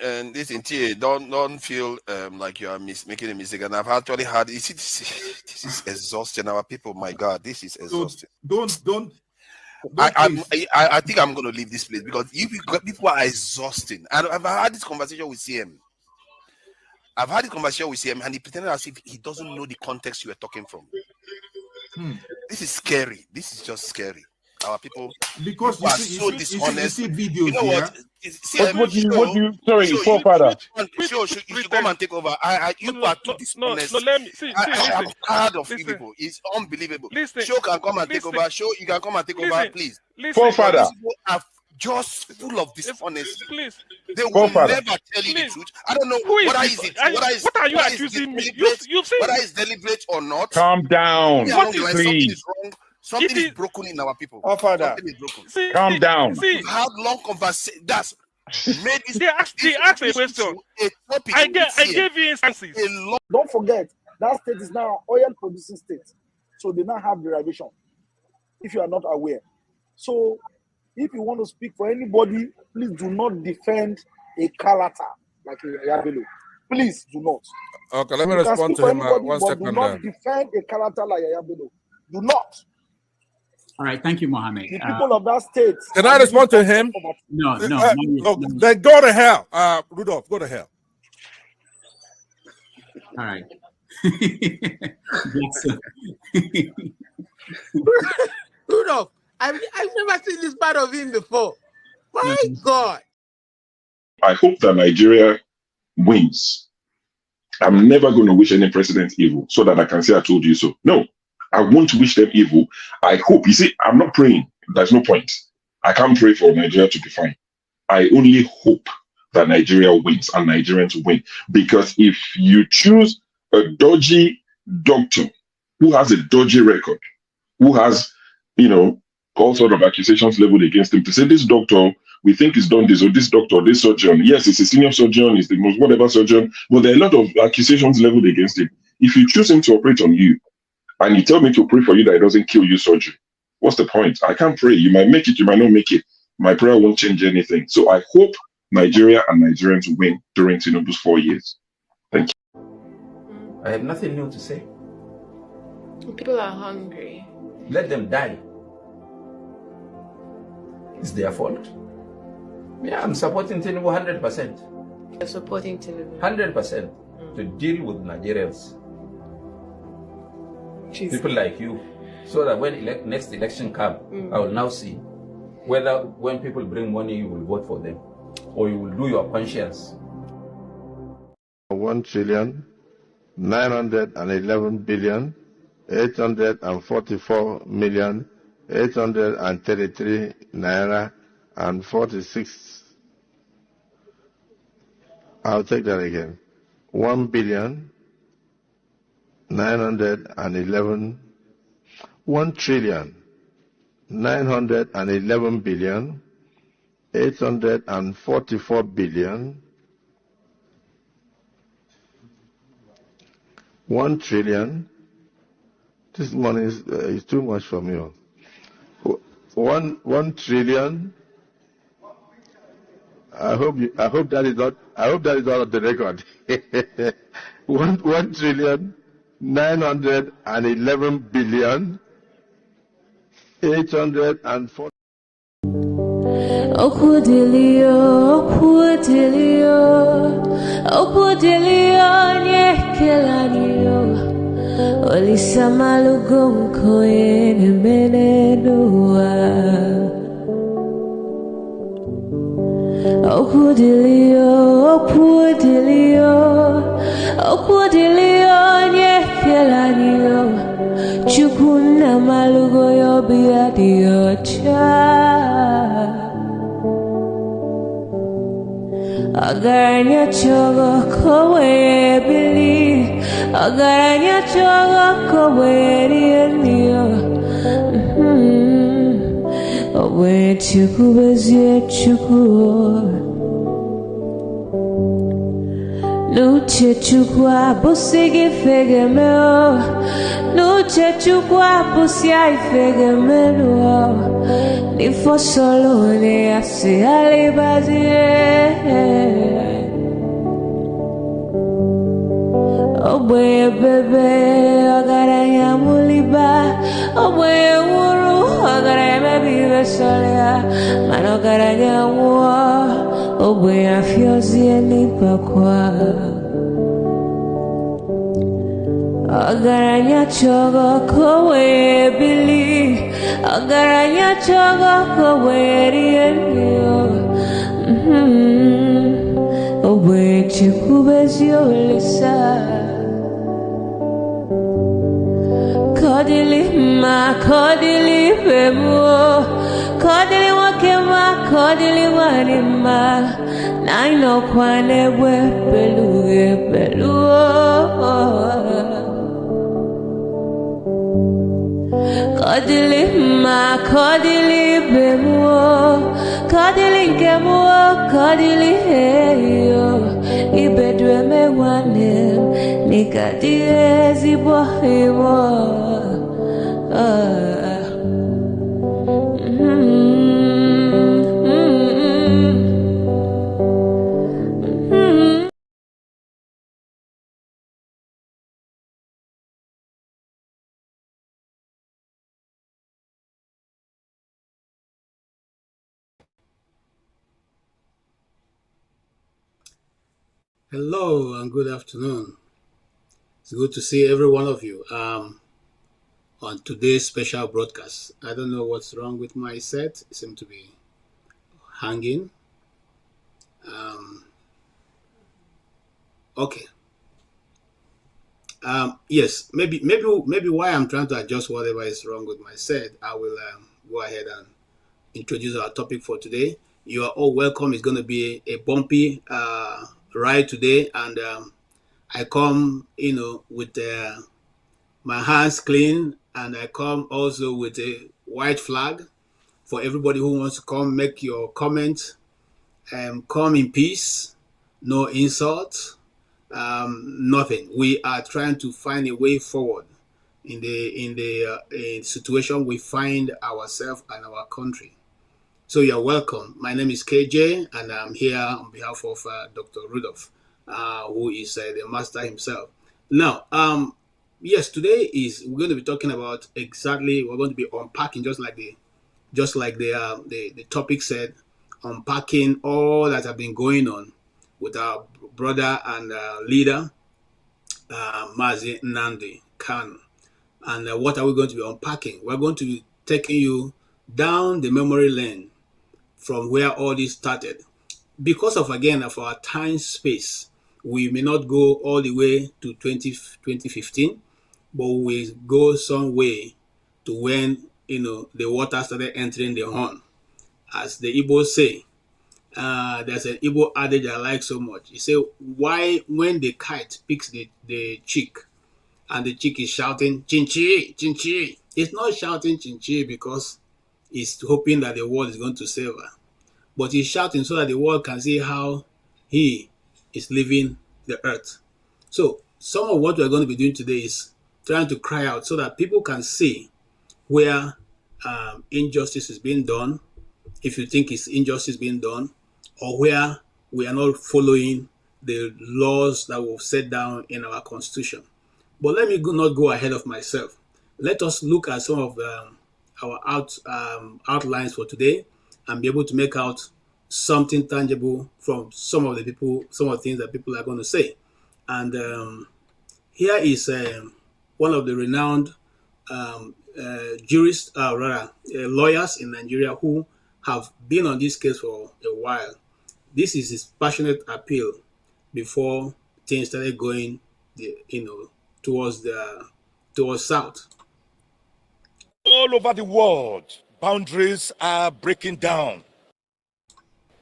And this interior, don't feel like you are making a mistake. And I've actually had this is exhausting. Our people, my God, this is exhausting. Don't. I think I'm going to leave this place because people are exhausting. And I've had this conversation with CM. And he pretended as if he doesn't know the context you are talking from. This is scary. This is just scary. Our people, because you are so dishonest. You see videos, you know what? Sorry, forefather. You should come and take over. You are too dishonest. No, let me see. I'm tired of you people. It's unbelievable. Show can come and take over. Show you can come and take over, please. Forefather. People are just full of dishonesty. Please. They will never tell you the truth. I don't know whether is it. What are you accusing me? You've seen whether it's deliberate or not. Calm down, please. Something is wrong. Something is broken in our people. Father. Something is broken. Calm down. We've had long conversations. That's made this. They asked a question. I gave you instances. Don't forget that state is now an oil producing state, so they now have derivation. If you are not aware, so if you want to speak for anybody, please do not defend a Kalata like a Yabelo. Please do not. Okay, let me respond to him. 1 second. Do not defend a Kalata like a Yabelo. Do not. All right, thank you, Mohammed. The people of that state. Can I respond to him? No. Then go to hell. Rudolph, go to hell. All right. Rudolph, I've never seen this part of him before. My God. I hope that Nigeria wins. I'm never going to wish any president evil so that I can say I told you so. No. I won't wish them evil. I hope. You see, I'm not praying. There's no point. I can't pray for Nigeria to be fine. I only hope that Nigeria wins and Nigerians win. Because if you choose a dodgy doctor who has a dodgy record, who has, all sort of accusations leveled against him, to say this doctor, we think he's done this, or this doctor, this surgeon, yes, he's a senior surgeon, he's the most whatever surgeon, but there are a lot of accusations leveled against him. If you choose him to operate on you, and you tell me to pray for you that it doesn't kill you surgery, what's the point? I can't pray. You might make it, you might not make it. My prayer won't change anything. So I hope Nigeria and Nigerians win during Tinubu's 4 years. Thank you. I have nothing new to say. People are hungry. Let them die. It's their fault. Yeah, I'm supporting Tinubu 100%. You're supporting Tinubu? 100% to deal with Nigerians. Jeez. People like you, so that when next election comes, I will now see whether when people bring money, you will vote for them, or you will do your conscience. 1,911,844,833 naira and 46. I'll take that again. 1,911,844,833 1 trillion. This money is too much for me. 1 trillion. I hope that is not of the record. 1 trillion 911 billion 840. Chukuna malugo yo biadi ocha Agaranya chogo kowe bili Agaranya chogo kowe rienio Owe chuku bezie chuku Nuche chukwa busigi fege meo Nuche chukwa busia ifege meo Ni fosolo ne ase alibazie Obwe bebe agaranya muliba Obwe wuru agaranya bibe solia Mano agaranya wa Obwe afyozi enipa kwa Agaranya chogo kowe bili Agaranya chogo kowe rienyo Obwe chikubezio lisa Kodili ma kodili bemo Kodili wakema kodili wanima Naino kwane we beluge beluo Kodili ma kodili bemo Kodili kemo kodili heyo Ibedwe me wanem Nikadie zibo hewo Hello and good afternoon. It's good to see every one of you on today's special broadcast. I don't know what's wrong with my set. It seems to be hanging. Okay. Yes, maybe why I'm trying to adjust whatever is wrong with my set, I will go ahead and introduce our topic for today. You are all welcome. It's going to be a bumpy ride today, and I come, with my hands clean, and I come also with a white flag for everybody who wants to come make your comment. Come in peace, no insult, nothing. We are trying to find a way forward in the situation we find ourselves and our country. So you're welcome. My name is KJ, and I'm here on behalf of Dr. Rudolph, who is the master himself. Now, yes, today we're going to be talking about we're going to be unpacking just like the topic said, unpacking all that have been going on with our brother and leader, Mazi Nnamdi Kanu. And what are we going to be unpacking? We're going to be taking you down the memory lane from where all this started. Because of our time space, we may not go all the way to 2015, but we go some way to when the water started entering the horn. As the Igbos say, there's an Igbo adage I like so much. He say, why when the kite picks the chick and the chick is shouting chinchi chinchi, it's not shouting chinchi because it's hoping that the world is going to save her, but he's shouting so that the world can see how he is leaving the earth. So some of what we're going to be doing today is trying to cry out so that people can see where injustice is being done, if you think it's injustice being done, or where we are not following the laws that we've set down in our constitution. But let me not go ahead of myself. Let us look at some of our outlines for today and be able to make out something tangible from some of the things that people are going to say. And here is one of the renowned lawyers in Nigeria who have been on this case for a while. This is his passionate appeal before things started going, towards south. All over the world, boundaries are breaking down.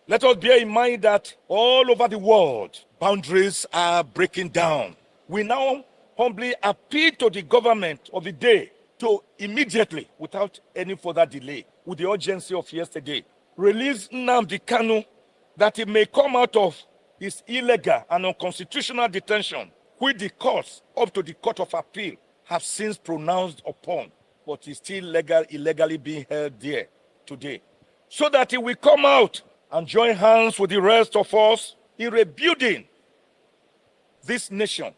Let us bear in mind that all over the world, boundaries are breaking down. We now humbly appeal to the government of the day to immediately, without any further delay, with the urgency of yesterday, release Nnamdi Kanu, that he may come out of his illegal and unconstitutional detention, which the courts, up to the Court of Appeal, have since pronounced upon, but is still illegally being held there today, so that he will come out and join hands with the rest of us in rebuilding this nation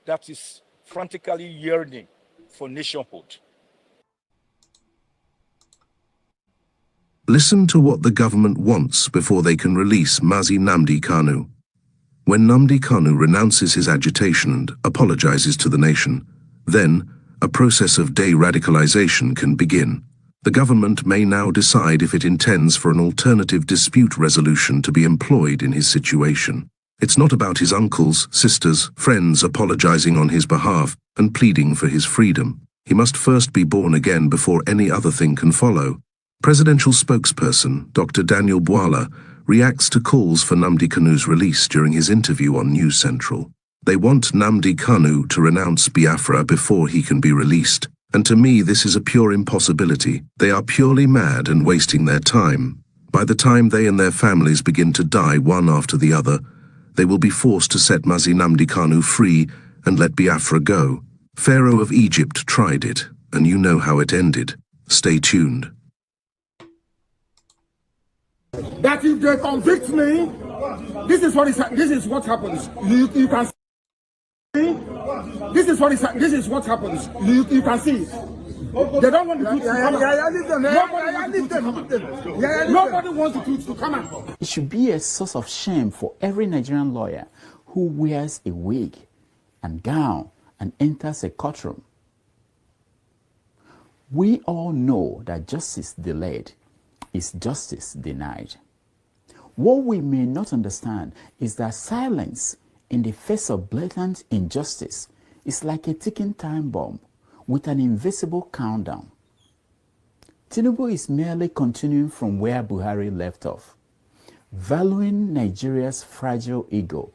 that is frantically yearning for nationhood. Listen to what the government wants before they can release Mazi Nnamdi Kanu. When Nnamdi Kanu renounces his agitation and apologizes to the nation, then a process of de-radicalization can begin. The government may now decide if it intends for an alternative dispute resolution to be employed in his situation. It's not about his uncles, sisters, friends apologizing on his behalf and pleading for his freedom. He must first be born again before any other thing can follow. Presidential spokesperson Dr. Daniel Bwala reacts to calls for Nnamdi Kanu's release during his interview on News Central. They want Nnamdi Kanu to renounce Biafra before he can be released, and to me this is a pure impossibility. They are purely mad and wasting their time. By the time they and their families begin to die one after the other, they will be forced to set Mazi Nnamdi Kanu free and let Biafra go. Pharaoh of Egypt tried it, and you know how it ended. Stay tuned. That if they convict me, this is what happens. You can see. This is what happens. You can see. They don't want the truth to come out. Nobody wants the truth to come out. It should be a source of shame for every Nigerian lawyer who wears a wig and gown and enters a courtroom. We all know that justice delayed is justice denied. What we may not understand is that silence in the face of blatant injustice is like a ticking time bomb with an invisible countdown. Tinubu is merely continuing from where Buhari left off, valuing Nigeria's fragile ego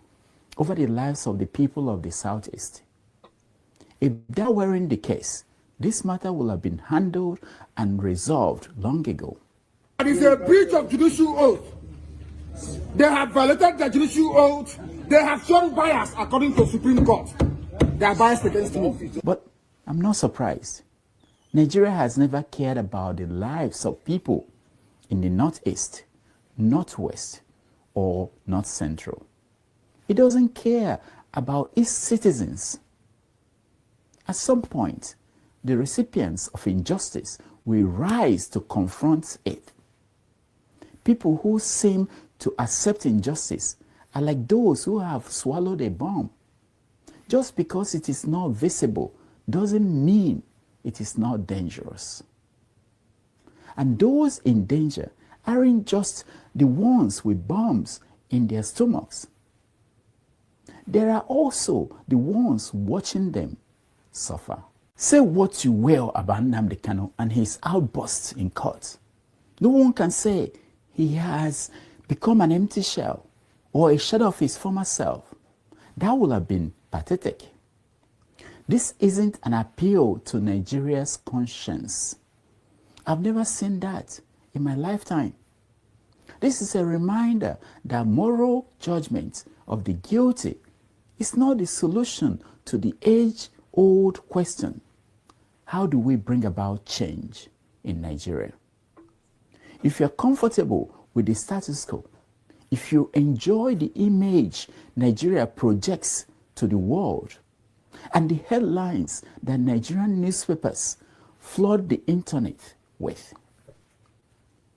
over the lives of the people of the Southeast. If that weren't the case, this matter would have been handled and resolved long ago. It is a breach of judicial oath. They have violated the judicial oath. They have shown bias according to Supreme Court. They are biased against me. But I'm not surprised. Nigeria has never cared about the lives of people in the Northeast, Northwest, or North Central. It doesn't care about its citizens. At some point, the recipients of injustice will rise to confront it. People who seem to accept injustice are like those who have swallowed a bomb. Just because it is not visible doesn't mean it is not dangerous. And those in danger aren't just the ones with bombs in their stomachs. There are also the ones watching them suffer. Say what you will about Nnamdi Kanu and his outbursts in court. No one can say he has become an empty shell or a shadow of his former self. That would have been pathetic. This isn't an appeal to Nigeria's conscience. I've never seen that in my lifetime. This is a reminder that moral judgment of the guilty is not the solution to the age-old question: how do we bring about change in Nigeria? If you're comfortable with the status quo, if you enjoy the image Nigeria projects to the world and the headlines that Nigerian newspapers flood the internet with,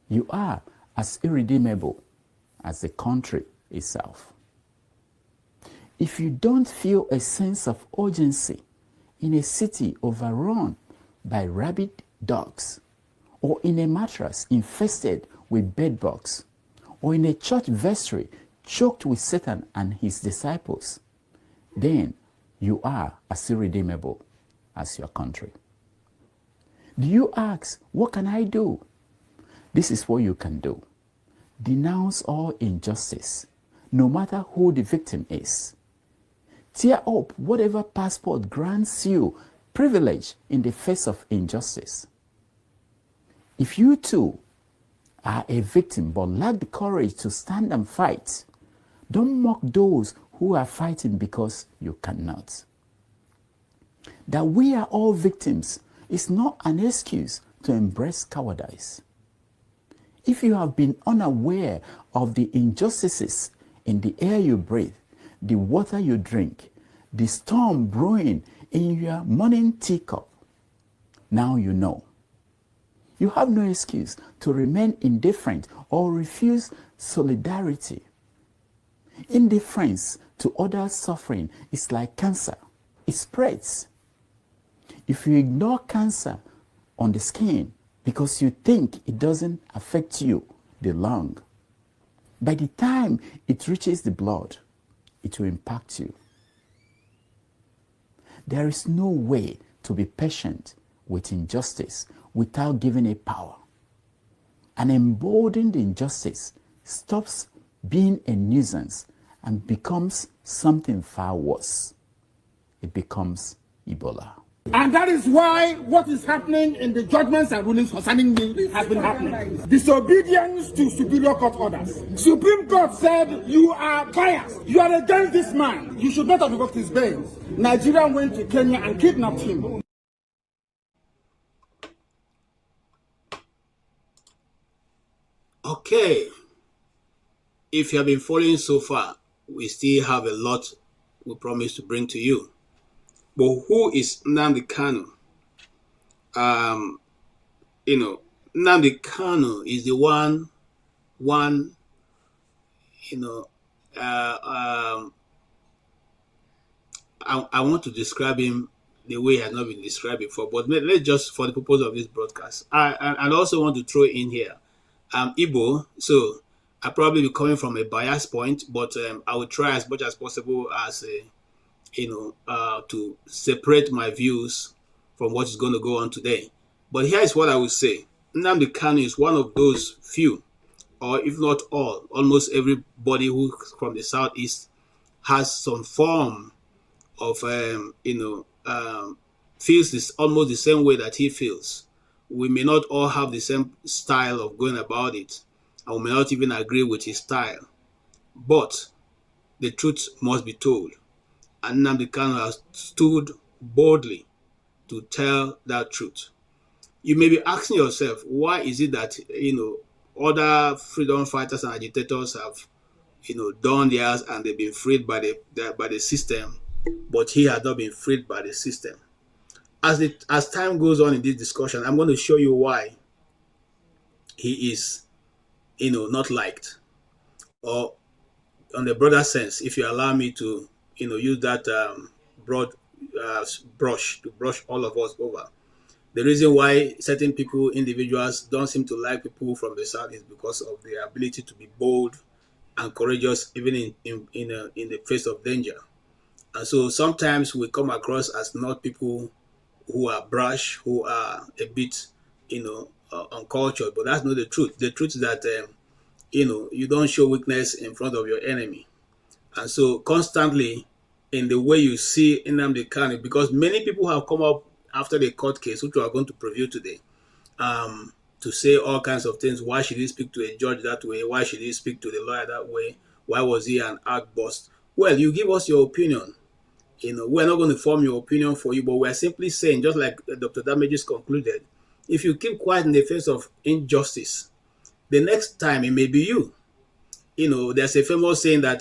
you are as irredeemable as the country itself. If you don't feel a sense of urgency in a city overrun by rabid dogs, or in a mattress infested with bedbugs, or in a church vestry choked with Satan and his disciples, then you are as irredeemable as your country. Do you ask, what can I do? This is what you can do. Denounce all injustice, no matter who the victim is. Tear up whatever passport grants you privilege in the face of injustice. If you too are a victim but lack the courage to stand and fight, don't mock those who are fighting because you cannot. That we are all victims is not an excuse to embrace cowardice. If you have been unaware of the injustices in the air you breathe, the water you drink, the storm brewing in your morning teacup. Now you know. You have no excuse to remain indifferent or refuse solidarity. Indifference to others' suffering is like cancer. It spreads. If you ignore cancer on the skin because you think it doesn't affect you, the lung, by the time it reaches the blood, it will impact you. There is no way to be patient with injustice without giving it power. An emboldened injustice stops being a nuisance and becomes something far worse. It becomes Ebola. And that is why what is happening in the judgments and rulings concerning me has been happening. Disobedience to superior court orders. Supreme Court said you are biased. You are against this man. You should not have revoked his bail. Nigeria went to Kenya and kidnapped him. Okay. If you have been following so far, we still have a lot we promise to bring to you. But who is Nnamdi Kanu? Nnamdi Kanu is the one, I want to describe him the way he has not been described before, but let's just, for the purpose of this broadcast, I also want to throw in here, Igbo, so I probably be coming from a biased point, but I will try as much as possible as to separate my views from what is going to go on today. But here is what I will say. Nnamdi Kanu is one of those few, or if not all, almost everybody who from the Southeast has some form of, feels this almost the same way that he feels. We may not all have the same style of going about it, and we may not even agree with his style, but the truth must be told. And Nnamdi Kanu has stood boldly to tell that truth. You may be asking yourself, why is it that, other freedom fighters and agitators have, done theirs and they've been freed by the system, but he has not been freed by the system? As time goes on in this discussion, I'm going to show you why he is, not liked. Or on the broader sense, if you allow me to, use that broad brush to brush all of us over. The reason why certain people, individuals, don't seem to like people from the South is because of their ability to be bold and courageous, even in the face of danger. And so sometimes we come across as not people who are brash, who are a bit, uncultured, but that's not the truth. The truth is that, you don't show weakness in front of your enemy. And so constantly in the way you see Nnamdi Kanu, because many people have come up after the court case, which we are going to preview today, to say all kinds of things. Why should he speak to a judge that way? Why should he speak to the lawyer that way? Why was he an outburst? Well, you give us your opinion. We're not going to form your opinion for you, but we're simply saying, just like Dr. Damages concluded, if you keep quiet in the face of injustice, the next time it may be you. There's a famous saying that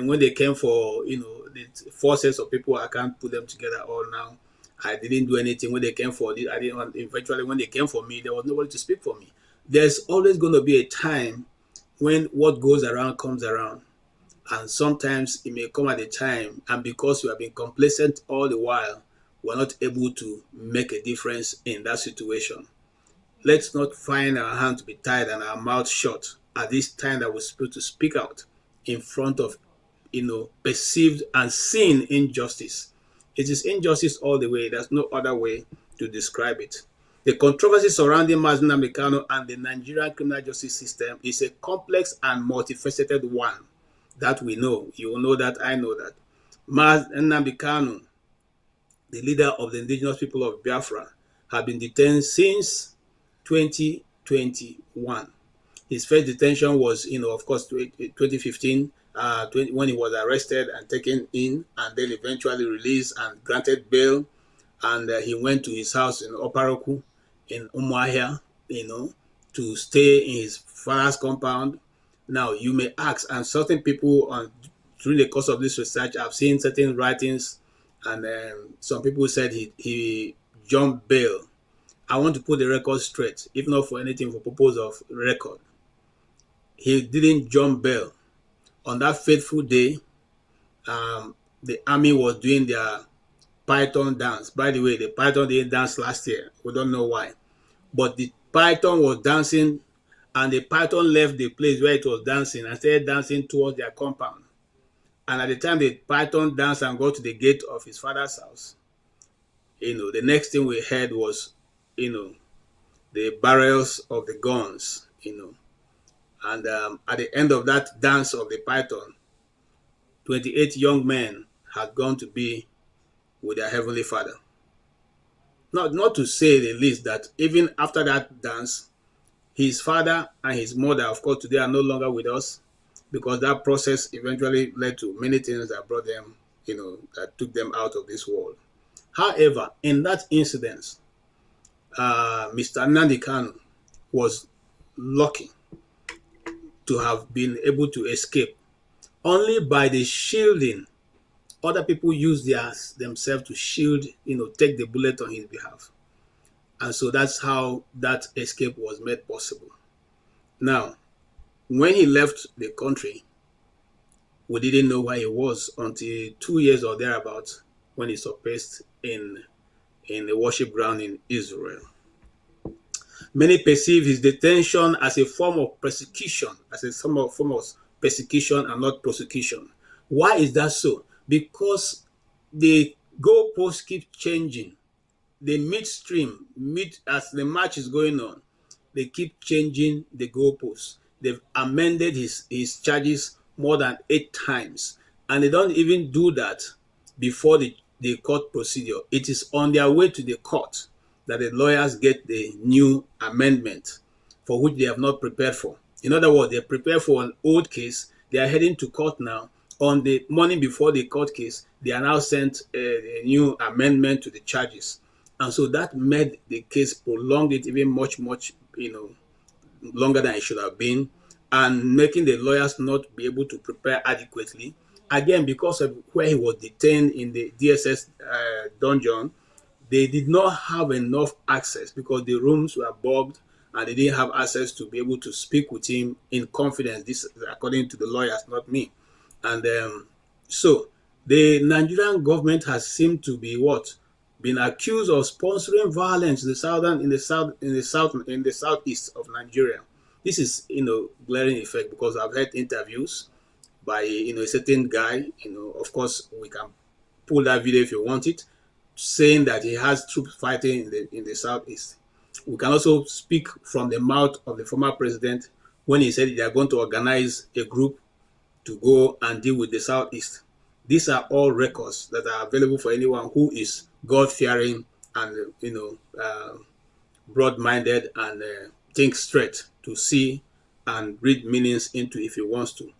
when they came for, the 4 sets of people, I can't put them together all now. I didn't do anything when they came for this. I didn't want, eventually when they came for me, there was nobody to speak for me. There's always going to be a time when what goes around comes around. And sometimes it may come at a time, and because you have been complacent all the while, we're not able to make a difference in that situation. Let's not find our hand to be tied and our mouth shut at this time that we're supposed to speak out in front of, perceived and seen injustice. It is injustice all the way. There's no other way to describe it. The controversy surrounding Mazi Nnamdi Kanu and the Nigerian criminal justice system is a complex and multifaceted one that we know. You will know that, I know that. Mazi Nnamdi Kanu, the leader of the Indigenous People of Biafra, have been detained since 2021. His first detention was, of course, 2015, when he was arrested and taken in, and then eventually released and granted bail. And he went to his house in Oparoku, in Umuahia, to stay in his father's compound. Now, you may ask, and certain people during the course of this research, I've seen certain writings and some people said he jumped bail. I want to put the record straight, if not for anything, for purpose of record. He didn't jump bail. On that fateful day, the army was doing their python dance. By the way, the python didn't dance last year. We don't know why. But the python was dancing, and the python left the place where it was dancing and started dancing towards their compound. And at the time the python danced and got to the gate of his father's house, the next thing we heard was, the barrels of the guns, And at the end of that dance of the python, 28 young men had gone to be with their Heavenly Father. Not to say the least that even after that dance, his father and his mother, of course, today are no longer with us, because that process eventually led to many things that brought them, that took them out of this world. However, in that incident, Mr. Nnamdi Kanu was lucky to have been able to escape only by the shielding. Other people use themselves to shield, take the bullet on his behalf. And so that's how that escape was made possible. Now, when he left the country, we didn't know where he was until 2 years or thereabouts, when he surfaced in a worship ground in Israel. Many perceive his detention as a form of persecution, as a form of persecution and not prosecution. Why is that so? Because the goalposts keep changing. The midstream, as the match is going on, they keep changing the goalposts. They've amended his charges more than 8 times. And they don't even do that before the court procedure. It is on their way to the court that the lawyers get the new amendment for which they have not prepared for. In other words, they prepared for an old case. They are heading to court now. On the morning before the court case, they are now sent a new amendment to the charges. And so that made the case, prolonged it even much, longer than it should have been, and making the lawyers not be able to prepare adequately. Again, because of where he was detained in the DSS dungeon, they did not have enough access because the rooms were bugged and they didn't have access to be able to speak with him in confidence. This is according to the lawyers, not me. And so the Nigerian government has seemed to be been accused of sponsoring violence in the southeast of Nigeria. This is glaring effect, because I've heard interviews by a certain guy. Of course, we can pull that video if you want it, saying that he has troops fighting in the southeast. We can also speak from the mouth of the former president when he said they are going to organize a group to go and deal with the southeast. These are all records that are available for anyone who is God-fearing and broad-minded and think straight to see and read meanings into if he wants to.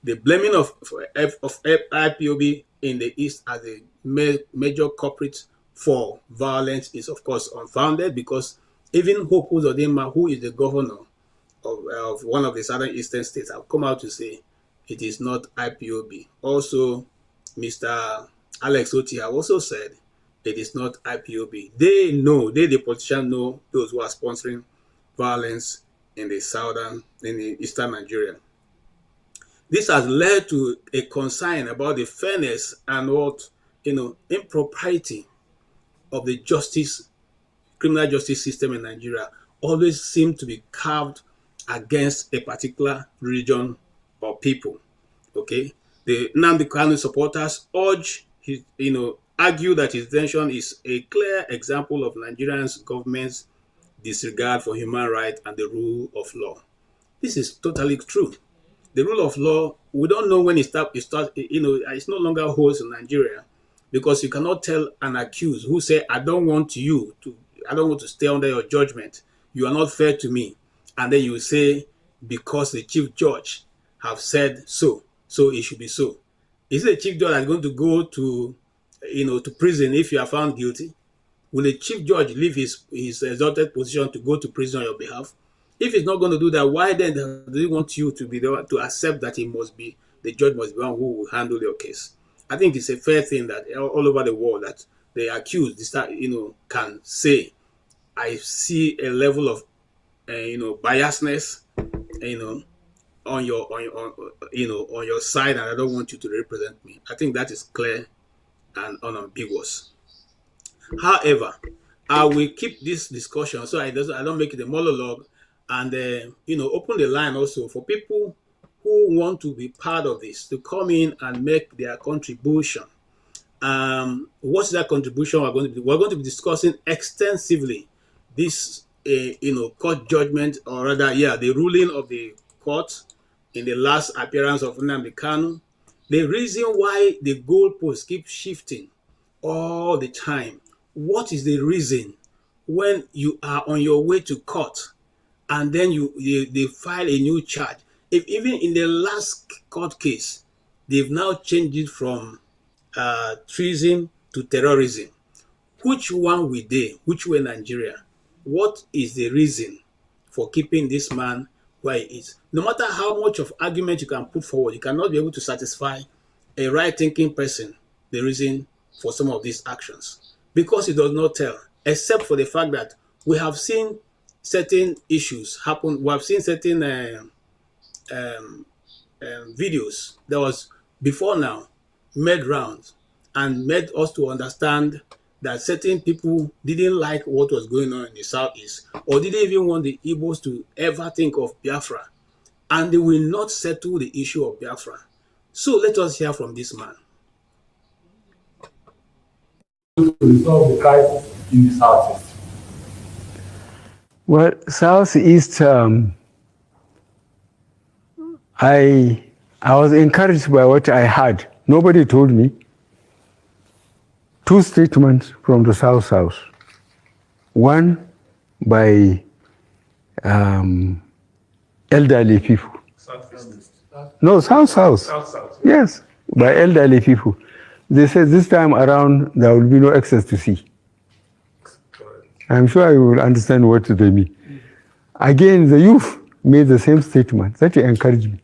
The blaming of IPOB in the East as a major culprit for violence is, of course, unfounded, because even Hope Uzodinma, who is the governor of one of the southern eastern states, have come out to say it is not IPOB. Also, Mr. Alex Oti have also said it is not IPOB. They know, the politicians know those who are sponsoring violence in the eastern Nigeria. This has led to a concern about the fairness and impropriety of the criminal justice system in Nigeria. Always seem to be carved against a particular religion or people. Okay, the Nnamdi Kanu supporters argue that his detention is a clear example of Nigeria's government's disregard for human rights and the rule of law. This is totally true. The rule of law, we don't know when it starts. It's no longer holds in Nigeria, because you cannot tell an accused who say, I don't want to stay under your judgment. You are not fair to me. And then you say, because the chief judge have said so it should be so. Is the chief judge that's going to go to prison if you are found guilty? Will the chief judge leave his exalted position to go to prison on your behalf? If he's not going to do that, why then does he want you to be the one to accept that the judge must be the one who will handle your case? I think it's a fair thing that all over the world that the accused, can say, I see a level of, biasness, on your side, and I don't want you to represent me. I think that is clear and unambiguous. However, I will keep this discussion so I don't make it a monologue, and open the line also for people who want to be part of this to come in and make their contribution. What's that contribution we're going to be? We're going to be discussing extensively this, court judgment, or rather, the ruling of the court in the last appearance of Nnamdi Kanu. The reason why the goalposts keep shifting all the time. What is the reason when you are on your way to court and then they file a new charge? If even in the last court case, they've now changed it from treason to terrorism. Which one will they? Which way Nigeria? What is the reason for keeping this man where he is? No matter how much of argument you can put forward, you cannot be able to satisfy a right-thinking person the reason for some of these actions, because it does not tell, except for the fact that we have seen certain issues happen. We have seen certain videos that was before now made rounds and made us to understand that certain people didn't like what was going on in the southeast, or didn't even want the Igbos to ever think of Biafra, and they will not settle the issue of Biafra. So let us hear from this man. To resolve the crisis in the southeast? Well, southeast, I was encouraged by what I heard. Nobody told me. Two statements from the South. One by elderly people. No, South. Yes, by elderly people. They said this time around there will be no access to sea. I'm sure you will understand what they mean. Again, the youth made the same statement. That encouraged me.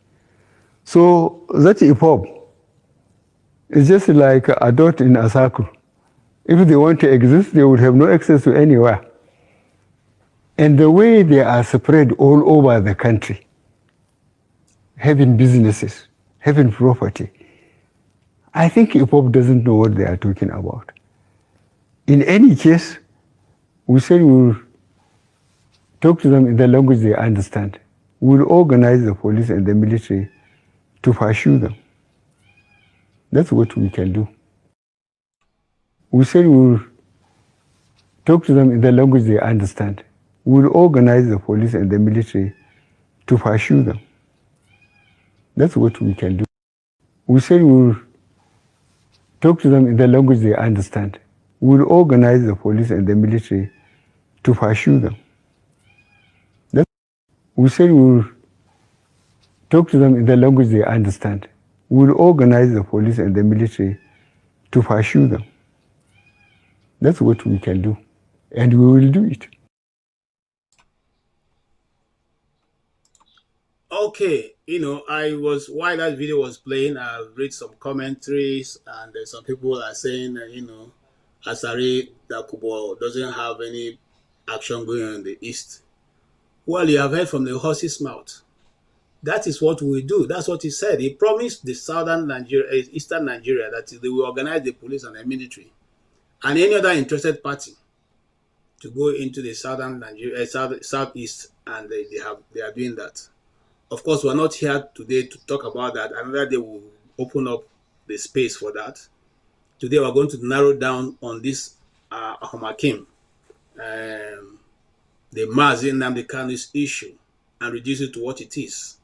So that IPOB is just like a dot in a circle. If they want to exist, they would have no access to anywhere. And the way they are spread all over the country, having businesses, having property, I think IPOB doesn't know what they are talking about. In any case, we said we'll talk to them in the language they understand. We'll organize the police and the military to pursue them. That's what we can do. We said we'll talk to them in the language they understand. We'll organize the police and the military to pursue them. That's what we can do. We said we'll talk to them in the language they understand. We'll organize the police and the military to pursue them. We said we'll talk to them in the language they understand. We'll organize the police and the military to pursue them. That's what we can do. And we will do it. Okay, while that video was playing, I read some commentaries, and some people are saying, Asari Dakubo doesn't have any action going on in the east. Well, you have heard from the horse's mouth. That is what we do. That's what he said. He promised the eastern Nigeria that they will organize the police and the military and any other interested party to go into the southern Nigeria, southeast, and they are doing that. Of course, we're not here today to talk about that. Another day we'll open up the space for that. Today we're going to narrow down on this Ahomakim, the Mazi Nnamdi Kanu's issue, and reduce it to what it is.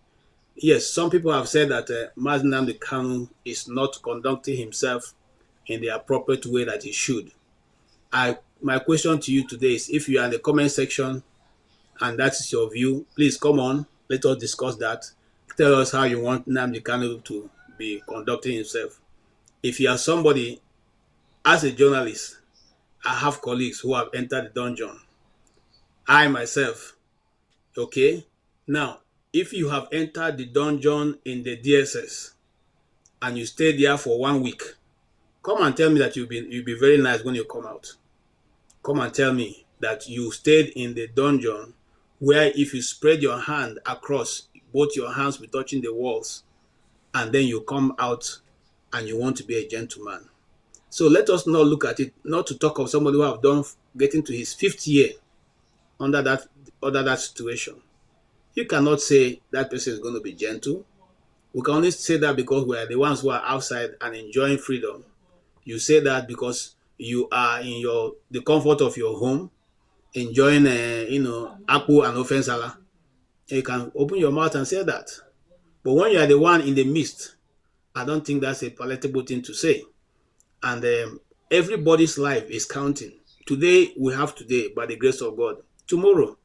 Yes, some people have said that Mazi Nnamdi Kanu is not conducting himself in the appropriate way that he should. My question to you today is, if you are in the comment section and that is your view, please come on. Let us discuss that. Tell us how you want Nnamdi Kanu to be conducting himself. If you are somebody, as a journalist, I have colleagues who have entered the dungeon. I myself, okay? Now, if you have entered the dungeon in the DSS and you stay there for 1 week, come and tell me that you'll be very nice when you come out. Come and tell me that you stayed in the dungeon where if you spread your hand across, both your hands will be touching the walls, and then you come out and you want to be a gentleman. So let us not look at it, not to talk of somebody who have done getting to his 5th year under that situation. You cannot say that person is going to be gentle. We can only say that because we are the ones who are outside and enjoying freedom. You say that because you are in the comfort of your home, enjoying, apple and offensala. You can open your mouth and say that. But when you are the one in the midst, I don't think that's a palatable thing to say. And everybody's life is counting. Today, we have today, by the grace of God. Tomorrow,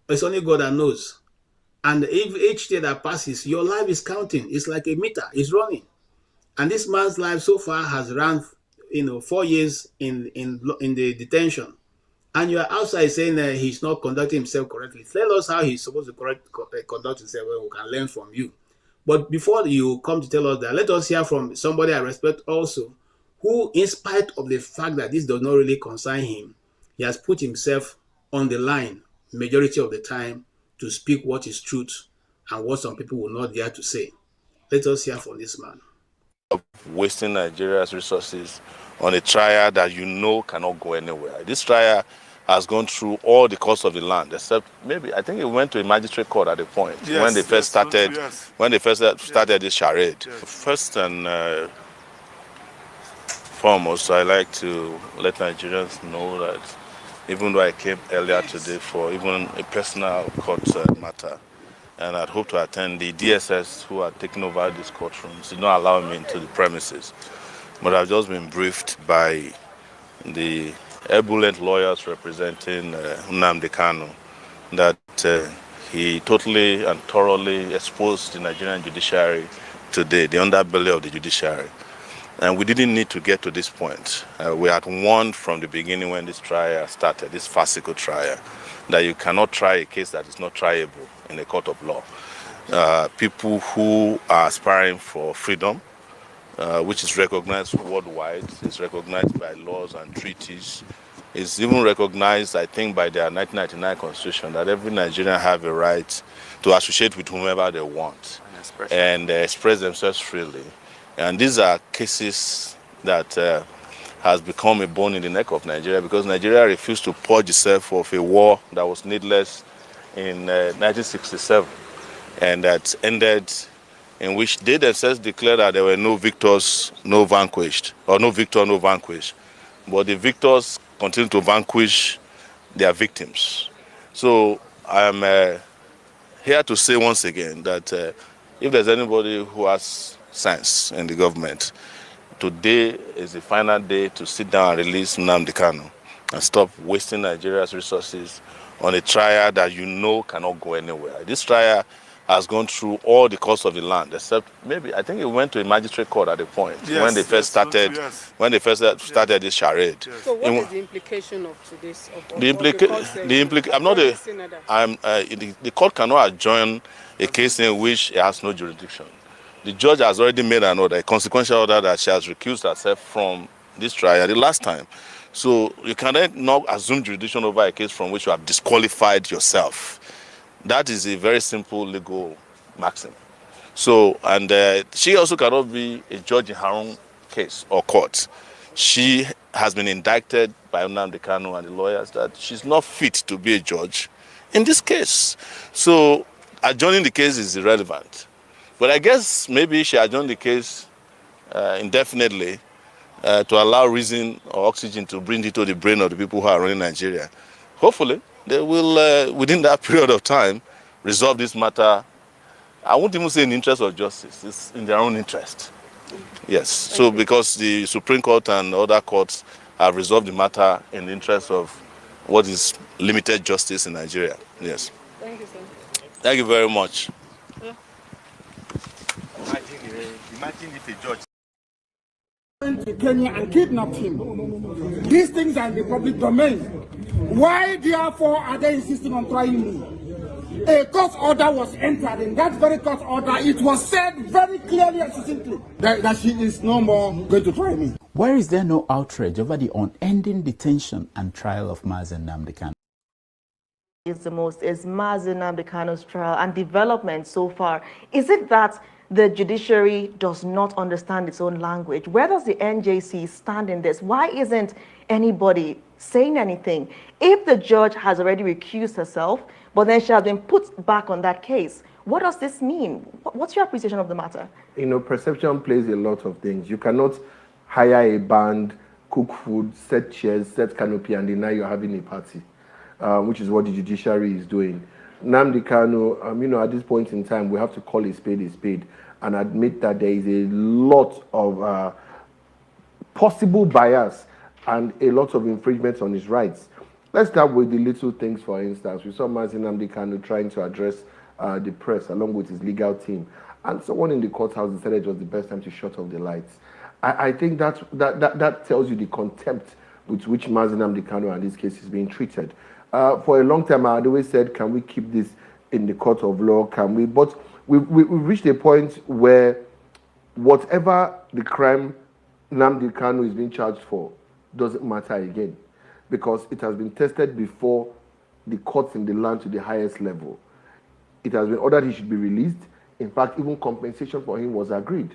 it's only God that knows. And if each day that passes, your life is counting. It's like a meter. It's running. And this man's life so far has run, 4 years in the detention. And you are outside saying that he's not conducting himself correctly. Tell us how he's supposed to conduct himself when we can learn from you. But before you come to tell us that, let us hear from somebody I respect also, who, in spite of the fact that this does not really concern him, he has put himself on the line majority of the time to speak what is truth and what some people will not dare to say. Let us hear from this man. Wasting Nigeria's resources on a trial that cannot go anywhere. This trial has gone through all the courts of the land, except maybe I think it went to a magistrate court at the point when they first started this charade. Yes. First and foremost, I like to let Nigerians know that even though I came earlier today for even a personal court matter, and I'd hope to attend, the DSS who are taking over these courtrooms did not allow me into the premises. But I've just been briefed by the ebullient lawyers representing Nnamdi Kanu that he totally and thoroughly exposed the Nigerian judiciary today, the underbelly of the judiciary. And we didn't need to get to this point. We had warned from the beginning when this trial started, this farcical trial, that you cannot try a case that is not triable in a court of law. People who are aspiring for freedom, which is recognized worldwide, is recognized by laws and treaties. It's even recognized, I think, by their 1999 constitution that every Nigerian have a right to associate with whomever they want and express themselves freely. And these are cases that has become a bone in the neck of Nigeria because Nigeria refused to purge itself of a war that was needless in 1967 and that ended in which they themselves declared that there were no victors, no vanquished, or no victor, no vanquished. But the victors continue to vanquish their victims. So I am here to say once again that if there's anybody who has sense in the government, today is the final day to sit down and release Nnamdi Kanu and stop wasting Nigeria's resources on a trial that cannot go anywhere. This trial has gone through all the courts of the land, except maybe I think it went to a magistrate court at the point when they first started this charade. Yes. So what is the implication of this? The court cannot adjourn a case in which it has no jurisdiction. The judge has already made an order, a consequential order, that she has recused herself from this trial the last time. So you cannot not assume jurisdiction over a case from which you have disqualified yourself. That is a very simple legal maxim. So, and she also cannot be a judge in her own case or court. She has been indicted by Nnamdi Kanu and the lawyers that she's not fit to be a judge in this case. So, adjourning the case is irrelevant. But I guess maybe she adjourned the case indefinitely to allow reason or oxygen to bring it to the brain of the people who are running Nigeria. Hopefully, they will, within that period of time, resolve this matter. I won't even say in the interest of justice, it's in their own interest. Yes, so because the Supreme Court and other courts have resolved the matter in the interest of what is limited justice in Nigeria. Yes. Thank you, sir. Thank you very much. Yeah. Imagine if a judge went to Kenya and kidnapped him. These things are in the public domain. Why, therefore, are they insisting on trying me? a court order was entered. In that very court order, it was said very clearly and succinctly that she is no more going to try me. Why is there no outrage over the unending detention and trial of Mazi Nnamdi Kanu? Is the most is Mazi Nnamdi Kanu's trial and development so far. Is it that the judiciary does not understand its own language? Where does the NJC stand in this? Why isn't anybody saying anything? If the judge has already recused herself, but then she has been put back on that case, what does this mean? What's your appreciation of the matter? You know, perception plays a lot of things. You cannot hire a band, cook food, set chairs, set canopy, and deny you're having a party. Which is what the judiciary is doing. Nnamdi Kanu, you know, at this point in time, we have to call a spade and admit that there is a lot of possible bias and a lot of infringements on his rights. Let's start with the little things, for instance. We saw Mazi Nnamdi Kanu trying to address the press along with his legal team. And someone in the courthouse decided it was the best time to shut off the lights. I think that tells you the contempt with which Mazi Nnamdi Kanu and this case is being treated. For a long time, I had always said, can we keep this in the court of law? Can we? But we've reached a point where whatever the crime Nnamdi Kanu is being charged for doesn't matter again, because it has been tested before the courts in the land to the highest level. It has been ordered he should be released. In fact, even compensation for him was agreed.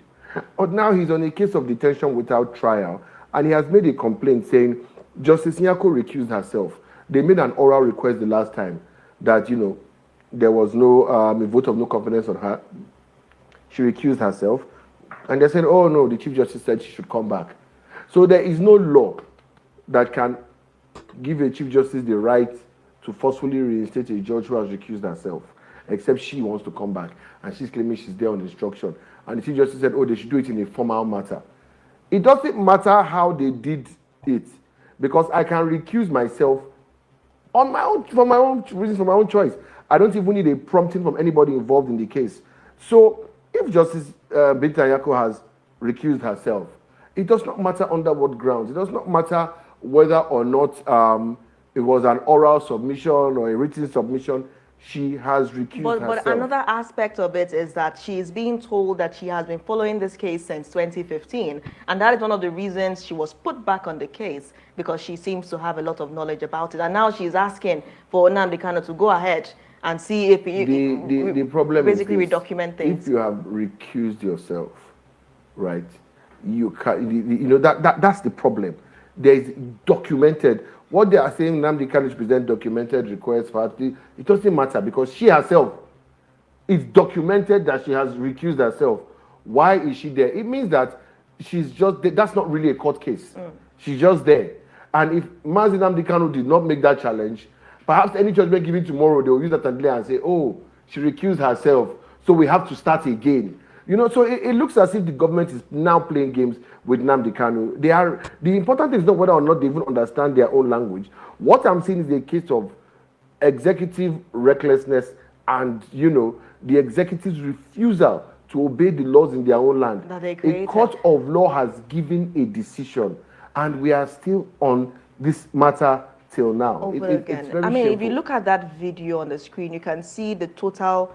But now he's on a case of detention without trial, and he has made a complaint saying Justice Nyako recused herself. They made an oral request the last time that, you know, there was no a vote of no confidence on her. She recused herself. And they said, oh, no, the Chief Justice said she should come back. So there is no law that can give a Chief Justice the right to forcefully reinstate a judge who has recused herself, except she wants to come back. And she's claiming she's there on instruction. And the Chief Justice said, oh, they should do it in a formal matter. It doesn't matter how they did it, because I can recuse myself on my own, for my own reasons, for my own choice. I don't even need a prompting from anybody involved in the case. So if Justice Binta Nyako has recused herself, it does not matter under what grounds. It does not matter whether or not it was an oral submission or a written submission. She has recused herself. But another aspect of it is that she is being told that she has been following this case since 2015. And that is one of the reasons she was put back on the case, because she seems to have a lot of knowledge about it. And now she's asking for Nnamdi Kanu to go ahead and see if the problem basically is this: redocument things. if you have recused yourself, right, you can, you know, that's the problem. There is documented. What they are saying, Nnamdi Kanu should present documented requests for her. It doesn't matter, because she herself, it's documented that she has recused herself. Why is she there? It means that she's just there. That's not really a court case. She's just there. And if Mazi Nnamdi Kanu did not make that challenge, perhaps any judgment given tomorrow, they will use that and say, oh, she recused herself, so we have to start again. You know, so it looks as if the government is now playing games with Nnamdi Kanu. The important thing is not whether or not they even understand their own language. What I'm seeing is a case of executive recklessness and, you know, the executive's refusal to obey the laws in their own land. That they created. A court of law has given a decision, and we are still on this matter till now. It's very I mean, shameful. if you look at that video on the screen, you can see the total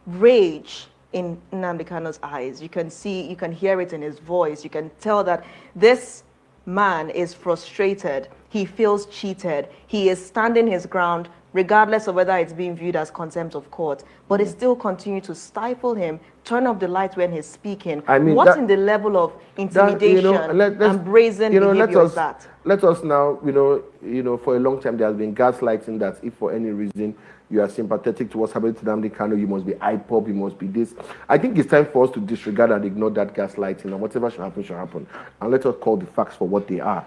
rage in Nnamdi Kanu's eyes. You can hear it in his voice. You can tell that this man is frustrated. He feels cheated. He is standing his ground, regardless of whether it's being viewed as contempt of court. But it still continues to stifle him, turn off the light when he's speaking. I mean, what's in the level of intimidation and brazen behavior is that? Let us now, you know, for a long time there has been gaslighting that if for any reason you are sympathetic to what's happening to Nnamdi Kanu, you must be IPOB, you must be this. I think it's time for us to disregard and ignore that gaslighting, and whatever should happen. And let us call the facts for what they are.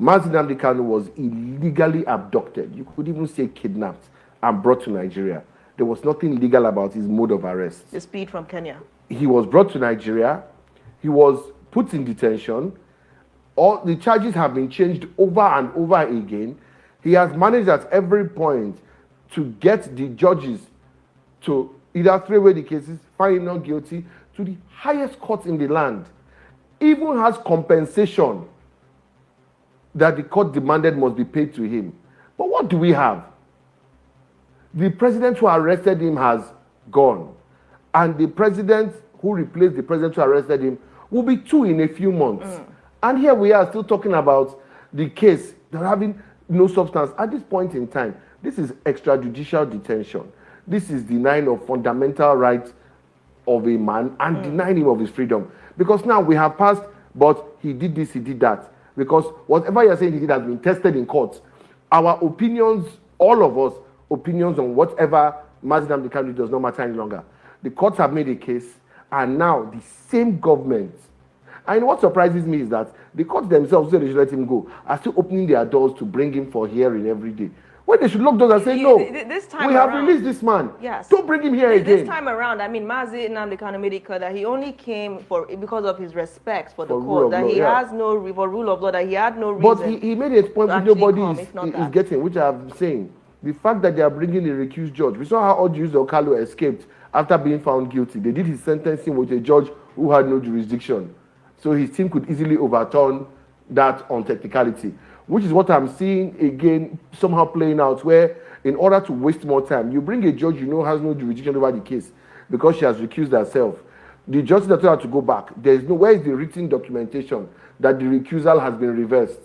Mazi Nnamdi Kanu was illegally abducted. You could even say kidnapped and brought to Nigeria. There was nothing legal about his mode of arrest. The speed from Kenya. He was brought to Nigeria. He was put in detention. All the charges have been changed over and over again. He has managed at every point to get the judges to either throw away the cases, find him not guilty, to the highest court in the land. Even has compensation that the court demanded must be paid to him. But what do we have? The president who arrested him has gone. And the president who replaced the president who arrested him will be two in a few months. And here we are still talking about the case. They're having no substance. At this point in time, this is extrajudicial detention. This is denying of fundamental rights of a man and denying him of his freedom. Because now we have passed, but he did this, he did that. Because whatever you're saying he did has been tested in court. Our opinions, all of us, opinions on whatever Mazi Nnamdi Kanu does not matter any longer. The courts have made a case, and now the same government. And what surprises me is that the courts themselves, so they should let him go, are still opening their doors to bring him for hearing every day. When they should lock doors and say, no, This time we have around, released this man. Yes. Don't bring him here This again. time around, I mean, Mazi Nnamdi Kanu made it clear that he only came because of his respect for the For rule court, of that law, he yeah. has no, for rule of law, that he had no reason. But he made a point to which actually nobody come, if not is that. getting, which I'm saying. The fact that they are bringing a recused judge. We saw how Ojus Okalo escaped after being found guilty. They did his sentencing with a judge who had no jurisdiction. So his team could easily overturn that on technicality, which is what I'm seeing again somehow playing out, where in order to waste more time, you bring a judge you know has no jurisdiction over the case because she has recused herself. The judge that told her to go back, there's no, where is the written documentation that the recusal has been reversed?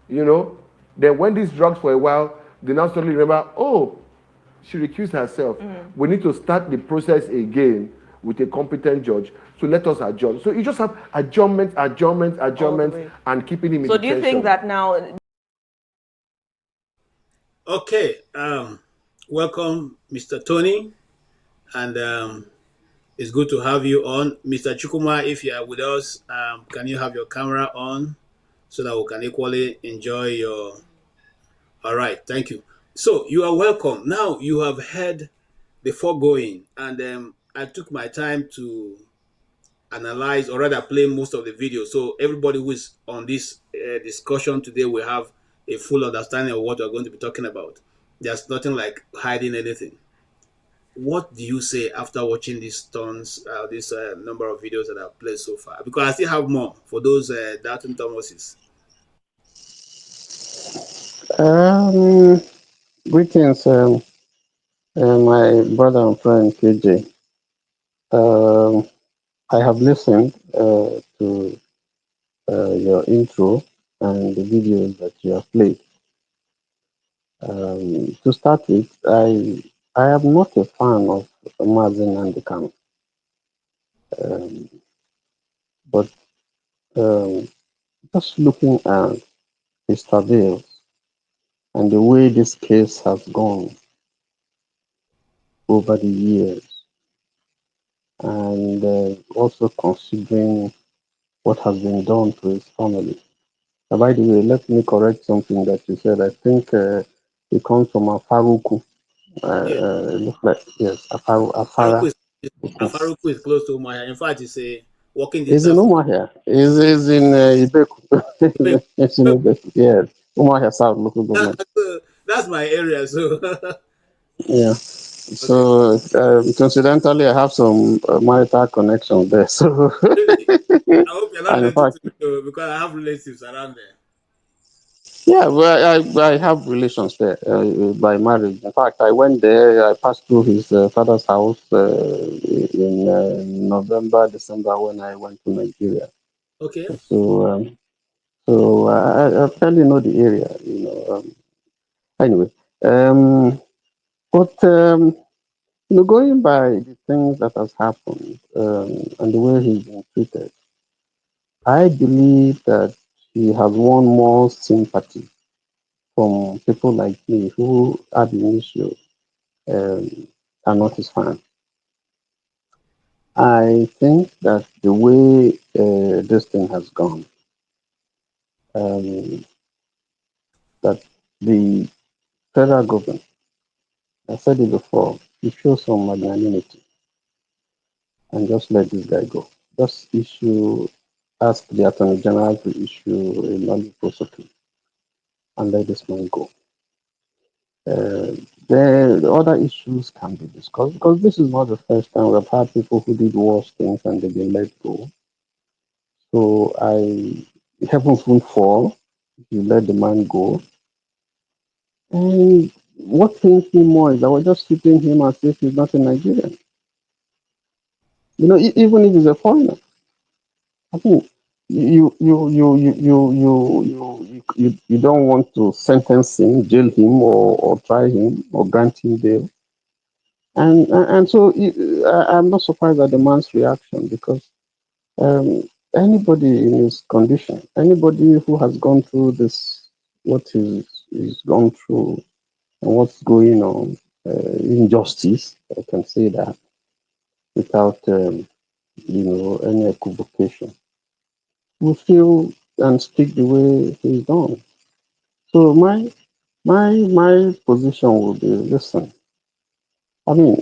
You know? Then when this drags for a while, they now suddenly remember, oh, she recused herself. We need to start the process again with a competent judge. So let us adjourn. So you just have adjournment, and keeping him in So do you detention. think that now... Okay, welcome, Mr. Tony, and it's good to have you on. Mr. Chukuma, if you are with us, can you have your camera on so that we can equally enjoy your... All right, thank you. So you are welcome. Now you have heard the foregoing, and I took my time to analyze or rather play most of the video. So everybody who is on this discussion today will have a full understanding of what we're going to be talking about. There's nothing like hiding anything. What do you say after watching these tons, this number of videos that I've played so far? Because I still have more for those doubting Thomases. Greetings, my brother and friend KJ. I have listened to your intro and the videos that you have played. To start with, I am not a fan of Mazi Nnamdi Kanu, but just looking at his travails and the way this case has gone over the years, and also considering what has been done to his family. By the way, let me correct something that you said. I think it comes from Afaruku. Yeah. It looks like, yes, Afaruku Afara. is close to Umaya. In fact, it's a walking Is in distance from Umahia. Is in Ibeku. Ibeku. It's in Ibeku. Yes, Umahia South local government. That's my area, so Yeah. So coincidentally, I have some marital connection there. So really, I hope you're not and in related fact, to me because I have relatives around there. yeah, well, I have relations there by marriage. In fact, I went there. I passed through his father's house in November, December when I went to Nigeria. Okay. So I fairly know the area. Anyway, but going by the things that has happened and the way he's been treated, I believe that he has won more sympathy from people like me who at the initial are not his fan. I think that the way this thing has gone, that the federal government, I said it before, you show some magnanimity and just let this guy go. Just ask the Attorney General to issue a non-prosecution and let this man go. The other issues can be discussed because this is not the first time we've had people who did worse things and they've been let go. So heavens won't fall if you let the man go. And what pains me more is that we're just treating him as if he's not a Nigerian. Even if he's a foreigner. I think you don't want to sentence him, jail him, or try him, or grant him bail. And so I'm not surprised at the man's reaction because anybody in his condition, anybody who has gone through this, what he's gone through and what's going on, injustice, I can say that without any equivocation, will feel and speak the way he's done. So my position will be: listen. I mean,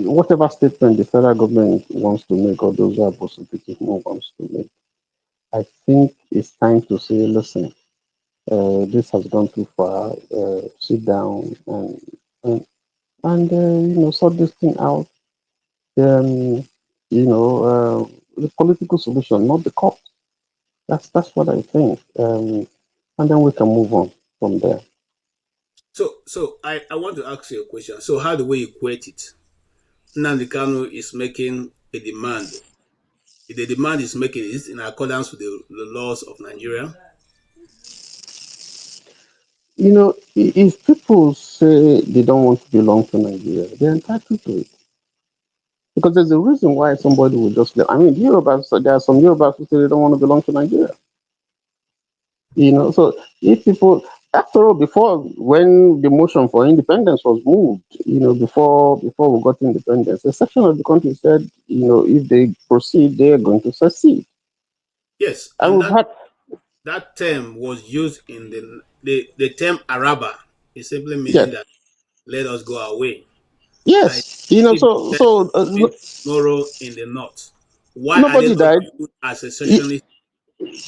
whatever statement the federal government wants to make, or those who are prosecuting wants to make, I think it's time to say, listen, this has gone too far. Sit down and sort this thing out. The political solution, not the court. That's what I think. And then we can move on from there. So I want to ask you a question. So how do we equate it? Nnamdi Kanu is making a demand. If the demand is making is in accordance with the laws of Nigeria. If people say they don't want to belong to Nigeria, they're entitled to it. Because there's a reason why somebody would just I mean, Yorubas, there are some Yorubas who say they don't want to belong to Nigeria. So if people, after all, before when the motion for independence was moved, before we got independence, a section of the country said, if they proceed, they are going to succeed. Yes, and we've had that term was used in the term Araba. It simply meaning yes, that let us go away. yes, Tomorrow in the north. Why are they nobody not died. viewed as a secessionist?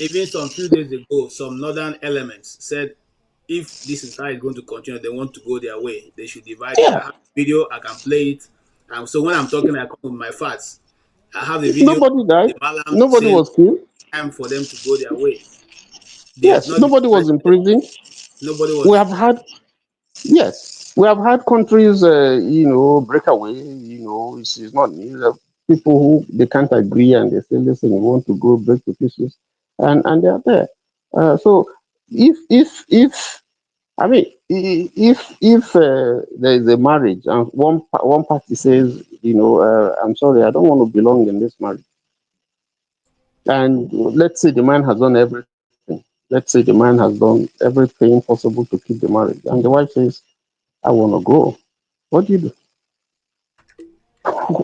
Even some few days ago, some northern elements said if this is how it's going to continue, they want to go their way. They should divide it. I have video, I can play it. So when I'm talking, I come with my facts. I have the video. Nobody died. The Malam Nobody saying was killed. time for them to go their way. They have Yes, not been nobody was in arrested. prison. Nobody We was. have had we have had countries, break away. It's not new. People who they can't agree and they say, listen, we want to go break to pieces, and they are there. So if I mean, if there is a marriage and one party says, I'm sorry, I don't want to belong in this marriage, and let's say the man has done everything. Let's say the man has done everything possible to keep the marriage, and the wife says, I want to go. What do you do?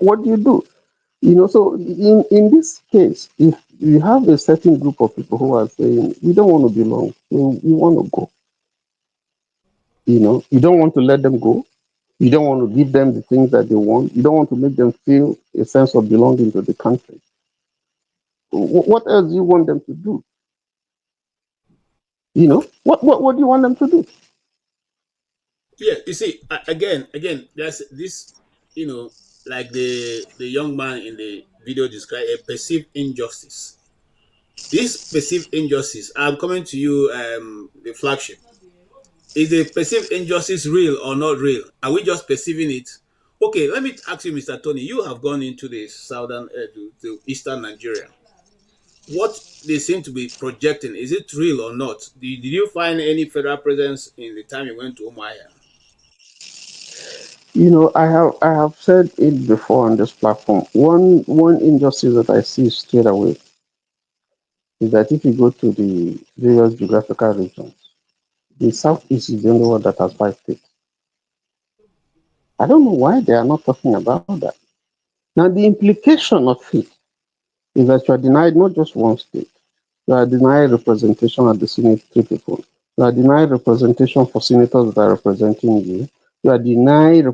What do you do? So in this case, if you have a certain group of people who are saying, we don't want to belong, we want to go, you don't want to let them go. You don't want to give them the things that they want. You don't want to make them feel a sense of belonging to the country. What else do you want them to do? What do you want them to do? Yeah, you see, again, there's this, like the young man in the video described a perceived injustice. This perceived injustice, I'm coming to you, the flagship. Is the perceived injustice real or not real? Are we just perceiving it? Okay, let me ask you, Mr. Tony. You have gone into the southern, to eastern Nigeria. What they seem to be projecting, is it real or not? Did you find any federal presence in the time you went to Umaya? I have said it before on this platform. One injustice that I see straight away is that if you go to the various geographical regions, the southeast is the only one that has 5 states. I don't know why they are not talking about that. Now, the implication of it is that you are denied not just one state. You are denied representation at the Senate people. You are denied representation for senators that are representing you. You are denied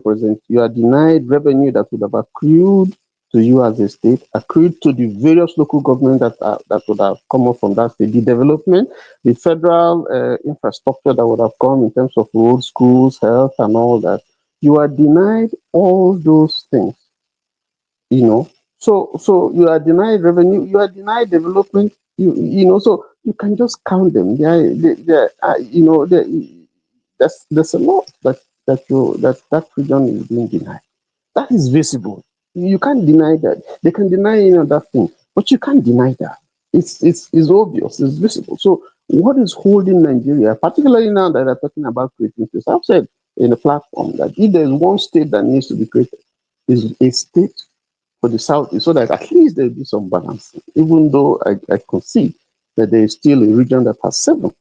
revenue that would have accrued to you as a state, accrued to the various local governments that would have come up from that state. The development, the federal infrastructure that would have come in terms of roads, schools, health, and all that. You are denied all those things. So you are denied revenue, you are denied development, so you can just count them. They are, there's a lot that region is being denied. That is visible. You can't deny that. They can deny any other thing, but you can't deny that. It's obvious. It's visible. So what is holding Nigeria, particularly now that they're talking about creating states? I've said in the platform that if there's one state that needs to be created, is a state for the Southeast, so that at least there'll be some balance. Even though I concede that there is still a region that has 7.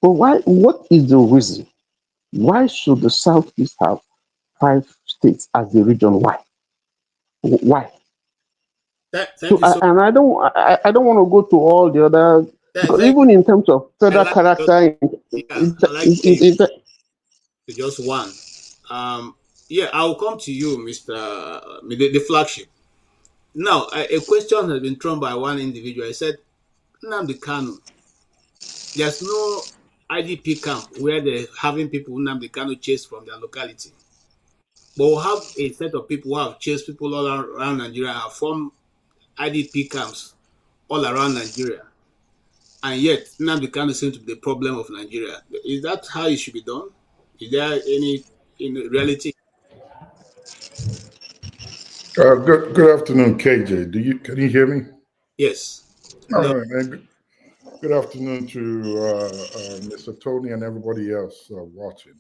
But why? What is the reason? Why should the Southeast have 5 states as the region? Why? Why? Thank So, you so and I don't want to go to all the other, because thank even in terms of I federal like just character, I like to just one. Yeah, I'll come to you, Mr. The flagship. Now, a question has been thrown by one individual. I said, Nnamdi Kanu, there's no IDP camp where they're having people Nnamdi Kanu chased from their locality. But we have a set of people who have chased people all around Nigeria and have formed IDP camps all around Nigeria. And yet, Nnamdi Kanu seems to be the problem of Nigeria. Is that how it should be done? Is there any in reality? Good afternoon, KJ. Can you hear me? Yes. All No. right, man. Good afternoon to Mr. Tony and everybody else watching.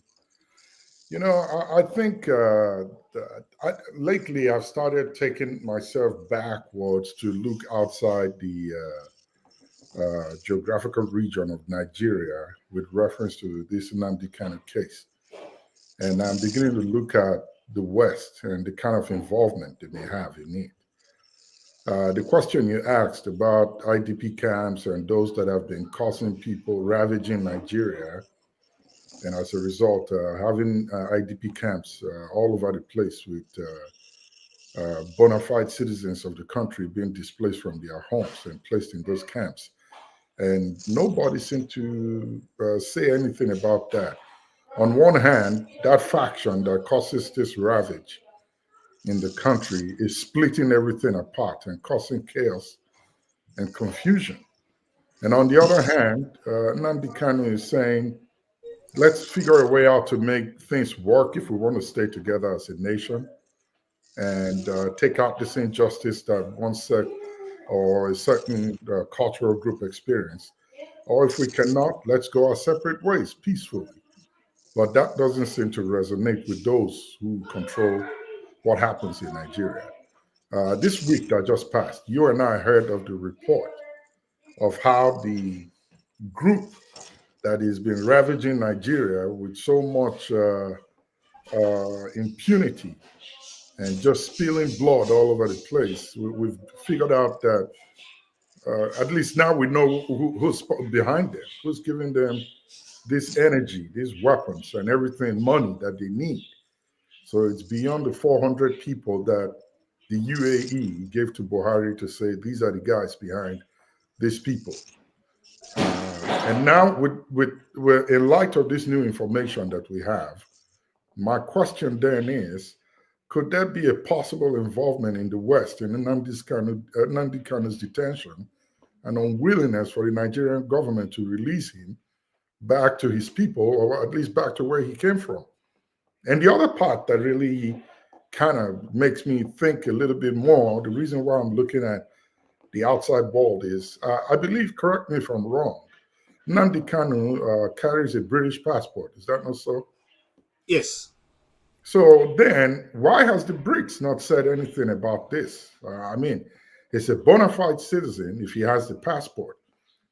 You know, I think lately I've started taking myself backwards to look outside the geographical region of Nigeria with reference to this Nnamdi Kanu case. And I'm beginning to look at the West and the kind of involvement they may have in it. The question you asked about IDP camps and those that have been causing people, ravaging Nigeria, and as a result, having IDP camps all over the place with bona fide citizens of the country being displaced from their homes and placed in those camps. And nobody seemed to say anything about that. On one hand, that faction that causes this ravage in the country is splitting everything apart and causing chaos and confusion. And on the other hand, Nnamdi Kanu is saying, let's figure a way out to make things work if we want to stay together as a nation and take out this injustice that one sect or a certain cultural group experience. Or if we cannot, let's go our separate ways peacefully. But that doesn't seem to resonate with those who control what happens in Nigeria. This week that just passed, you and I heard of the report of how the group that has been ravaging Nigeria with so much impunity and just spilling blood all over the place, we've figured out that at least now we know who's behind them, who's giving them this energy, these weapons and everything, money that they need. So it's beyond the 400 people that the UAE gave to Buhari to say, these are the guys behind these people. And now in light of this new information that we have, my question then is, could there be a possible involvement in the West in Nnamdi Kanu's detention and unwillingness for the Nigerian government to release him back to his people, or at least back to where he came from? And the other part that really kind of makes me think a little bit more, the reason why I'm looking at the outside world is, I believe, correct me if I'm wrong, Nnamdi Kanu carries a British passport. Is that not so? Yes. So then, why has the BRICS not said anything about this? I mean, he's a bona fide citizen if he has the passport.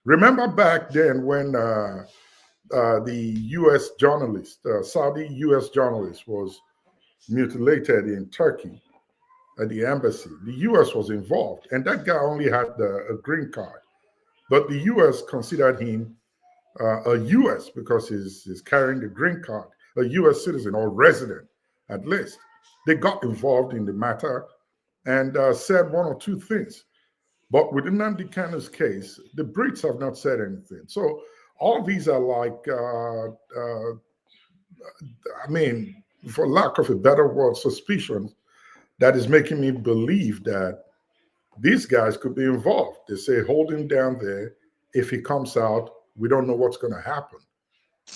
Remember back then when the U.S. journalist, Saudi U.S. journalist, was mutilated in Turkey at the embassy. The U.S. was involved, and that guy only had a green card. But the U.S. considered him a U.S. because he's carrying the green card, a U.S. citizen or resident at least. They got involved in the matter and said one or two things. But with Nnamdi Kanu's case, the Brits have not said anything. So all these are like, I mean, for lack of a better word, suspicion that is making me believe that these guys could be involved. They say, hold him down there. If he comes out, we don't know what's going to happen.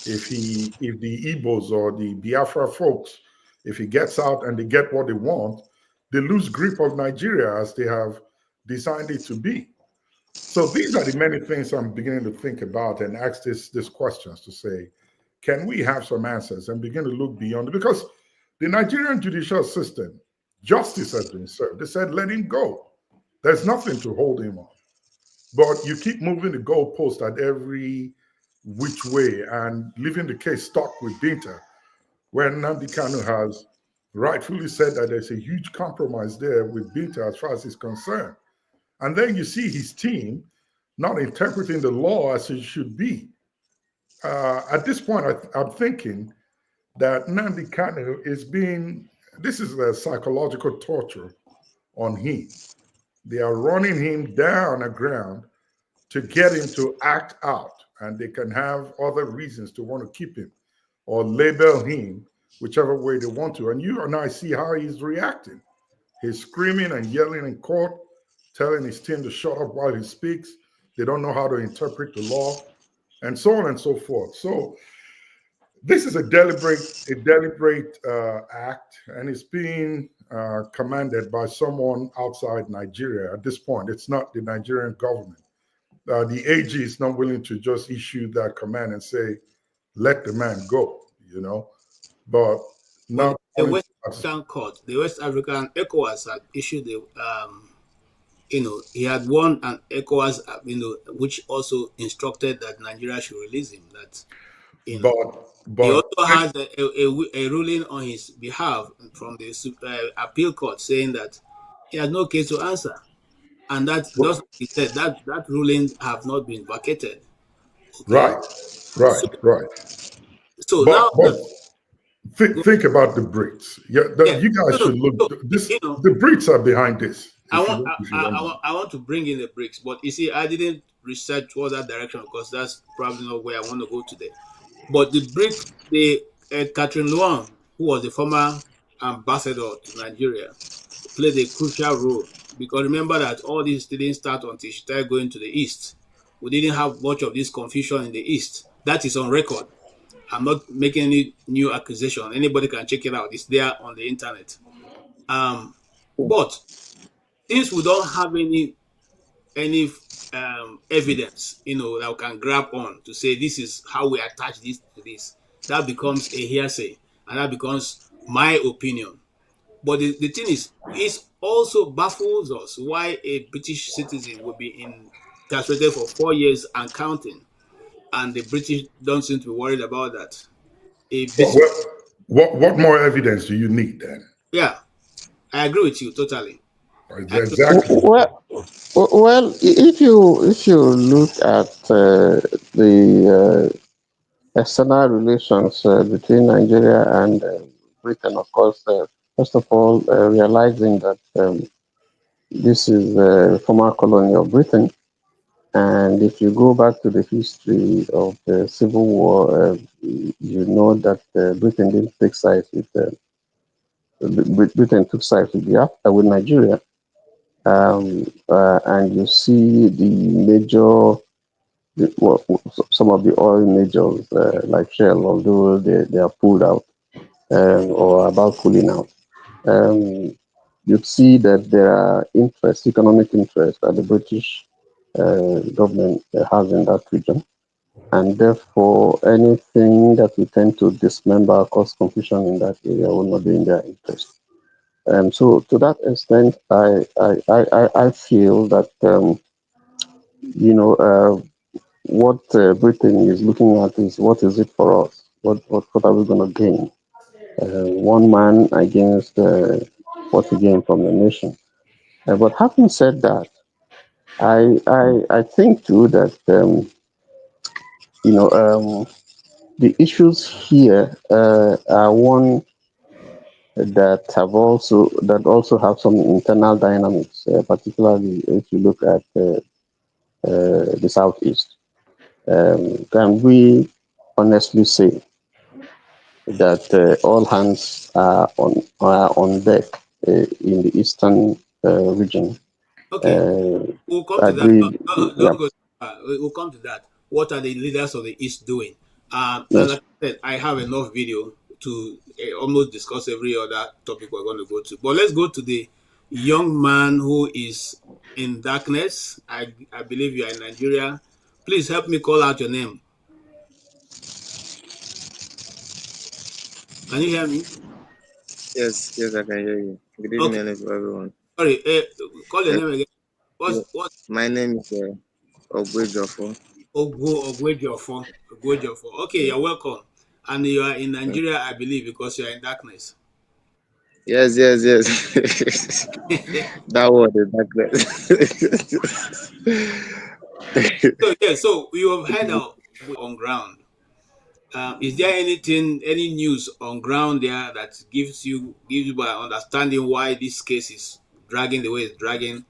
if the Igbos or the Biafra folks, if he gets out and they get what they want, they lose grip of Nigeria as they have designed it to be. So these are the many things I'm beginning to think about and ask these questions to say, can we have some answers and begin to look beyond it? Because the Nigerian judicial system, justice has been served. They said, let him go. There's nothing to hold him on. But you keep moving the goalpost at every which way and leaving the case stuck with Binta, where Nnamdi Kanu has rightfully said that there's a huge compromise there with Binta as far as he's concerned. And then you see his team not interpreting the law as it should be. At this point, I'm thinking that Nnamdi Kanu this is a psychological torture on him. They are running him down the ground to get him to act out, and they can have other reasons to want to keep him or label him whichever way they want to. And you and I see how he's reacting. He's screaming and yelling in court, telling his team to shut up while he speaks. They don't know how to interpret the law, and so on and so forth. So this is a deliberate act, and it's being commanded by someone outside Nigeria. At this point, it's not the Nigerian government. The AG is not willing to just issue that command and say, let the man go, but not the West African court, the West African ECOWAS had issued he had won an ECOWAS, which also instructed that Nigeria should release him. That, but he also has a ruling on his behalf from the appeal court saying that he has no case to answer, and that just like he said, that ruling have not been vacated. Okay? Right. So but now, think about the Brits. You guys should look. The Brits are behind this. I want to bring in the BRICS, but you see, I didn't research towards that direction because that's probably not where I want to go today. But the BRICS, Catherine Luong, who was the former ambassador to Nigeria, played a crucial role, because remember that all this didn't start until she started going to the East. We didn't have much of this confusion in the East. That is on record. I'm not making any new accusation. Anybody can check it out. It's there on the internet. But since we don't have any evidence, that we can grab on to say this is how we attach this to this, that becomes a hearsay, and that becomes my opinion. But the thing is, it also baffles us why a British citizen will be incarcerated for 4 years and counting, and the British don't seem to be worried about that. What more evidence do you need then? Yeah, I agree with you totally. Exactly. Well, if you look at the external relations between Nigeria and Britain, of course, first of all, realizing that this is a former colony of Britain, and if you go back to the history of the Civil War, you know that Britain didn't take sides with Britain took sides with Nigeria. And you see some of the oil majors like Shell, although they are pulled out or about pulling out. You see that there are economic interests that the British government has in that region, and therefore anything that we tend to dismember, cause confusion in that area, will not be in their interest. So to that extent, I feel that what Britain is looking at is what is it for us? What are we going to gain? One man against what we gain from the nation. But having said that, I think too that the issues here are one that also have some internal dynamics, particularly if you look at the Southeast. Can we honestly say that all hands are on deck in the eastern region? Okay, we'll come to agreed, that. Don't go. We'll come to that. What are the leaders of the East doing? And Yes. like I said, I have enough video to almost discuss every other topic we're going to go to. But let's go to the young man who is in darkness. I believe you are in Nigeria. Please help me call out your name. Can you hear me? Yes, yes, I can hear you. Good Okay. evening, everyone. Sorry. Call your Uh, name again. yeah, What? my name is Ogwejofo. Ogwejofo. Ogwejofo. Okay, you're welcome. And you are in Nigeria, I believe, because you are in darkness. Yes, yes, yes. That word is So you have heard of on ground. Is there anything, any news on ground there that gives you an understanding why this case is dragging the way it's dragging,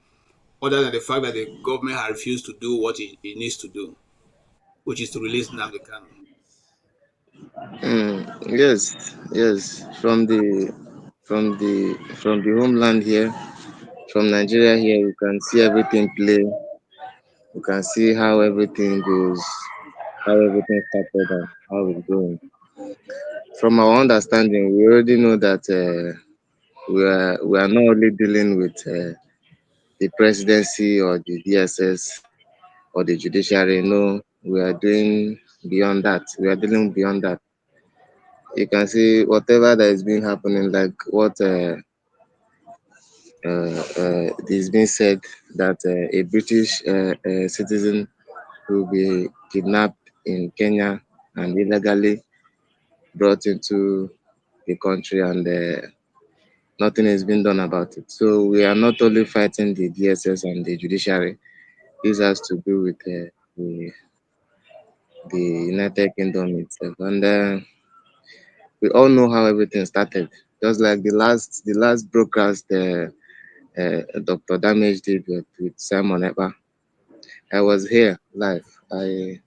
other than the fact that the government has refused to do what it needs to do, which is to release Nnamdi Kanu? Yes, yes. From the homeland here, from Nigeria here, you can see everything play. You can see how everything goes, how everything started and how it's going. From our understanding, we already know that we are not only dealing with the presidency or the DSS or the judiciary. No, we are doing beyond that. We are dealing beyond that. You can see whatever that is being happening, like what is being said that a British citizen will be kidnapped in Kenya and illegally brought into the country, and nothing is being done about it. So we are not only fighting the DSS and the judiciary. This has to do with the United Kingdom itself, and we all know how everything started. Just like the last broadcast Dr. Damage did with Simon Epa. I was here live. I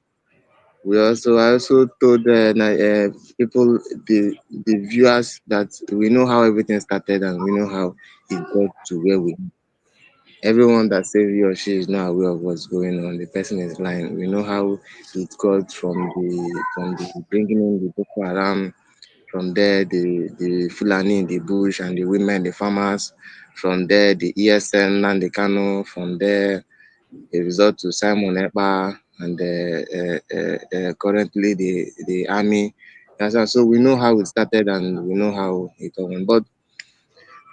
also told people, the viewers, that we know how everything started and we know how it got to where we. Everyone that says he or she is not aware of what's going on, the person is lying. We know how it got from the bringing in the Boko Haram. From there, the Fulani in the bush and the women, the farmers. From there, the ESN and the Kano. From there, a result to Simon Epa, and currently the army. So we know how it started and we know how it went. But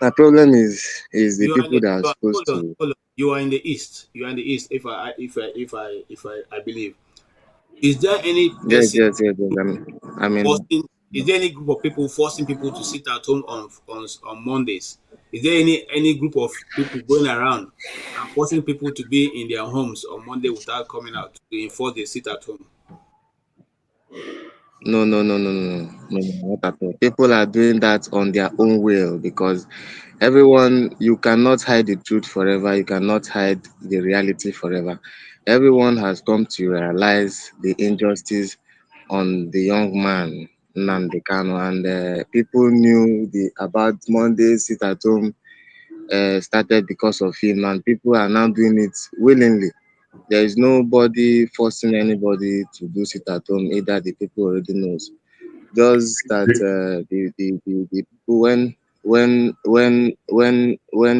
my problem is the You are in people the, that are supposed hold on, to. hold on. You are in the east. You are in the east. If I believe, is there any Yes, person yes, yes, yes. I mean, forcing? Is there any group of people forcing people to sit at home on Mondays? Is there any group of people going around and forcing people to be in their homes on Monday without coming out to enforce they sit at home? no, no, no, no, no, no, no, not at all. People are doing that on their own will, because everyone, you cannot hide the truth forever. You cannot hide the reality forever. Everyone has come to realize the injustice on the young man Nnamdi Kanu, and people knew about Monday sit at home started because of him, and people are now doing it willingly. There is nobody forcing anybody to do sit at home. Either the people already knows. Just that the people, when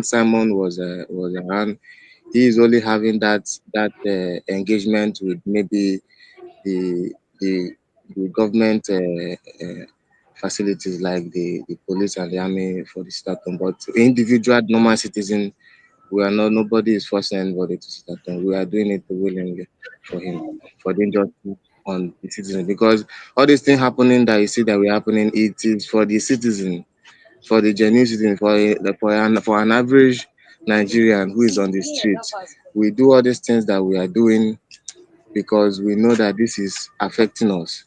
Simon was around, he is only having that engagement with maybe the the the government facilities, like the police and the army for the sit at home. But individual normal citizen, we are not. Nobody is forcing anybody to sit at home. We are doing it willingly for him, for the injustice on the citizen. Because all these things happening that you see that we happening, it is for the citizen, for the genuine citizen, for an average Nigerian who is on the street. We do all these things that we are doing because we know that this is affecting us.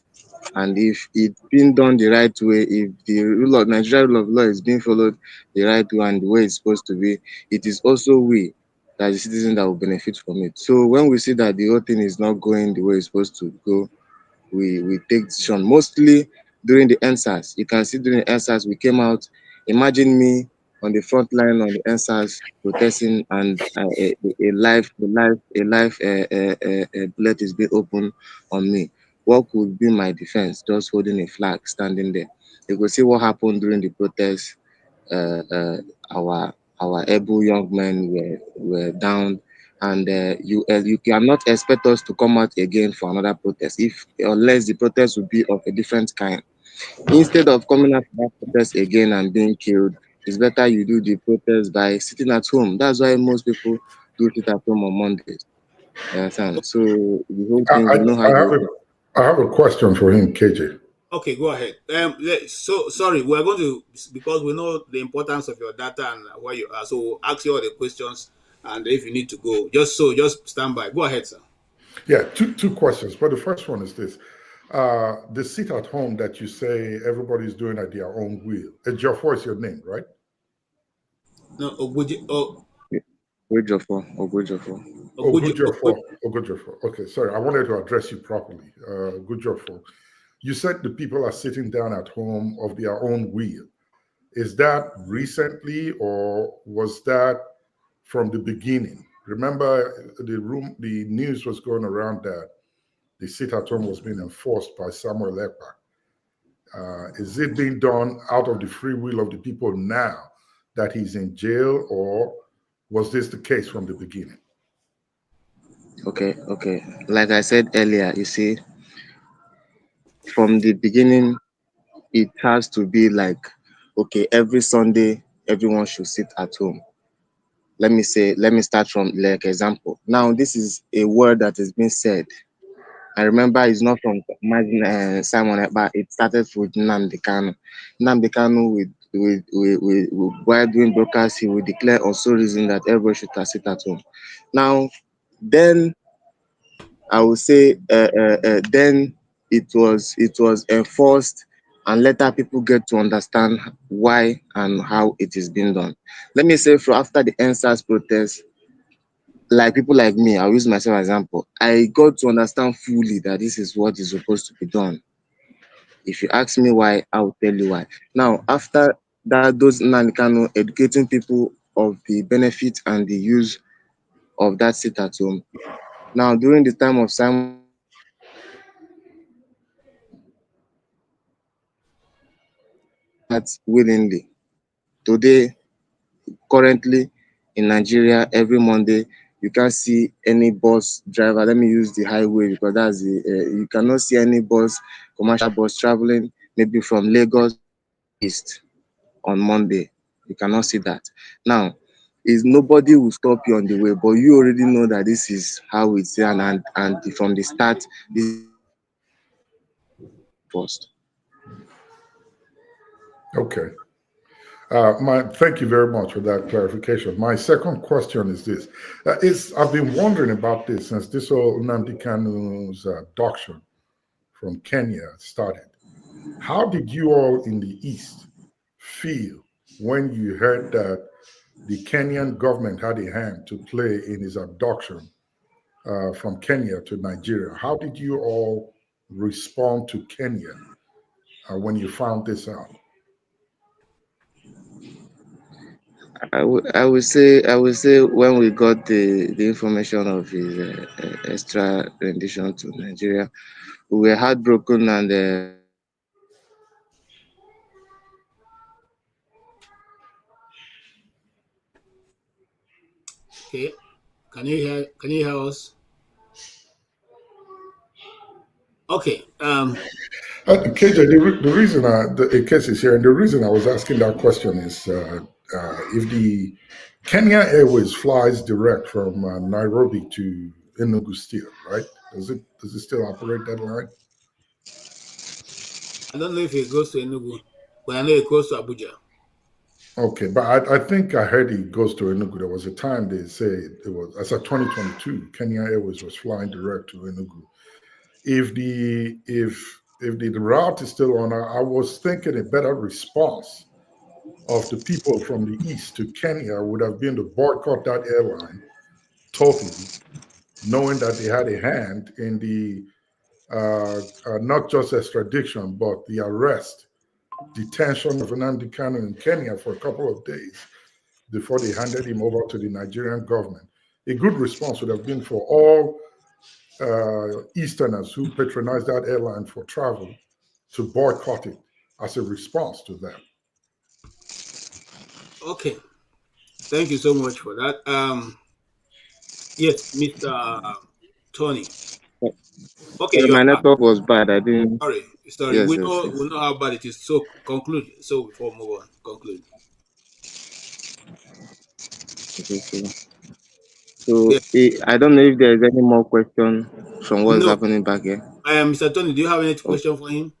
And if it's being done the right way, if the Nigerian rule of law is being followed the right way and the way it's supposed to be, it is also we, that the citizens, that will benefit from it. So when we see that the whole thing is not going the way it's supposed to go, we take decision. Mostly during the NSAS, you can see during the NSAS we came out. Imagine me on the front line on the NSAS protesting, and a life bullet is being opened on me. what could be my defense? Just holding a flag, standing there. You could see what happened during the protest. Uh, uh, our able young men were down, and you cannot expect us to come out again for another protest unless the protest will be of a different kind. Instead of coming out for that protest again and being killed, it's better you do the protest by sitting at home. That's why most people do sit at home on Mondays. You understand? So the whole thing, we know how the whole thing. I have a question for him, KJ. Okay, go ahead. So sorry, we're going to, because we know the importance of your data and where you are. So we'll ask you all the questions, and if you need to go, just stand by. Go ahead, sir. Yeah, two questions. But the first one is this: the sit at home that you say everybody's doing at their own will. Ejiofor is your name, right? No, Ogujiofor. Okay, sorry, I wanted to address you properly. Ogujiofor. You said the people are sitting down at home of their own will. Is that recently, or was that from the beginning? Remember, the news was going around that the sit at home was being enforced by Samuel Ekpa. Is it being done out of the free will of the people now that he's in jail, or was this the case from the beginning? Okay. Like I said earlier, you see, from the beginning, it has to be like, okay, every Sunday, everyone should sit at home. Let me start from like example. Now, this is a word that has been said. I remember it's not from Simon, but it started with Nnamdi Kanu. Nnamdi Kanu, while doing broadcast, he will declare also reason that everybody should sit at home. Now, then I would say then it was enforced, and later people get to understand why and how it is being done. Let me say, after the NSAS protest, like people like me, I'll use myself as an example. I got to understand fully that this is what is supposed to be done. If you ask me why, I will tell you why. Now, after that, those Nnamdi Kanu educating people of the benefit and the use of that sit at home. Now, during the time of Simon, that willingly. Today, currently in Nigeria, every Monday, you can't see any bus driver. Let me use the highway because that's you cannot see any commercial bus traveling maybe from Lagos East on Monday. You cannot see that. Now, nobody will stop you on the way, but you already know that this is how it's done, and from the start, this is first. Okay. Thank you very much for that clarification. My second question is this. I've been wondering about this since this whole Nnamdi Kanu's doctrine from Kenya started. How did you all in the East feel when you heard that the Kenyan government had a hand to play in his abduction from Kenya to Nigeria? How did you all respond to Kenya when you found this out? I would say when we got the information of his extra rendition to Nigeria, we were heartbroken and Okay, can you hear us? Okay. KJ, the reason the case is here, and the reason I was asking that question is if the Kenya Airways flies direct from Nairobi to Enugu still, right? Does it still operate that line? I don't know if it goes to Enugu, but I know it goes to Abuja. Okay, but I think I heard it goes to Enugu. There was a time they said it was, as of 2022, Kenya Airways was flying direct to Enugu. If the route is still on, I was thinking a better response of the people from the East to Kenya would have been to boycott that airline totally, knowing that they had a hand in the not just extradition, but the arrest, detention of Nnamdi Kanu in Kenya for a couple of days before they handed him over to the Nigerian government. A good response would have been for all Easterners who patronize that airline for travel to boycott it as a response to that. Okay. Thank you so much for that. Yes, Mr. Tony. Okay, Sorry, you are my back. network was bad. I didn't. Sorry. Yes, We yes, know yes. how bad it is. So conclude. So before we move on, conclude. Okay. So Yeah. I don't know if there is any more question from what is No. happening back here. Mr. Tony, do you have any Oh, question for him?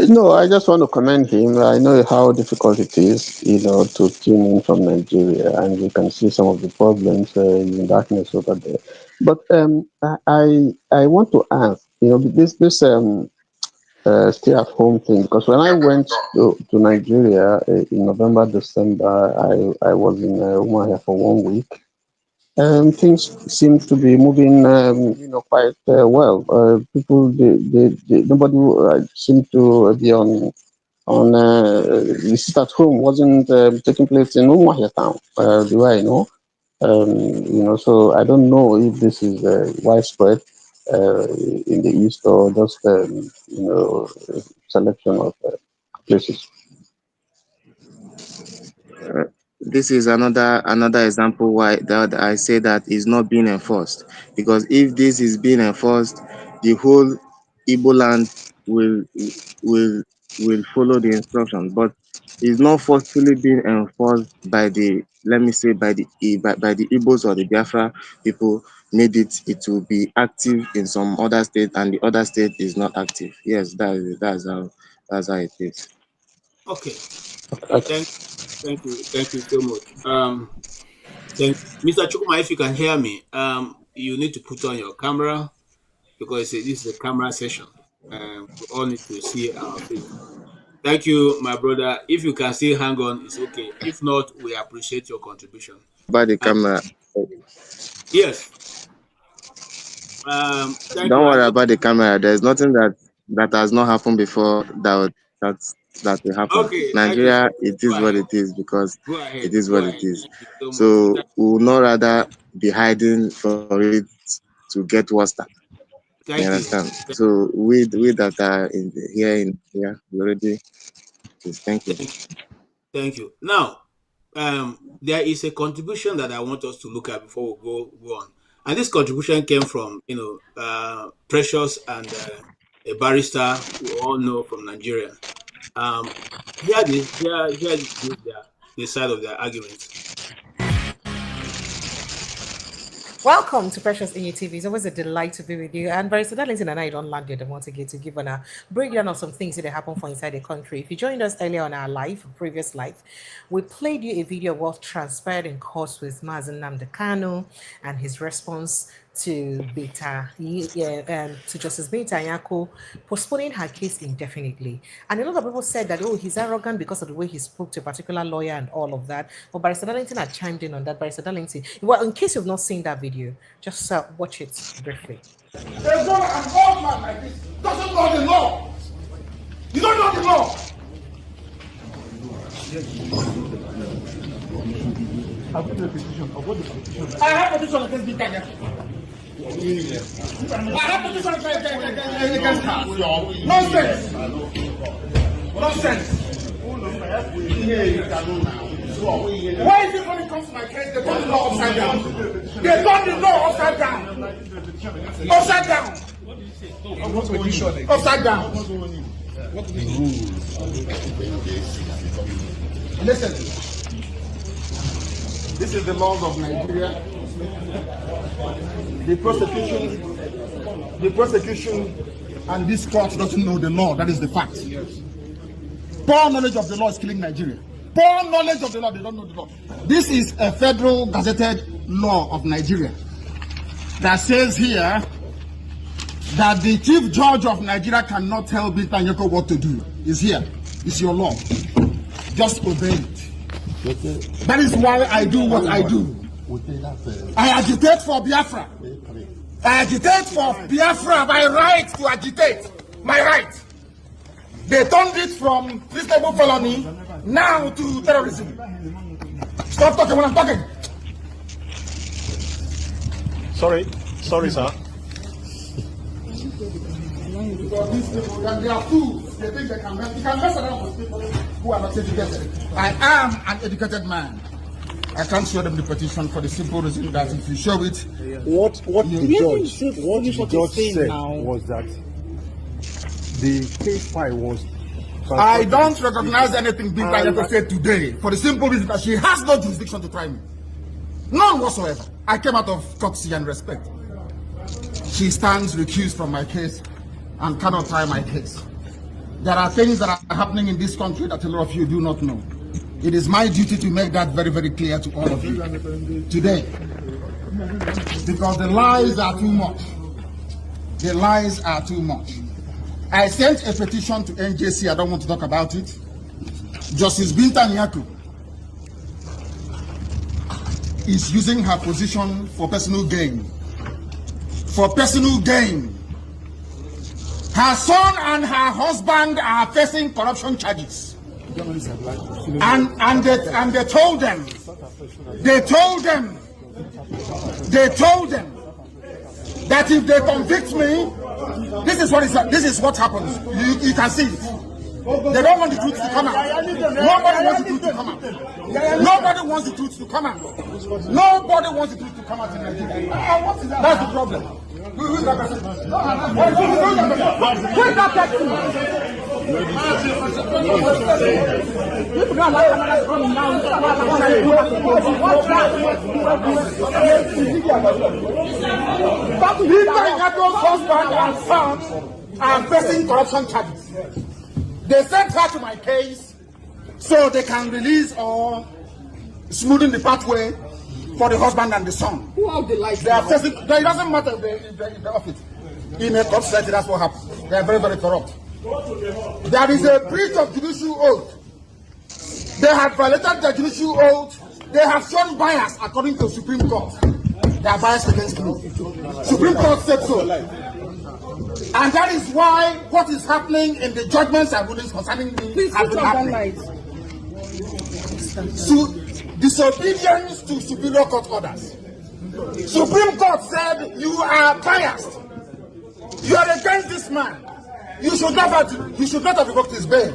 No, I just want to commend him. I know how difficult it is, to tune in from Nigeria, and you can see some of the problems in the darkness over there. But I want to ask, this stay-at-home thing, because when I went to Nigeria in November, December, I was in Umuahia for 1 week. Things seem to be moving, quite well. People, nobody seemed to be on the sit at home wasn't taking place in Umuahia town. The way I know, so I don't know if this is widespread in the east or just selection of places. this is another example why that I say that is not being enforced, because if this is being enforced, the whole Igbo land will will follow the instruction, but it's not forcefully being enforced by the, let me say, by the Igbos or the Biafra people. Made it will be active in some other state, and the other state is not active. Yes, that's how it is. Okay. Thank you so much. Thank Mr. Chukuma, if you can hear me, you need to put on your camera because this is a camera session. We all need to see our face. Thank you, my brother. If you can still hang on, it's okay. If not, we appreciate your contribution. By the camera. Yes. Thank Don't you. worry about the camera. There's nothing that has not happened before that will happen. Okay, that is Nigeria, good. it Go is what ahead. it is because Go ahead. it is Go what it ahead. is. Thank you so much. So we will not rather be hiding for it to get worse. You Thank you. understand? So we that are here, we already is thank you. Thank you. Now, there is a contribution that I want us to look at before we go on, and this contribution came from Precious and a barrister we all know from Nigeria. Here is the side of their argument. Welcome to Precious in TV. It's always a delight to be with you. And Barrister Darlington and I don't land here once again to give on a breakdown of some things that happen for inside the country. If you joined us earlier on our previous live, we played you a video of what transpired in court with Mazi Nnamdi Kanu and his response to to Justice Beta Nyako postponing her case indefinitely. And a lot of people said that, he's arrogant because of the way he spoke to a particular lawyer and all of that. But Barrister Darlington had chimed in on that. Barrister Darlington, well, in case you've not seen that video, just watch it briefly. There's not an old man like this doesn't know the law. You don't know the law. I have a petition against Beta Nyako. I have a petition against her. Nonsense. Why is it when it comes to my case, they turn the law upside down? They turn the law upside down. Upside down. Upside down. Listen. This is the laws of Nigeria. The prosecution and this court doesn't know the law. That is the fact. Poor knowledge of the law is killing Nigeria. Poor knowledge of the law, they don't know the law. This is a federal gazetted law of Nigeria that says here that the chief judge of Nigeria cannot tell Beta Nyako what to do. It's here. It's your law. Just obey it. That is why I do what I do. I agitate for Biafra. I agitate for Biafra. My right to agitate. My right. They turned it from treasonable felony now to terrorism. Stop talking when I'm talking. Sorry, sir. Because these people, they are fools. They think they can mess around with people who are not educated. I am an educated man. I can't show them the petition for the simple reason that if you show it, what the judge said was that the case file was. I don't recognize anything Binta Nyako said today for the simple reason that she has no jurisdiction to try me. None whatsoever. I came out of courtesy and respect. She stands recused from my case and cannot try my case. There are things that are happening in this country that a lot of you do not know. It is my duty to make that very, very clear to all of you today. Because the lies are too much. The lies are too much. I sent a petition to NJC. I don't want to talk about it. Justice Binta Nyako is using her position for personal gain. For personal gain. Her son and her husband are facing corruption charges. And they told them that if they convict me, this is what happens. You can see it. They don't want the truth to come out. Nobody wants the truth to come out. Nobody wants the truth to come out. Nobody wants the truth to come out in Nigeria. That's the problem. Who's that person? Who's that person? Husband and son are facing corruption charges. They sent her to my case so they can release or smoothen the pathway for the husband and the son. Who are the lights? They are facing. It doesn't matter if the office. In a corrupt society, that's what happens. They are very, very corrupt. There is a breach of judicial oath. They have violated the judicial oath. They have shown bias according to Supreme Court. They are biased against me. Supreme Court said so. And that is why what is happening in the judgments and rulings concerning me has been happening. So, disobedience to superior court orders. Supreme Court said you are biased. You are against this man. You should not have revoked his bail.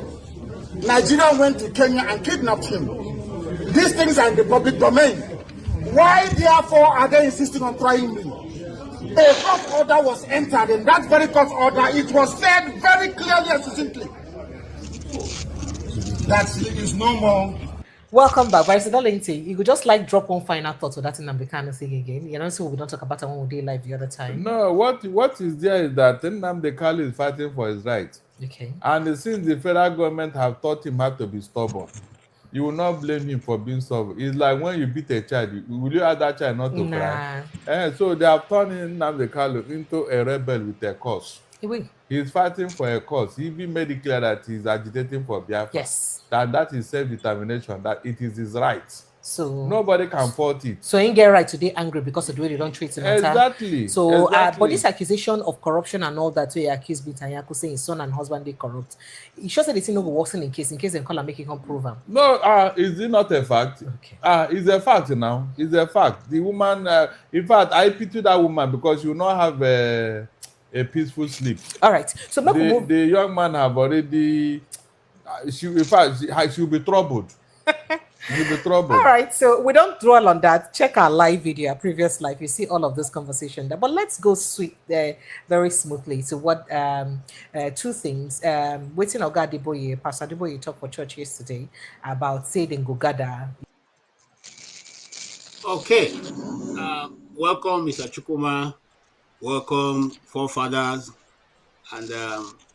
Nigeria went to Kenya and kidnapped him. These things are in the public domain. Why, therefore, are they insisting on trying me? A court order was entered. In that very court order, it was said very clearly and succinctly that he is no more. Welcome back, Vice Darlington. You could just like drop one final thought to that Nnamdi Kanu thing again. You know, so we don't talk about it when we did live the other time. No, what is there is that Nnamdi Kanu is fighting for his rights. Okay. And since the federal government have taught him how to be stubborn, you will not blame him for being stubborn. It's like when you beat a child, will you ask that child not to cry? So they have turned Nnamdi Kanu into a rebel with a cause. He's fighting for a cause. He even made it clear that he's agitating for Biafra. Yes. That is self-determination, that it is his right. So nobody can fault it. So he get right to be angry because of the way they don't treat him. Exactly. So but this accusation of corruption and all that, way accused Binta Nyako saying his son and husband they corrupt. He sure said the thing no go worsen in case they call and make it come prove him. No, is it not a fact? Okay. It's a fact now. It's a fact. The woman, in fact, I pity that woman because she will not have a peaceful sleep. All right. So the young man have already. In fact, she'll be troubled. She'll be troubled. All right, so we don't dwell on that. Check our live video, our previous live. You see all of this conversation there. But let's go sweet there very smoothly to what two things. Waiting Oga Adeboye, Pastor Adeboye talked for church yesterday about saying go gather. Okay. Welcome, Mr. Chukuma. Welcome, forefathers. And,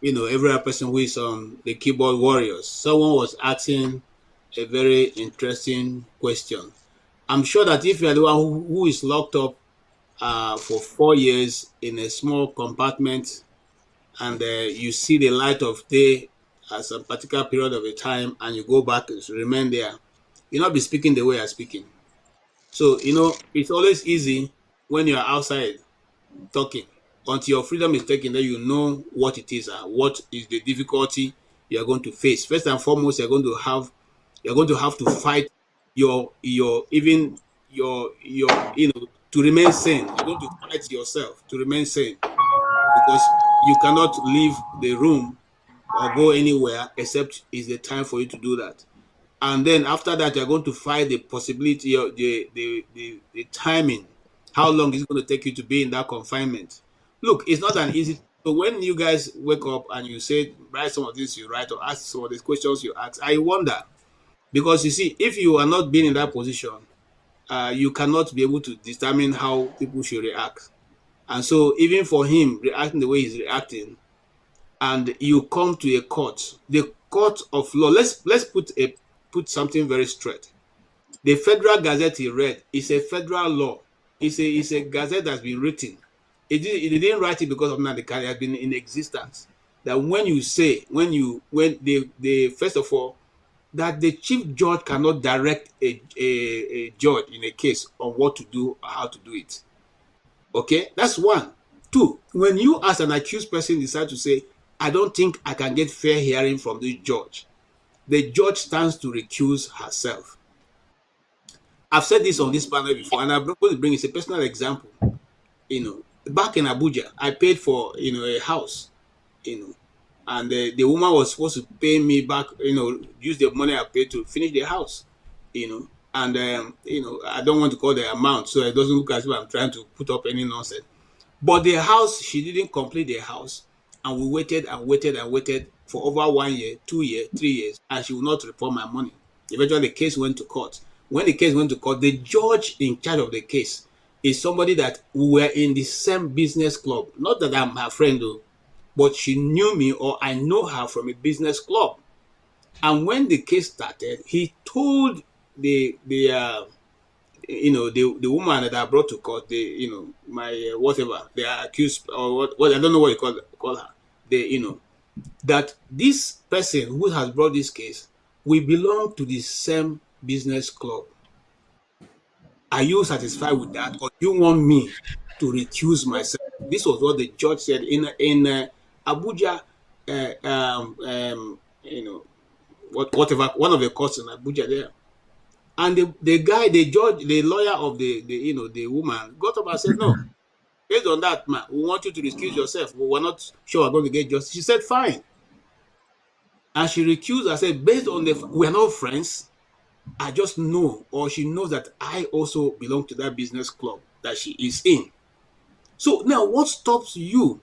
every other person who is on the keyboard warriors. Someone was asking a very interesting question. I'm sure that if you're the one who is locked up for 4 years in a small compartment and you see the light of day at some particular period of a time and you go back and remain there, you'll not be speaking the way you're speaking. So, it's always easy when you're outside talking. Until your freedom is taken, then you know what it is and what is the difficulty you are going to face. First and foremost, you're going to have to fight to to remain sane. You're going to fight yourself to remain sane because you cannot leave the room or go anywhere except it's the time for you to do that. And then after that, you're going to fight the possibility of the timing. How long is it going to take you to be in that confinement? Look, it's not an easy. So when you guys wake up and you say, write some of this you write or ask some of these questions you ask, I wonder. Because you see, if you are not being in that position, you cannot be able to determine how people should react. And so even for him reacting the way he's reacting, and you come to a court, the court of law, let's put something very straight. The Federal Gazette he read is a federal law. It's a gazette that's been written. It didn't write it because of Nnamdi Kanu. It has been in existence. That when they first of all, that the chief judge cannot direct a judge in a case on what to do or how to do it. Okay, that's one. Two, when you as an accused person decide to say, I don't think I can get fair hearing from this judge, the judge stands to recuse herself. I've said this on this panel before, and I'm going to bring it's a personal example. Back in Abuja, I paid for a house, and the woman was supposed to pay me back, use the money I paid to finish the house, and I don't want to call the amount so it doesn't look as if I'm trying to put up any nonsense. But the house, she didn't complete the house, and we waited and waited and waited for over 1 year, 2 years, 3 years, and she would not report my money. Eventually, the case went to court. When the case went to court, the judge in charge of the case is somebody that we were in the same business club. Not that I'm her friend, though, but she knew me or I know her from a business club. And when the case started, he told the woman that I brought to court, my whatever, they are accused or what I don't know what you call her, that this person who has brought this case, we belong to the same business club. Are you satisfied with that, or do you want me to recuse myself? This was what the judge said in Abuja. Whatever, one of the courts in Abuja there. And the guy, the judge, the lawyer of the woman got up and said, no, based on that, man, we want you to recuse yourself. We're not sure we're going to get justice. She said, fine. And she recused herself based on we're not friends. I just know, or she knows that I also belong to that business club that she is in. So now what stops you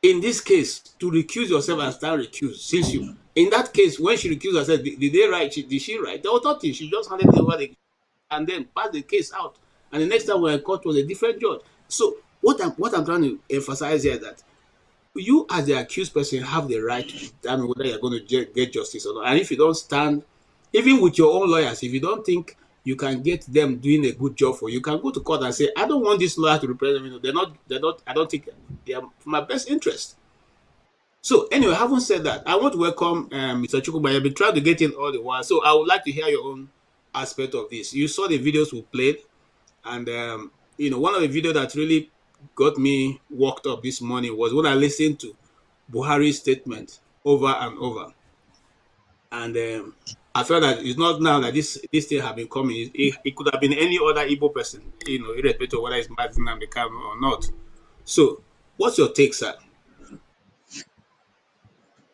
in this case to recuse yourself and stand recused? Since you, in that case, when she recused herself, did they write? Did she write? There was nothing. She just handed it over and then passed the case out. And the next time when I court was a different judge. So what I'm trying to emphasize here is that you as the accused person have the right to determine whether you're going to get justice or not. And if you don't stand, even with your own lawyers, if you don't think you can get them doing a good job for you, you can go to court and say, I don't want this lawyer to represent me. They're not, I don't think they are for my best interest. So anyway, having said that, I want to welcome Mr. Chukwuba. I've been trying to get in all the while. So I would like to hear your own aspect of this. You saw the videos we played, and one of the videos that really got me worked up this morning was when I listened to Buhari's statement over and over. And I felt that it's not now that this thing have been coming. It could have been any other Igbo person, irrespective of whether it's Mazi Nnamdi Kanu or not. So, what's your take, sir?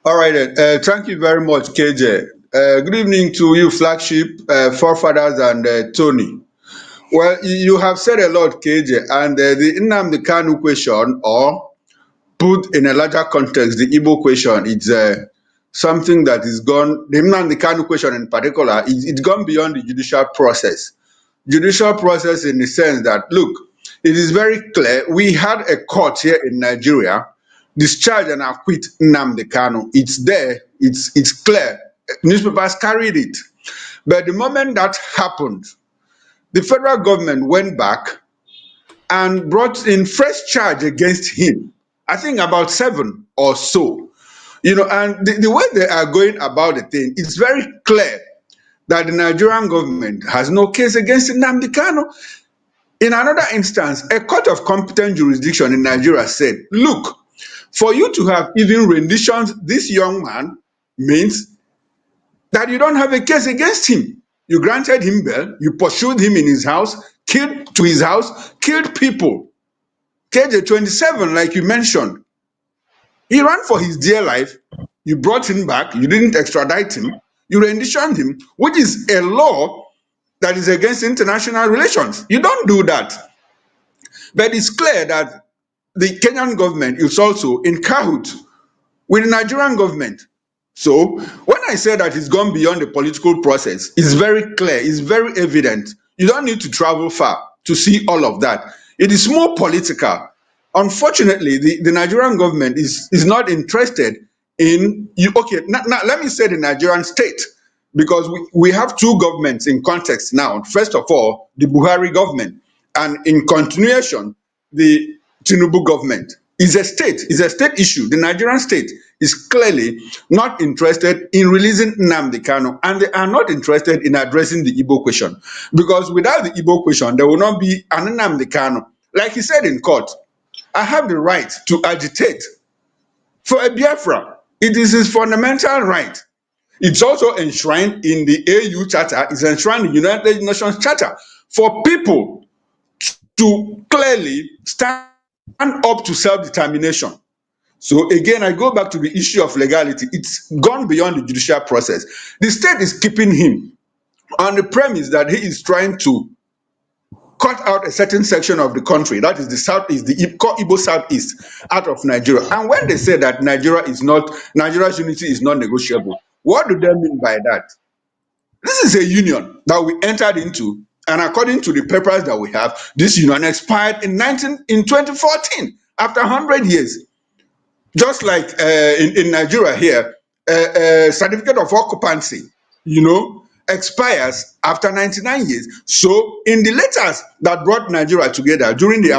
All right, thank you very much, KJ. Good evening to you, Flagship, Forefathers, and Tony. Well, you have said a lot, KJ, and the Nnamdi Kanu question, or put in a larger context, the Igbo question, it's something that is gone, the Nnamdi Kanu question in particular, it's gone beyond the judicial process. Judicial process in the sense that, look, it is very clear, we had a court here in Nigeria, discharge and acquit Nnamdi Kanu. It's there, it's clear, newspapers carried it. But the moment that happened, the federal government went back and brought in fresh charge against him. I think about 7 or so. And the way they are going about the thing, it's very clear that the Nigerian government has no case against Nnamdi Kanu. In another instance, a court of competent jurisdiction in Nigeria said, look, for you to have even renditioned this young man means that you don't have a case against him. You granted him bail, you pursued him in his house, killed people. KJ 27, like you mentioned, he ran for his dear life. You brought him back, you didn't extradite him, you renditioned him, which is a law that is against international relations. You don't do that. But it's clear that the Kenyan government is also in cahoots with the Nigerian government. So when I say that it's gone beyond the political process, it's very clear, it's very evident. You don't need to travel far to see all of that. It is more political. Unfortunately, the Nigerian government is not interested in you. Okay, now let me say the Nigerian state, because we have two governments in context now. First of all, the Buhari government, and in continuation, the Tinubu government. Is a state issue. The Nigerian state is clearly not interested in releasing Nnamdi Kanu, and they are not interested in addressing the Igbo question, because without the Igbo question, there will not be an Nnamdi Kanu. Like he said in court, I have the right to agitate for a Biafra. It is his fundamental right. It's also enshrined in the AU Charter, it's enshrined in the United Nations Charter for people to clearly stand up to self-determination. So again, I go back to the issue of legality. It's gone beyond the judicial process. The state is keeping him on the premise that he is trying to cut out a certain section of the country, that is the southeast, the Igbo southeast, out of Nigeria. And when they say that Nigeria's unity is not negotiable, what do they mean by that? This is a union that we entered into, and according to the papers that we have, this union expired in 2014, after 100 years. Just like in Nigeria here, certificate of occupancy, expires after 99 years. So in the letters that brought Nigeria together during the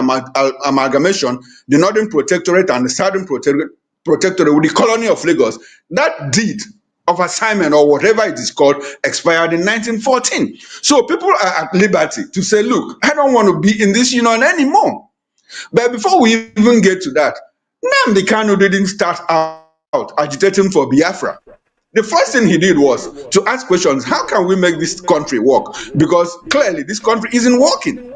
amalgamation, the Northern Protectorate and the Southern Protectorate with the colony of Lagos, that deed of assignment, or whatever it is called, expired in 1914. So people are at liberty to say, look, I don't want to be in this union anymore. But before we even get to that, Nnamdi Kanu didn't start out agitating for Biafra. The first thing he did was to ask questions: how can we make this country work? Because clearly this country isn't working.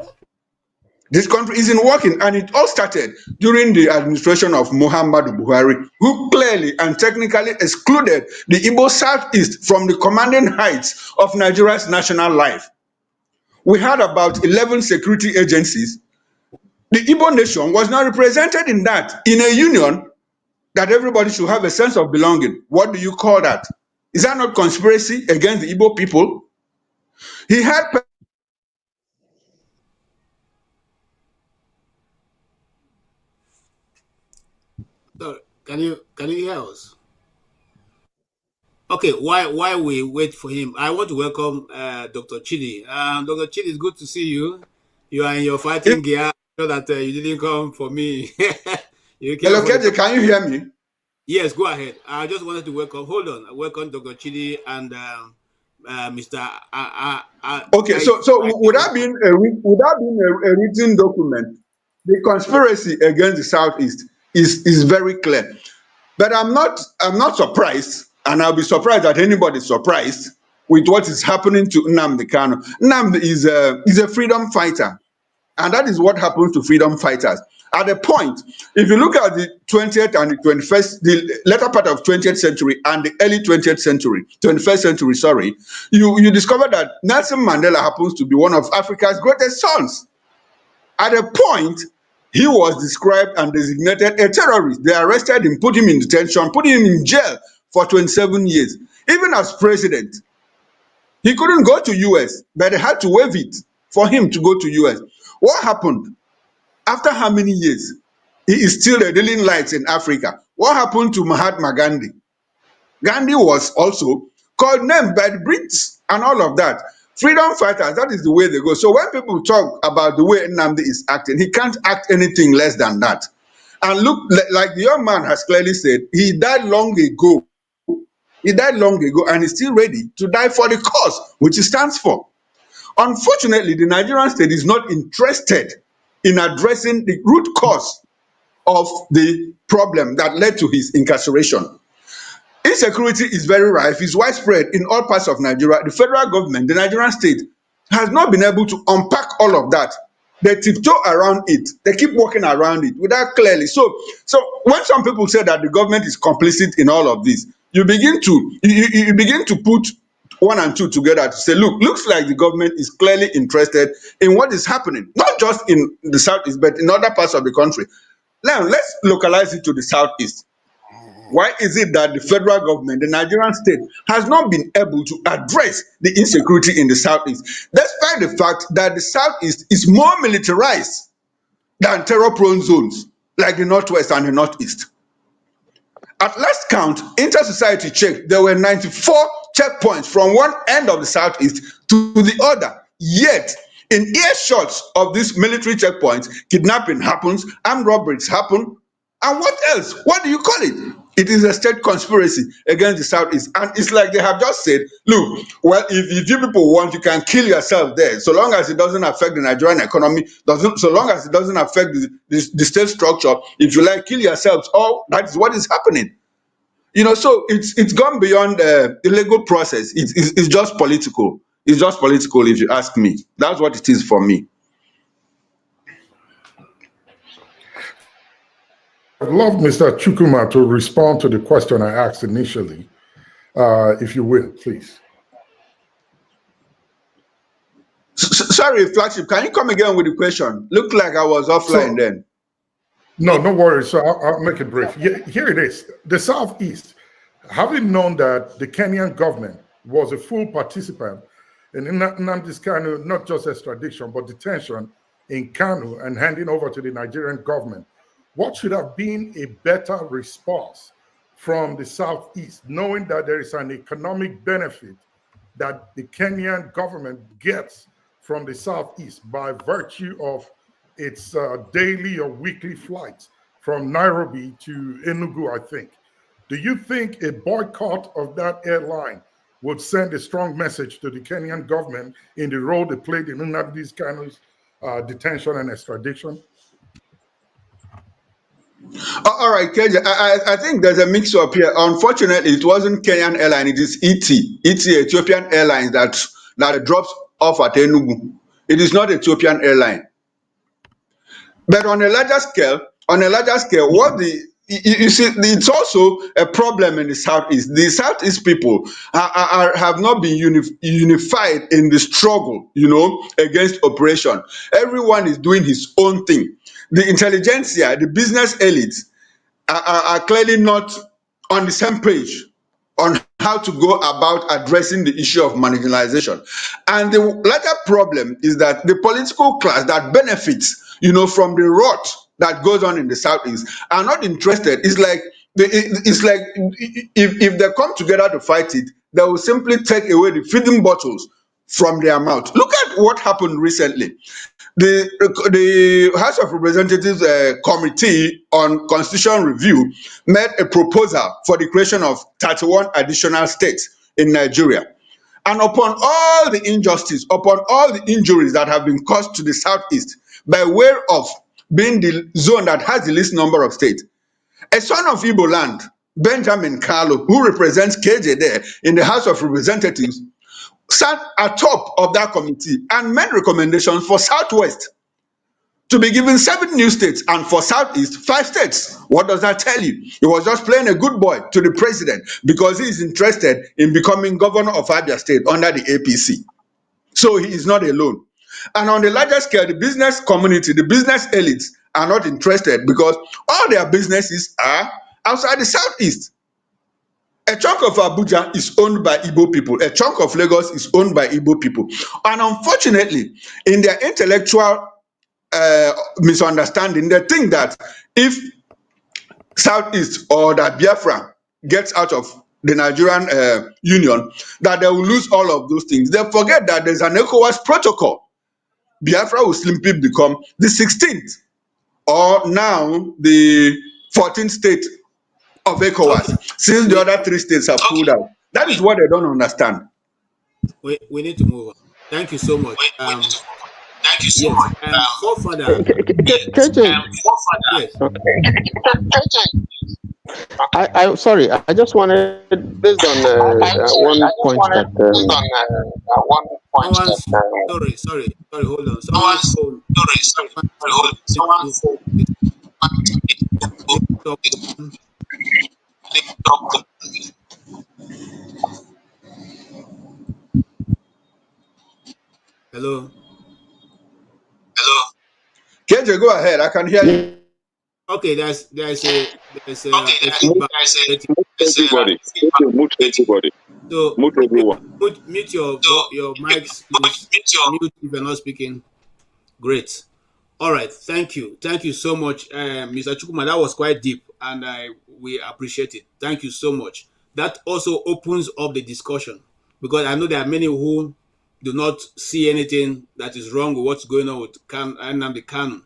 This country isn't working, and it all started during the administration of Muhammadu Buhari, who clearly and technically excluded the Igbo Southeast from the commanding heights of Nigeria's national life. We had about 11 security agencies. The Igbo nation was not represented in that, in a union that everybody should have a sense of belonging. What do you call that? Is that not conspiracy against the Igbo people? He had... Can you hear us? Okay, while we wait for him, I want to welcome Dr. Chidi. Dr. Chidi, it's good to see you. You are in your fighting gear. So that you didn't come for me. Hello, KJ, can you hear me? Yes, go ahead. I just wanted to welcome Dr. Chidi and Mr. Okay, so would that be a written document? The conspiracy against the Southeast is very clear. But I'm not surprised, and I'll be surprised that anybody's surprised with what is happening to Nnamdi Kanu. Nnamdi is a freedom fighter, and that is what happens to freedom fighters. At a point, if you look at the 20th and the 21st, the latter part of 20th century and the early 21st century, sorry, you discover that Nelson Mandela happens to be one of Africa's greatest sons. At a point, he was described and designated a terrorist. They arrested him, put him in detention, put him in jail for 27 years. Even as president, he couldn't go to US, but they had to waive it for him to go to US. What happened? After how many years? He is still the leading light in Africa. What happened to Mahatma Gandhi? Gandhi was also called names by the Brits and all of that. Freedom fighters, that is the way they go. So when people talk about the way Nnamdi is acting, he can't act anything less than that. And look, like the young man has clearly said, he died long ago. He died long ago, and he's still ready to die for the cause which he stands for. Unfortunately, the Nigerian state is not interested in addressing the root cause of the problem that led to his incarceration. Insecurity is very rife, is widespread in all parts of Nigeria. The federal government, the Nigerian state, has not been able to unpack all of that. They tiptoe around it. They keep walking around it without clearly. So when some people say that the government is complicit in all of this, you begin to put one and two together to say, look, looks like the government is clearly interested in what is happening, not just in the southeast, but in other parts of the country. Now, let's localize it to the southeast. Why is it that the federal government, the Nigerian state, has not been able to address the insecurity in the southeast, despite the fact that the southeast is more militarized than terror-prone zones like the northwest and the northeast? At last count, Inter-Society checked, there were 94 checkpoints from one end of the southeast to the other. Yet, in earshot of these military checkpoints, kidnapping happens, armed robberies happen, and what else? What do you call it? It is a state conspiracy against the southeast. And it's like they have just said, look, well, if you people want, you can kill yourself there, so long as it doesn't affect the Nigerian economy, so long as it doesn't affect the state structure, if you like, kill yourselves. Oh, that is what is happening. So it's gone beyond the legal process. It's just political. It's just political, if you ask me. That's what it is for me. I'd love Mr. Chukuma to respond to the question I asked initially, if you will, please. Sorry, Flagship, can you come again with the question? Looked like I was offline then. No worries. So I'll make it brief. Here it is. The Southeast, having known that the Kenyan government was a full participant in Nnamdi Kanu, not just extradition, but detention in Kanu and handing over to the Nigerian government, what should have been a better response from the Southeast, knowing that there is an economic benefit that the Kenyan government gets from the Southeast by virtue of its daily or weekly flights from Nairobi to Enugu, I think. Do you think a boycott of that airline would send a strong message to the Kenyan government in the role they played in Nnamdi Kanu's detention and extradition? All right, KJ, I think there's a mix-up here. Unfortunately, it wasn't Kenyan airline, it is Ethiopian Airlines that drops off at Enugu. It is not Ethiopian airline. But on a larger scale, you see, it's also a problem in the Southeast. The Southeast people have not been unified in the struggle, against oppression. Everyone is doing his own thing. The intelligentsia, the business elites are clearly not on the same page on how to go about addressing the issue of marginalization. And the larger problem is that the political class that benefits, from the rot that goes on in the Southeast are not interested. It's like if they come together to fight it, they will simply take away the feeding bottles from their mouth. Look at what happened recently. The House of Representatives Committee on Constitutional Review made a proposal for the creation of 31 additional states in Nigeria. And upon all the injustice, upon all the injuries that have been caused to the Southeast by way of being the zone that has the least number of states, a son of Igbo land, Benjamin Kalu, who represents KJ there in the House of Representatives, sat atop of that committee and made recommendations for Southwest to be given 7 new states and for Southeast 5 states. What does that tell you? He was just playing a good boy to the president because he is interested in becoming governor of Abia State under the APC. So he is not alone. And on the larger scale, the business community, the business elites are not interested because all their businesses are outside the Southeast. A chunk of Abuja is owned by Igbo people. A chunk of Lagos is owned by Igbo people. And unfortunately, in their intellectual misunderstanding, they think that if Southeast or that Biafra gets out of the Nigerian Union, that they will lose all of those things. They forget that there's an ECOWAS protocol. Biafra will simply become the 16th or now the 14th state of ECOWAS, since the other 3 states have pulled out. That is what they don't understand. We need to move on. Thank you so much. Thank you so much. Forefather. KJ. Yes. I sorry, I just wanted, based on one point that Someone's sorry, hold on. Someone's phone. Someone's laptop on. Hello. KJ, go ahead. I can hear you. Okay, there's a feedback. Everybody, mute everybody, So mute everyone. mute your mics, please. Mute if you're not speaking. Great. All right. Thank you so much, Mr. Chukuma. That was quite deep, and we appreciate it. Thank you so much. That also opens up the discussion, because I know there are many who do not see anything that is wrong with what's going on with Nnamdi Kanu.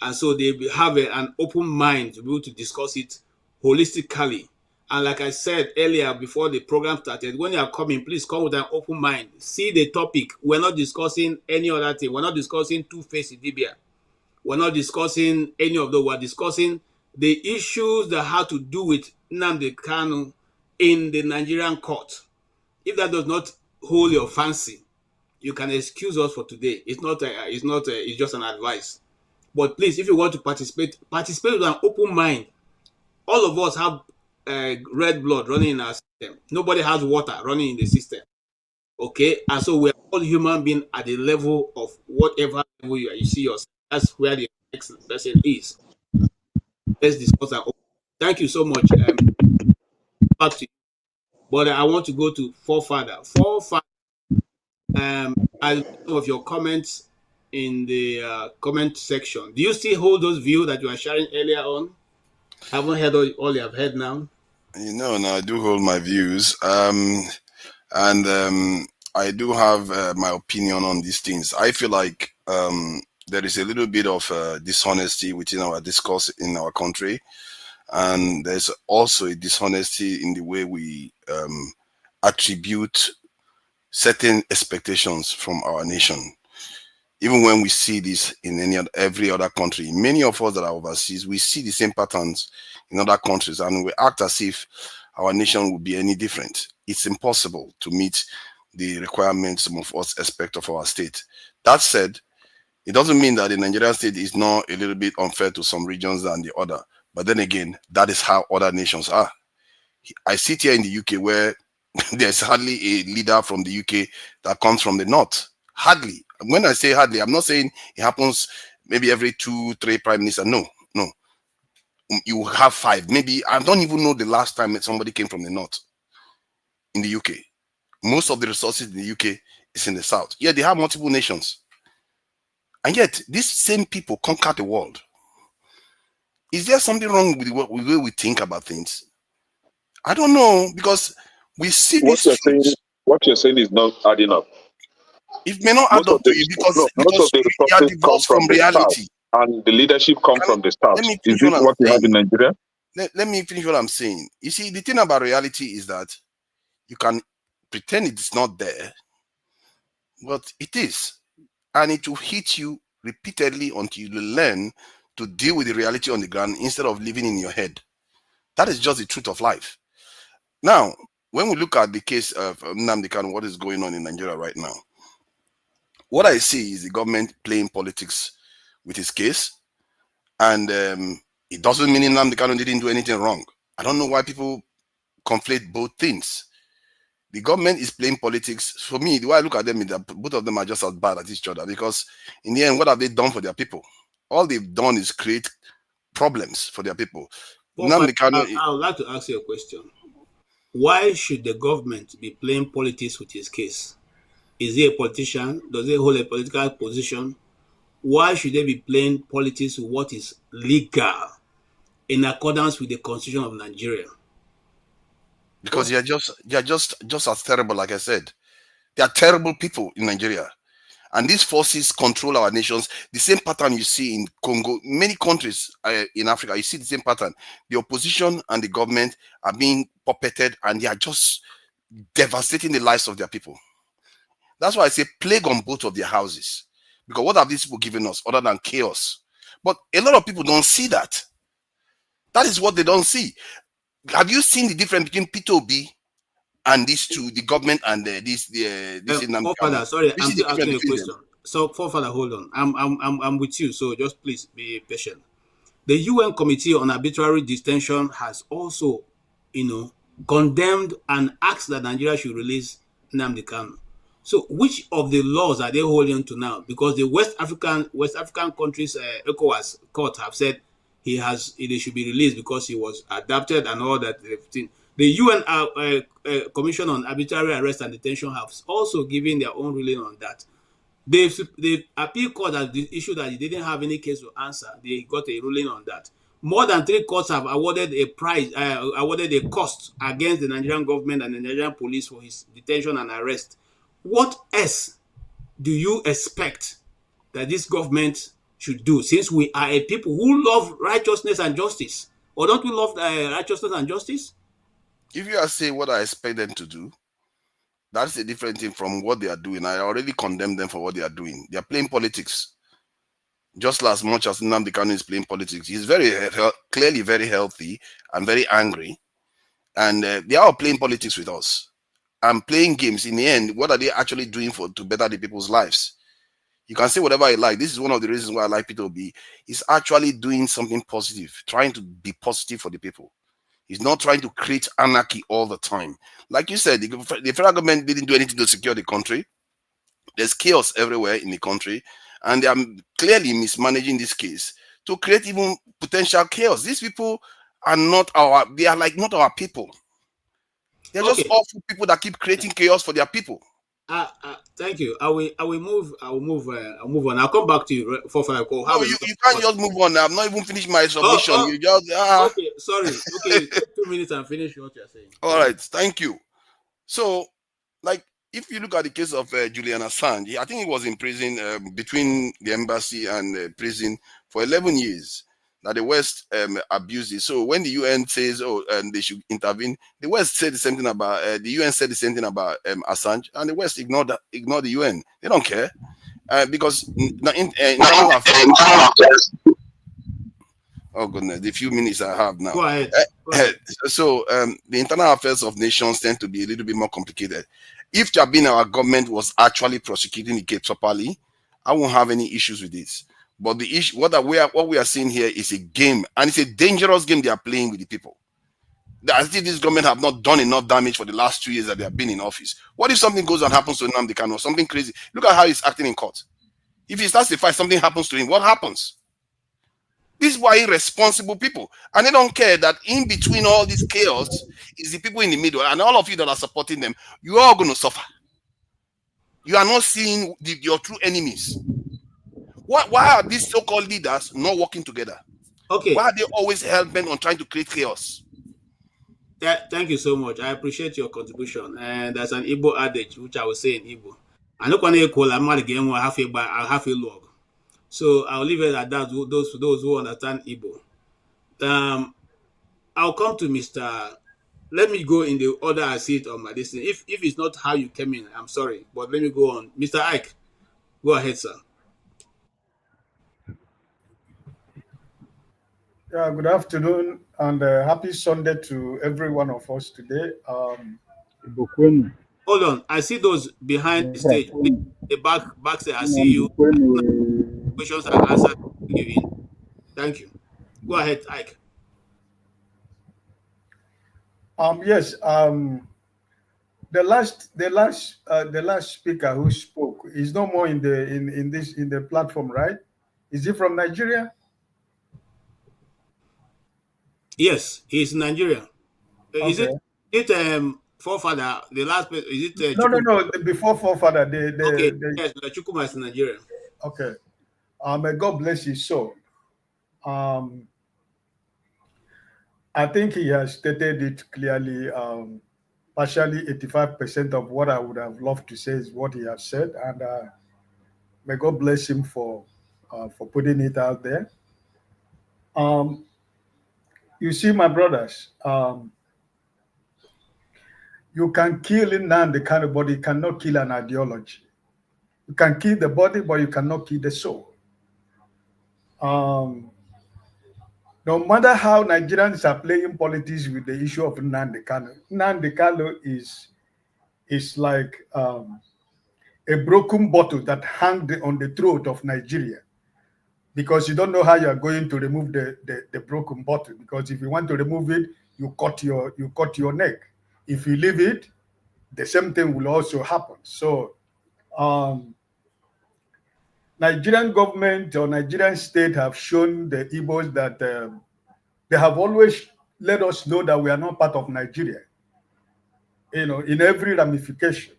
And so they have an open mind to be able to discuss it holistically. And like I said earlier before the program started, when you are coming, please come with an open mind. See the topic. We're not discussing any other thing. We're not discussing two-faced Idibia. We're not discussing any of those. We're discussing the issues that have to do with Nnamdi Kanu in the Nigerian court. If that does not hold your fancy, you can excuse us for today. It's just an advice. But please, if you want to participate with an open mind. All of us have red blood running in our system. Nobody has water running in the system. Okay? And so we're all human beings at the level of whatever level you see yourself. That's where the next person is. Let's discuss that. Thank you so much. Back to you. But I want to go to Forefather. Forefather, I some of your comments in the comment section. Do you still hold those views that you were sharing earlier on? I haven't heard all you have heard now. No, I do hold my views. And I do have my opinion on these things. I feel like there is a little bit of dishonesty within our discourse in our country. And there's also a dishonesty in the way we attribute certain expectations from our nation. Even when we see this in every other country, many of us that are overseas, we see the same patterns in other countries, and we act as if our nation would be any different. It's impossible to meet the requirements some of us expect of our state. That said, it doesn't mean that the Nigerian state is not a little bit unfair to some regions than the other. But then again, that is how other nations are. I sit here in the UK where there's hardly a leader from the UK that comes from the north. Hardly. When I say hardly, I'm not saying it happens maybe every 2-3 prime ministers. No. You have 5. Maybe I don't even know the last time that somebody came from the north in the UK. Most of the resources in the UK is in the south. Yeah, they have multiple nations. And yet, these same people conquer the world. Is there something wrong with the way we think about things? I don't know, because we see what you're saying is not adding up. It may not add up to you because most of the you are divorced from reality. And the leadership comes from the south. Is this what you have in Nigeria? Let me finish what I'm saying. You see, the thing about reality is that you can pretend it's not there, but it is. And it will hit you repeatedly until you learn to deal with the reality on the ground instead of living in your head. That is just the truth of life. Now, when we look at the case of Nnamdi Kanu, what is going on in Nigeria right now, what I see is the government playing politics with his case. And it doesn't mean Nnamdi Kanu didn't do anything wrong. I don't know why people conflate both things. The government is playing politics. For me, the way I look at them is that both of them are just as bad at each other, because in the end, what have they done for their people? All they've done is create problems for their people. Well, I would like to ask you a question. Why should the government be playing politics with his case? Is he a politician? Does he hold a political position? Why should they be playing politics with what is legal in accordance with the Constitution of Nigeria? Because they are just as terrible, like I said. They are terrible people in Nigeria. And these forces control our nations. The same pattern you see in Congo, many countries in Africa, you see the same pattern. The opposition and the government are being puppeted, and they are just devastating the lives of their people. That's why I say plague on both of their houses. Because what have these people given us other than chaos? But a lot of people don't see that. That is what they don't see. Have you seen the difference between P2B and these two, the government and this Nnamdi Kanu? Forefather, sorry, You I'm see the still asking difference you a between them. question. So, Forefather, hold on. I'm with you. So just please be patient. The UN Committee on Arbitrary Detention has also, condemned and asked that Nigeria should release Nnamdi Kanu. So, which of the laws are they holding to now? Because the West African countries, ECOWAS court have said they should be released because he was adapted and all that. The UN Commission on Arbitrary Arrest and Detention has also given their own ruling on that. The appeal court has issued that he didn't have any case to answer. They got a ruling on that. More than 3 courts have awarded a cost against the Nigerian government and the Nigerian police for his detention and arrest. What else do you expect that this government should do, since we are a people who love righteousness and justice? Or don't we love righteousness and justice? If you are saying what I expect them to do, that's a different thing from what they are doing. I already condemn them for what they are doing. They are playing politics. Just as much as Nnamdi Kanu is playing politics. He's clearly very healthy and very angry. And they are playing politics with us and playing games. In the end, what are they actually doing to better the people's lives? You can say whatever you like. This is one of the reasons why I like P2B. He's actually doing something positive, trying to be positive for the people. He's not trying to create anarchy all the time. Like you said, the federal government didn't do anything to secure the country. There's chaos everywhere in the country, and they are clearly mismanaging this case to create even potential chaos. These people are not not our people. They're just awful people that keep creating chaos for their people. Thank you. I will move on. I'll come back to you for a call. No, you can't just move on. I've not even finished my submission. You just okay, sorry. Okay, take 2 minutes and finish what you're saying. All right, thank you. So, like, if you look at the case of Julian Assange, I think he was in prison between the embassy and prison for 11 years. That the West abused it. So when the UN says, they should intervene, the West said the same thing about the UN said the same thing about Assange, and the West ignored the UN. They don't care because internal affairs. Oh goodness, the few minutes I have now. Go ahead. So the internal affairs of nations tend to be a little bit more complicated. If our government was actually prosecuting the case properly, I won't have any issues with this. But the issue, what we are seeing here is a game, and it's a dangerous game they are playing with the people. As if this government have not done enough damage for the last 2 years that they have been in office. What if something goes and happens to Nnamdi Kanu or something crazy? Look at how he's acting in court. If he starts to fight, something happens to him, what happens? This is why irresponsible people, and they don't care that in between all this chaos is the people in the middle, and all of you that are supporting them, you are going to suffer. You are not seeing your true enemies. Why are these so-called leaders not working together? Okay. Why are they always hell-bent on trying to create chaos? Thank you so much. I appreciate your contribution. And there's an Igbo adage which I will say in Igbo. I don't want to call a man again. I have a log. So I'll leave it at that. Those who understand Igbo. I'll come to Mr. Let me go in the order I see it on my list. If it's not how you came in, I'm sorry. But let me go on. Mr. Ike, go ahead, sir. Yeah, good afternoon and happy Sunday to every one of us today. Hold on, I see those behind the stage. The back side, I see you. Questions are answered. Thank you. Go ahead, Ike. Yes. The last speaker who spoke is no more in the platform, right? Is he from Nigeria? Yes, he's in Nigeria. Okay. Is it forefather? The last person is it? No. Before forefather, yes, the Chukuma is in Nigeria. Okay. May God bless his soul. I think he has stated it clearly. Partially, 85% of what I would have loved to say is what he has said, and may God bless him for putting it out there. You see, my brothers, you can kill Nnamdi Kanu, but you cannot kill an ideology. You can kill the body, but you cannot kill the soul. The no matter how Nigerians are playing politics with the issue of Nnamdi Kanu is like a broken bottle that hung on the throat of Nigeria, because you don't know how you are going to remove the broken bottle. Because if you want to remove it, you cut your neck. If you leave it, the same thing will also happen. So Nigerian government or Nigerian state have shown the Igbos that they have always let us know that we are not part of Nigeria, in every ramification.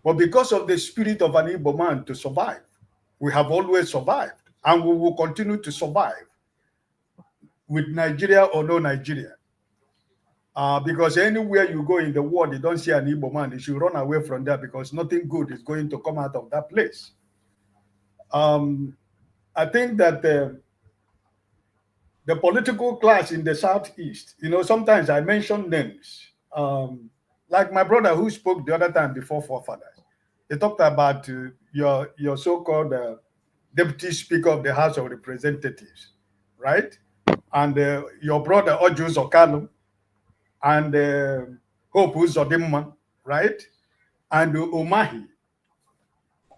But because of the spirit of an Igbo man to survive, we have always survived, and we will continue to survive with Nigeria or no Nigeria. Because anywhere you go in the world, you don't see an Igbo man, you should run away from there, because nothing good is going to come out of that place. I think that the political class in the Southeast, sometimes I mention names. Like my brother who spoke the other time before forefathers, he talked about your so-called Deputy Speaker of the House of Representatives, right? And your brother Ojus Okano, and Hope Uzodimma, right? And Umahi,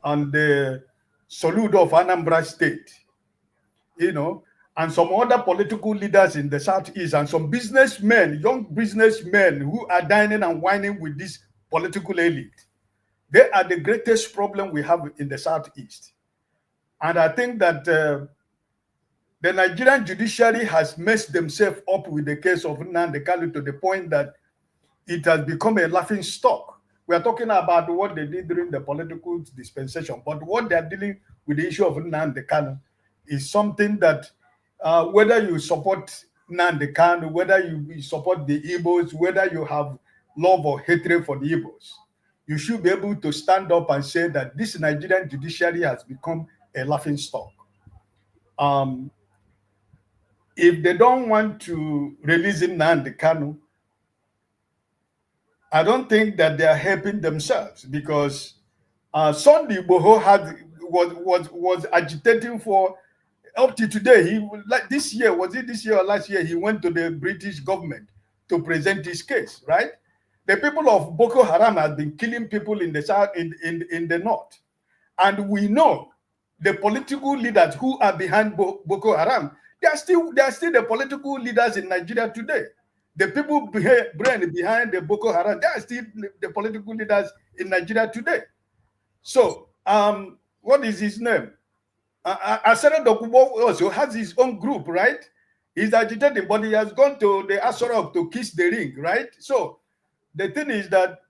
and the Soludo of Anambra State, and some other political leaders in the Southeast, and some businessmen, young businessmen who are dining and whining with this political elite. They are the greatest problem we have in the Southeast. And I think that the Nigerian judiciary has messed themselves up with the case of Nnamdi Kanu to the point that it has become a laughing stock. We are talking about what they did during the political dispensation, but what they are dealing with the issue of Nnamdi Kanu is something that whether you support Nnamdi Kanu, whether you support the Igbos, whether you have love or hatred for the Igbos, you should be able to stand up and say that this Nigerian judiciary has become a laughing stock. If they don't want to release Nnamdi Kanu, I don't think that they are helping themselves, because Sunday Igboho was agitating for up to today. He, like this year, was it this year or last year, he went to the British government to present his case, right? The people of Boko Haram have been killing people in the south, in the north, and we know the political leaders who are behind Boko Haram. They are still the political leaders in Nigeria today. The people behind the Boko Haram, they are still the political leaders in Nigeria today. So, what is his name? Asara Dokubo also has his own group, right? He's agitating, but he has gone to the Asara to kiss the ring, right? So, the thing is that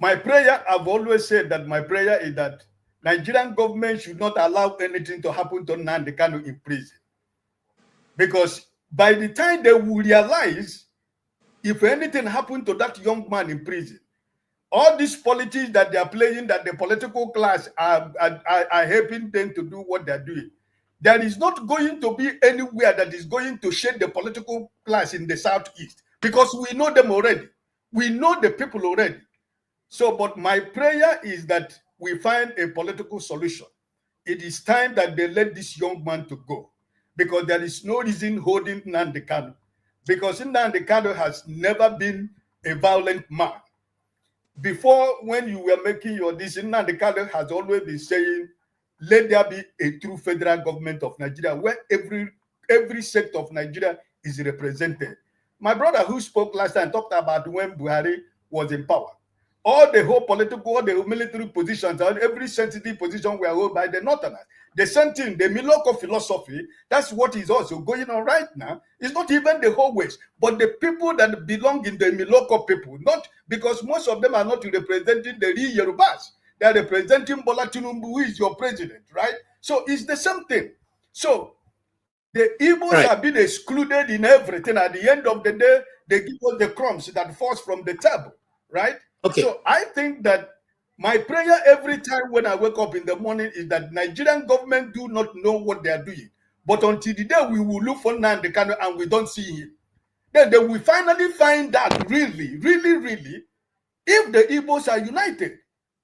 my prayer, I've always said that my prayer is that Nigerian government should not allow anything to happen to Nnamdi Kanu in prison. Because by the time they will realize if anything happened to that young man in prison, all these politics that they are playing, that the political class are helping them to do what they're doing, there is not going to be anywhere that is going to shake the political class in the Southeast, because we know them already. We know the people already. So, but my prayer is that we find a political solution. It is time that they let this young man to go, because there is no reason holding Nnamdi Kanu, because Nnamdi Kanu has never been a violent man. Before, when you were making your decision, Nnamdi Kanu has always been saying, let there be a true federal government of Nigeria where every sector of Nigeria is represented. My brother who spoke last time talked about when Buhari was in power. All the whole political, all the military positions, and every sensitive position were held by the Northerners. The same thing, the Miloko philosophy, that's what is also going on right now. It's not even the whole West, but the people that belong in the Miloko people, not because most of them are not representing the real Yorubas. They are representing Bola Tinubu, who is your president, right? So it's the same thing. So the Igbos have been excluded in everything. At the end of the day, they give us the crumbs that falls from the table, right? Okay. So I think that my prayer every time when I wake up in the morning is that Nigerian government do not know what they are doing. But until the day we will look for Nnamdi Kanu and we don't see him, then they will finally find out really, really, really, if the Igbos are united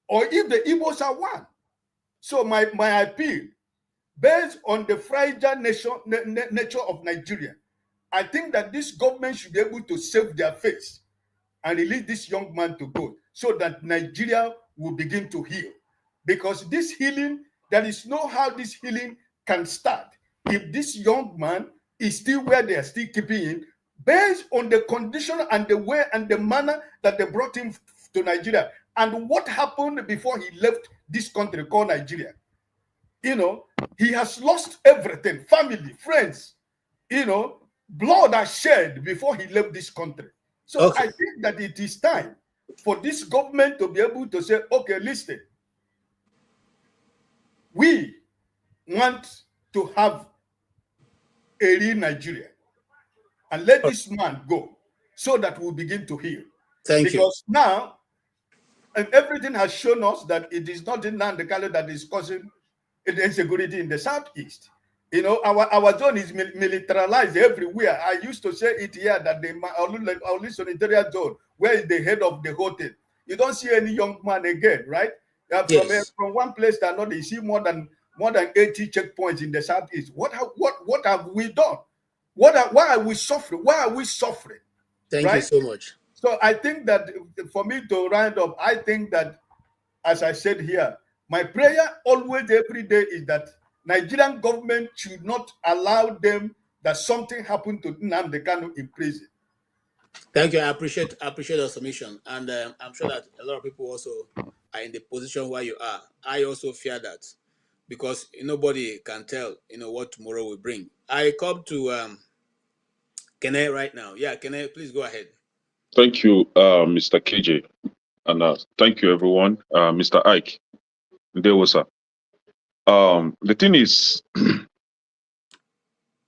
or if the Igbos are one. So my appeal based on the fragile nature of Nigeria, I think that this government should be able to save their face and release this young man to go so that Nigeria will begin to heal. Because this healing, there is no how this healing can start if this young man is still where they are still keeping him, based on the condition and the way and the manner that they brought him to Nigeria and what happened before he left this country called Nigeria. You know, he has lost everything, family, friends, you know, blood are shed before he left this country. So I think that it is time for this government to be able to say, okay, listen, we want to have a real Nigeria and let this man go so that we'll begin to heal. Because now, and everything has shown us that it is not in Nnamdi Kanu that is causing insecurity in the southeast. You know, our zone is militarized everywhere. I used to say it here that the only sanitary zone, where is the head of the hotel? You don't see any young man again, right? From one place to another, you see more than 80 checkpoints in the southeast. What have we done? Why are we suffering? Why are we suffering? Thank you so much. So I think that for me to round up, I think that, as I said here, my prayer always every day is that Nigerian government should not allow them that something happened to Nnamdi Kanu in prison. Thank you. I appreciate your submission, and I'm sure that a lot of people also are in the position where you are. I also fear that, because nobody can tell what tomorrow will bring. I come to Kene right now. Yeah, Kene, please go ahead. Thank you, Mr. KJ, and thank you everyone, Mr. Ike. There was the thing is,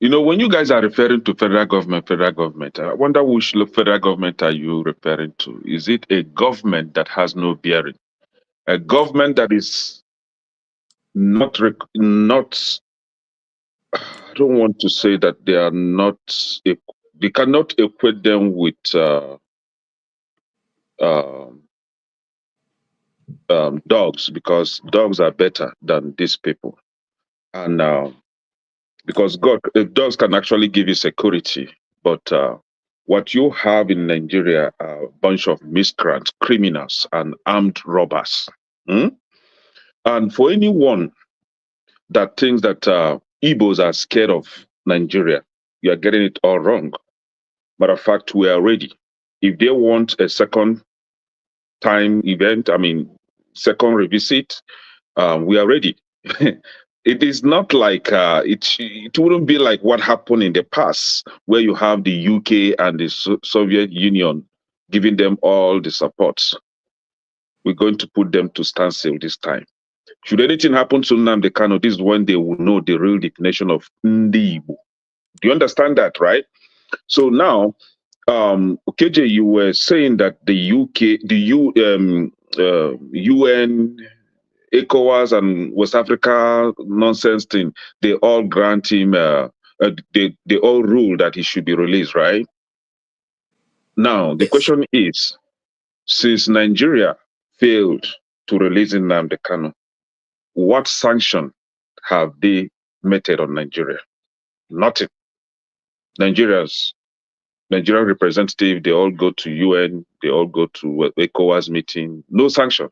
when you guys are referring to federal government, I wonder which federal government are you referring to? Is it a government that has no bearing? A government that is not, I don't want to say that they are not, they cannot equate them with dogs, because dogs are better than these people. And because dogs can actually give you security, but what you have in Nigeria are a bunch of miscreants, criminals, and armed robbers. And for anyone that thinks that Igbos are scared of Nigeria, you are getting it all wrong. Matter of fact, we are ready. If they want a second time event, second revisit, we are ready. It is not like it wouldn't be like what happened in the past, where you have the UK and the Soviet Union giving them all the support. We're going to put them to standstill this time. Should anything happen to Nnamdi Kanu, this is when they will know the real definition of Ndi Igbo. Do you understand that, right? So now, KJ, you were saying that the UK, the UN, ECOWAS and West Africa nonsense thing, they all grant him, they all rule that he should be released, right? Now, the question is, since Nigeria failed to release Nnamdi Kanu, what sanction have they meted on Nigeria? Nothing. Nigerian representatives, they all go to UN, they all go to ECOWAS meeting, no sanction.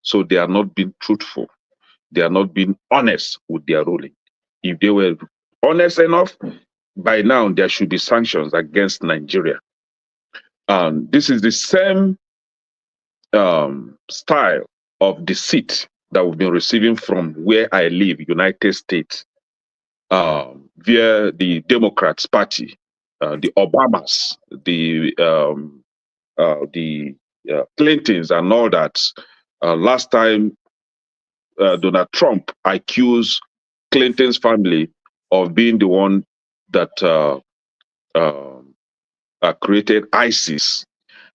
So they are not being truthful. They are not being honest with their ruling. If they were honest enough, by now there should be sanctions against Nigeria. And this is the same style of deceit that we've been receiving from where I live, United States, via the Democrats Party, the Obamas, the Clintons, and all that. Last time, Donald Trump accused Clinton's family of being the one that created ISIS.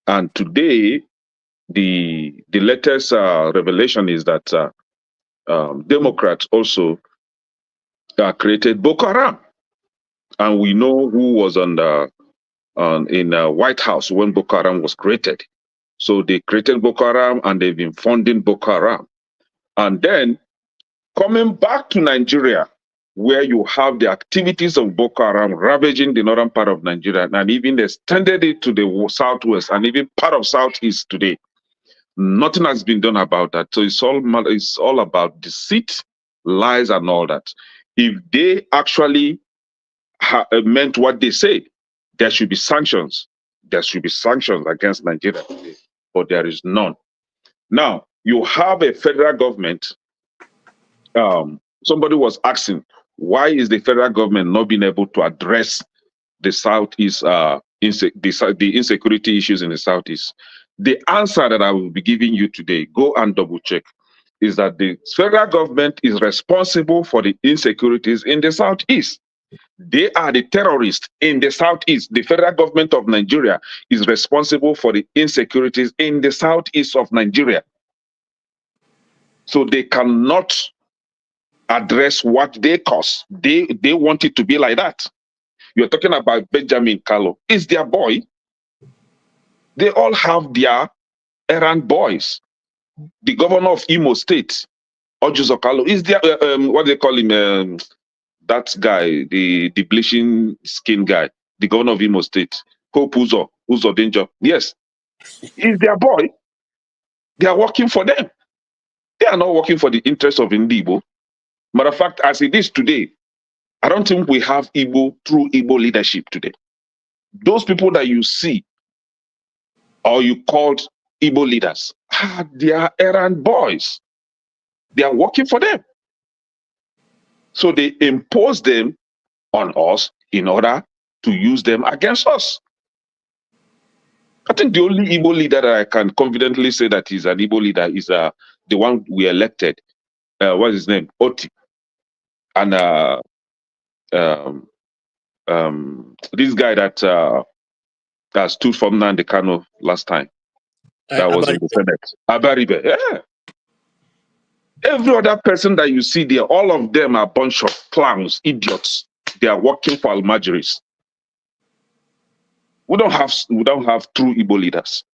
And today, the latest revelation is that Democrats also created Boko Haram. And we know who was in White House when Boko Haram was created. So they created Boko Haram and they've been funding Boko Haram. And then coming back to Nigeria, where you have the activities of Boko Haram ravaging the northern part of Nigeria and even extended it to the southwest and even part of southeast today. Nothing has been done about that. So it's all about deceit, lies, and all that. If they actually meant what they say, there should be sanctions. There should be sanctions against Nigeria today, but there is none. Now, you have a federal government. Somebody was asking, why is the federal government not being able to address the southeast, the insecurity issues in the southeast? The answer that I will be giving you today, go and double check, is that the federal government is responsible for the insecurities in the southeast. They are the terrorists in the southeast. The federal government of Nigeria is responsible for the insecurities in the southeast of Nigeria. So they cannot address what they cause. They want it to be like that. You're talking about Benjamin Kalu. It's their boy. They all have their errand boys. The governor of Imo State, Ojuzo Kalu, is their what they call him? That guy, the bleaching skin guy, the governor of Imo State, Hope Uzo Danger. Yes, is their boy. They are working for them. They are not working for the interests of Indibo. Matter of fact, as it is today, I don't think we have true Igbo leadership today. Those people that you see or you called Igbo leaders, they are errand boys. They are working for them. So they impose them on us in order to use them against us. I think the only Igbo leader that I can confidently say that is an Igbo leader is the one we elected. What's his name? Oti. And this guy that stood for Nnamdi Kanu last time, that was in the Senate. Abaribe. Yeah. Every other person that you see there, all of them are a bunch of clowns, idiots. They are working for Almajiris. We don't have true Igbo leaders.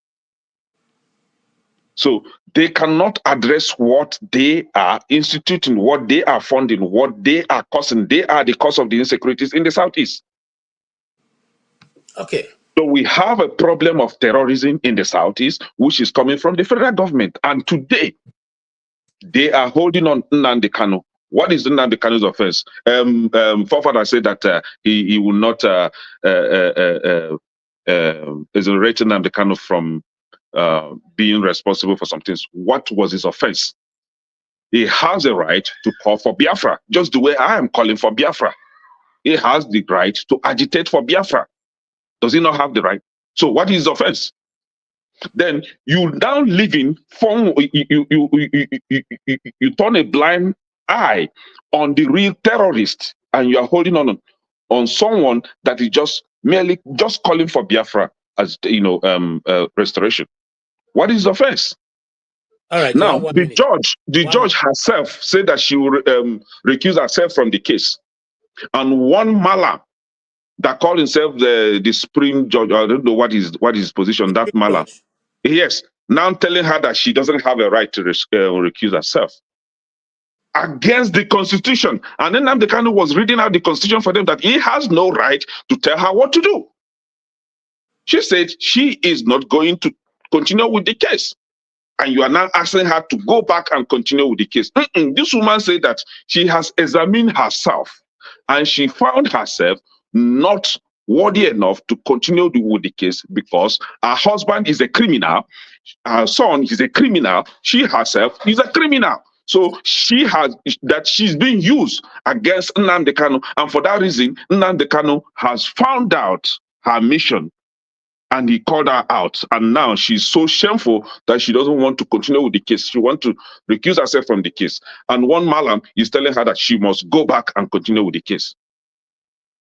So they cannot address what they are instituting, what they are funding, what they are causing. They are the cause of the insecurities in the southeast. Okay. So we have a problem of terrorism in the southeast, which is coming from the federal government. And today, they are holding on Nnamdi Kanu. What is Nnamdi Kanu's offense? Forefather said that he will not exonerate Nnamdi Kanu from being responsible for some things. What was his offense? He has a right to call for Biafra, just the way I am calling for Biafra. He has the right to agitate for Biafra. Does he not have the right? So what is his offense? Then you now living from you turn a blind eye on the real terrorist, and you are holding on someone that is just merely calling for Biafra as restoration. What is the offense? All right. Now the judge herself said that she will recuse herself from the case, and one Malam that called himself the Supreme Judge, I don't know what is his position, that Malam. Yes, now telling her that she doesn't have a right to recuse herself against the Constitution. And then Nnamdi Kanu was reading out the Constitution for them that he has no right to tell her what to do. She said she is not going to continue with the case. And you are now asking her to go back and continue with the case. This woman said that she has examined herself and she found herself not worthy enough to continue with the case because her husband is a criminal, her son is a criminal, she herself is a criminal. So she's being used against Nnamdi Kanu, and for that reason, Nnamdi Kanu has found out her mission and he called her out. And now she's so shameful that she doesn't want to continue with the case. She wants to recuse herself from the case. And one Malam is telling her that she must go back and continue with the case.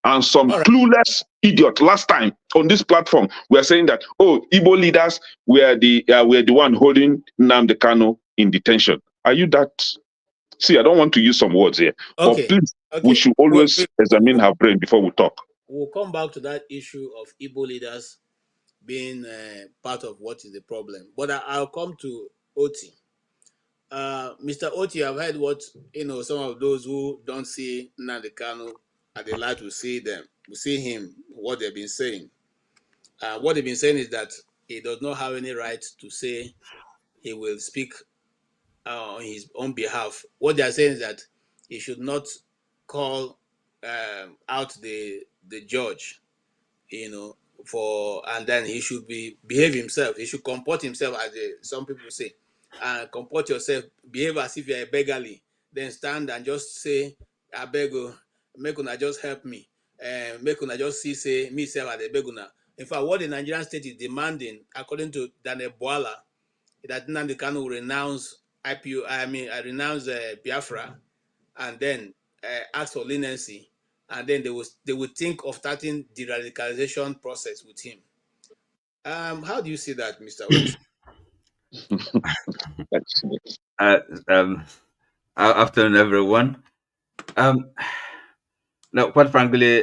And some clueless idiot last time on this platform were saying that, oh, Igbo leaders were the one holding Nnamdi Kanu in detention. Are you that? See, I don't want to use some words here, but please, we should always examine our brain before we talk. We'll come back to that issue of Igbo leaders being part of what is the problem. But I'll come to Oti. Mr. Oti, I've heard what some of those who don't see Nnamdi Kanu are the light will see them, will see him, what they've been saying. What they've been saying is that he does not have any right to say he will speak on his own behalf. What they are saying is that he should not call out the judge, and then he should behave himself. He should comport himself, as some people say, and comport yourself, behave as if you're a beggarly, then stand and just say, "I beg you, make una just help me, make una just see say me self at the beguna." In fact, what the Nigerian state is demanding, according to Daniel Boala, that Nnamdi Kanu will renounce renounce Biafra, and then ask for leniency, and then they will think of starting the radicalization process with him. How do you see that, Mr. Oti? Afternoon, everyone. No, quite frankly,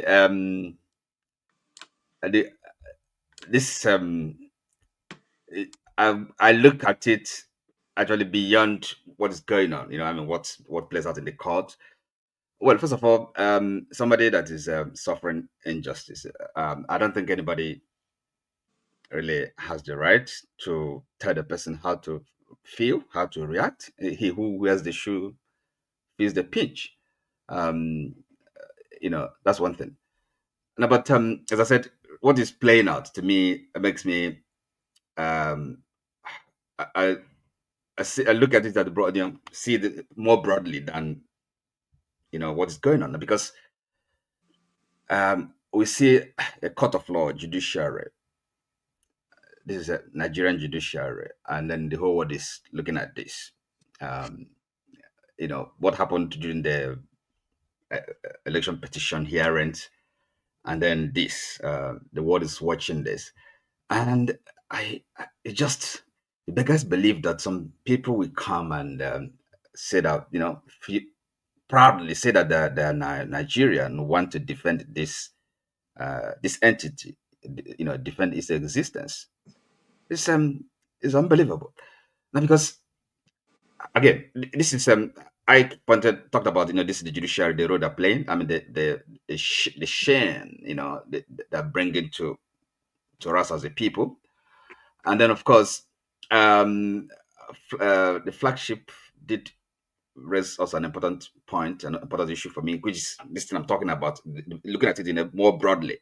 this I look at it actually beyond what is going on. What plays out in the court. Well, first of all, somebody that is suffering injustice, I don't think anybody really has the right to tell the person how to feel, how to react. He who wears the shoe feels the pinch. That's one thing. No, but as I said, what is playing out to me makes me I look at it at the broad, see it more broadly than what is going on, because we see a court of law, judiciary. This is a Nigerian judiciary, and then the whole world is looking at this. What happened during the election petition hearings, and then this. The world is watching this, and it just the beggars believe that some people will come and say that proudly say that they're Nigerian, want to defend this entity, defend its existence. It's unbelievable. Now, because again, this is I talked about this is the judiciary, the role they're playing. I mean the shame they're bringing to us as a people, and then of course the flagship did raise also an important point, an important issue for me, which is this thing I'm talking about, looking at it in a more broadly.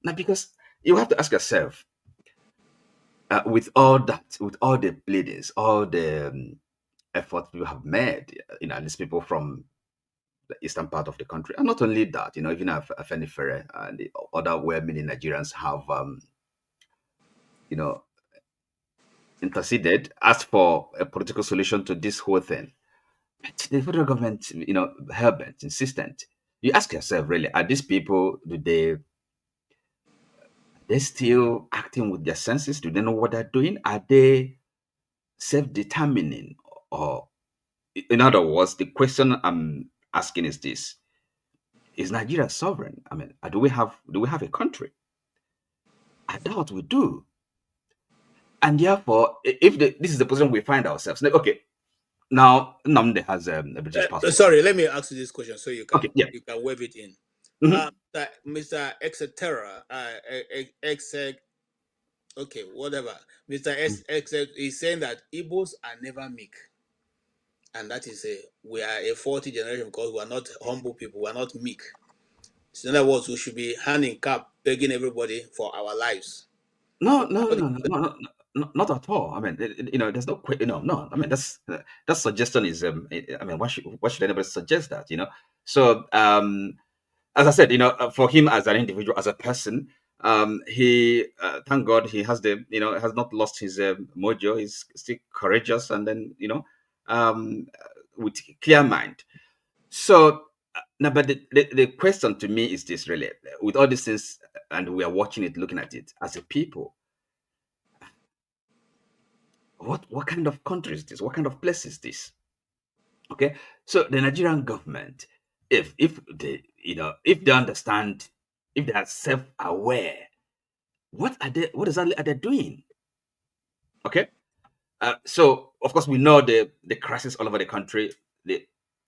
Now, because you have to ask yourself, with all that, with all the pleadings, all the efforts you have made, these people from the eastern part of the country, and not only that, even Afenifere and the other well-meaning Nigerians have, interceded, asked for a political solution to this whole thing. But the federal government, hell-bent, insistent. You ask yourself, really, are these people, they still acting with their senses? Do they know what they're doing? Are they self-determining? Or, in other words, the question I'm asking is this: is Nigeria sovereign? I mean, do we have a country? I doubt we do. And therefore, if this is the position we find ourselves, okay. Now, Nnamdi has a British passport. Sorry, let me ask you this question so you can you can wave it in. Mr. Etc. Okay, whatever. Mr. X is saying that Igbos are never meek, and that is we are a 40th generation because we are not humble people. We are not meek. So in other words, we should be hand in cap, begging everybody for our lives. No, not at all. I mean, there's no, no. I mean, that suggestion is, I mean, why should anybody suggest that? So, as I said, for him as an individual, as a person, he, thank God, he has has not lost his mojo. He's still courageous, and then with clear mind. So. Now, but the question to me is this: really, with all these things, and we are watching it, looking at it as a people, what kind of country is this? What kind of place is this? Okay, so the Nigerian government, if they if they understand, if they are self-aware, what exactly are they doing? Okay, So of course we know the crisis all over the country,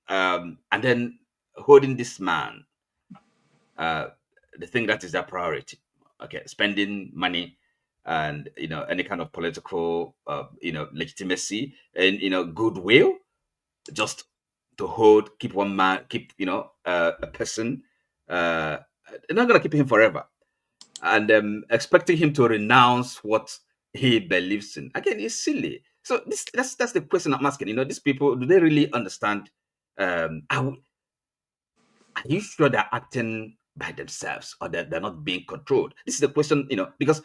and then holding this man, the thing that is their priority. Okay, spending money and any kind of political legitimacy and goodwill, just to keep one man, keep a person. They're not gonna keep him forever, and expecting him to renounce what he believes in again is silly. So that's the question I'm asking. These people, do they really understand? Are you sure they're acting by themselves, or that they're not being controlled? This is the question, because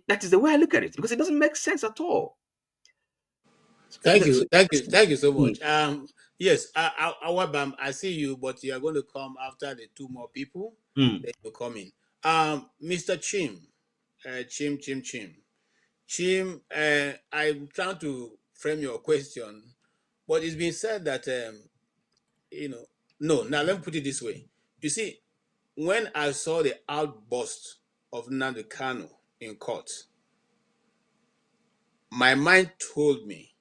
that is the way I look at it, because it doesn't make sense at all. Thank you so much. Yes, Awabam, I see you, but you are going to come after the two more people. Then you come in. Mr. Chim, Chim. I'm trying to frame your question, but it's been said that no. Now let me put it this way. You see, when I saw the outburst of Nnamdi Kanu in court, my mind told me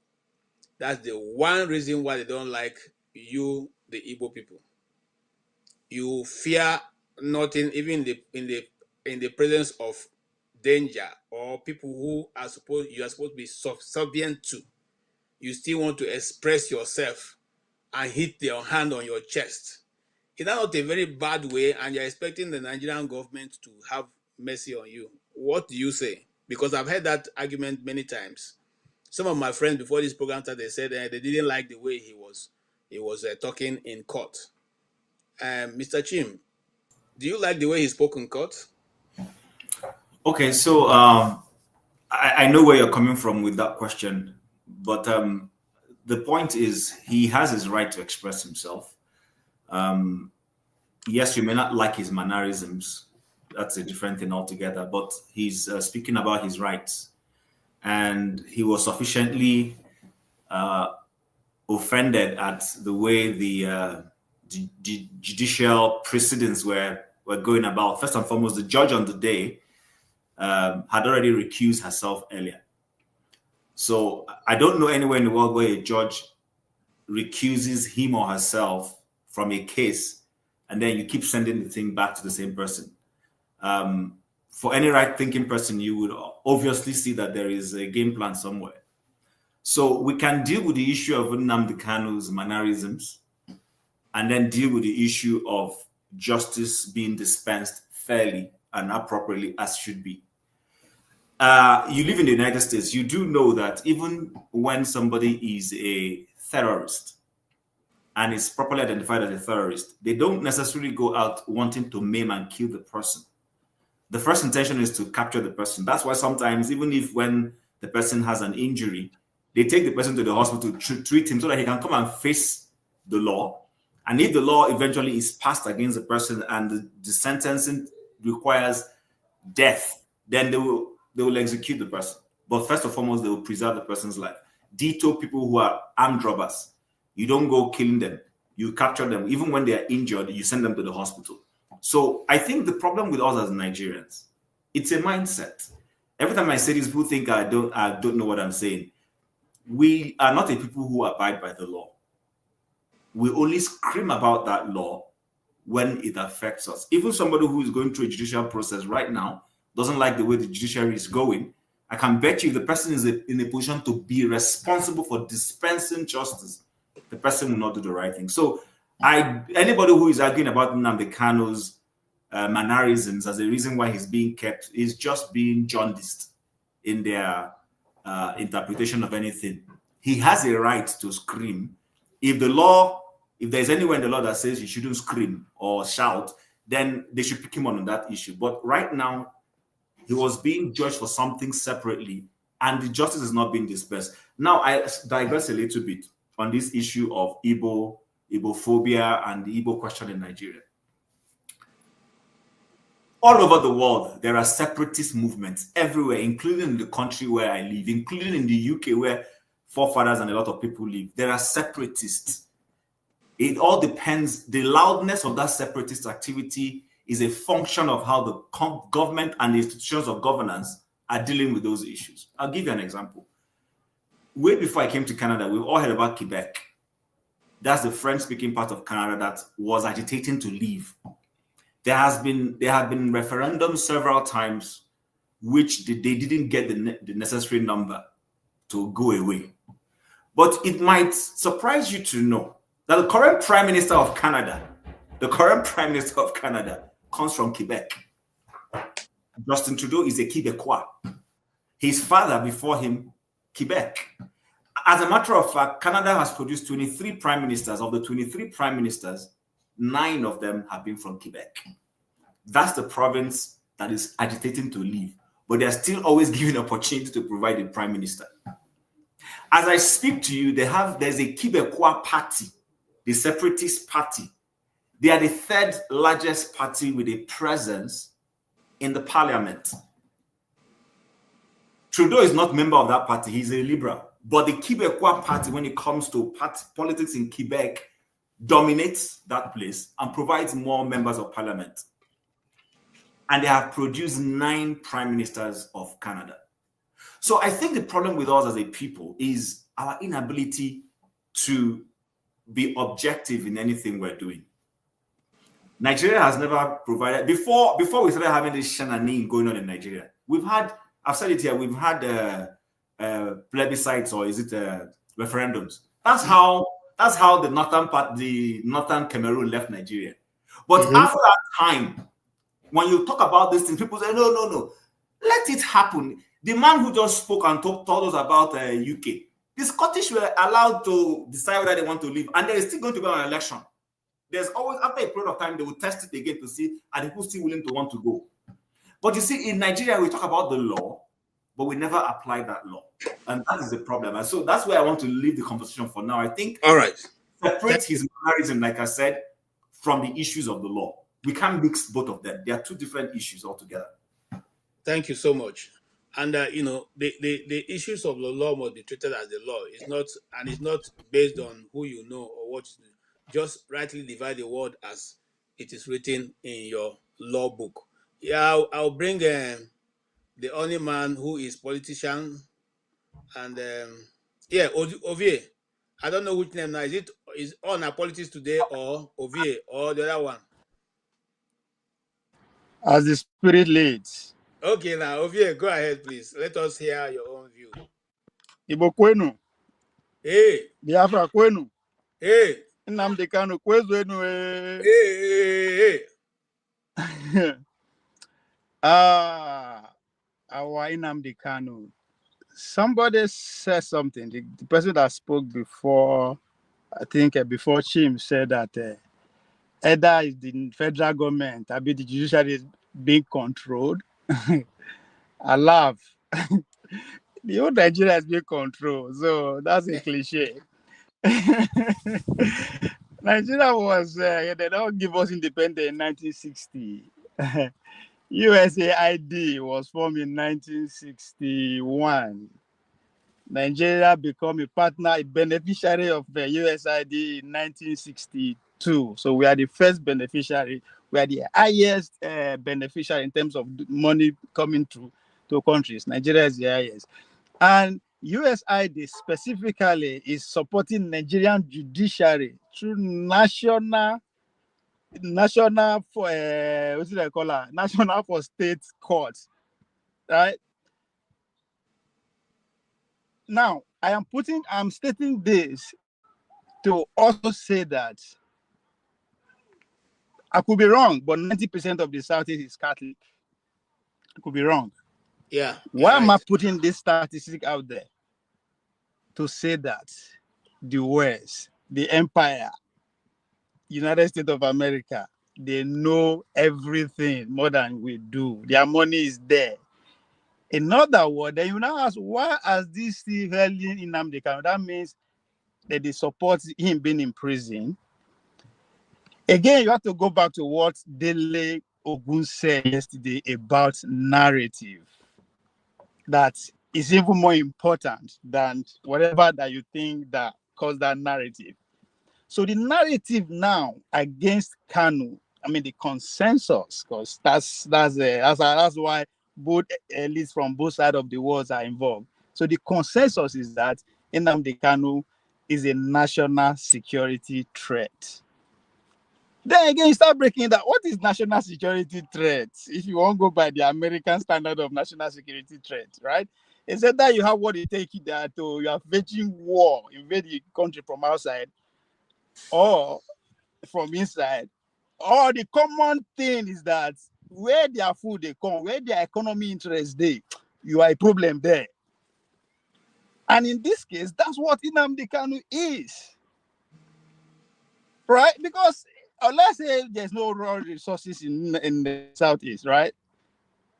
that's the one reason why they don't like you, the Igbo people. You fear nothing, even in the presence of danger or people who you are supposed to be subservient to. You still want to express yourself and hit your hand on your chest. Is that not a very bad way? And you're expecting the Nigerian government to have mercy on you. What do you say? Because I've heard that argument many times. Some of my friends before this program started, they said they didn't like the way he was talking in court. Mr. Chim, do you like the way he spoke in court? Okay, so I know where you're coming from with that question, but the point is he has his right to express himself. Yes, you may not like his mannerisms. That's a different thing altogether, but he's speaking about his rights. And he was sufficiently offended at the way the judicial proceedings were going about. First and foremost, the judge on the day had already recused herself earlier. So I don't know anywhere in the world where a judge recuses him or herself from a case, and then you keep sending the thing back to the same person. For any right-thinking person, you would obviously see that there is a game plan somewhere. So we can deal with the issue of Nnamdi Kanu's mannerisms and then deal with the issue of justice being dispensed fairly and appropriately as should be. You live in the United States. You do know that even when somebody is a terrorist and is properly identified as a terrorist, they don't necessarily go out wanting to maim and kill the person. The first intention is to capture the person. That's why sometimes, even if when the person has an injury, they take the person to the hospital to treat him so that he can come and face the law. And if the law eventually is passed against the person and the sentencing requires death, then they will execute the person. But first and foremost, they will preserve the person's life. Ditto people who are armed robbers. You don't go killing them. You capture them. Even when they are injured, you send them to the hospital. So I think the problem with us as Nigerians, it's a mindset. Every time I say this, people think I don't know what I'm saying. We are not a people who abide by the law. We only scream about that law when it affects us. Even somebody who is going through a judicial process right now doesn't like the way the judiciary is going. I can bet you if the person is in a position to be responsible for dispensing justice, the person will not do the right thing. So anybody who is arguing about Nnamdi Kanu's mannerisms as a reason why he's being kept is just being jaundiced in their interpretation of anything. He has a right to scream. If there's anywhere in the law that says he shouldn't scream or shout, then they should pick him on that issue. But right now, he was being judged for something separately, and the justice is not being dispersed. Now, I digress a little bit on this issue of Igbophobia and the Igbo question in Nigeria. All over the world, there are separatist movements everywhere, including in the country where I live, including in the UK where forefathers and a lot of people live. There are separatists. It all depends. The loudness of that separatist activity is a function of how the government and the institutions of governance are dealing with those issues. I'll give you an example. way before I came to Canada, we've all heard about Quebec. That's the French-speaking part of Canada that was agitating to leave. There have been referendums several times, which they didn't get the necessary number to go away. But it might surprise you to know that the current Prime Minister of Canada, comes from Quebec. Justin Trudeau is a Quebecois. His father before him, Quebec. As a matter of fact, Canada has produced 23 prime ministers. Of the 23 prime ministers, 9 of them have been from Quebec. That's the province that is agitating to leave, but they're still always given opportunity to provide a prime minister. As I speak to you, there's a Quebecois party, the Separatist Party. They are the 3rd largest party with a presence in the parliament. Trudeau is not a member of that party. He's a liberal. But the Quebecois party, when it comes to politics in Quebec, dominates that place and provides more members of parliament. And they have produced 9 prime ministers of Canada. So I think the problem with us as a people is our inability to be objective in anything we're doing. Nigeria has never provided, before we started having this shenanigans going on in Nigeria, I've said it here, we've had plebiscites, or is it referendums? That's how the northern Cameroon left Nigeria. But after that time, when you talk about these things, people say, no, let it happen. The man who just spoke and told us about UK, the Scottish were allowed to decide whether they want to leave, and there is still going to be an election. There's always, after a period of time, they will test it again to see are people still willing to want to go. But you see, in Nigeria, we talk about the law, but we never apply that law. And that is the problem. And so that's where I want to leave the conversation for now. I think separate his mannerism, like I said, from the issues of the law. We can't mix both of them. They are 2 different issues altogether. Thank you so much. And the issues of the law must be treated as the law. It's not based on who you know or what you know. Just rightly divide the word as it is written in your law book. Yeah, I'll bring the only man who is politician, and Ovie. I don't know which name now. Is on our politics today, or Ovie, or the other one? As the spirit leads. Okay, now Ovie, go ahead, please. Let us hear your own view. Igbo kwenu. Hey. Biafra kwenu. Hey. Nnamdi Kanu kwezwenu. Hey. Our Nnamdi Kanu. Somebody said something. The person that spoke before, I think before Chim, said that either is the federal government, I mean the judiciary is being controlled. I laugh. The whole Nigeria is being controlled, so that's a cliche. Nigeria was, they don't give us independence in 1960. USAID was formed in 1961. Nigeria became a partner, a beneficiary of the USAID in 1962. So we are the first beneficiary. We are the highest beneficiary in terms of money coming to countries. Nigeria is the highest. And USAID specifically is supporting Nigerian judiciary through national for what do they call it? National for state courts, right? Now I'm stating this to also say that I could be wrong, but 90% of the Southeast is Catholic. I could be wrong. Yeah. Why am I putting this statistic out there? To say that the West, the Empire, United States of America, they know everything more than we do. Their money is there. In other words, then you now ask, why has this still held in Nnamdi Kanu? That means that they support him being in prison. Again, you have to go back to what Dele Ogun said yesterday about narrative. That is even more important than whatever that you think that caused that narrative. So the narrative now against Kanu, I mean the consensus, because that's why both elites from both sides of the world are involved. So the consensus is that Nnamdi Kanu is a national security threat. Then again, you start breaking that. What is national security threat? If you won't go by the American standard of national security threat, right? Is that you have what it takes that you are waging war, invade the country from outside or from inside. Or the common thing is that where their food they come, where their economy interest they, you are a problem there. And in this case, that's what Nnamdi Kanu is. Right? Because let's say there's no raw resources in the southeast, right?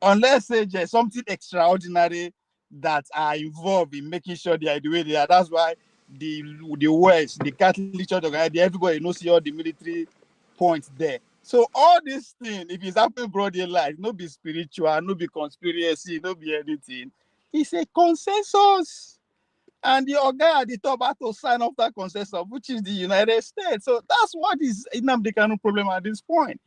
Unless there's something extraordinary that are involved in making sure they are the way they are. That's why the West, the Catholic Church of God, everybody knows all the military points there. So all this thing, if it's happening broad daylight, no be spiritual, no be conspiracy, no be anything. It's a consensus. And the guy at the top had to sign off that consensus, which is the United States. So that's what is Nnamdi Kanu problem at this point.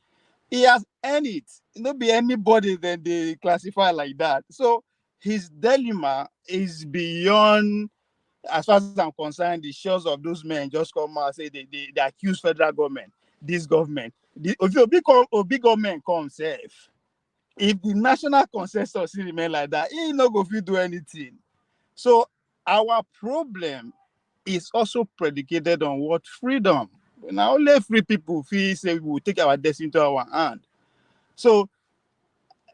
He has earned it. Not be anybody that they classify like that. So his dilemma is beyond, as far as I'm concerned, the shores of those men just come out and say they accuse federal government, this government. If a big government comes safe, if the national consensus remain like that, he not go to do anything. So our problem is also predicated on what? Freedom. Now only free people feel say we will take our destiny into our hand. So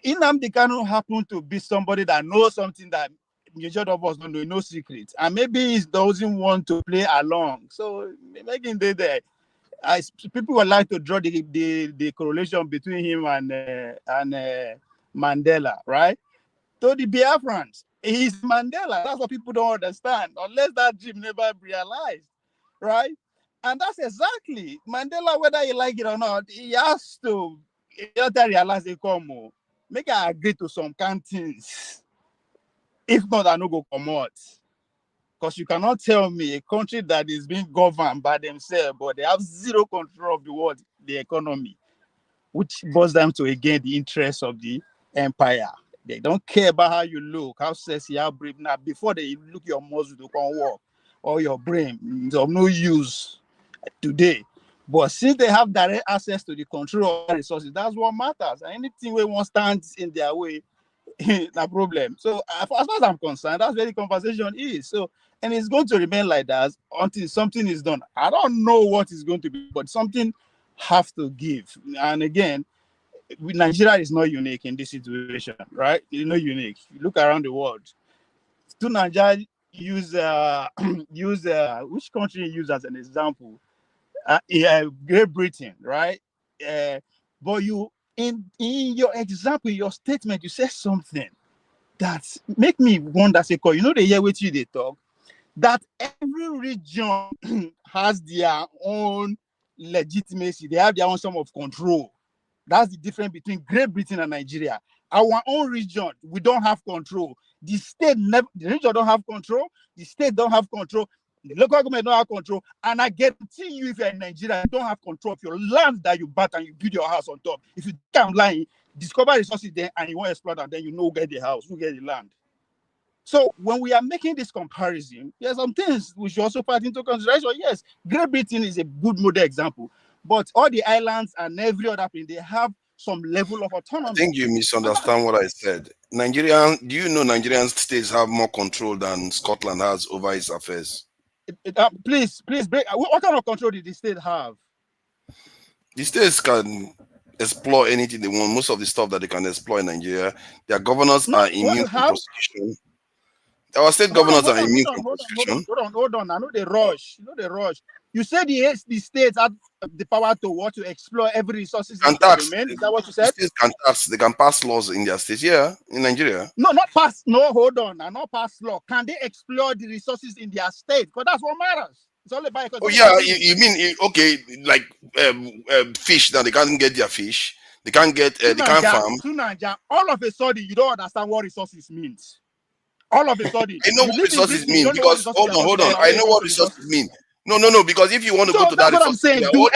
Nnamdi Kanu happened to be somebody that knows something that majority of us don't know, no secret. And maybe he doesn't want to play along. So making there. People would like to draw the correlation between him and Mandela, right? To the Biafrans, he's Mandela. That's what people don't understand, unless that dream never realized, right? And that's exactly Mandela, whether you like it or not, he has to realize they come. Make I agree to some kind things. If not, I no go come out. Because you cannot tell me a country that is being governed by themselves, but they have zero control of the world, the economy, which boils down to, again, the interests of the empire. They don't care about how you look, how sexy, how brave. Now, before they look your muscle to come work or your brain, it's of no use today. But since they have direct access to the control of resources, that's what matters. And anything we want stands in their way, no problem. So as far as I'm concerned, that's where the conversation is. So, and it's going to remain like that until something is done. I don't know what is going to be, but something have to give. And again, Nigeria is not unique in this situation, right? It's not unique. You look around the world. To Nigeria, use which country you use as an example? Great Britain, right? But you in your example, your statement, you said something that make me wonder. Say, you know, the year with you they talk that every region has their own legitimacy. They have their own sum of control. That's the difference between Great Britain and Nigeria. Our own region, we don't have control. The state never, the region don't have control. The state don't have control. The local government don't have control. And I guarantee you, if you're in Nigeria, you don't have control of your land that you bought and you build your house on top. If you think I'm lying, discover resources there and you want to exploit them, then you know who get the house, who get the land. So when we are making this comparison, there's some things we should also put into consideration. Yes, Great Britain is a good model example, but all the islands and every other thing, they have some level of autonomy. I think you misunderstand what I said. Do you know Nigerian states have more control than Scotland has over its affairs? Please, what kind of control did the state have? The states can explore anything they want. Most of the stuff that they can explore in Nigeria, their governors are immune to prosecution. Our state governors are immune to prosecution. Hold on. I know they rush. You said the states have the power to explore every resources in their domain. Is that what you said? The states can tax. They can pass laws in their states. Yeah, in Nigeria. No, not pass. No, hold on. Not pass law. Can they explore the resources in their state? Because that's what matters. It's all about. Oh yeah, you mean okay? Like fish. Now they can't get their fish. They can't get. They can't farm. All of a sudden, you don't understand what resources means. All of a sudden, I know what resources mean because hold on. I know what resources mean. No. Because if you want to go to that, what I'm saying. Hold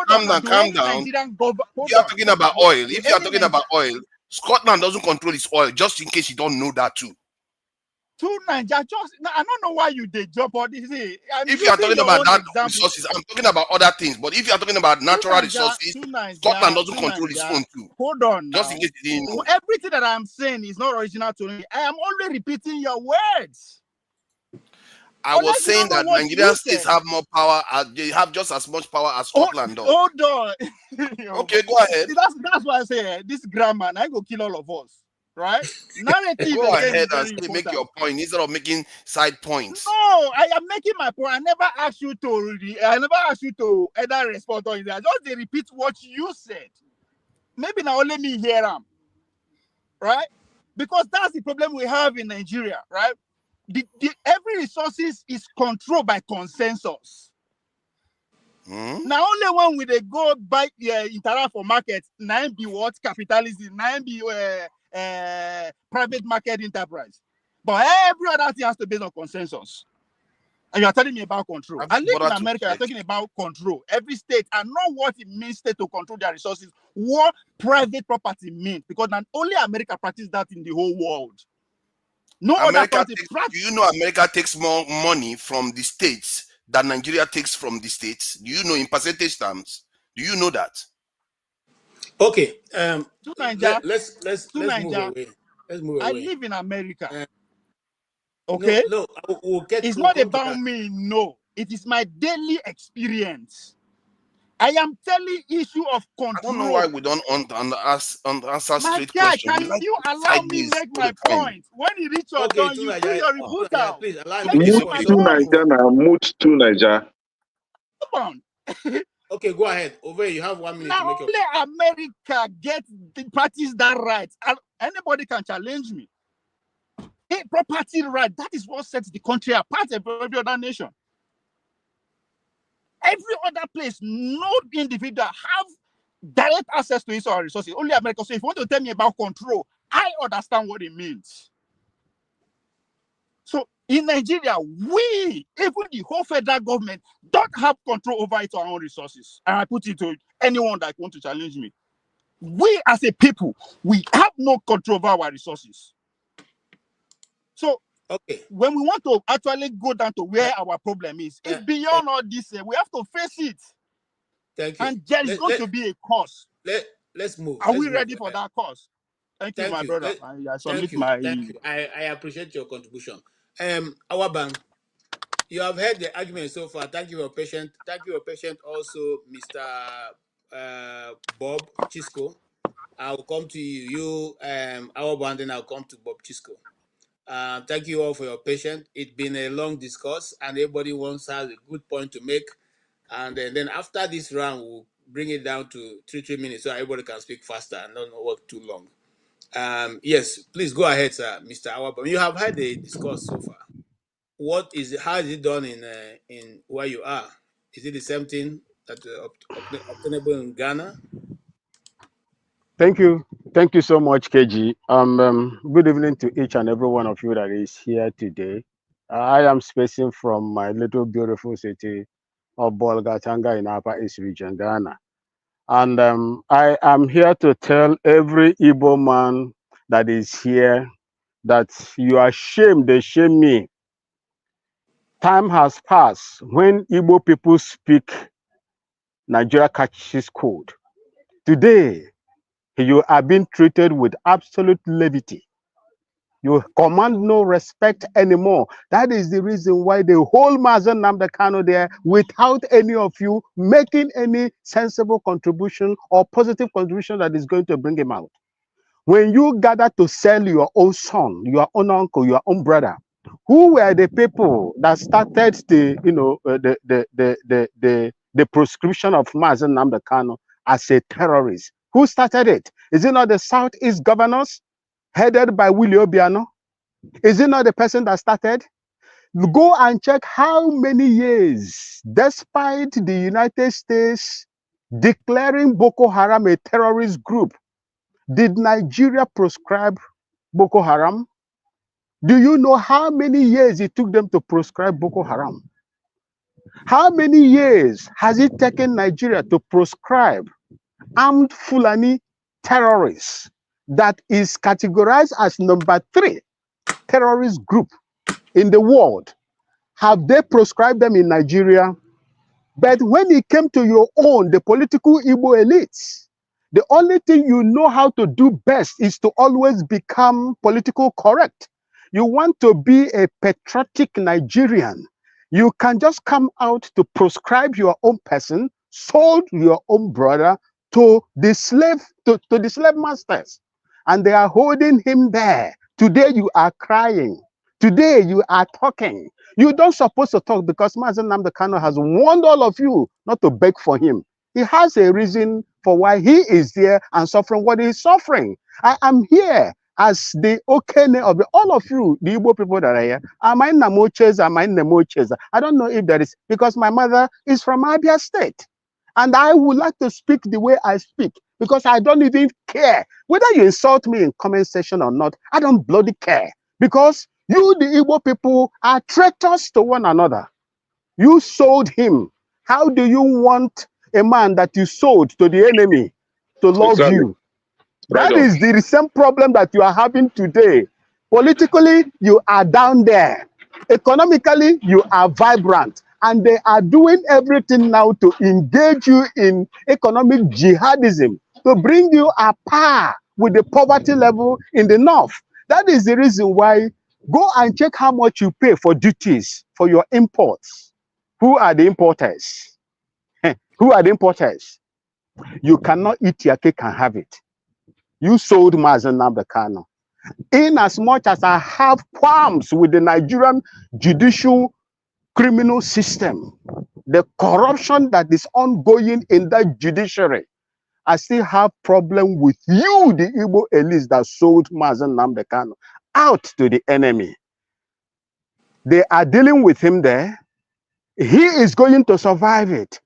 on, calm down. You are talking about oil. If you are talking about oil, Scotland doesn't control its oil. Just in case you don't know that too. two Nigeria, just I don't know why you did jump on this. If you are talking about that resources, I'm talking about other things. But if you are talking about natural resources, Scotland doesn't control its own too. Hold on now. Just in case you didn't know. Everything that I'm saying is not original to me. I am only repeating your words. I was saying that Nigerian states have more power. They have just as much power as Scotland does. Hold on. Okay, go ahead. See, that's why I say this grammar, I go kill all of us. Right? Narrative go ahead and make your point instead of making side points. No, I am making my point. I never asked you to either respond or either. Just repeat what you said. Maybe now let me hear them. Right? Because that's the problem we have in Nigeria, right? Every resources is controlled by consensus. Now only when we they go buy interact for market, 9 be what capitalism, 9 be private market enterprise. But every other thing has to be based on consensus. And you are telling me about control. I live in America, you're talking about control. Every state, I know what it means state to control their resources, what private property means, because not only America practices that in the whole world. No America other country do you know America takes more money from the states than Nigeria takes from the states? Do you know in percentage terms? Do you know that? Okay. Let's move away. Let's move away. I live in America. Okay. No, we'll get. It's not about me. No, it is my daily experience. I am telling issue of control. I don't know why we don't answer straight questions. Can you allow me make my point? When you reach your turn, you do your rebuttal. Please allow me. Move to Nigeria now. Move to Nigeria. Come on. Okay, go ahead. Over, you have 1 minute now to make your only America get the practice that right. Anybody can challenge me. Hey, property right. That is what sets the country apart from every other nation. Every other place, no individual have direct access to its own resources. Only America. So if you want to tell me about control, I understand what it means. So in Nigeria, we, even the whole federal government, don't have control over its own resources. And I put it to anyone that want to challenge me. We as a people, we have no control over our resources. So when we want to actually go down to where our problem is, it's beyond all this. We have to face it. Thank you. And there is going to be a cause. Let's move. Are we ready for that cause? Thank you, my brother. Thank you. I appreciate your contribution. Our bank, you have heard the argument so far. Thank you for your patience. Thank you for your patience also, Mr. Bob Chisco. I'll come to you. Our band, then I'll come to Bob Chisco. Thank you all for your patience. It's been a long discourse, and everybody has a good point to make. And then after this round, we'll bring it down to 3 minutes so everybody can speak faster and not work too long. Yes, please go ahead, sir, Mr. Awabam. You have had a discourse so far. How is it done in where you are? Is it the same thing that obtainable in Ghana? Thank you so much, KG. Good evening to each and every one of you that is here today. I am speaking from my little beautiful city of Bolgatanga in Upper East Region, Ghana. And I am here to tell every Igbo man that is here that you are ashamed, they shame me. Time has passed when Igbo people speak Nigeria catches code. Today, you are being treated with absolute levity. You command no respect anymore. That is the reason why the whole Mazi Nnamdi Kanu there, without any of you making any sensible contribution or positive contribution that is going to bring him out. When you gather to sell your own son, your own uncle, your own brother, who were the people that started the proscription of Mazi Nnamdi Kanu as a terrorist? Who started it? Is it not the Southeast governors headed by Willie Obiano? Is it not the person that started? Go and check how many years, despite the United States declaring Boko Haram a terrorist group, did Nigeria proscribe Boko Haram? Do you know how many years it took them to proscribe Boko Haram? How many years has it taken Nigeria to proscribe armed Fulani terrorists that is categorized as number 3 terrorist group in the world? Have they proscribed them in Nigeria? But when it came to your own, the political Igbo elites, the only thing you know how to do best is to always become political correct. You want to be a patriotic Nigerian. You can just come out to proscribe your own person, sold your own brother to the slave, to the slave masters. And they are holding him there. Today you are crying. Today you are talking. You don't supposed to talk because Mazi Nnamdi Kanu has warned all of you not to beg for him. He has a reason for why he is there and suffering what he is suffering. I am here as the Okene of all of you, the Igbo people that are here. Am I Namoches? Am I Nemoches? I don't know if that is because my mother is from Abia State. And I would like to speak the way I speak because I don't even care. Whether you insult me in comment section or not, I don't bloody care. Because you, the Igbo people, are traitors to one another. You sold him. How do you want a man that you sold to the enemy to love you? That is the same problem that you are having today. Politically, you are down there. Economically, you are vibrant. And they are doing everything now to engage you in economic jihadism, to bring you a par with the poverty level in the north. That is the reason why go and check how much you pay for duties for your imports. Who are the importers? Who are the importers? You cannot eat your cake and have it. You sold Mazi Nnamdi Kanu. In as much as I have qualms with the Nigerian judicial criminal system, the corruption that is ongoing in that judiciary, I still have problem with you, the Igbo elites that sold Mazi Nnamdi Kanu out to the enemy. They are dealing with him there. He is going to survive it.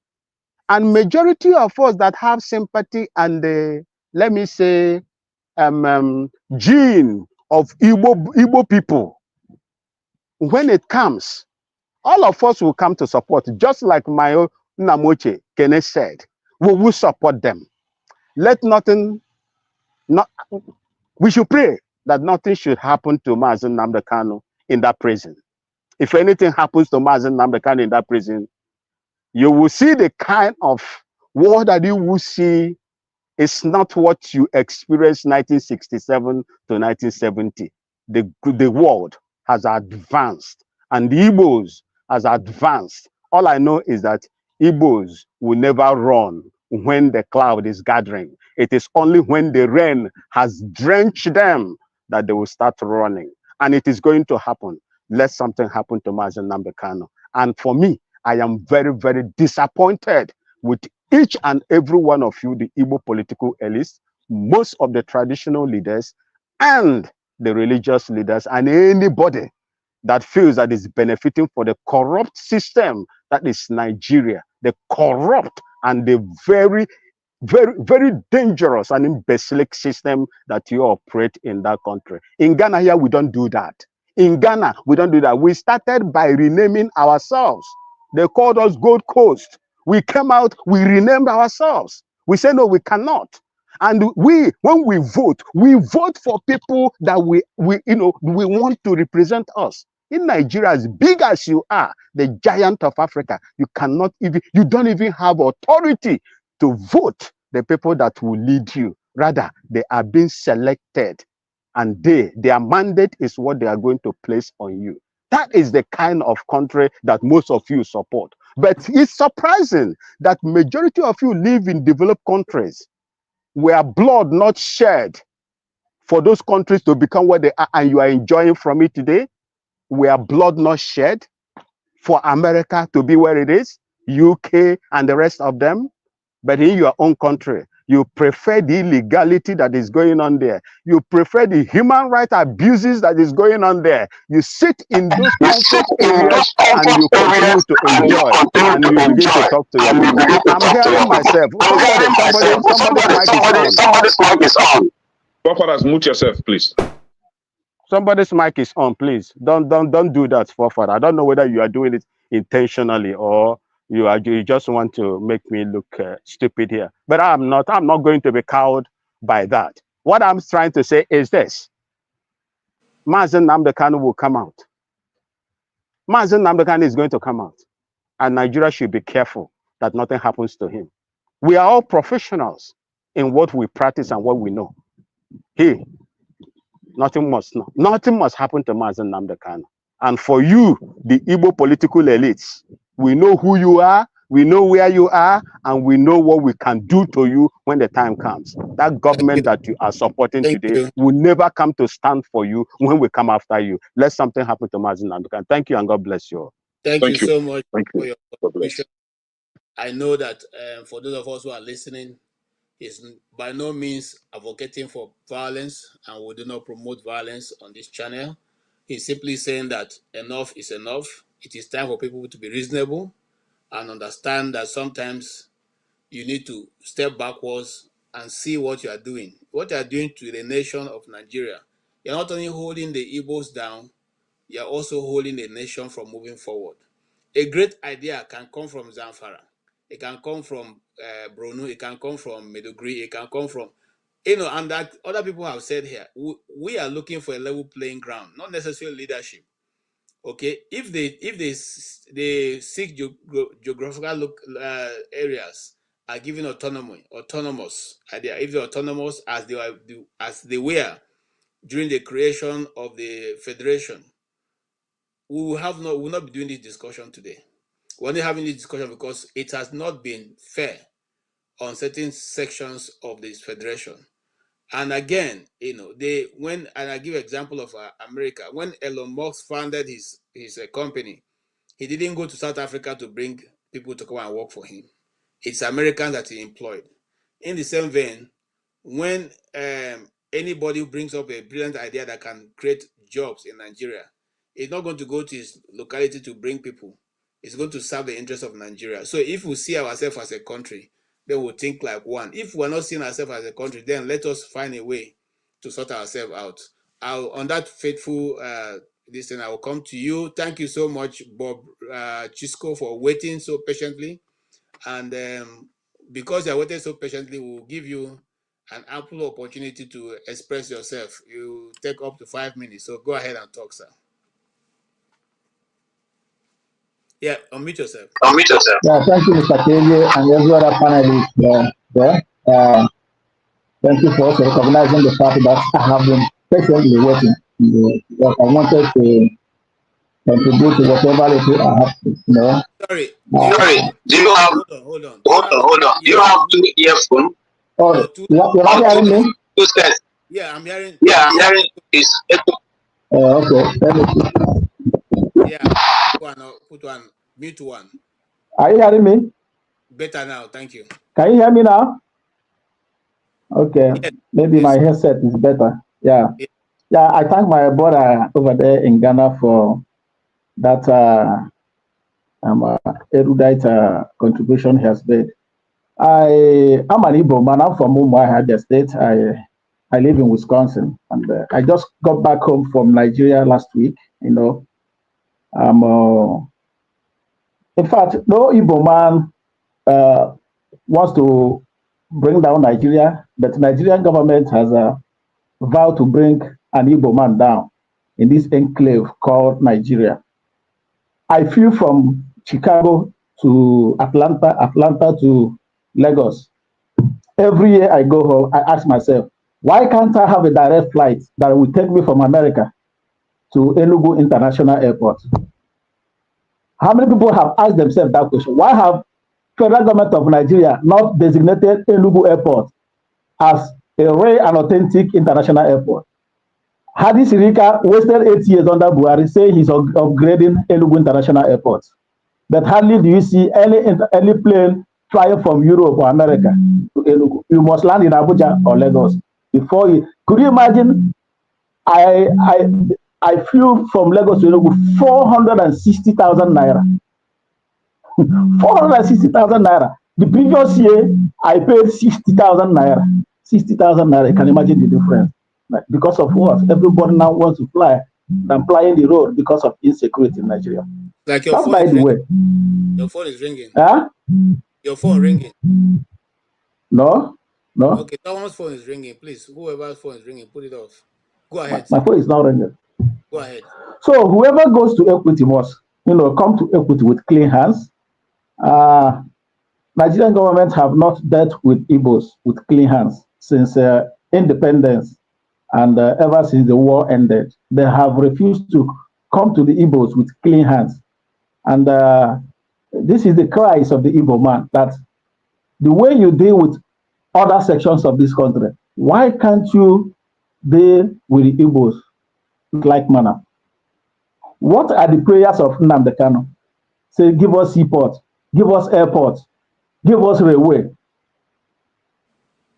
And majority of us that have sympathy and let me say, gene of Igbo people, when it comes, all of us will come to support, just like my Namoche Kene said. We will support them. Let nothing, we should pray that nothing should happen to Mazi Nnamdi Kanu in that prison. If anything happens to Mazi Nnamdi Kanu in that prison, you will see the kind of war that you will see. It's not what you experienced 1967 to 1970. The world has advanced and the Igbos has advanced. All I know is that Igbos will never run when the cloud is gathering. It is only when the rain has drenched them that they will start running. And it is going to happen. Let something happen to Mazi Nnamdi Kanu. And for me, I am very, very disappointed with each and every one of you, the Igbo political elites, most of the traditional leaders, and the religious leaders, and anybody that feels that is benefiting for the corrupt system that is Nigeria, the corrupt and the very, very dangerous and imbecilic system that you operate in that country. In Ghana here, we don't do that. In Ghana, we don't do that. We started by renaming ourselves. They called us Gold Coast. We came out, we renamed ourselves. We said, no, we cannot. And when we vote for people that we want to represent us. In Nigeria, as big as you are, the giant of Africa, you don't even have authority to vote the people that will lead you. Rather, they are being selected, and their mandate is what they are going to place on you. That is the kind of country that most of you support. But it's surprising that majority of you live in developed countries where blood not shed for those countries to become what they are, and you are enjoying from it today, where blood not shed for America to be where it is, UK and the rest of them. But in your own country, you prefer the illegality that is going on there. You prefer the human rights abuses that is going on there. You sit in those comfort areas and you continue to enjoy, and you begin to talk to your people. I'm hearing myself. Somebody's mic is on. Forefathers, mute yourself, please. Somebody's mic is on, please. Don't do that, forefather. I don't know whether you are doing it intentionally or you just want to make me look stupid here. But I'm not going to be cowed by that. What I'm trying to say is this. Mazi Nnamdi Kanu will come out. Mazi Nnamdi Kanu is going to come out, and Nigeria should be careful that nothing happens to him. We are all professionals in what we practice and what we know. Nothing must happen to Mazi Nnamdi Kanu. And for you, the Igbo political elites, we know who you are, we know where you are, and we know what we can do to you when the time comes. That government that you are supporting today will never come to stand for you when we come after you. Let something happen to Mazi Nnamdi Kanu. Thank you, and God bless you all. Thank you so much for your contribution. I know that for those of us who are listening, is by no means advocating for violence, and we do not promote violence on this channel. He's simply saying that enough is enough. It is time for people to be reasonable and understand that sometimes you need to step backwards and see what you are doing. What you are doing to the nation of Nigeria. You're not only holding the Igbos down, you're also holding the nation from moving forward. A great idea can come from Zamfara. It can come from Brunei. It can come from Meduguri. It can come from, and that other people have said here, we are looking for a level playing ground, not necessarily leadership. Okay, if they seek geographical areas are given autonomous idea. If they're autonomous as they were during the creation of the federation, we will not be doing this discussion today. We're only having this discussion because it has not been fair on certain sections of this federation. And again, and I give example of America. When Elon Musk founded his company, he didn't go to South Africa to bring people to come and work for him. It's Americans that he employed. In the same vein, when anybody who brings up a brilliant idea that can create jobs in Nigeria, is not going to go to his locality to bring people. It's going to serve the interest of Nigeria. So if we see ourselves as a country, then we'll think like one. If we're not seeing ourselves as a country, then let us find a way to sort ourselves out. On that faithful this thing, I will come to you. Thank you so much, Bob Chisco, for waiting so patiently. And because you waited so patiently, we'll give you an ample opportunity to express yourself. You take up to 5 minutes. So go ahead and talk, sir. Yeah, unmute yourself. Yeah, thank you, Mr. KJ, and every other panelist there. Thank you for also recognizing the fact that I have been patiently waiting. That I wanted to contribute to whatever it is I have to. Sorry. Do you have? Hold on. Do you have two earphones? Oh, you're not hearing me? Yeah, I'm hearing. Yeah, I'm hearing. Okay. Let me see. Yeah, put one, mute one. Are you hearing me? Better now, thank you. Can you hear me now? Okay, yes. Maybe my headset is better. Yeah. Yeah, I thank my brother over there in Ghana for that erudite contribution he has made. I am an Igbo man. I'm from Umuahia State. I live in Wisconsin, and I just got back home from Nigeria last week. In fact, no Igbo man wants to bring down Nigeria, but the Nigerian government has vowed to bring an Igbo man down in this enclave called Nigeria. I flew from Chicago to Atlanta to Lagos. Every year I go home, I ask myself, why can't I have a direct flight that will take me from America to Enugu International Airport? How many people have asked themselves that question? Why have federal government of Nigeria not designated Enugu Airport as a rare and authentic international airport? Hadi Sirika wasted 8 years under Buhari saying he's upgrading Enugu International Airport. But hardly do you see any plane flying from Europe or America to Enugu. You must land in Abuja or Lagos before you. Could you imagine? I flew from Lagos to Enugu 460,000 naira. 460,000 naira. The previous year, I paid 60,000 naira. 60,000 naira. You can imagine the difference. Because of what? Everybody now wants to fly than flying the road because of insecurity in Nigeria. Like your phone by the way. Your phone is ringing. Huh? Your phone ringing. No. Okay, someone's phone is ringing. Please, whoever's phone is ringing, put it off. Go ahead. My phone is not ringing. Go ahead. So whoever goes to Equity Mosque come to equity with clean hands. Nigerian government have not dealt with Igbos with clean hands since independence and ever since the war ended. They have refused to come to the Igbos with clean hands. And this is the cries of the Igbo man, that the way you deal with other sections of this country, why can't you deal with the Igbos like manner? What are the prayers of Nnamdi Kanu? Say, give us seaport, give us airport, give us railway.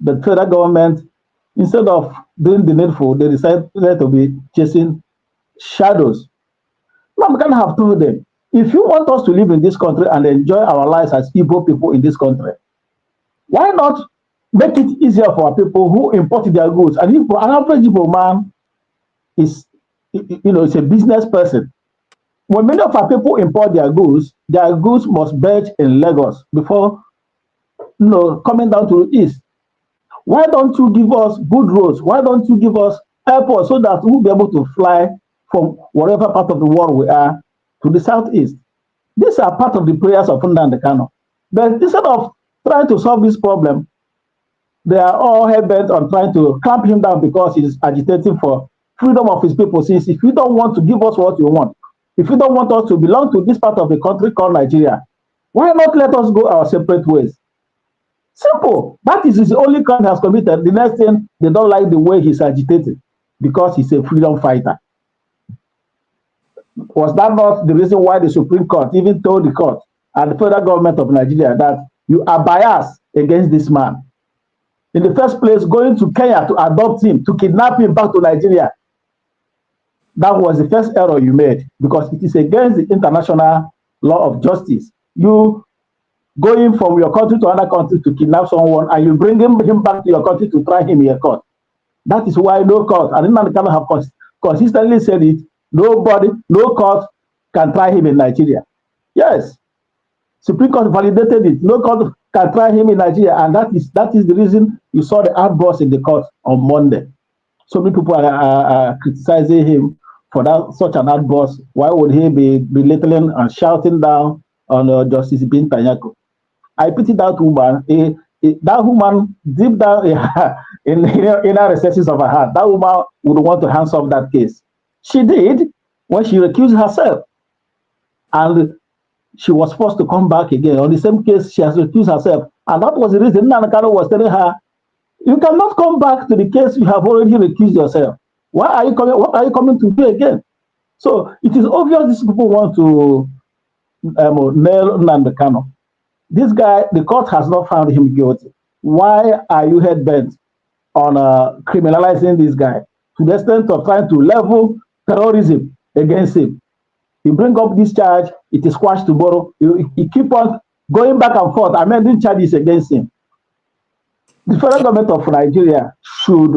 The federal government, instead of doing the needful, they decided to be chasing shadows. Nnamdi Kanu have told them, if you want us to live in this country and enjoy our lives as Igbo people in this country, why not make it easier for people who import their goods? And if an average Igbo man is, is a business person, when many of our people import their goods must batch in Lagos before coming down to the east. Why don't you give us good roads? Why don't you give us airports so that we'll be able to fly from whatever part of the world we are to the southeast? These are part of the prayers of Nnamdi Kanu. But instead of trying to solve this problem, they are all hell-bent on trying to clamp him down because he's agitating for freedom of his people. Since if you don't want to give us what you want, if you don't want us to belong to this part of the country called Nigeria, why not let us go our separate ways? Simple. That is his only crime he has committed. The next thing, they don't like the way he's agitated because he's a freedom fighter. Was that not the reason why the Supreme Court even told the court and the federal government of Nigeria that you are biased against this man? In the first place, going to Kenya to adopt him, to kidnap him back to Nigeria, that was the first error you made because it is against the international law of justice. You going from your country to another country to kidnap someone and you bring him back to your country to try him in a court. That is why no court, and Nnamdi Kanu have consistently said it, no court can try him in Nigeria. Yes, Supreme Court validated it. No court can try him in Nigeria, and that is the reason you saw the outburst in the court on Monday. So many people are criticizing him for such an outburst. Why would he be belittling and shouting down on Justice Bintanyako? I pity that woman. That woman, deep down in the inner recesses of her heart, that woman would want to hands off that case. She did when she recused herself. And she was forced to come back again. On the same case, she has recused herself. And that was the reason Nnamdi Kanu was telling her, you cannot come back to the case you have already recused yourself. Why are you coming? What are you coming to do again? So it is obvious these people want to nail Nnamdi Kanu. This guy, the court has not found him guilty. Why are you head-bent on criminalizing this guy to the extent of trying to level terrorism against him? You bring up this charge, it is quashed tomorrow. You keep on going back and forth, amending charges against him. The federal government of Nigeria should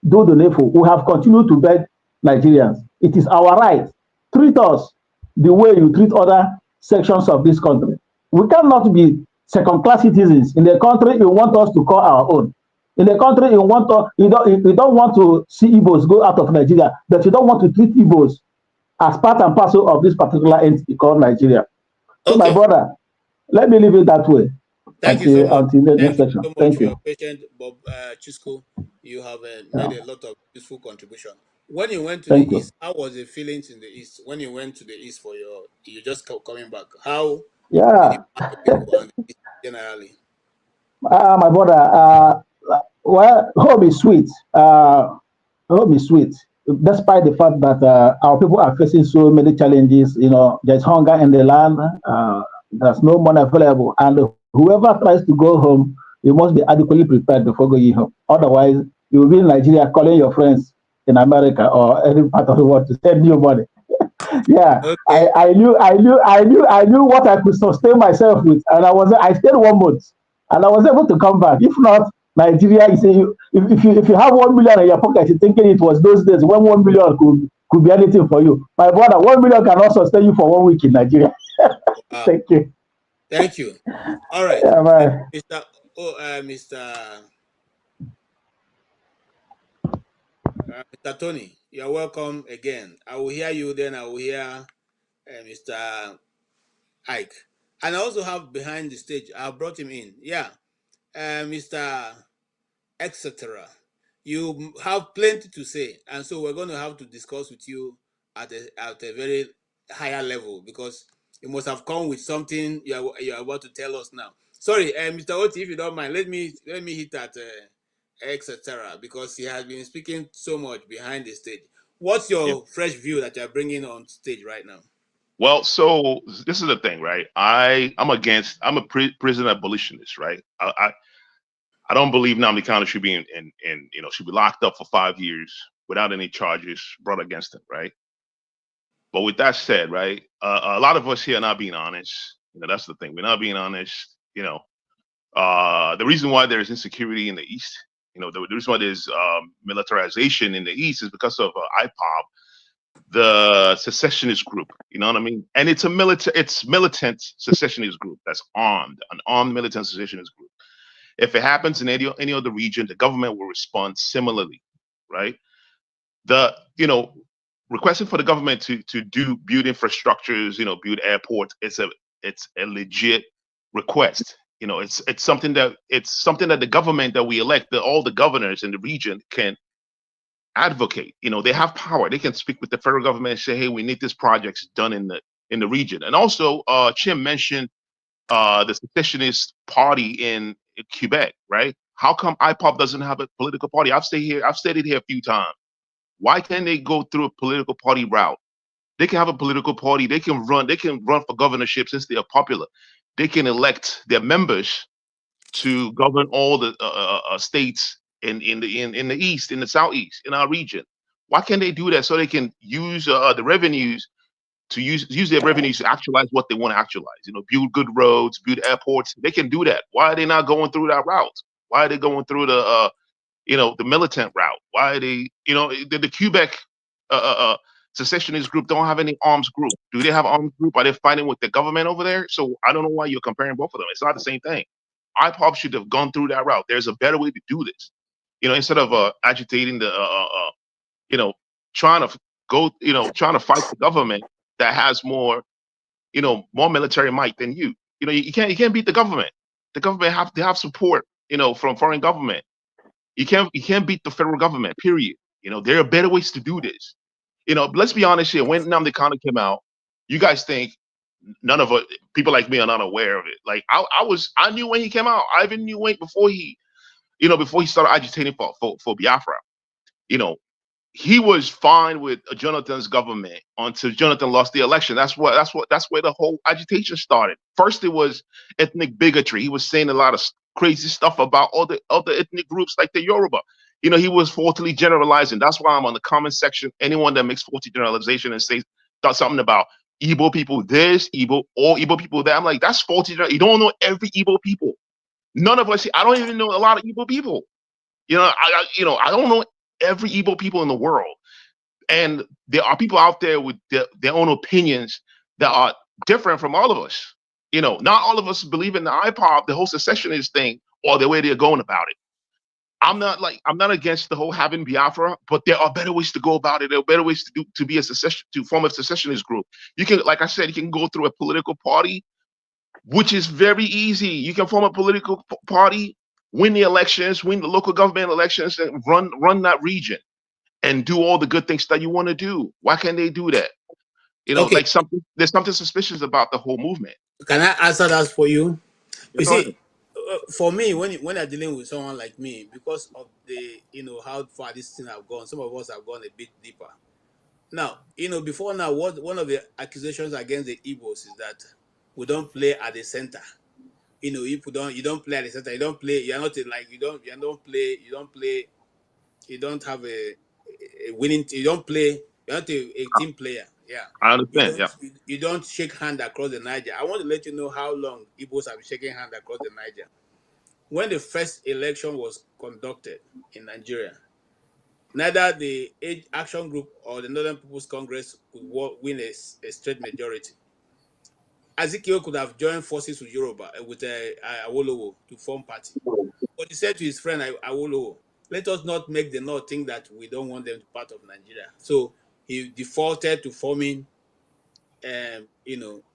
do the needful. We have continued to beg Nigerians. It is our right. Treat us the way you treat other sections of this country. We cannot be second-class citizens. In the country, you want us to call our own. In the country, you don't want to see Igbos go out of Nigeria, but you don't want to treat Igbos as part and parcel of this particular entity called Nigeria. So, my brother, let me leave it that way. Thank you so much. Until the next Thank you section. so much Thank for your you. patience, Bob Chisco. You have made a lot of useful contribution. When you went to Thank the you. East, how was the feelings in the East? When you went to the East for you just coming back, how did you Yeah. find the people and the East generally? My brother, well, home is sweet. Home is sweet. Despite the fact that our people are facing so many challenges, there's hunger in the land, there's no money available, and whoever tries to go home, you must be adequately prepared before going home. Otherwise, you will be in Nigeria calling your friends in America or any part of the world to send you money. Yeah, Okay. I knew what I could sustain myself with, and I stayed 1 month, and I was able to come back. If not, Nigeria, you say if you have 1 million in your pocket, you're thinking it was those days when 1 million could be anything for you. My brother, 1 million cannot sustain you for 1 week in Nigeria. Thank you. Thank you. All right, Yeah, man. Mr. Tony, you're welcome again. I will hear you, then I will hear Mr. Ike. And I also have behind the stage, I brought him in. Yeah, Mr. Etc. You have plenty to say, and so we're going to have to discuss with you at a very higher level, because you must have come with something you're about to tell us now. Sorry, Mr. Oti, if you don't mind, let me hit at Etc. because he has been speaking so much behind the stage. What's your fresh view that you're bringing on stage right now? Well, so this is the thing, right? I'm a prison abolitionist, right? I don't believe Nnamdi Kanu should be should be locked up for 5 years without any charges brought against him, right? But with that said, right, a lot of us here are not being honest. That's the thing. We're not being honest. The reason why there's insecurity in the East, the reason why there's militarization in the East is because of IPOB, the secessionist group. You know what I mean? And it's militant secessionist group that's an armed militant secessionist group. If it happens in any other region, the government will respond similarly, right? Requesting for the government to build infrastructures, build airports, it's a legit request. It's something that the government that we elect, all the governors in the region can advocate. They have power. They can speak with the federal government and say, hey, we need these projects done in the region. And also, Chim mentioned the secessionist party in Quebec, right? How come IPOB doesn't have a political party? I've stated here a few times. Why can't they go through a political party route? They can have a political party. They can run for governorship since they are popular. They can elect their members to govern all the states in the East, in the Southeast, in our region. Why can't they do that so they can use the revenues to use their revenues to actualize what they want to actualize? Build good roads, build airports. They can do that. Why are they not going through that route? Why are they going through the militant route? Why are they, the Quebec secessionist group don't have any arms group? Do they have arms group? Are they fighting with the government over there? So I don't know why you're comparing both of them. It's not the same thing. IPOB should have gone through that route. There's a better way to do this. Instead of agitating the, trying to fight the government that has more military might than you. You can't beat the government. The government have support, from foreign government. You can't beat the federal government, period. There are better ways to do this. Let's be honest here. When Nnamdi Kanu came out, you guys think none of us, people like me, are not aware of it. Like I knew when he came out. I even knew before he started agitating for Biafra. He was fine with Jonathan's government until Jonathan lost the election. That's where the whole agitation started. First, it was ethnic bigotry. He was saying a lot of crazy stuff about all the other ethnic groups like the Yoruba. He was faultily generalizing. That's why I'm on the comment section. Anyone that makes faulty generalization and says something about Igbo people this, Igbo, or Igbo people that, I'm like, that's faulty. You don't know every Igbo people. None of us. I don't even know a lot of Igbo people. I don't know every Igbo people in the world. And there are people out there with their own opinions that are different from all of us. Not all of us believe in the IPOB, the whole secessionist thing, or the way they're going about it. I'm not against the whole having Biafra, but there are better ways to go about it. There are better ways to form a secessionist group. You can, like I said, you can go through a political party, which is very easy. You can form a political party, win the elections, win the local government elections, and run that region and do all the good things that you want to do. Why can't they do that? Okay. There's something suspicious about the whole movement. Can I answer that for you? Yeah, You see, for me, when you're dealing with someone like me, because of the how far this thing have gone, some of us have gone a bit deeper. Now, before now, one of the accusations against the Igbos is that we don't play at the center. If you don't play at the center, you don't play. You're not like you don't play. You don't have a winning. You don't play. You're not a team player. Yeah, I understand. You don't shake hand across the Niger. I want to let you know how long Igbos have been shaking hand across the Niger. When the first election was conducted in Nigeria, neither the Age Action Group or the Northern People's Congress could win a straight majority. Ezekiel could have joined forces with Yoruba, with Awolowo to form party. But he said to his friend Awolowo, let us not make the North think that we don't want them to be part of Nigeria. So he defaulted to forming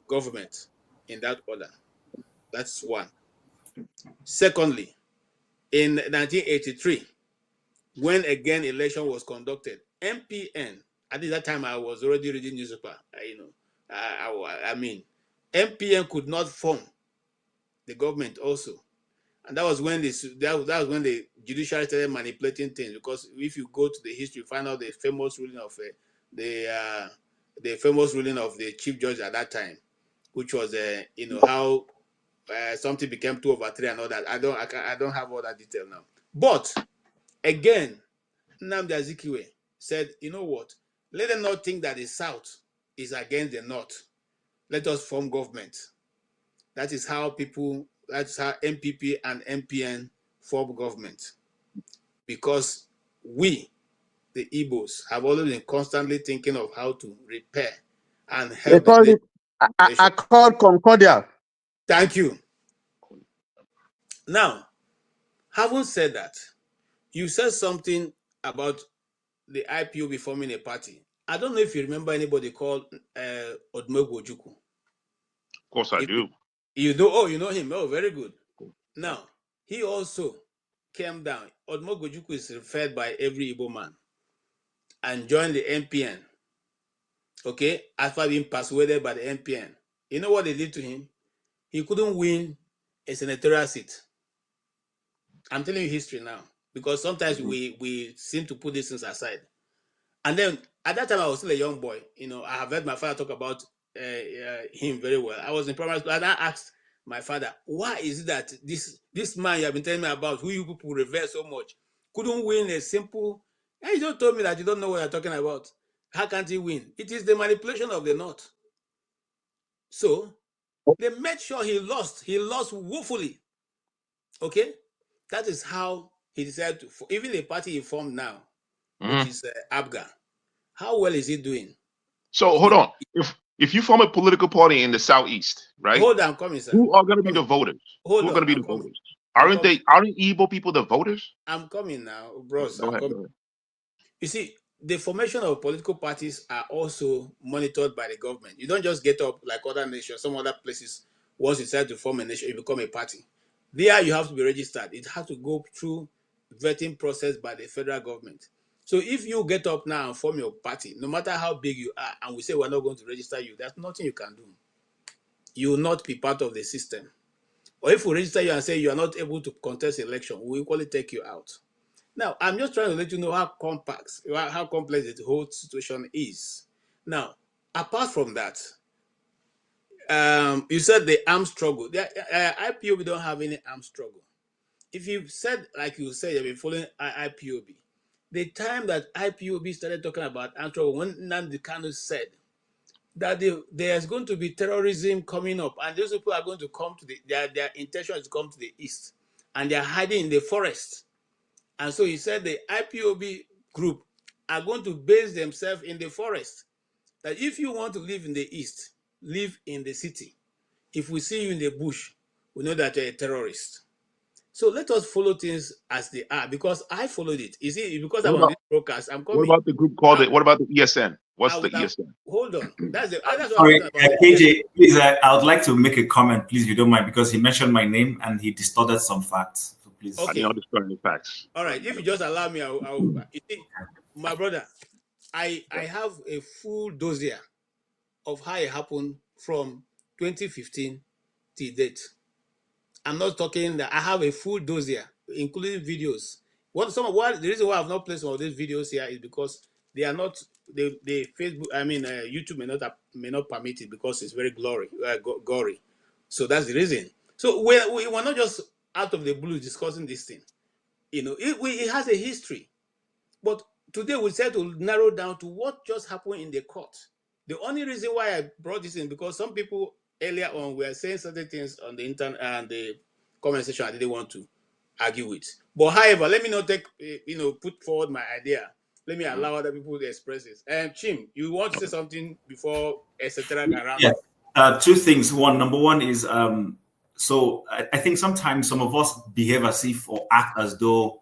government in that order. That's one. Secondly, in 1983, when again election was conducted, MPN, at that time I was already reading newspaper, MPN could not form the government also. And that was when the judiciary started manipulating things, because if you go to the history, you find out the famous ruling of the chief judge at that time, which was how something became 2/3 and all that. I don't have all that detail now. But again, Nnamdi Azikiwe said, you know what? Let them not think that the South is against the North. Let us form government. That is how MPP and MPN form government. Because we, the Igbos, have always been constantly thinking of how to repair and help. They call it Accord Concordia. Thank you. Now, having said that, you said something about the IPOB forming a party. I don't know if you remember anybody called Odumegwu Ojukwu. Of course I do. You know him. Oh, very good. Now, he also came down. Odumegwu Ojukwu is referred by every Igbo man and joined the MPN. Okay, after being persuaded by the MPN. You know what they did to him? He couldn't win a senatorial seat. I'm telling you history now, because sometimes we seem to put these things aside. And then at that time, I was still a young boy. I have heard my father talk about him very well. I was in primary school, and I asked my father, why is it that this man you have been telling me about, who you people revere so much, couldn't win a simple... And he just told me that you don't know what you're talking about. How can't he win? It is the manipulation of the North. So they made sure he lost. He lost woefully. Okay? That is how he decided to... Even the party he formed now, which is ABGA. How well is he doing? So hold on. If you form a political party in the Southeast, right? Hold on, coming, sir. Who are going to be the voters? Who are going to be the voters? Aren't Igbo people the voters? I'm coming now, bros. Go ahead. You see, the formation of political parties are also monitored by the government. You don't just get up like other nations, some other places. Once you decide to form a nation, you become a party. There, you have to be registered. It has to go through vetting process by the federal government. So if you get up now and form your party, no matter how big you are, and we say we're not going to register you, there's nothing you can do. You will not be part of the system. Or if we register you and say you are not able to contest election, we will equally take you out. Now, I'm just trying to let you know how complex the whole situation is. Now, apart from that, you said the armed struggle. The IPOB don't have any armed struggle. If you said, like you said, you've been following IPOB, the time that IPOB started talking about armed struggle, when Nnamdi Kanu said that there's going to be terrorism coming up, and those people are going to come to their intention is to come to the east, and they're hiding in the forest. And so he said the IPOB group are going to base themselves in the forest. That if you want to live in the east, live in the city. If we see you in the bush, we know that you're a terrorist. So let us follow things as they are, because I followed it. You see, because I'm on this broadcast, I'm coming. What about the group called what about the ESN? What's the ESN? Hold on. That's what sorry, I'm talking about. KJ, please, I would like to make a comment, please, if you don't mind, because he mentioned my name and he distorted some facts. So please. Okay. I didn't understand the facts. All right. If you just allow me, I'll you see, my brother, I have a full dossier of how it happened from 2015 till date. I'm not talking that I have a full dossier, including videos. The reason why I've not placed some of these videos here is because they are not the Facebook. YouTube may not permit it because it's very gory. So that's the reason. So we're not just out of the blue discussing this thing. It has a history. But today we said to narrow down to what just happened in the court. The only reason why I brought this in, because some people earlier on were saying certain things on the internet and the comment section I didn't want to argue with. But however, let me not put forward my idea. Let me allow other people to express it. Chim, you want to say something before etc. Yeah. Two things. Number one is so I think sometimes some of us behave as if or act as though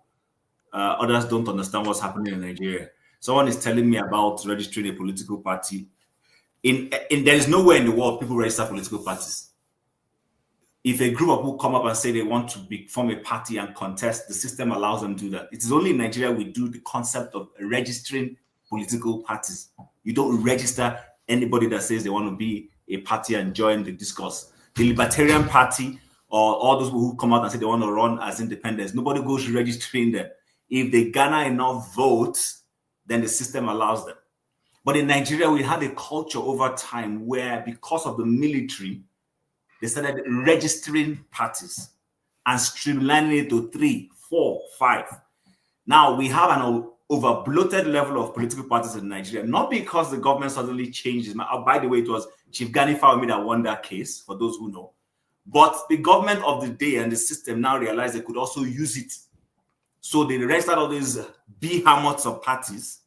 others don't understand what's happening in Nigeria. Someone is telling me about registering a political party. there is nowhere in the world people register political parties. If a group of people come up and say they want to form a party and contest, the system allows them to do that. It is only in Nigeria we do the concept of registering political parties. You don't register anybody that says they want to be a party and join the discourse. The Libertarian Party or all those people who come out and say they want to run as independents, nobody goes registering them. If they garner enough votes, then the system allows them. But in Nigeria, we had a culture over time where, because of the military, they started registering parties and streamlining it to 3, 4, 5. Now we have an over-bloated level of political parties in Nigeria, not because the government suddenly changed. By the way, it was Chief Gani Fawemi that won that case, for those who know. But the government of the day and the system now realized they could also use it. So they registered all these behemoths of parties,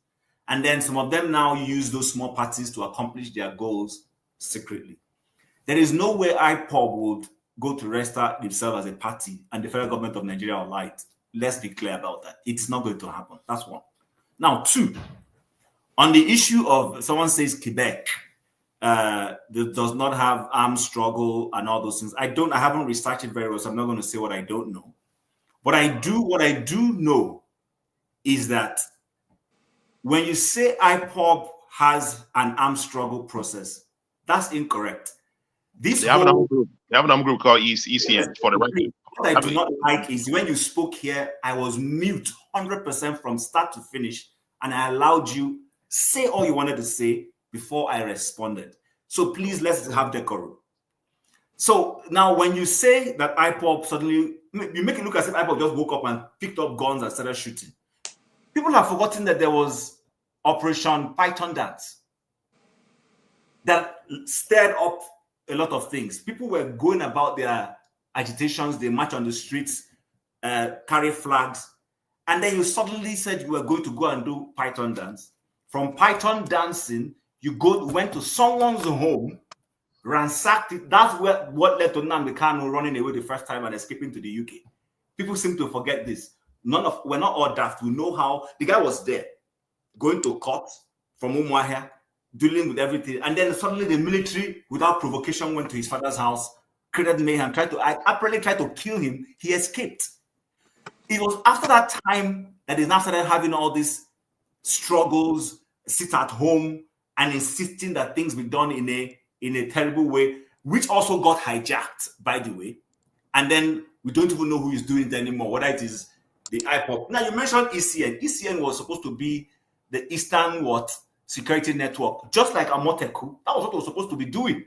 and then some of them now use those small parties to accomplish their goals secretly. There is no way IPOB would go to register themselves as a party and the federal government of Nigeria will lie it. Let's be clear about that. It's not going to happen. That's one. Now, two, on the issue of someone says Quebec that does not have armed struggle and all those things. I haven't researched it very well, so I'm not going to say what I don't know. What I do know is that when you say IPOB has an armed struggle process, that's incorrect. They have an armed group called ECN for the record. What I do not like is when you spoke here, I was mute 100% from start to finish, and I allowed you say all you wanted to say before I responded. So please, let's have decorum. So now when you say that IPOB suddenly, you make it look as if IPOB just woke up and picked up guns and started shooting. People have forgotten that there was Operation Python Dance that stirred up a lot of things. People were going about their agitations, they march on the streets, carry flags, and then you suddenly said you were going to go and do Python dance. From Python dancing, you went to someone's home, ransacked it. That's what led to Nnamdi Kanu running away the first time and escaping to the UK. People seem to forget this. We're not all daft. We know how the guy was there, going to court from Umuahia, dealing with everything, and then suddenly the military, without provocation, went to his father's house, created mayhem, apparently tried to kill him. He escaped. It was after that time that they now started having all these struggles, sit at home, and insisting that things be done in a terrible way, which also got hijacked, by the way. And then we don't even know who is doing it anymore, whether it is the IPOB. Now, you mentioned ECN. ECN was supposed to be the Eastern security network, just like Amoteku. That was what it was supposed to be doing.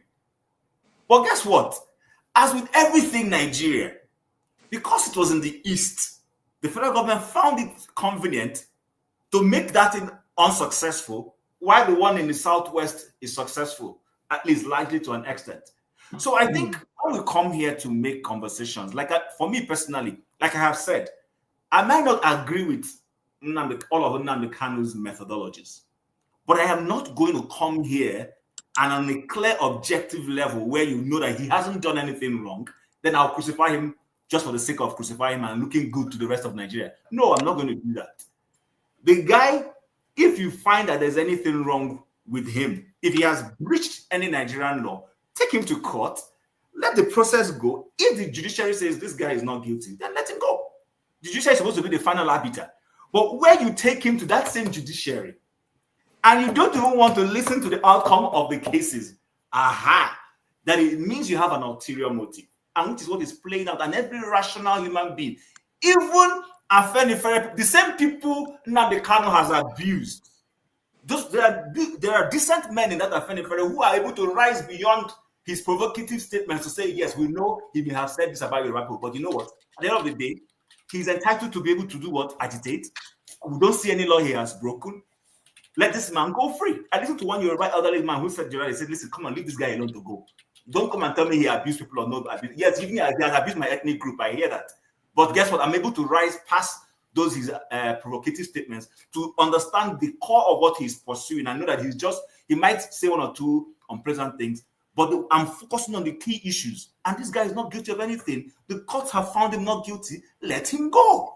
But guess what? As with everything Nigeria, because it was in the East, the federal government found it convenient to make that thing unsuccessful, while the one in the Southwest is successful, at least likely to an extent. So I think when we come here to make conversations, for me personally, like I have said, I might not agree with all of Nnamdi Kanu's methodologies, but I am not going to come here and on a clear objective level where you know that he hasn't done anything wrong, then I'll crucify him just for the sake of crucifying him and looking good to the rest of Nigeria. No, I'm not going to do that. The guy, if you find that there's anything wrong with him, if he has breached any Nigerian law, take him to court, let the process go. If the judiciary says this guy is not guilty, then let him go. The judiciary is supposed to be the final arbiter. But where you take him to that same judiciary, and you don't even want to listen to the outcome of the cases, that it means you have an ulterior motive, and which is what is playing out. And every rational human being, even Afenifere, the same people Nnamdi Kanu has abused, there are decent men in that Afenifere who are able to rise beyond his provocative statements to say, yes, we know he may have said this about Yoruba people, but you know what? At the end of the day, he's entitled to be able to do what? Agitate. We don't see any law he has broken. Let this man go free. I listened to one Yoruba elderly man who said, he said, listen, come on, leave this guy alone to go. Don't come and tell me he abused people or not abused. Yes, he has abused my ethnic group. I hear that. But guess what? I'm able to rise past those his provocative statements to understand the core of what he's pursuing. I know that he might say one or two unpleasant things, but I'm focusing on the key issues. And this guy is not guilty of anything. The courts have found him not guilty. Let him go.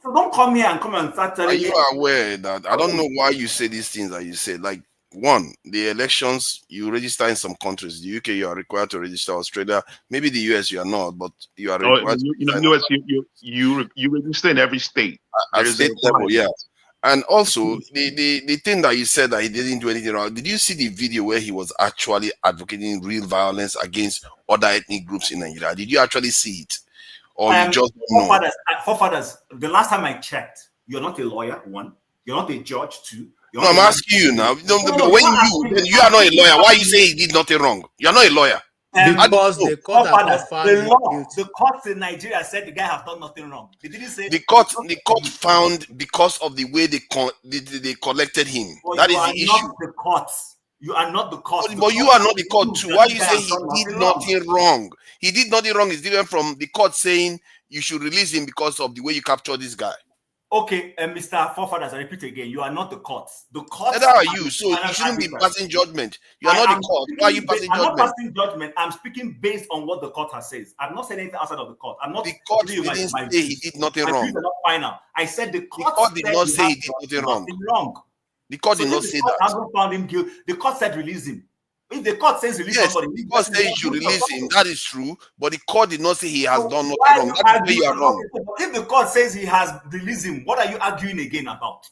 So don't come here and start telling me. Are you aware that I don't know why you say these things that you say? Like one, the elections, you register in some countries. The UK, you are required to register. Australia, maybe the US, you are not, but you are Oh, required to you know, register US, you register in every state. at There's a state level, yeah. requirement. And also, the thing that you said that he didn't do anything wrong, did you see the video where he was actually advocating real violence against other ethnic groups in Nigeria? Did you actually see it? Or you just don't know? Forefathers, the last time I checked, you're not a lawyer, one. You're not a judge, two. No, I'm asking you now. When you are not a lawyer, why you say he did nothing wrong? You're not a lawyer. Because the court has confirmed the him law, guilty. the courts in Nigeria said the guy has done nothing wrong. They didn't say the court found because of the way they collected him. But That you is are the issue. not the courts. You are not the court. But you are not the court too. Why you say he did nothing wrong? He did nothing wrong is different from the court saying you should release him because of the way you captured this guy. Okay, Mr. Forefathers, I repeat again, you are not the courts. The courts Neither are you, so you shouldn't be passing judgment. You are not the court. Why are you passing judgment? I'm not passing judgment. I'm speaking based on what the court has said. I'm not saying anything outside of the court. I'm not. The court didn't say he did nothing wrong. Not final. I said the court did not say he did nothing wrong. The court did not say that. Hasn't found him guilty. The court said release him. If the court says release somebody, the court says you should release him. That is true, but the court did not say he has done nothing wrong. That is where you are wrong. If the court says he has released him, what are you arguing again about?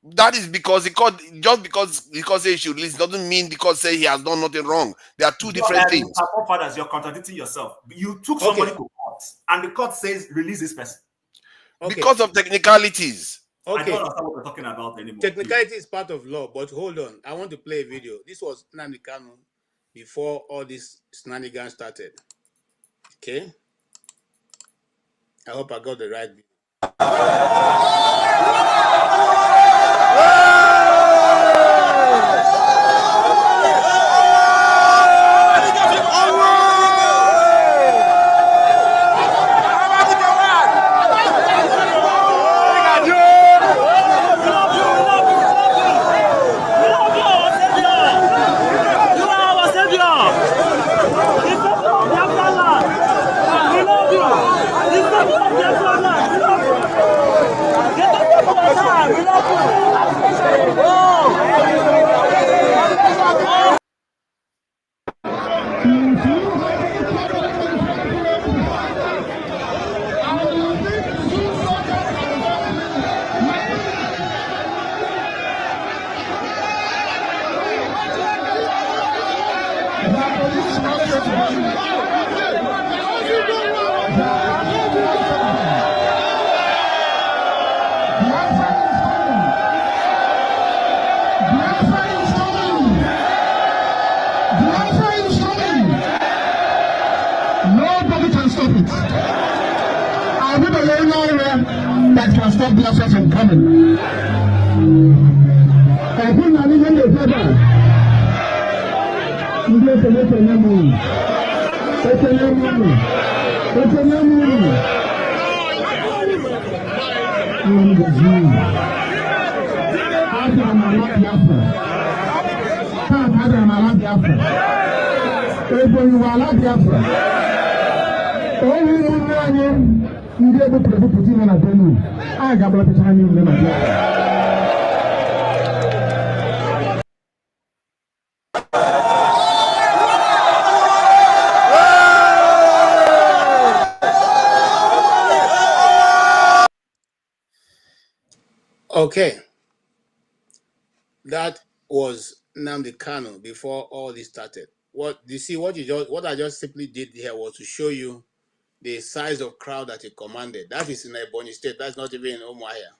That is because the court, just because the court says he should release doesn't mean the court says he has done nothing wrong. There are two different things. Fathers, you're contradicting yourself. You took somebody to court, and the court says release this person. Because of technicalities. Okay. I don't understand what we're talking about anymore. Technicality is part of law, but hold on. I want to play a video. This was Nnamdi Kanu before all this shenanigans started. Okay? I hope I got the right video. That can stop Biafra from coming. I think I'm even the paper. You get to make a memory. It's a memory. It's a memory. I'm the Jew. I'm a Biafra. I'm a Biafra. You are Biafra. Ndị ebe pụrụ pụta ime na Benue, a ga-agbapụta anyị ime na Okay, that was Nnamdi Kanu before all this started. What you see? What I just simply did here was to show you the size of crowd that he commanded. That is in Ebonyi State. That's not even in Umuahia.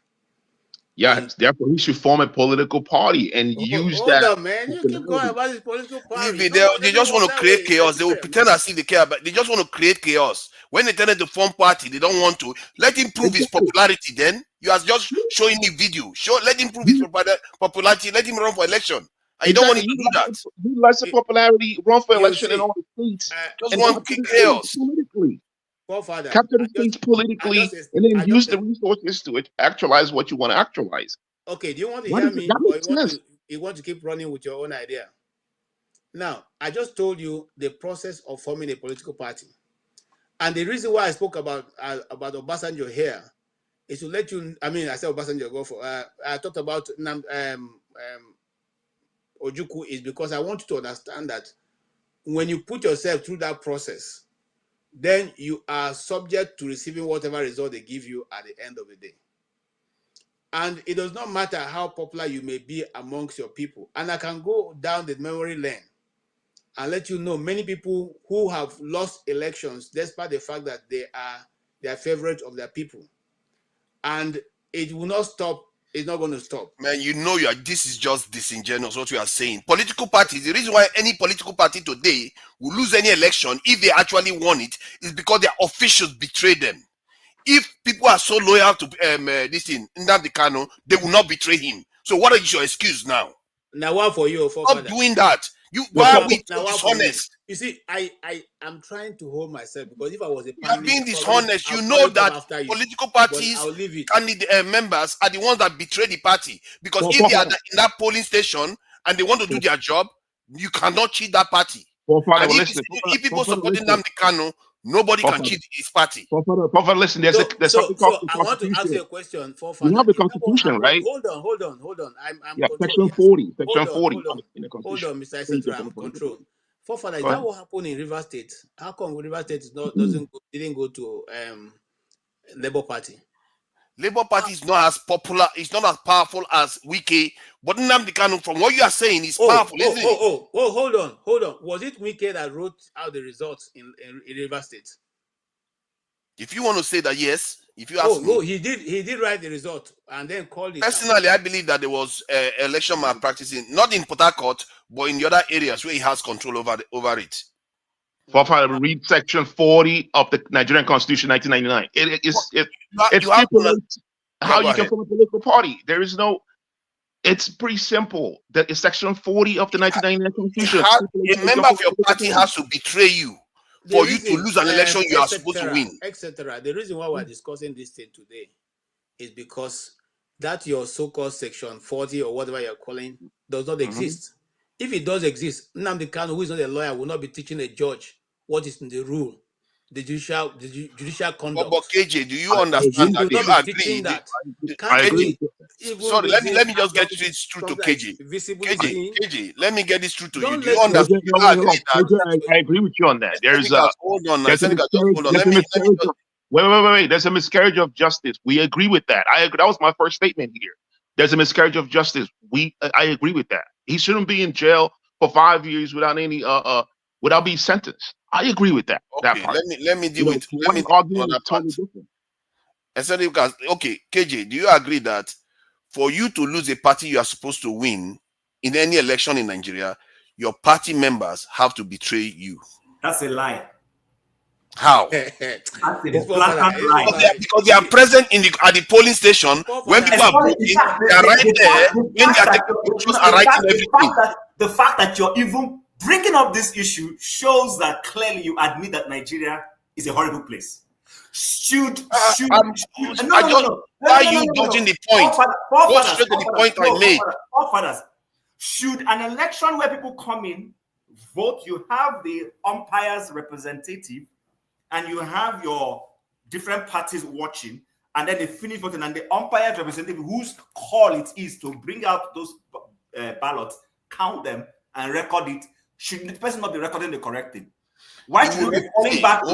Yeah, therefore he should form a political party and use that. Hold on, man. You keep going about this political party. They just want to create chaos. They will pretend as if they care, but they just want to create chaos. When they tell them to form party, they don't want to. Let him prove his popularity. Then you are just showing the video. Let him prove his popularity. Let him run for election. And you don't want him to do that. He likes the popularity, run for election in all the states. Just want chaos. Politically. Capture the states politically and then use the resources to actualize what you want to actualize. Okay, do you want to hear me or you want to keep running with your own idea? Now, I just told you the process of forming a political party. And the reason why I spoke about Obasanjo here is to let you, I said Obasanjo go for, I talked about Ojukwu, is because I want you to understand that when you put yourself through that process, then you are subject to receiving whatever result they give you at the end of the day. And it does not matter how popular you may be amongst your people. And I can go down the memory lane and let you know many people who have lost elections despite the fact that they are favorites of their people. And it will not stop. It's not going to stop. Man, you know this is just disingenuous what you are saying. Political parties, the reason why any political party today will lose any election if they actually won it is because their officials betrayed them. If people are so loyal to this thing, Nnamdi Kanu, they will not betray him. So what is your excuse now? Now what for you? Stop doing that. Why are we dishonest? You see, I am trying to hold myself, because if I was a you are being dishonest. You know that political parties candidate members are the ones that betray the party, because if they are in that polling station and they want to do their job, you cannot cheat that party. And if people supporting Nnamdi Kanu, nobody can cheat his party. Listen, there's something called the I want to ask you a question. You have the Constitution, right? Hold on. I'm Section 40. Section 40. Hold on, Mr. Etc. Control. Forefather, is that what happened in River State? How come River State didn't go to Labour Party? Labour Party is not as popular, it's not as powerful as Wike, but Nnamdi Kanu, from what you are saying, is powerful, isn't it? Hold on. Was it Wike that wrote out the results in River State? If you want to say that, yes. If you ask me, he did write the result and then called it. Personally, I believe that there was election malpractice, not in Port Harcourt, but in the other areas where he has control over it. Read Section 40 of the Nigerian Constitution, 1999. It stipulates how you can form a political party. There is no. It's pretty simple. That is Section 40 of the 1999 Constitution. A member of your party has to betray you for you to lose an election you are supposed to win, etc. The reason why we're discussing this thing today is because that your so-called Section 40 or whatever you're calling does not exist. If it does exist, Nnamdi Kanu, who is not a lawyer, will not be teaching a judge what is in the rule, the judicial conduct. But KJ, do you understand that? Do you agree? I agree. Sorry, let me just get this through to KJ. KJ, let me get this through to you. Do you understand? I agree with you on that. There's a hold on. Wait. There's a miscarriage of justice. We agree with that. I agree. That was my first statement here. There's a miscarriage of justice. I agree with that. He shouldn't be in jail for 5 years without any without being sentenced. I agree with that. Okay, that part. let me deal with other part. Okay, KJ, do you agree that for you to lose a party you are supposed to win in any election in Nigeria, your party members have to betray you? That's a lie. How? Because they are present at the polling station when people are voting. They are right there when they are taking pictures, are writing everything. The fact that you're even bringing up this issue shows that clearly you admit that Nigeria is a horrible place. Why are you dodging the point? Go straight to the point I made. Should an election where people come in, vote, you have the umpires representative, and you have your different parties watching, and then they finish voting, and the umpire representative whose call it is to bring out those ballots, count them, and record it. Should the person not be recording the correct thing? Why should you be falling back? No,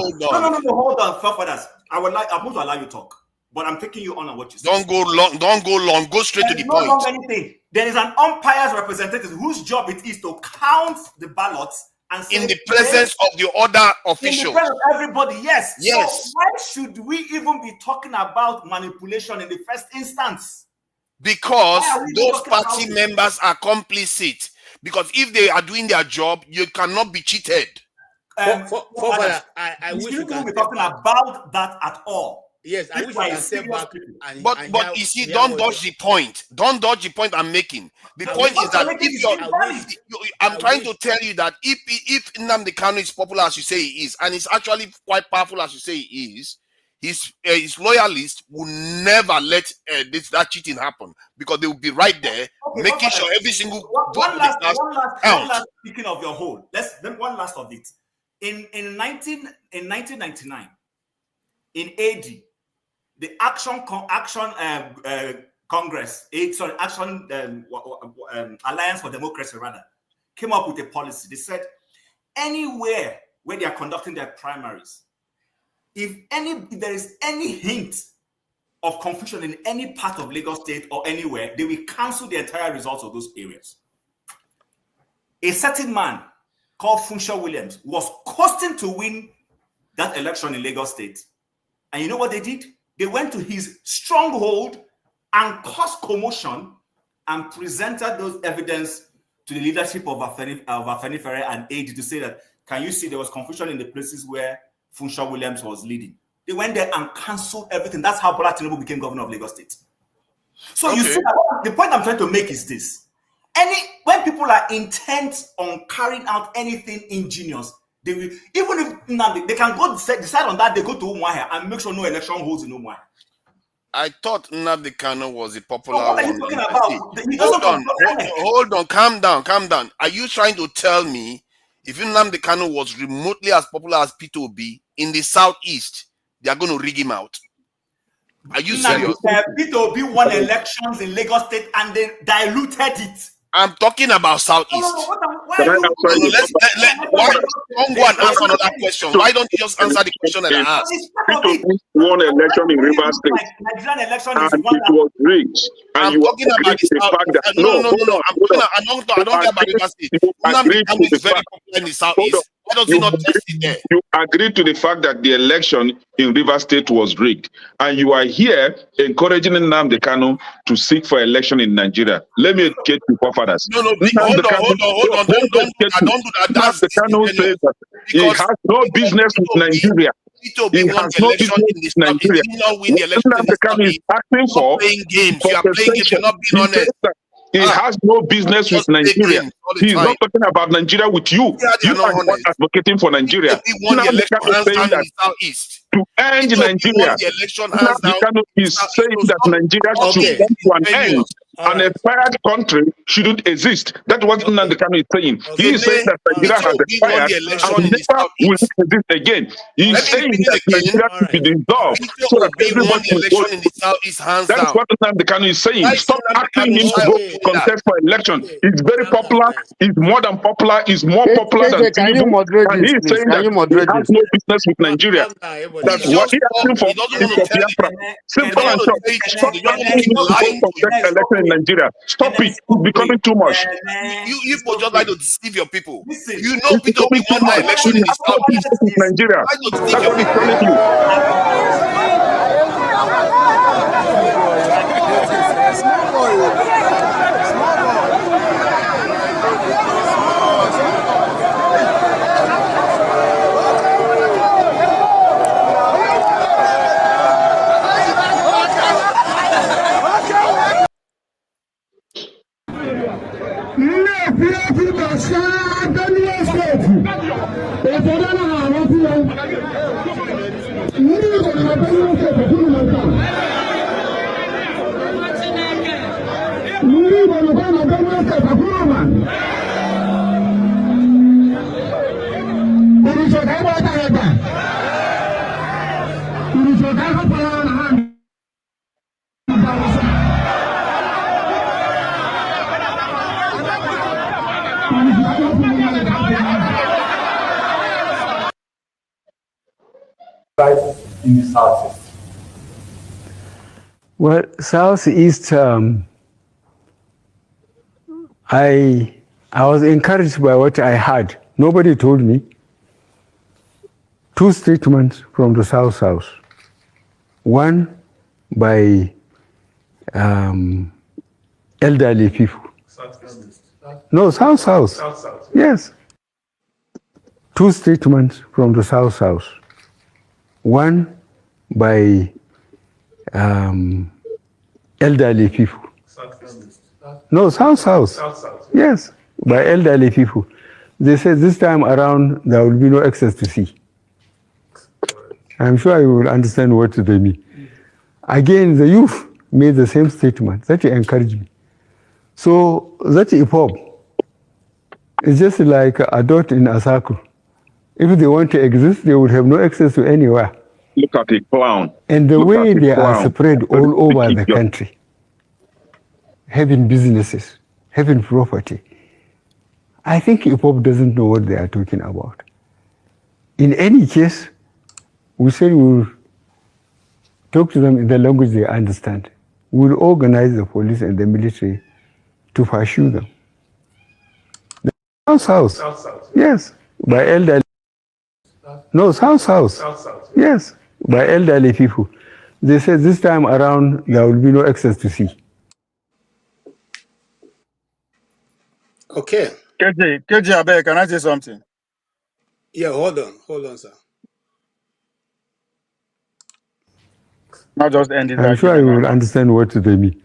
hold on, fathers. I'm going to allow you to talk, but I'm taking you on what you say. Don't go long. Go straight to the point. Anything. There is an umpire's representative whose job it is to count the ballots and say, in the presence of the other officials. In the presence of everybody, yes. Yes. So why should we even be talking about manipulation in the first instance? Because those party members are complicit. Because if they are doing their job, you cannot be cheated. I wish we could be talking about that at all. Yes, I wish I can step back. But you see, don't dodge the point. Don't dodge the point I'm making. The point is that I'm trying to tell you that if Nnamdi Kanu is popular as you say he is, and he's actually quite powerful as you say he is, his loyalists will never let that cheating happen, because they will be right there making sure every single one last speaking of your whole. One last of it. In 1999, in AD, the action Congress, Alliance for Democracy rather, came up with a policy. They said anywhere where they are conducting their primaries, if there is any hint of confusion in any part of Lagos State or anywhere, they will cancel the entire results of those areas. A certain man called Funshaw Williams was coasting to win that election in Lagos State. And you know what they did? They went to his stronghold and caused commotion and presented those evidence to the leadership of Afenifere and AD to say that, can you see there was confusion in the places where Funshaw Williams was leading? They went there and canceled everything. That's how Bola Tinubu became governor of Lagos State. So you see, that the point I'm trying to make is this. When people are intent on carrying out anything ingenious, they will, even if they can go decide on that, they go to Umuahia and make sure no election holds in Umuahia. I thought Nnamdi Kanu was a popular what are you talking about? Hold on, calm down. Are you trying to tell me if Nnamdi Kanu was remotely as popular as P2B in the southeast, they are going to rig him out? Are you serious? P2B won elections in Lagos State and they diluted it. I'm talking about southeast. Why don't you answer another question? Why don't you just answer the question that I asked? P2B won election in Rivers State, and it was rigged. And you talking about the fact that I don't care about Rivers State. Nnamdi Kanu is very popular in the southeast. Why don't you not test it there? You agreed to the fact that the election in Rivers State was rigged, and you are here encouraging Nnamdi Kanu to seek for election in Nigeria. Let me educate you, forefathers. Hold on. Don't do that. Nnamdi Kanu says that he has no business with Nigeria. He has no business with Nigeria. Nnamdi Kanu is asking for compensation. He has no business with Nigeria. He's not talking about Nigeria with you. You are the one advocating for Nigeria. Nnamdi Kanu is saying that to end Nigeria, Nnamdi Kanu is saying that Nigeria should come to an end. An expired country shouldn't exist. That's what Nnamdi Kanu is saying. He is saying that Nigeria has expired and never will exist again. He is saying that Nigeria should be dissolved so that everybody will go. That's what Nnamdi Kanu is saying. Stop asking him to go contest for election. He's very popular. He's more than popular. He's more popular than Tinubu. And he is saying that he has no business with Nigeria. That's what he's asking for. Biafra. Simple and short. Stop asking him to go contest election in Nigeria. Stop it. It's becoming too much. You just like to deceive your people. You know people won the election in the southeast. Nigeria. That's what he's telling you. In the southeast? Well, southeast, I was encouraged by what I heard. Nobody told me. Two statements from the South. One by elderly people. No, South. Yes. Two statements from the South. One by elderly people. No, South. Yes, by elderly people. They said this time around there will be no access to sea. I'm sure you will understand what they mean. Again, the youth made the same statement. That encouraged me. So that IPOB is just like a dot in a circle. If they want to exist, they would have no access to anywhere. Look at a clown. And the way they are spread all over the country, having businesses, having property. I think IPOB doesn't know what they are talking about. In any case, we said we'll talk to them in the language they understand. We'll organize the police and the military to pursue them. South. Yes, by elderly. No, South. Yes, by elderly people. They said this time around there will be no access to sea. Okay. KJ, I beg, can I say something? Yeah, hold on, sir. Not just end it. I'm sure you will understand what they mean.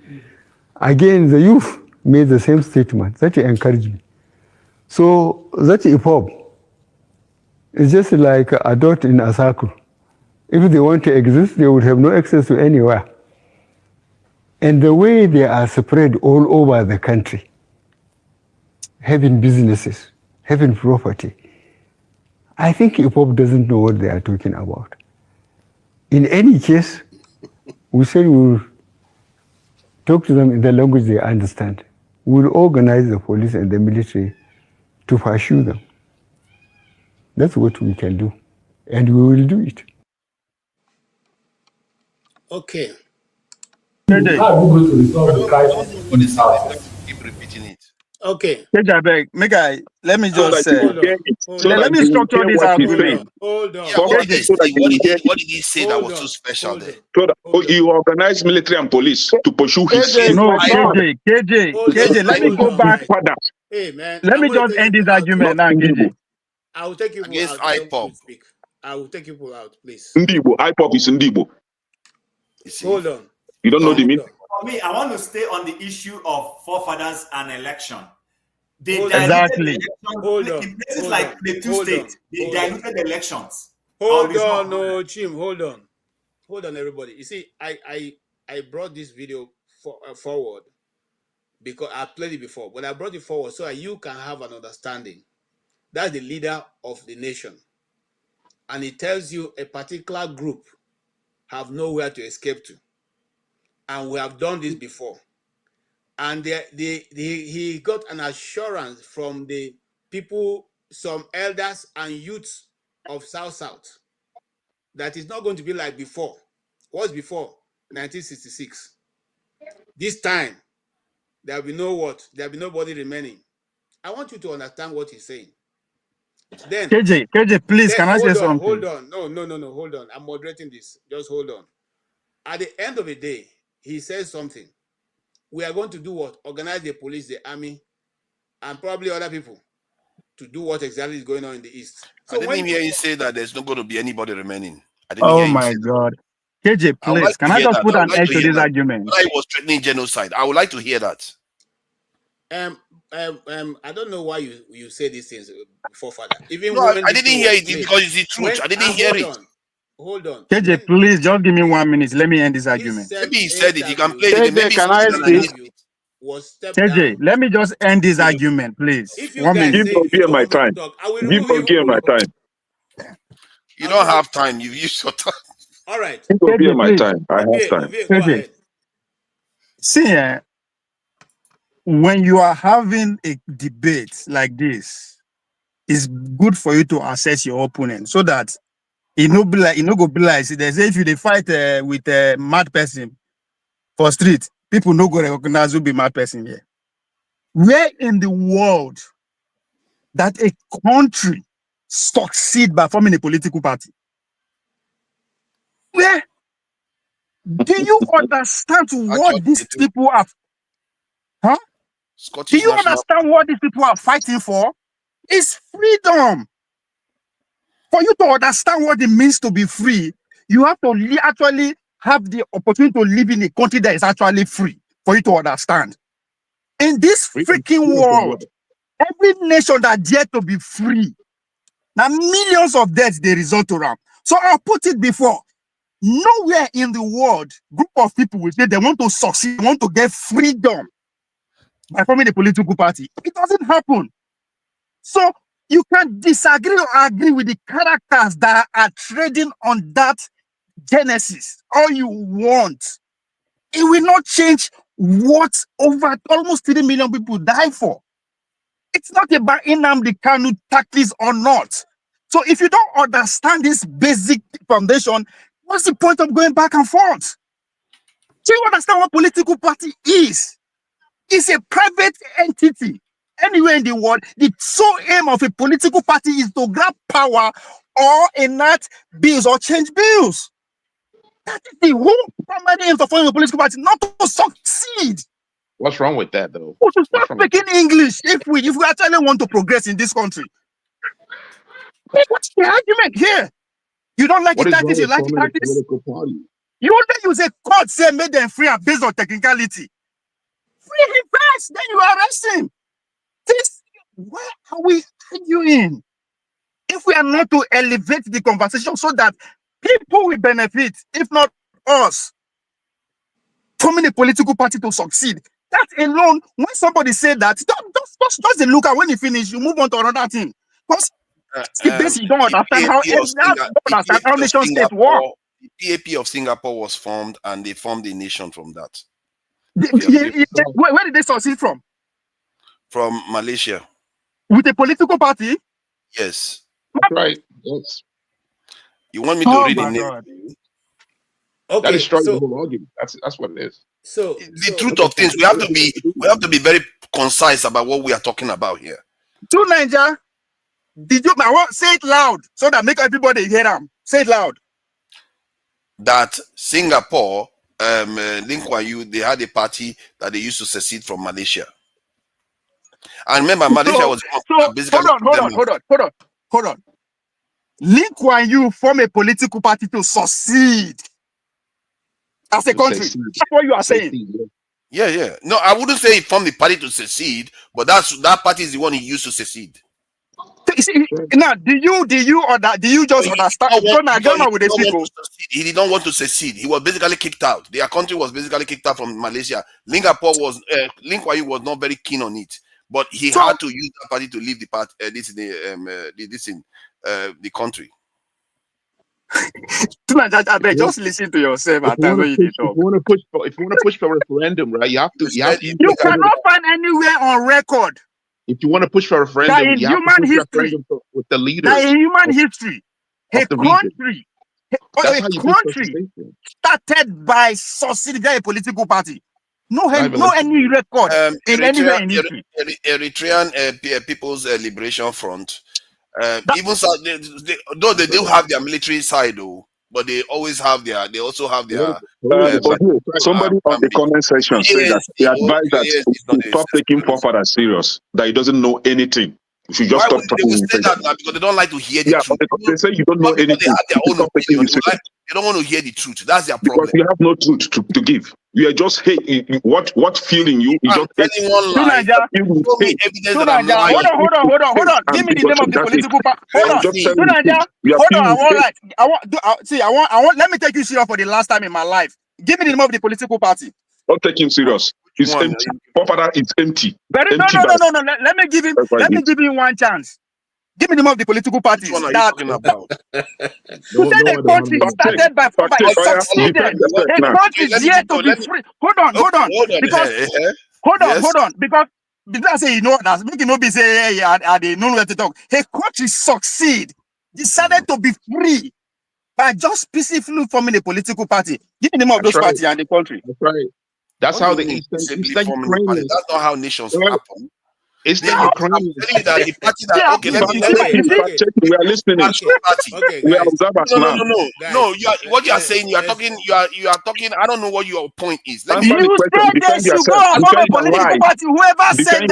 Again, the youth made the same statement. That encouraged me. So that IPOB is just like a dot in a circle. If they want to exist, they would have no access to anywhere. And the way they are spread all over the country, having businesses, having property, I think IPOB doesn't know what they are talking about. In any case, we said we'll talk to them in the language they understand. We'll organize the police and the military to pursue them. That's what we can do. And we will do it. Okay. KJ. How are we going to resolve the crisis in the South? Keep repeating it. Okay. KJ, I beg, let me just let me you structure this out. Hold on. Yeah, what did he say that was so special there? So that, you organize military and police to pursue his. No, KJ, let me go back. Hey, man. Let me just end this argument now, KJ. I will take you against out. IPOB. I will take you out, please. Ndibo, IPOB is Ndibo. Hold on. You don't know the meaning? For me, I want to stay on the issue of forefathers and election. They exactly. Hold on. In places like Plateau State, they diluted elections. Hold on, no, Jim. Hold on, everybody. You see, I brought this video forward because I played it before, but I brought it forward so that you can have an understanding. That's the leader of the nation, and it tells you a particular group have nowhere to escape to, and we have done this before. And he got an assurance from the people, some elders and youths of South, that it's not going to be like before. What's before? 1966. This time, there will be there will be nobody remaining. I want you to understand what he's saying. Then KJ, please, can I say something? Hold on. No, hold on. I'm moderating this. Just hold on. At the end of the day, he says something. We are going to do what? Organize the police, the army, and probably other people to do what exactly is going on in the East. So I didn't hear you say that there's not going to be anybody remaining. I didn't oh hear you my say God. That. KJ, please, can I just put an end to this argument? I was threatening genocide. I would like to hear that. I don't know why you say these things before, Father. Even no, I didn't hear it because it's the truth. I didn't hear it. Hold on. KJ, please, just give me 1 minute. Let me end this argument. Maybe he said it. You can play it. Maybe can I speak? KJ, let me just end this argument, please. If you 1 minute. Give my time. Give my time. You don't have time. You use your time. All right. Give my time. I have time. Go ahead. See, when you are having a debate like this, it's good for you to assess your opponent so that it no be like they say if you fight with a mad person for street, people no go recognize who be mad person here. Where in the world that a country succeed by forming a political party? Where do you understand what these people are? Huh? Do you understand what these people are fighting for? It's freedom. For you to understand what it means to be free, you have to actually have the opportunity to live in a country that is actually free for you to understand. In this freaking world, every nation that dare to be free, now millions of deaths they result around. So I'll put it before. Nowhere in the world, group of people will say they want to succeed, want to get freedom by forming a political party. It doesn't happen. So you can disagree or agree with the characters that are trading on that genesis all you want. It will not change what over almost 3 million people die for. It's not about Nnamdi Kanu tactics or not. So if you don't understand this basic foundation, what's the point of going back and forth? Do you understand what political party is? It's a private entity. Anywhere in the world, the sole aim of a political party is to grab power or enact bills or change bills. That is the whole primary aim of forming a political party, not to succeed. What's wrong with that, though? We should start speaking English if we actually want to progress in this country. What's the argument here? You don't like the tactics, you like the tactics? You only use a court say made them free and based on technicality. Free him first, then you arrest him. This, where are we arguing? If we are not to elevate the conversation so that people will benefit, if not us, forming a political party to succeed, that alone, when somebody say that, just look at when you finish, you move on to another thing. Because the basic you don't understand how nation state work. The PAP of Singapore was formed, and they formed a nation from that. Where did they succeed from? From Malaysia. With a political party? Yes. That's right. Yes. You want me to read the name? Okay, that is the whole argument. That's what it is. So the truth of things, we have to be very concise about what we are talking about here. To Niger, I want say it loud so that make everybody hear them. Say it loud. That Singapore, Lee Kuan Yew, they had a party that they used to secede from Malaysia. And remember, Malaysia was basically hold on. Lee Kuan Yew form a political party to succeed as a country. That's what you are saying. Yeah. No, I wouldn't say he formed the party to secede, but that party is the one he used to secede. Now, do you just understand? He did not want to secede. He was basically kicked out. Their country was basically kicked out from Malaysia. Lee Kuan Yew was not very keen on it, but he had to use that party to leave the part. The country. Just listen to yourself. If you want to push for a referendum, right? You cannot find anywhere on record. If you want to push for a referendum, you have to push referendum with the leaders. That in human history, a country started by succeeding a political party. No any record in anywhere in history. Eritrean People's Liberation Front. Even so, though they do have their military side, though, but they also have their. Somebody on the comment section said that he advised that to stop taking forefathers serious. That he doesn't know anything. You should just stop talking. They will say that now because they don't like to hear the truth. They say you don't know anything. They have their own opinion. They don't want to hear the truth. That's their problem. Because you have no truth to give. You are just hating. What feeling you just hate. Hold on. Give me the name of the political party. Hold on. I want. Let me take you serious for the last time in my life. Give me the name of the political party. Don't take him serious. It's empty. Forefather is empty. No. Let me give him one chance. Give me the name of the political parties. What are you talking about? You said the country started by succeeded. A country is yet to be free. Hold on. Because I say make it not be say I they know where to talk. A country decided to be free by just peacefully forming a political party. Give me the name of those parties and the country. That's right. That's how the That's not how nations happen. It's the Ukrainians. The party that we are listening. We are observers now. No. What you are saying, you are talking. I don't know what your point is. You said they should go and form a political party. Whoever said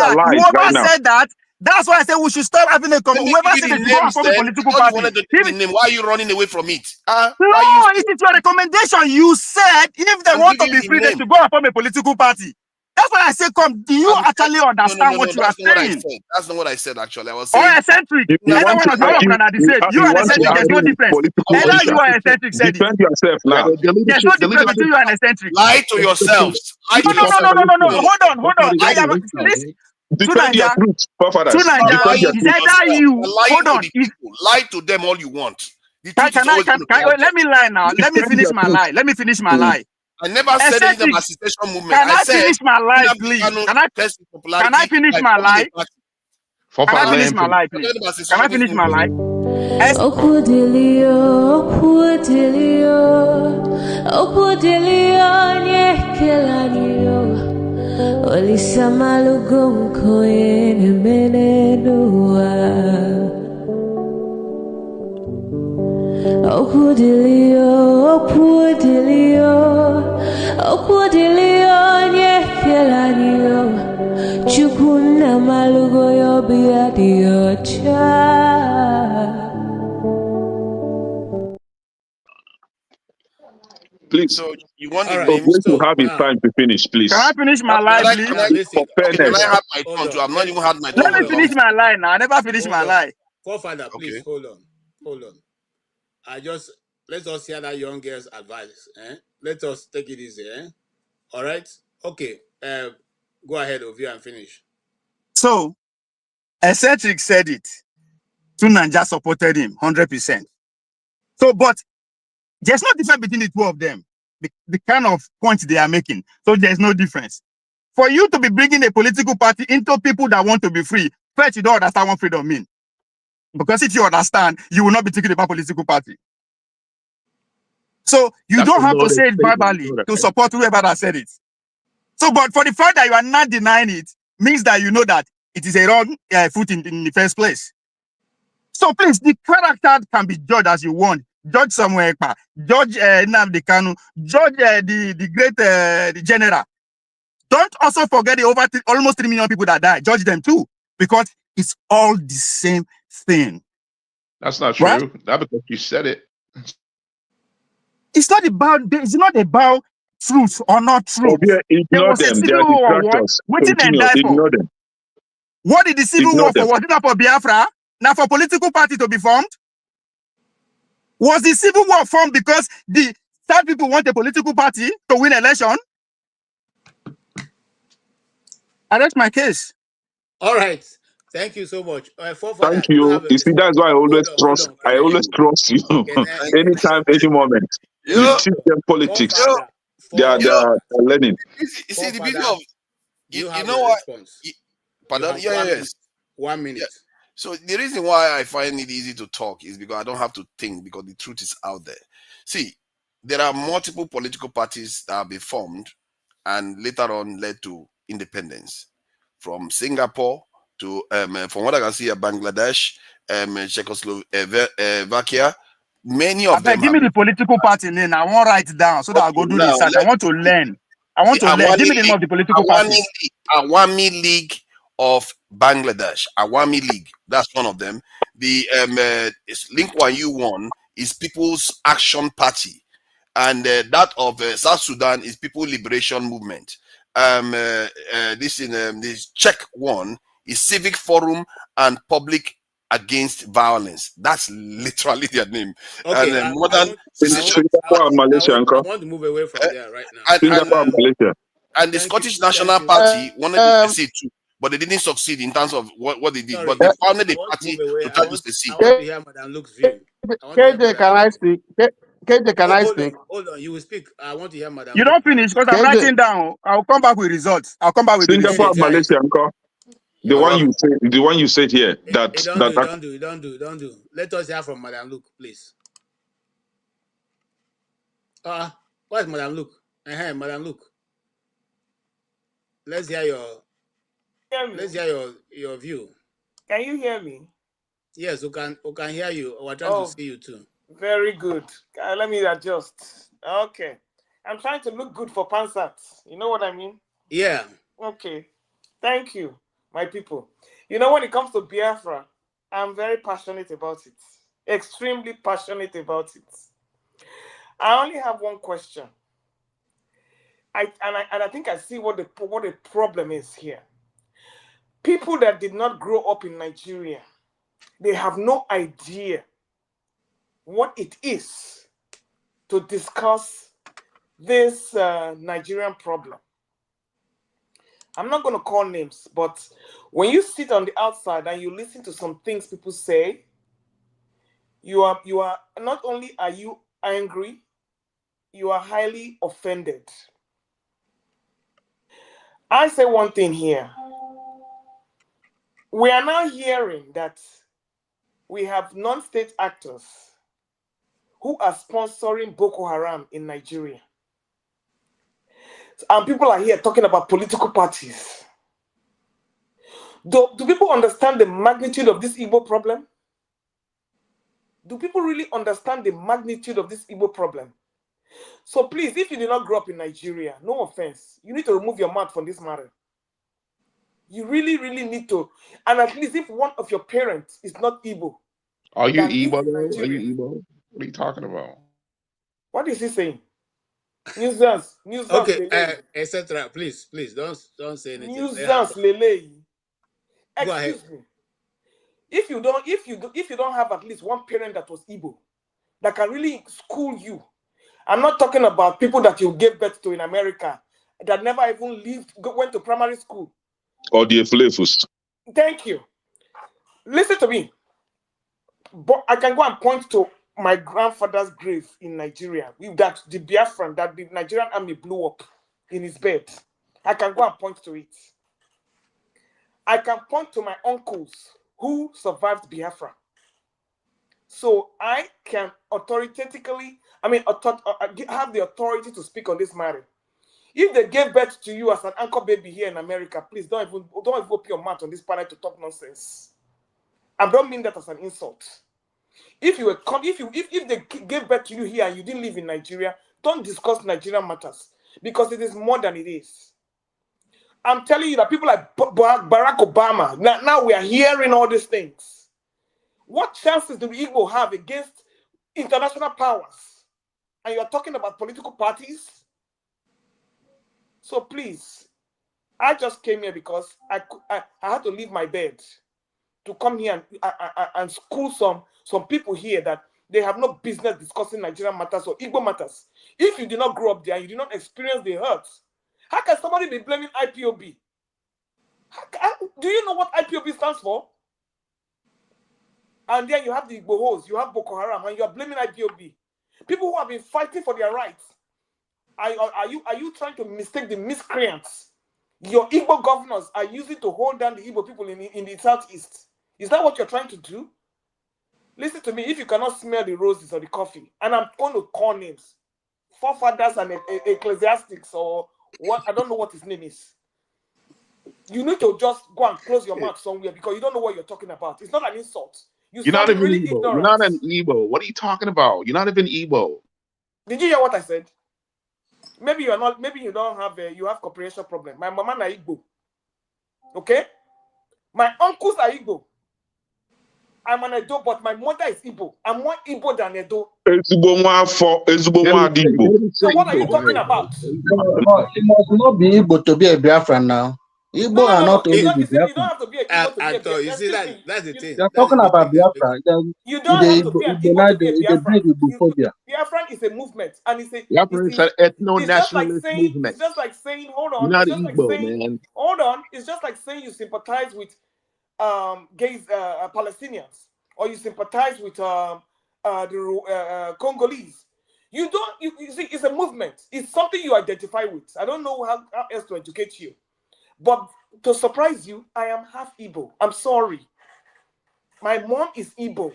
that. That's why I said we should start having a conversation. Whoever said they should go and form a political party. Why are you running away from it? No, it is your recommendation. You said if they want to be free, they should go and form a political party. That's why I say, do you actually understand what you are saying? That's not what I said, actually. I was saying... Or eccentric. You are eccentric. There's no difference. Either you are eccentric, said it. Defend yourself now. There's no difference between you and eccentric. Lie to yourselves. No. Hold on. Defend your truth, forefathers. Lie to them all you want. Let me lie now. Let me finish my lie. I never said anything about secession movement. Can I said finish my life, please? Can I finish my life? Can I finish my life, please? Can I finish my life? Chukuna malugo yo biadiocha. Please. So you want All the right. So names? going to have his time to finish, please. Can I finish my life, please? Listen. Can I have my turn too? I've not even had my turn. Let me finish my line now. I never finished my line. Forefather, please hold on. Let's just hear that young girl's advice. Let us take it easy. All right. Okay. Go ahead, Ovia, and finish. So, Eccentric said it. Tunanja supported him 100%. So, but there's no difference between the two of them. The kind of points they are making. So there's no difference. For you to be bringing a political party into people that want to be free, first you don't understand what freedom means. Because if you understand, you will not be taking about political party. So you don't have to say it verbally to support whoever that said it. So, but for the fact that you are not denying it, means that you know that it is a wrong foot in the first place. So please, the character can be judged as you want. Judge Samuel Ekpa, Judge Nnamdi Kanu, Judge the great the general. Don't also forget the almost 3 million people that died. Judge them too, because it's all the same thing. That's not true. Right? That because you said it. It's not about truth or not truth. Ignore them. They are distractors. Continue. Ignore them. What did the civil war for? Was it not for Biafra? Now for political party to be formed? Was the civil war formed because the South people want a political party to win election? And that's my case. All right. Thank you so much. Thank you. You see, that's why I always trust. I always trust you. Anytime, any moment. You teach them politics. They are learning. You see the beauty of you know what? Pardon? Yes. 1 minute. Yeah. So the reason why I find it easy to talk is because I don't have to think, because the truth is out there. See, there are multiple political parties that have been formed and later on led to independence. From Singapore to, from what I can see, Bangladesh, Czechoslovakia, many of them. Give me the political party name. I want to write it down so that I go do research. I want to learn. I want to learn. Give me the name of the political party. Awami League of Bangladesh. Awami League. That's one of them. The Link 1U1 is People's Action Party. And that of South Sudan is People Liberation Movement. This Czech one is Civic Forum and Public Against Violence. That's literally their name. Okay, and modern Singapore and Malaysia. I want to move away from there right now. Singapore and Malaysia. And the Scottish National Party wanted to secede too, but they didn't succeed in terms of what they did. Sorry, but they founded a party to try to secede. I want to hear Madam Luke's view. KJ, can I speak? KJ, can I speak? Hold on, you will speak. I want to hear Madam. You don't finish because I'm writing down. I'll come back with results. I'll come back with Singapore and Malaysia. The one you said here. Don't do. Let us hear from Madam Luke, please. Where's Madam Luke? Madam Luke. Let's hear your view. Can you hear me? Yes, we can hear you. We're trying to see you too. Very good. Let me adjust. Okay. I'm trying to look good for Pansat. You know what I mean? Yeah. Okay. Thank you, my people. You know, when it comes to Biafra, I'm very passionate about it. Extremely passionate about it. I only have one question. I think I see what the problem is here. People that did not grow up in Nigeria, they have no idea what it is to discuss this Nigerian problem. I'm not going to call names, but when you sit on the outside and you listen to some things people say, you are not only are you angry, you are highly offended. I say one thing here. We are now hearing that we have non-state actors who are sponsoring Boko Haram in Nigeria. And people are here talking about political parties. Do people understand the magnitude of this Igbo problem? Do people really understand the magnitude of this Igbo problem? So please, if you did not grow up in Nigeria, no offense, you need to remove your mouth from this matter. You really, really need to. And at least if one of your parents is not Igbo. Are you Igbo though? Are you Igbo? What are you talking about? What is he saying? Nuisance. Okay, etc. Please, don't say anything. Nuisance, Lele. Go ahead. Excuse me. If you don't have at least one parent that was Igbo that can really school you, I'm not talking about people that you gave birth to in America that never even went to primary school. Or the Eflefus. Thank you. Listen to me. But I can go and point to my grandfather's grave in Nigeria with that the Biafran that the Nigerian army blew up in his bed. I can go and point to it. I can point to my uncles who survived Biafra. So I can authoritatively, have the authority to speak on this matter. If they gave birth to you as an anchor baby here in America, please don't even open your mouth on this panel to talk nonsense. I don't mean that as an insult. If they gave birth to you here and you didn't live in Nigeria, don't discuss Nigerian matters because it is more than it is. I'm telling you that people like Barack Obama, now we are hearing all these things. What chances do the Igbo have against international powers? And you're talking about political parties? So please, I just came here because I had to leave my bed to come here and school some people here that they have no business discussing Nigerian matters or Igbo matters. If you did not grow up there, you did not experience the hurt. How can somebody be blaming IPOB? Do you know what IPOB stands for? And then you have the Igbohos, you have Boko Haram, and you are blaming IPOB. People who have been fighting for their rights. Are you trying to mistake the miscreants your Igbo governors are using to hold down the Igbo people in the southeast? Is that what you're trying to do? Listen to me. If you cannot smell the roses or the coffee, and I'm going to call names, forefathers and ecclesiastics or what, I don't know what his name is. You need to just go and close your mouth somewhere because you don't know what you're talking about. It's not an insult. You're not even really Igbo. You're not an Igbo. What are you talking about? You're not even Igbo. Did you hear what I said? Maybe you're not. Maybe you don't have you have comprehension problem. My mama na Igbo. Okay, my uncles are Igbo. I'm an Edo, but my mother is Igbo. I'm more Igbo than Edo. So what are you talking about? It must not be Igbo to be a Biafran now. Igbo are not only the Biafran. You don't have to be a Igbo to be a Biafran. You see, that's the thing. They're talking about Biafra. You don't have to be an Igbo to be a Biafran. Biafran is a movement, and it's an ethno-nationalist movement. It's just like saying, hold on. You're not Igbo, man. Hold on. It's just like saying you sympathize with gays, Palestinians, or you sympathize with the Congolese. You don't. You see, it's a movement. It's something you identify with. I don't know how else to educate you. But to surprise you, I am half Igbo. I'm sorry. My mom is Igbo.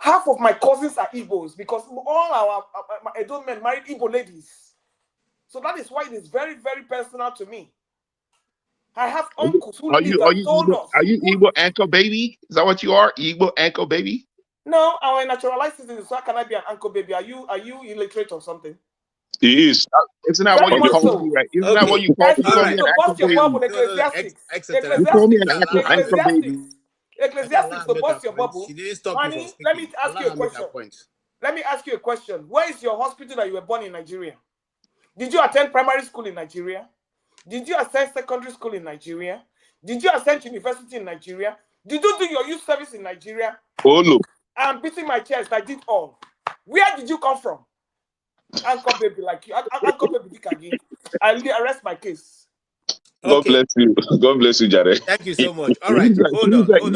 Half of my cousins are Igbos because all our adult men married Igbo ladies. So that is why it is very, very personal to me. I have uncles who told us. Are you Igbo anchor baby? Is that what you are? Igbo anchor baby? No, I'm a naturalized citizen, so how can I be an uncle baby? Are you illiterate or something? He is. Isn't that what you call me, right? Isn't that what you call me? You call me an anchor baby. Ecclesiastics to bust your bubble. Honey, let me ask you a question. Let me ask you a question. Where is your hospital that you were born in Nigeria? Did you attend primary school in Nigeria? Did you attend secondary school in Nigeria? Did you attend university in Nigeria? Did you do your youth service in Nigeria? Oh no. I'm beating my chest. I did all. Where did you come from? Uncle baby like you. Uncle baby again. I'll arrest my case. God bless you. God bless you, Jared. Thank you so much. All right, hold on. Please, hold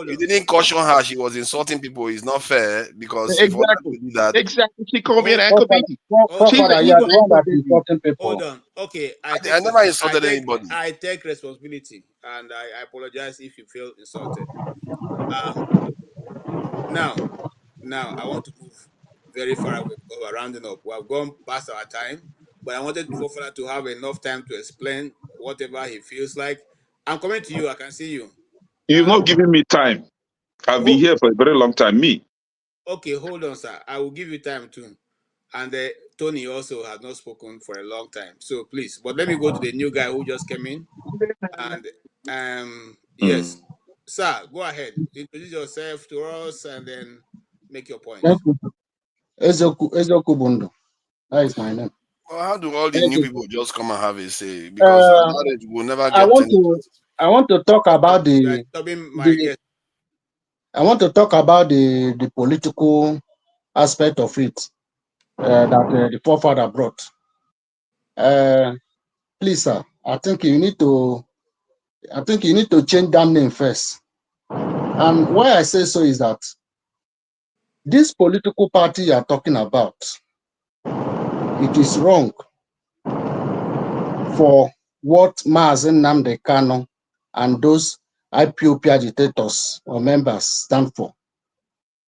You on. didn't caution her. She was insulting people. It's not fair because if others Exactly. do that, Exactly. She called me an Forefather, anchor baby. She's an forefather, you are evil the one anchor that is baby. insulting Hold people. on. Okay, I never insulted anybody. I take responsibility, and I apologize if you feel insulted. Now, I want to move very far away because we're rounding up. We have gone past our time, but I wanted Fofana to have enough time to explain whatever he feels like. I'm coming to you. I can see you. You've not given me time. I've been here for a very long time. Me. Okay, hold on, sir. I will give you time too. And Tony also has not spoken for a long time. So please, but let me go to the new guy who just came in. And yes, sir, go ahead. Introduce yourself to us and then make your point. Thank you. Ezoku Bundo. That is my name. Well, how do all the Thank new you. people just come and have a say? Because at that age, we'll never I get want 10. to talk about my guest. I want to talk about the political aspect of it that the forefather brought. Please, sir, I think you need to change that name first. And why I say so is that this political party you are talking about, it is wrong for what Mazi Nnamdi Kanu and those IPOB agitators or members stand for.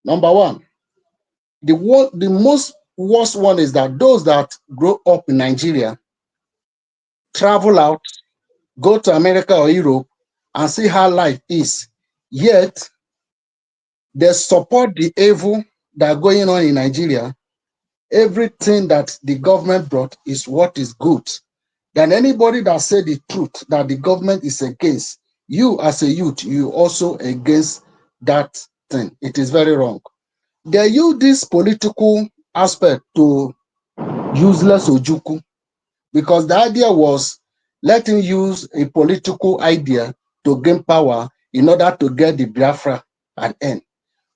Number one, the most worst one is that those that grow up in Nigeria travel out, go to America or Europe, and see how life is. Yet they support the evil that are going on in Nigeria. Everything that the government brought is what is good. Then anybody that say the truth that the government is against, you as a youth, you also against that thing. It is very wrong. They use this political aspect to useless Ojuku because the idea was let him use a political idea to gain power in order to get the Biafra at end.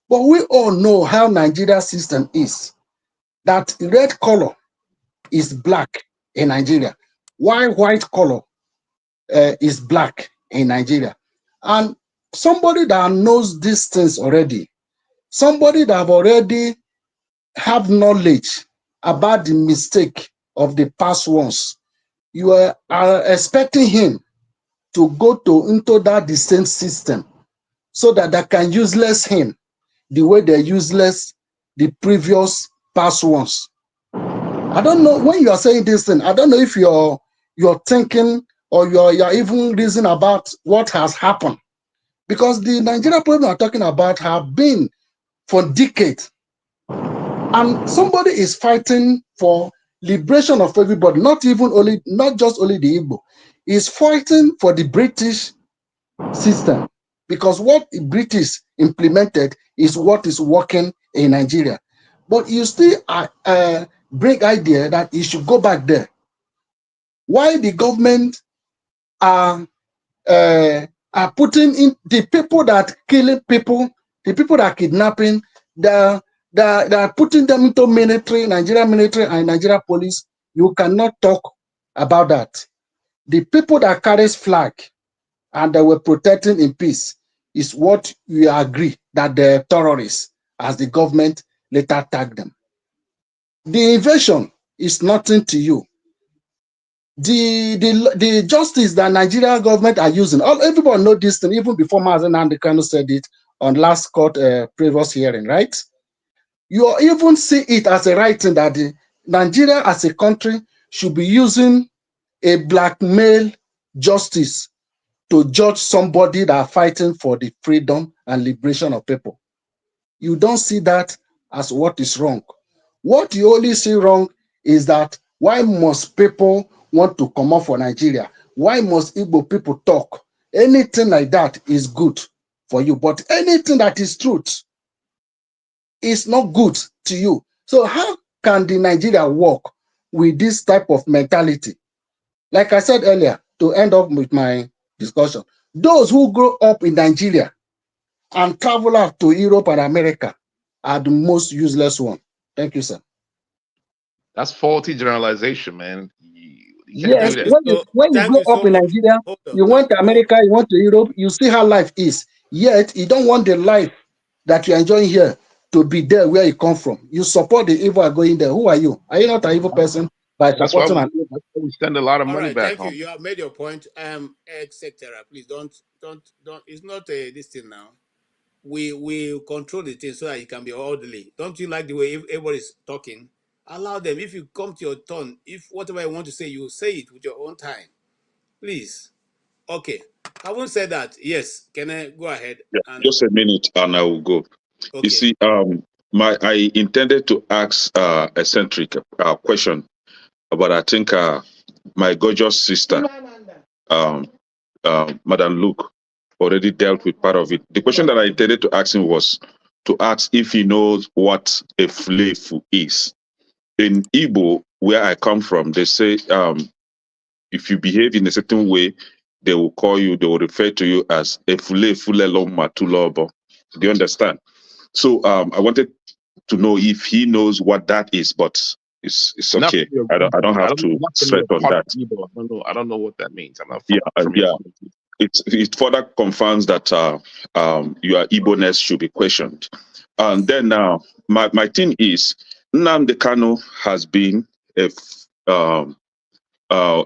But we all know how Nigeria system is. That red color is black in Nigeria, while white color is black in Nigeria. And somebody that knows these things already, somebody that have already have knowledge about the mistake of the past ones, you are expecting him to go into that the same system so that they can useless him the way they useless the previous past ones. I don't know when you are saying this thing. I don't know if you're thinking or you're even reasoning about what has happened, because the Nigeria problem I'm talking about have been for decades, and somebody is fighting for liberation of everybody. Not just only the Igbo. Is fighting for the British system because what the British implemented is what is working in Nigeria. But you still bring idea that you should go back there. Why the government are putting in the people that killing people, the people that are kidnapping, they are putting them into military, Nigerian military and Nigeria police. You cannot talk about that. The people that carries flag and they were protecting in peace is what we agree that they're terrorists, as the government later tagged them. The invasion is nothing to you. The justice that Nigerian government are using, everybody know this thing, even before Mazi Nnamdi Kanu said it on last court previous hearing, right? You even see it as a right thing that Nigeria as a country should be using a blackmail justice to judge somebody that are fighting for the freedom and liberation of people. You don't see that as what is wrong. What you only see wrong is that why must people want to come up for Nigeria? Why must Igbo people talk? Anything like that is good for you, but anything that is truth is not good to you. So how can the Nigeria work with this type of mentality? Like I said earlier, to end up with my discussion, those who grow up in Nigeria and travel out to Europe and America are the most useless one. Thank you, sir. That's faulty generalization, man. You can't Yes, do that. when you Thank grow you up so in much. Nigeria, Hold on you now. went to America, you went to Europe, you see how life is. Yet you don't want the life that you're enjoying here to be there where you come from. You support the evil are going there. Who are you? Are you not an evil person by That's why supporting an evil? we send a lot of All money right, back thank you. home. You have made your point. Etc. Please don't. It's not this thing now. We control the thing so that it can be orderly. Don't you like the way everybody's talking? Allow them. If you come to your turn, if whatever you want to say, you say it with your own time. Please. Okay. Having said that, yes, can I go ahead Yeah, and just a minute and I will go. You okay. see, I intended to ask a centric question, but I think my gorgeous sister, Madam Luke, already dealt with part of it. The question that I intended to ask him was to ask if he knows what a flefu is. In Igbo, where I come from, they say if you behave in a certain way, they will call you, they will refer to you as Efule Matulobo. Do you understand? So I wanted to know if he knows what that is, but it's Not okay. from your I don't have to not from sweat your on part of that. Igbo. I don't know what that means. I'm not Yeah, from your yeah. part of Igbo. It further confirms that your Igbo-ness should be questioned. And then my thing is, Nnamdi Kanu has been a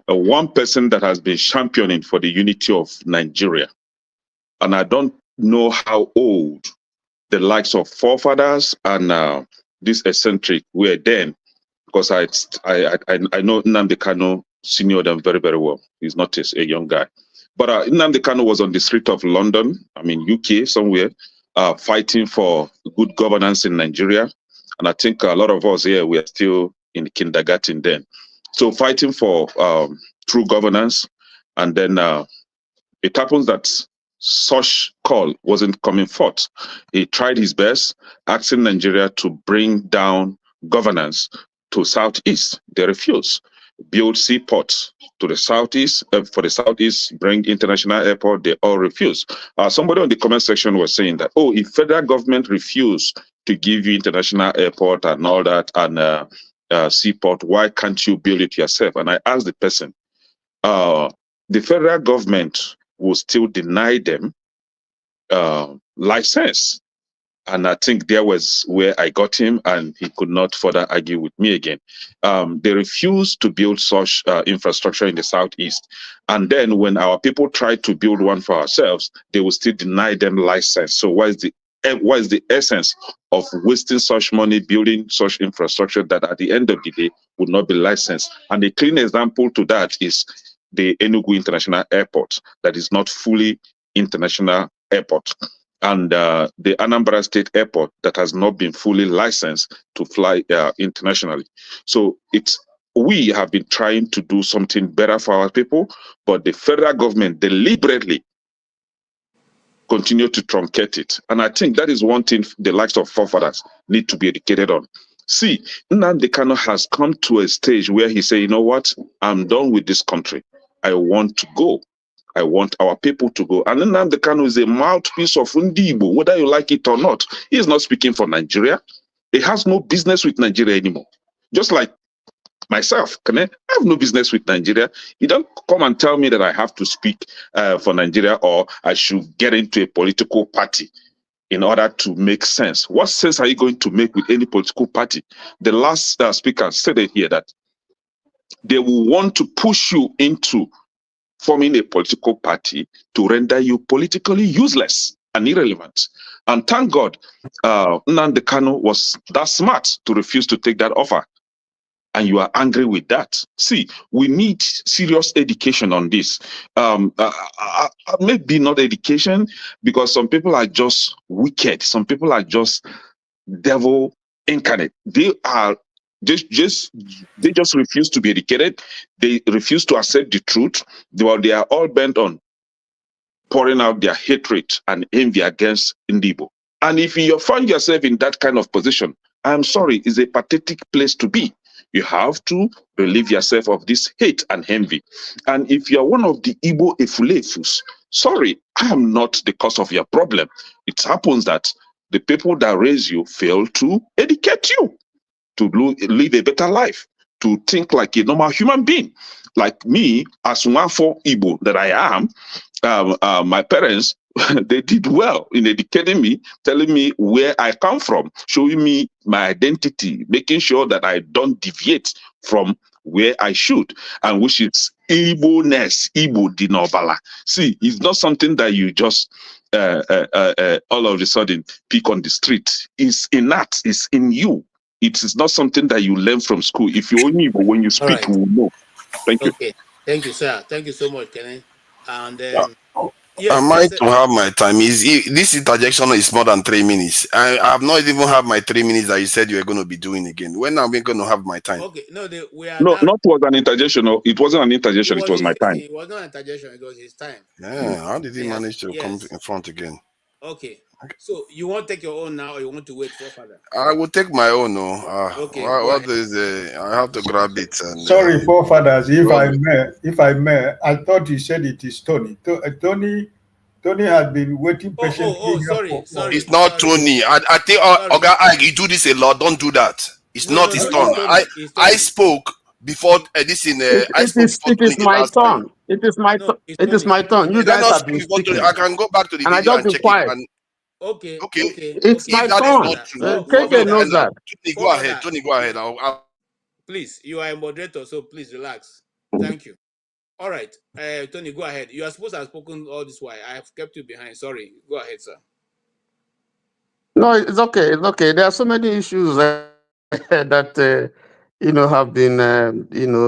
one person that has been championing for the unity of Nigeria. And I don't know how old the likes of forefathers and this eccentric were then, because I know Nnamdi Kanu senior them very, very well. He's not a young guy. But Nnamdi Kanu was on the street of London, UK somewhere, fighting for good governance in Nigeria. And I think a lot of us here, we are still in kindergarten then. So fighting for true governance. And then it happens that such call wasn't coming forth. He tried his best, asking Nigeria to bring down governance to Southeast. They refused. Build seaports to the Southeast, for the Southeast, bring international airport, they all refuse. Somebody on the comment section was saying that, oh, if federal government refuse to give you international airport and all that and seaport, why can't you build it yourself? And I asked the person, the federal government will still deny them license. And I think there was where I got him, and he could not further argue with me again. They refused to build such infrastructure in the Southeast. And then when our people tried to build one for ourselves, they will still deny them license. So what is the essence of wasting such money building such infrastructure that at the end of the day would not be licensed? And a clean example to that is the Enugu International Airport, that is not fully international airport, and the Anambra State Airport that has not been fully licensed to fly internationally. So we have been trying to do something better for our people, but the federal government deliberately continue to truncate it. And I think that is one thing the likes of forefathers need to be educated on. See, Nnamdi Kanu has come to a stage where he say, you know what, I'm done with this country. I want to go. I want our people to go. And Nnamdi Kanu is a mouthpiece of Ndibo, whether you like it or not. He is not speaking for Nigeria. He has no business with Nigeria anymore. Just like myself, I have no business with Nigeria. You don't come and tell me that I have to speak for Nigeria or I should get into a political party in order to make sense. What sense are you going to make with any political party? The last speaker said it here that they will want to push you into forming a political party to render you politically useless and irrelevant. And thank God, Nnamdi Kanu was that smart to refuse to take that offer. And you are angry with that. See, we need serious education on this. Maybe not education, because some people are just wicked. Some people are just devil incarnate. They just refuse to be educated. They refuse to accept the truth. They are all bent on pouring out their hatred and envy against Ndibo. And if you find yourself in that kind of position, I'm sorry, it's a pathetic place to be. You have to relieve yourself of this hate and envy. And if you're one of the Igbo Efulefus, sorry, I am not the cause of your problem. It happens that the people that raise you fail to educate you to live a better life, to think like a normal human being. Like me, as Nwafo Igbo that I am, my parents, they did well in educating me, telling me where I come from, showing me my identity, making sure that I don't deviate from where I should, and which is Igbo-ness, Igbo dinobala. See, it's not something that you just all of a sudden pick on the street. It's innate, it's in you. It is not something that you learn from school. If you only Igbo, when you All speak, right. you will know. Thank you. Okay. Thank you, sir. Thank you so much, Kenny. And yes, Am I yes, to have my time? This interjection is more than 3 minutes. I have not even had my 3 minutes that you said you were going to be doing again. When are we going to have my time? okay. No, we are No, now. not was an interjection. No, it wasn't an interjection. It was my time. It was not an interjection. It was his time. Yeah, how did he manage to come in front again? Okay. So you want to take your own now, or you want to wait for father? I will take my own. No. Okay. What is I have to grab it. And, Sorry, forefathers, if I may, I thought you said it is Tony. Tony has been waiting patiently. Sorry. It's not Tony. I think, Oga, you do this a lot. Don't do that. It's not his turn. I spoke before this in. I spoke before It is Tony the my last time. turn. It is my turn. It is my turn. You Let guys us have been speak before Tony. speaking, I can go back to the and I video just and been check quiet. it. And Okay. It's my if that is turn. not true, KJ knows that. Go ahead. Tony, go ahead. Please, you are a moderator, so please relax. Thank you. All right, Tony, go ahead. You are supposed to have spoken all this while. I have kept you behind. Sorry. Go ahead, sir. No, it's okay. It's okay. There are so many issues that have been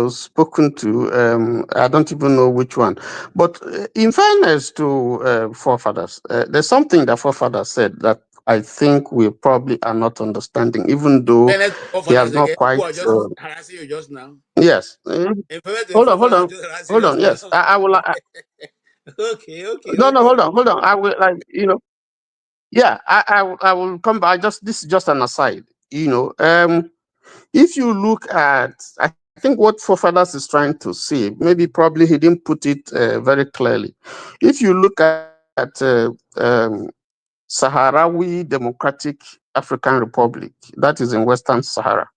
spoken to. I don't even know which one. But in fairness to forefathers, there's something that forefathers said that I think we probably are not understanding, even though he has not quite. Who are just harassing you just now? Yes. Hold on. Yes, now. I will. Okay. No, hold on. I will, yeah, I will come back. This is just an aside. If you look at, I think what forefathers is trying to say, maybe probably he didn't put it very clearly. If you look at Sahrawi Democratic African Republic, that is in Western Sahara,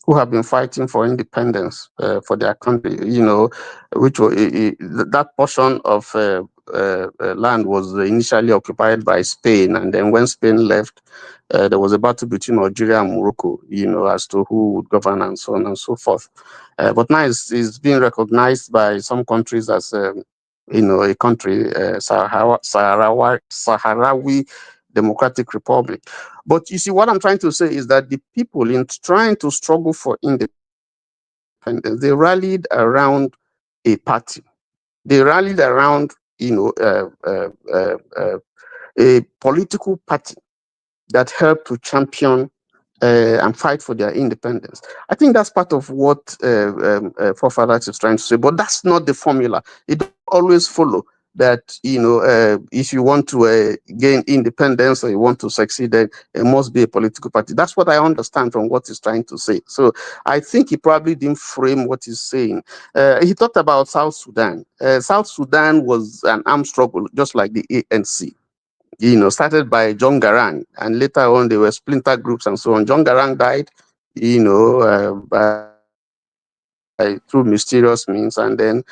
who have been fighting for independence for their country, which that portion of land was initially occupied by Spain, and then when Spain left, there was a battle between Algeria and Morocco, as to who would govern and so on and so forth. But now it's being recognized by some countries as a country, Sahrawi Democratic Republic. But you see, what I'm trying to say is that the people in trying to struggle for independence, they rallied around a party. They rallied around, a political party that helped to champion and fight for their independence. I think that's part of what forefathers is trying to say, but that's not the formula. It don't always follow that, if you want to gain independence or you want to succeed, then it must be a political party. That's what I understand from what he's trying to say. So I think he probably didn't frame what he's saying. He talked about South Sudan. South Sudan was an armed struggle, just like the ANC. Started by John Garang, and later on there were splinter groups and so on. John Garang died, through mysterious means, and then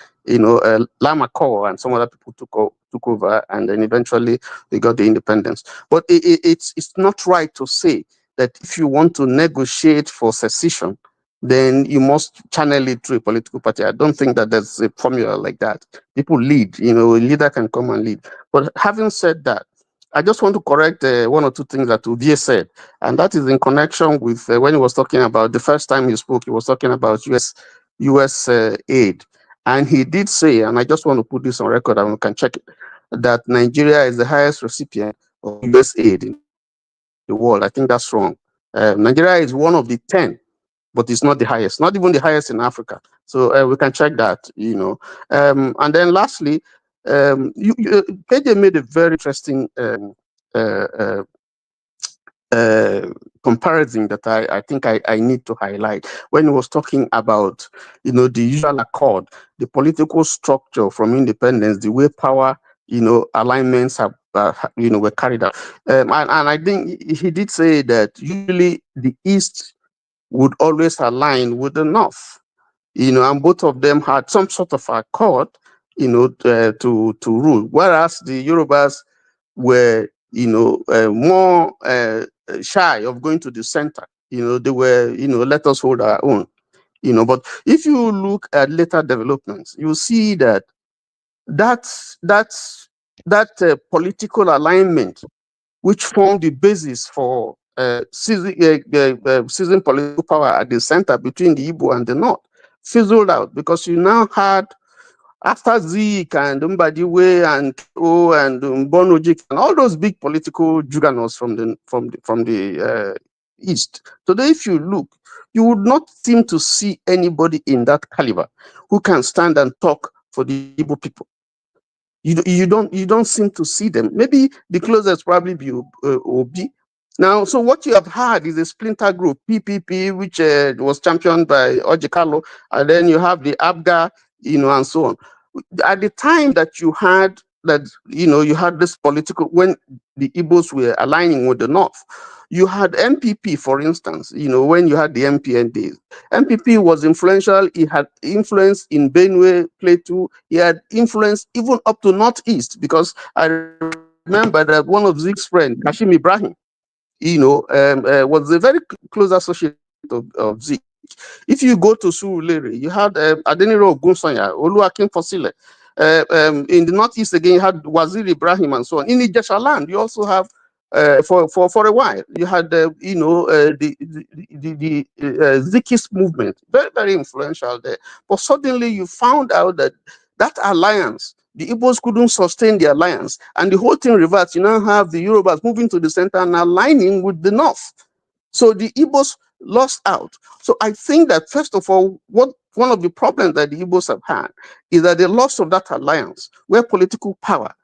Lama Kor and some other people took over, and then eventually we got the independence. But it's not right to say that if you want to negotiate for secession, then you must channel it through a political party. I don't think that there's a formula like that. People lead, a leader can come and lead. But having said that, I just want to correct one or two things that Udie said, and that is in connection with when he was talking about the first time he spoke, he was talking about U.S. Aid. And he did say, and I just want to put this on record and we can check it, that Nigeria is the highest recipient of U.S. aid in the world. I think that's wrong. Nigeria is one of the 10, but it's not the highest, not even the highest in Africa. So we can check that, and then lastly, KJ made a very interesting comparison that I think I need to highlight when he was talking about, the usual accord, the political structure from independence, the way power, alignments have, were carried out. And I think he did say that usually the East would always align with the North. and both of them had some sort of accord, to rule. Whereas the Yorubas were, more shy of going to the center. They were, let us hold our own. But if you look at later developments, you see that political alignment, which formed the basis for seizing political power at the center between the Igbo and the North, fizzled out because you now had, after Zik and Mbadiwe and Ko and Mbonojik and all those big political juggernauts from the East. Today, if you look, you would not seem to see anybody in that caliber who can stand and talk for the Igbo people. You don't seem to see them. Maybe the closest probably be Obi. Now, so what you have had is a splinter group, PPP, which was championed by Ojikalo, and then you have the ABGA, and so on. At the time that you had you had this political, when the Igbos were aligning with the North, you had MPP, for instance, when you had the MPN days. MPP was influential. He had influence in Benue, Plateau. He had influence even up to Northeast, because I remember that one of Zeke's friends, Kashim Ibrahim, was a very close associate of Zeke. If you go to Surulere, you had Adeniro Ogunsanya, Oluwakin Fosile. In the Northeast again, you had Wazir Ibrahim and so on. In Ijesha land, you also have, for a while, you had the Zikist movement, very, very influential there. But suddenly you found out that alliance, the Igbos couldn't sustain the alliance, and the whole thing reverts. You now have the Yorubas moving to the center and aligning with the North. So the Igbos lost out. So I think that, first of all, one of the problems that the Igbos have had is that the loss of that alliance, where political power,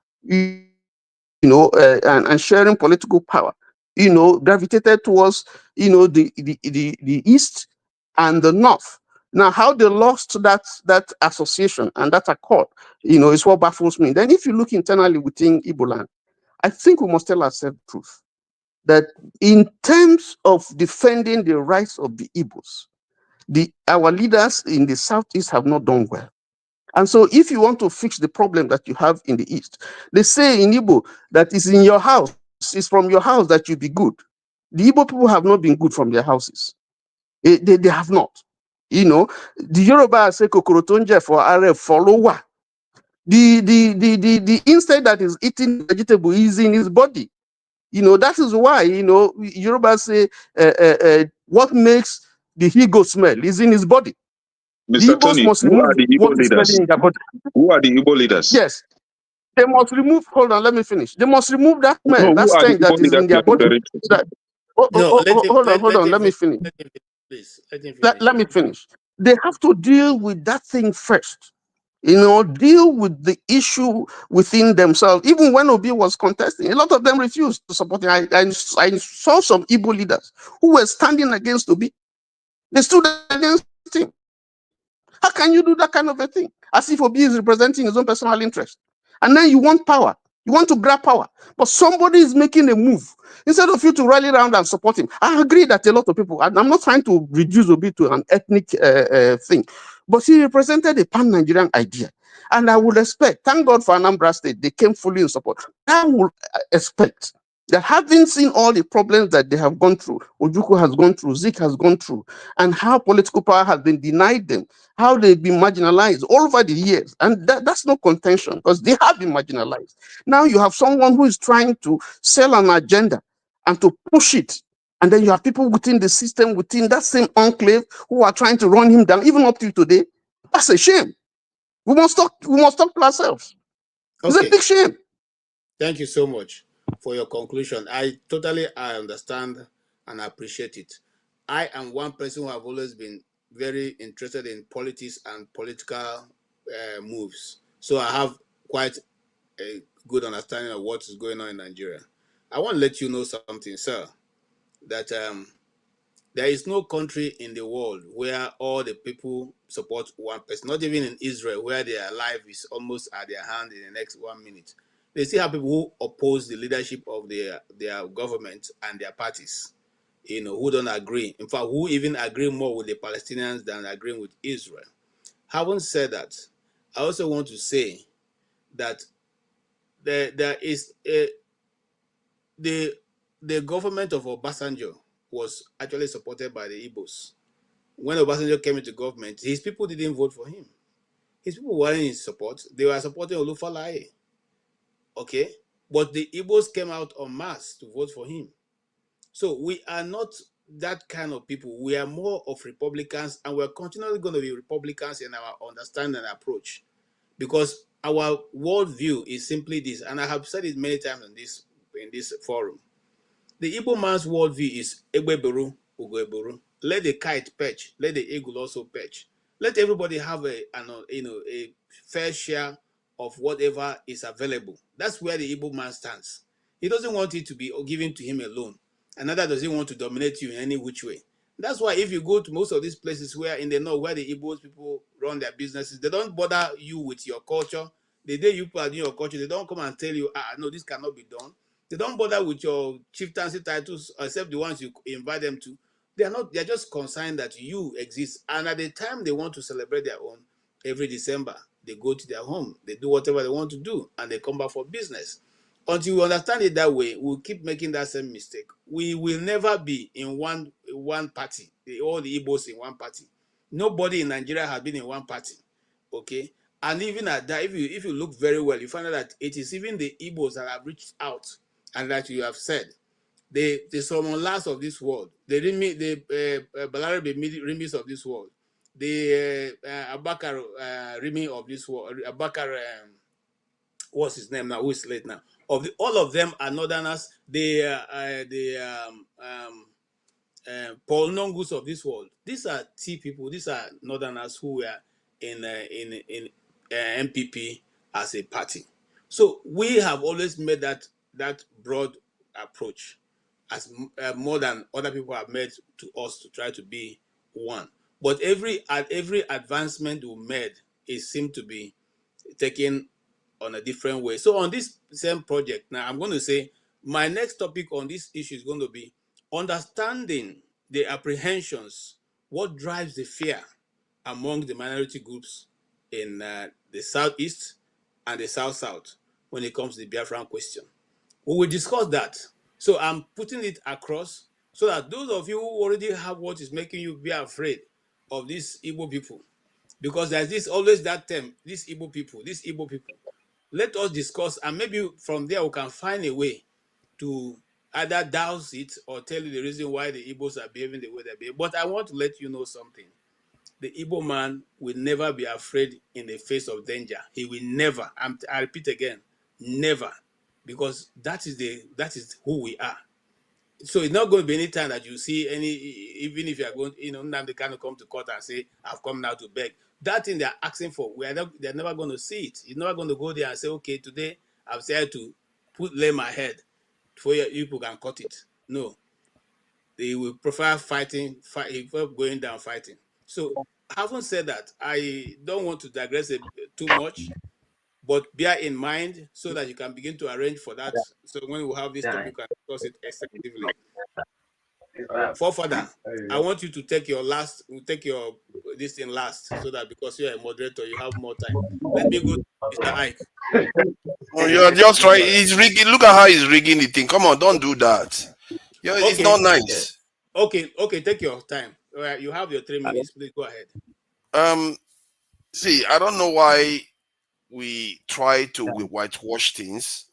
and sharing political power, gravitated towards, the East and the North. Now, how they lost that association and that accord, is what baffles me. Then, if you look internally within Igbo land, I think we must tell ourselves the truth that in terms of defending the rights of the Igbos, our leaders in the Southeast have not done well. And so if you want to fix the problem that you have in the East, they say in Igbo that it's in your house, it's from your house that you be good. The Igbo people have not been good from their houses. They have not. The Yoruba say kokorotonje for RF follower. The insect that is eating vegetable is in his body. That is why, Yoruba say what makes the he-goat smell is in his body. The Mr. Igbos Tony, must who are remove the Igbo what is leaders? smelling in their body. Who are the Igbo leaders? Yes. They must remove, hold on, let me finish. They must remove that smell, No, that who are the stench that Igbo is leaders in you their are body. referring to? Hold on, let me finish. Let him finish, please. Let him Let finish. me finish. They have to deal with that thing first. Deal with the issue within themselves. Even when Obi was contesting, a lot of them refused to support him. I saw some Igbo leaders who were standing against Obi. They stood against him. How can you do that kind of a thing? As if Obi is representing his own personal interest. And then you want power. You want to grab power. But somebody is making a move. Instead of you to rally around and support him. I agree that a lot of people, and I'm not trying to reduce Obi to an ethnic thing, but he represented a pan-Nigerian idea. And I would expect, thank God for Anambra State, they came fully in support. I would expect that, having seen all the problems that they have gone through, Ojukwu has gone through, Zik has gone through, and how political power has been denied them, how they've been marginalized all over the years. And that's no contention, because they have been marginalized. Now you have someone who is trying to sell an agenda and to push it. And then you have people within the system, within that same enclave, who are trying to run him down, even up till today. That's a shame. We must talk to ourselves. It's a big shame. Thank you so much for your conclusion. I understand and appreciate it. I am one person who have always been very interested in politics and political moves. So I have quite a good understanding of what is going on in Nigeria. I want to let you know something, sir, that there is no country in the world where all the people support one person. Not even in Israel, where their life is almost at their hand in the next 1 minute. They still have people who oppose the leadership of their government and their parties, who don't agree. In fact, who even agree more with the Palestinians than agreeing with Israel. Having said that, I also want to say that there is the government of Obasanjo was actually supported by the Igbos. When Obasanjo came into government, his people didn't vote for him. His people weren't in support. They were supporting Olufalaye. Okay? But the Igbos came out en masse to vote for him. So we are not that kind of people. We are more of Republicans, and we're continually going to be Republicans in our understanding and approach, because our worldview is simply this, and I have said it many times in this forum. The Igbo man's worldview is Egbeberu, Ugoeberu. Let the kite perch, let the eagle also perch. Let everybody have a fair share of whatever is available. That's where the Igbo man stands. He doesn't want it to be given to him alone. Another doesn't want to dominate you in any which way. That's why if you go to most of these places where in the north, where the Igbos people run their businesses, they don't bother you with your culture. The day you put in your culture, they don't come and tell you, no, this cannot be done. They don't bother with your chieftaincy titles, except the ones you invite them to. They're just concerned that you exist. And at the time they want to celebrate their own, every December, they go to their home, they do whatever they want to do, and they come back for business. Until we understand it that way, we'll keep making that same mistake. We will never be in one party, all the Igbos in one party. Nobody in Nigeria has been in one party, okay? And even at that, if you look very well, you find out that it is even the Igbos that have reached out, and like you have said, the Solomon Last of this world, the Balarabe Rimis of this world, the Abakar Rimi of this world, Abakar, what's his name now? Who is late now? All of them are northerners. Paul Nongus of this world. These are T people. These are northerners who were in MPP as a party. So we have always made that broad approach, as more than other people have made to us, to try to be one. But every advancement we made, it seemed to be taken on a different way. So on this same project, now I'm going to say my next topic on this issue is going to be understanding the apprehensions, what drives the fear among the minority groups in the Southeast and the South when it comes to the Biafran question. We will discuss that. So I'm putting it across so that those of you who already have what is making you be afraid of these Igbo people, because there's always that term, these Igbo people. Let us discuss, and maybe from there we can find a way to either douse it or tell you the reason why the Igbos are behaving the way they behave. But I want to let you know something. The Igbo man will never be afraid in the face of danger. He will never, I repeat again, never, because that is who we are. So it's not going to be any time that you see even if you are going, Nnamdi Kanu come to court and say, I've come now to beg. That thing they're asking for, they're never going to see it. You're never going to go there and say, okay, today I've said to lay my head before you people can cut it. No. They will prefer going down fighting. So having said that, I don't want to digress too much, but bear in mind so that you can begin to arrange for that. So when we have this topic, we can discuss it extensively. Forefather, I want you to take this thing last, so that because you're a moderator, you have more time. Let me go to Mr. Ike. Oh, you're just right. He's rigging. Look at how he's rigging the thing. Come on, don't do that. It's not nice. Okay, take your time. All right, you have your 3 minutes. Please go ahead. See, I don't know why we try to whitewash things.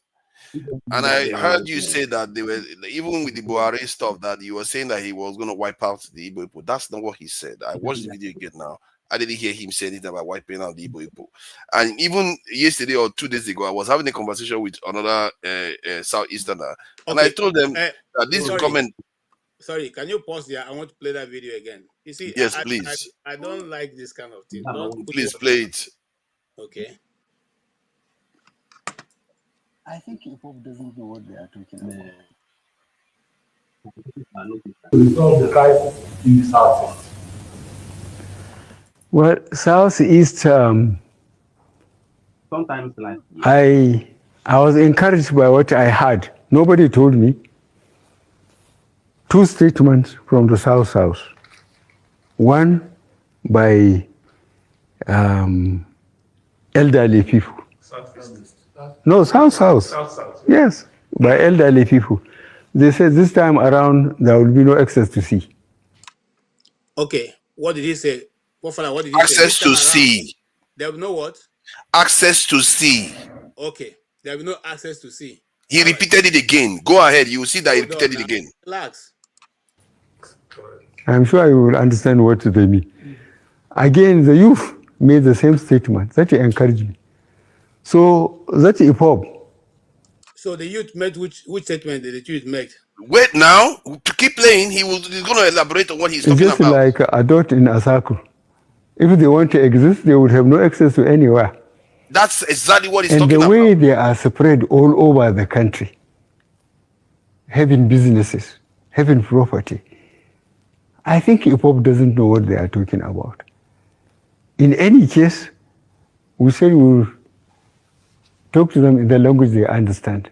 And I heard you say that they were, even with the Buhari stuff, that you were saying that he was going to wipe out the Igbo people. That's not what he said. I watched the video again now. I didn't hear him say anything about wiping out the Igbo people. And even yesterday or 2 days ago, I was having a conversation with another Southeasterner, and I told them that this comment. Sorry, can you pause there? I want to play that video again. You see, yes, please. I don't like this kind of thing. Please play it. Okay. I think IPOB doesn't know what they are talking about. Resolve the crisis in the Southeast. Well, Southeast, sometimes like I was encouraged by what I heard. Nobody told me. 2 statements from the South. One by elderly people. No, South. Yes, by elderly people. They said this time around there will be no access to sea. Okay, what did he say? What did he say? Access to sea. There will be no what? Access to sea. Okay, there will be no access to sea. He repeated it again. Go ahead. You will see that he repeated it again. Relax. I'm sure you will understand what they mean. Again, the youth made the same statement. That encouraged me. So that's IPOB. So the youth made which statement did the youth make? Wait now. To keep playing, he's going to elaborate on what he's talking just about. Like a dot in a circle. If they want to exist, they would have no access to anywhere. That's exactly what he's and talking about. And the way they are spread all over the country, having businesses, having property, I think IPOB doesn't know what they are talking about. In any case, we said we'll talk to them in the language they understand.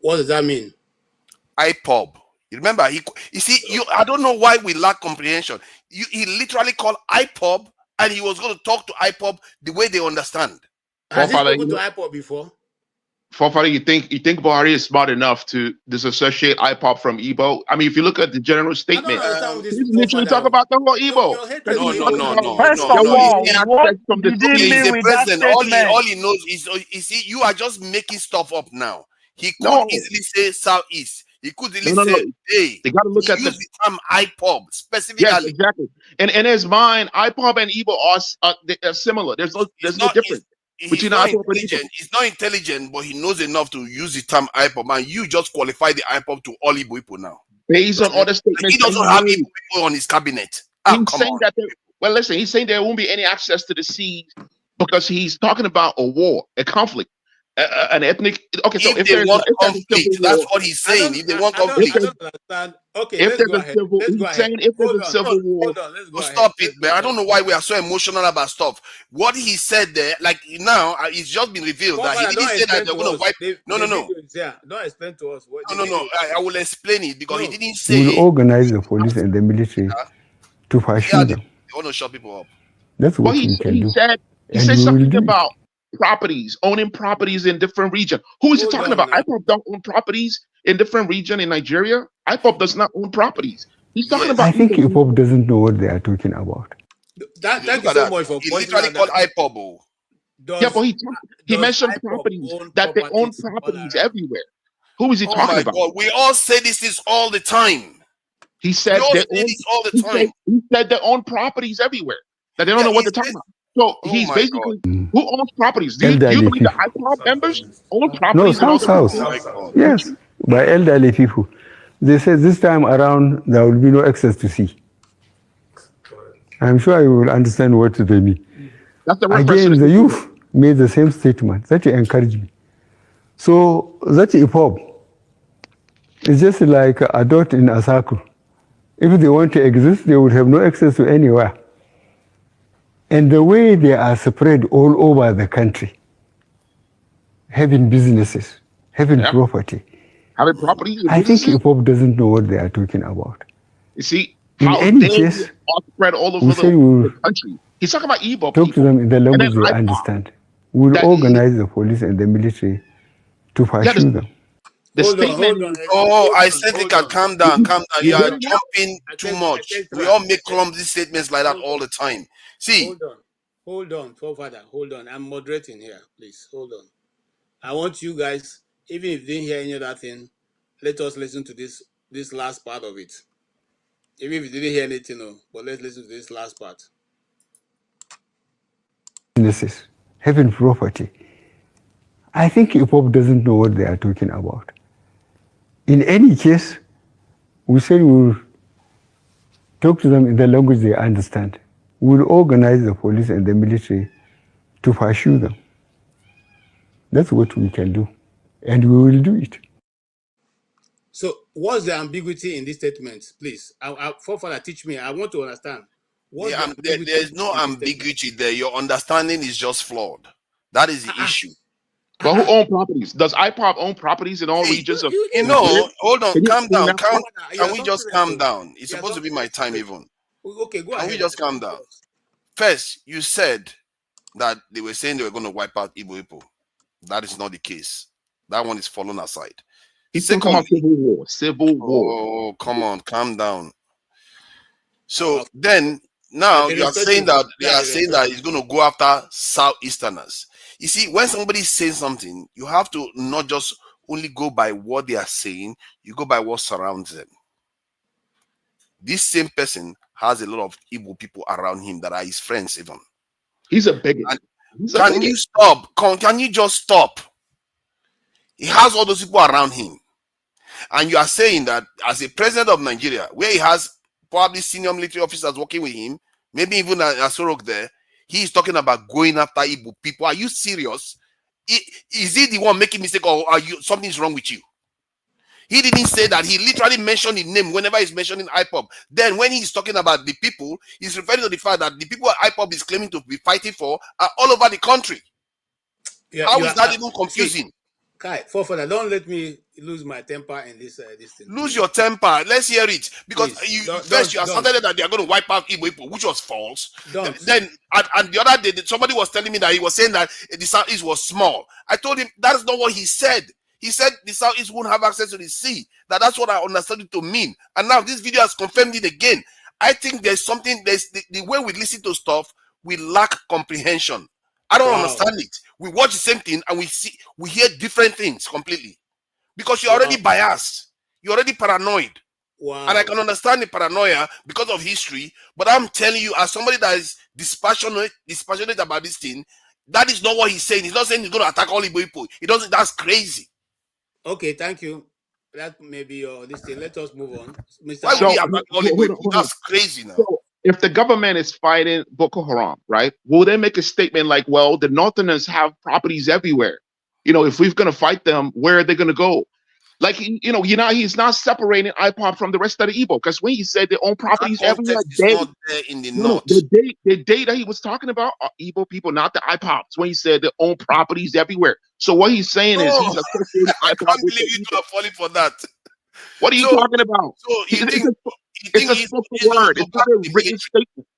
What does that mean? IPOB. You remember, you see, I don't know why we lack comprehension. He literally called IPOB, and he was going to talk to IPOB the way they understand. Has he spoken to IPOB before? Forefather, you think Buhari is smart enough to disassociate IPOB from Igbo? I mean, if you look at the general statement, he's literally talking about the whole Igbo. No. First of all, what did he mean with that statement? All he knows is, you see, you are just making stuff up now. He could easily say Southeast. He could easily say hey. They got to look at the term IPOB specifically. Yes, exactly. And in his mind, IPOB and Igbo are similar. There's no difference. He's not intelligent, but he knows enough to use the term IPOB, and you just qualify the IPOB to all Igbo people now. Based on other statements, he doesn't have Igbo people on his cabinet. He's saying that he's saying there won't be any access to the seas because he's talking about a war, a conflict, an ethnic. Okay, so if they want conflict, that's what he's saying. If they want conflict, I don't understand. Okay, let's go ahead. If there's a civil war, stop it, man. I don't know why we are so emotional about stuff. What he said there, like now, it's just been revealed that he didn't say that they're going to wipe. No. Don't explain to us. No. I will explain it because he didn't say. We'll organize the police and the military to pursue them. They want to shut people up. That's what we can do. He said something about properties, owning properties in different regions. Who is he talking about? IPOB don't own properties in different regions in Nigeria. IPOB does not own properties. He's talking about. I think IPOB doesn't know what they are talking about. Thank you so much for he literally called IPOB. Yeah, but he mentioned properties that they own properties everywhere. Who is he talking about? God. We all say this all the time. He said they own this all the time. He said they own properties everywhere. That they don't know what they're talking about. So he's basically who owns properties? Do you believe the IPOB members own properties? No, South. Yes, by elderly people. They said this time around there will be no access to sea. I'm sure you will understand what they mean. Again, the youth made the same statement. That encouraged me. So that IPOB is just like a dot in a circle. If they want to exist, they would have no access to anywhere. And the way they are spread all over the country, having businesses, having property, I think IPOB doesn't know what they are talking about. You see, in any case, are spread all over the country. He's talking about Igbo talk to them in the language they understand. We'll organize the police and the military to pursue them. Hold on. I said you can calm down. You are jumping too much. We all make clumsy statements like that all the time. See. Hold on, Father. Hold on. I'm moderating here, please. Hold on. I want you guys, even if you didn't hear any other thing, let us listen to this last part of it. Even if you didn't hear anything, but let's listen to this last part. Businesses, having property. I think IPOB doesn't know what they are talking about. In any case, we said we'll talk to them in the language they understand. We'll organize the police and the military to pursue them. That's what we can do. And we will do it. So what's the ambiguity in this statement, please? Father, teach me. I want to understand. There's no ambiguity there. Your understanding is just flawed. That is the issue. But who owns properties? Does IPOB own properties in all regions of? Hold on, calm down. Can we just calm down? It's supposed to be my time even. Okay, go ahead. Can we just calm down? First, you said that they were saying they were going to wipe out Igbo people. That is not the case. That one is fallen aside. He's talking about civil war. Civil war. Oh, come on, calm down. So then now you are saying that he's going to go after Southeasterners. You see, when somebody says something, you have to not just only go by what they are saying, you go by what surrounds them. This same person has a lot of Igbo people around him that are his friends even. He's a bigot. Can you stop? Can you just stop? He has all those people around him. And you are saying that as a president of Nigeria, where he has probably senior military officers working with him, maybe even a Sorok there, he is talking about going after Igbo people. Are you serious? Is he the one making mistake, or are you something's wrong with you? He didn't say that. He literally mentioned his name whenever he's mentioning IPOB. Then when he's talking about the people, he's referring to the fact that the people IPOB is claiming to be fighting for are all over the country. How is that even confusing? Kai, don't let me lose my temper in this thing. Lose your temper. Let's hear it. Because you asserted that they are going to wipe out Igbo people, which was false. Then and the other day, somebody was telling me that he was saying that the Southeast was small. I told him that is not what he said. He said the Southeast won't have access to the sea. That's what I understood it to mean. And now this video has confirmed it again. I think there's something, the way we listen to stuff, we lack comprehension. I don't understand it. We watch the same thing and we hear different things completely. Because you're already biased. You're already paranoid. Wow. And I can understand the paranoia because of history, but I'm telling you, as somebody that is dispassionate about this thing, that is not what he's saying. He's not saying he's going to attack all Igbo people. He doesn't. That's crazy. Okay, thank you. That may be this thing. Let us move on. Mr. Why would he attack all Igbo people? That's crazy now. So if the government is fighting Boko Haram, right, will they make a statement like, well, the Northerners have properties everywhere? You know, if we're going to fight them, where are they going to go? Like, he's not separating IPOB from the rest of the Igbo, because when he said they own properties everywhere, not there in the north. The day that he was talking about are Igbo people, not the IPOBs, when he said they own properties everywhere. So what he's saying is he's associating I can't believe you two are falling for that. What are you talking about? So it's a spoken word. It's not a written statement.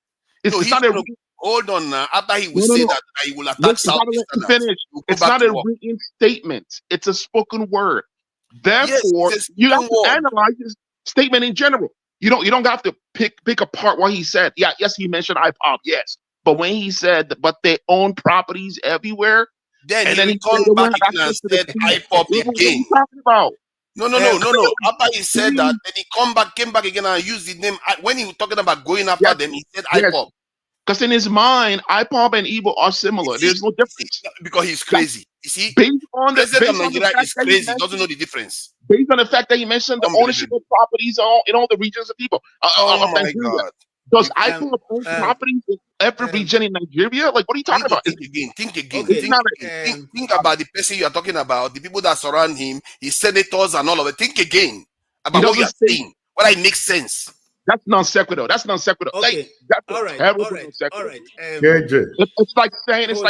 It's not a hold on now. After he will say that he will attack Southeasterners. Finish. It's not a written statement. It's a spoken word. Therefore, you have to analyze his statement in general. You don't have to pick apart what he said. Yeah, yes, he mentioned IPOB, yes. But when he said, but they own properties everywhere, then he turned back and said IPOB again. What are you talking about? No. After he said that, then he came back again and used the name. When he was talking about going after them, he said IPOB. Because in his mind, IPOB and Igbo are similar. There's no difference. Because he's crazy. You see, based on the Nigeria is crazy. Doesn't know the difference. Based on the fact that he mentioned the ownership of properties in all the regions of people. Oh my God. Does IPOB own properties in every region in Nigeria? Like, what are you talking about? Think again. Think about the person you are talking about, the people that surround him, his senators and all of it. Think again about what you are saying. Whether it makes sense. That's non sequitur. Okay. All right. It's like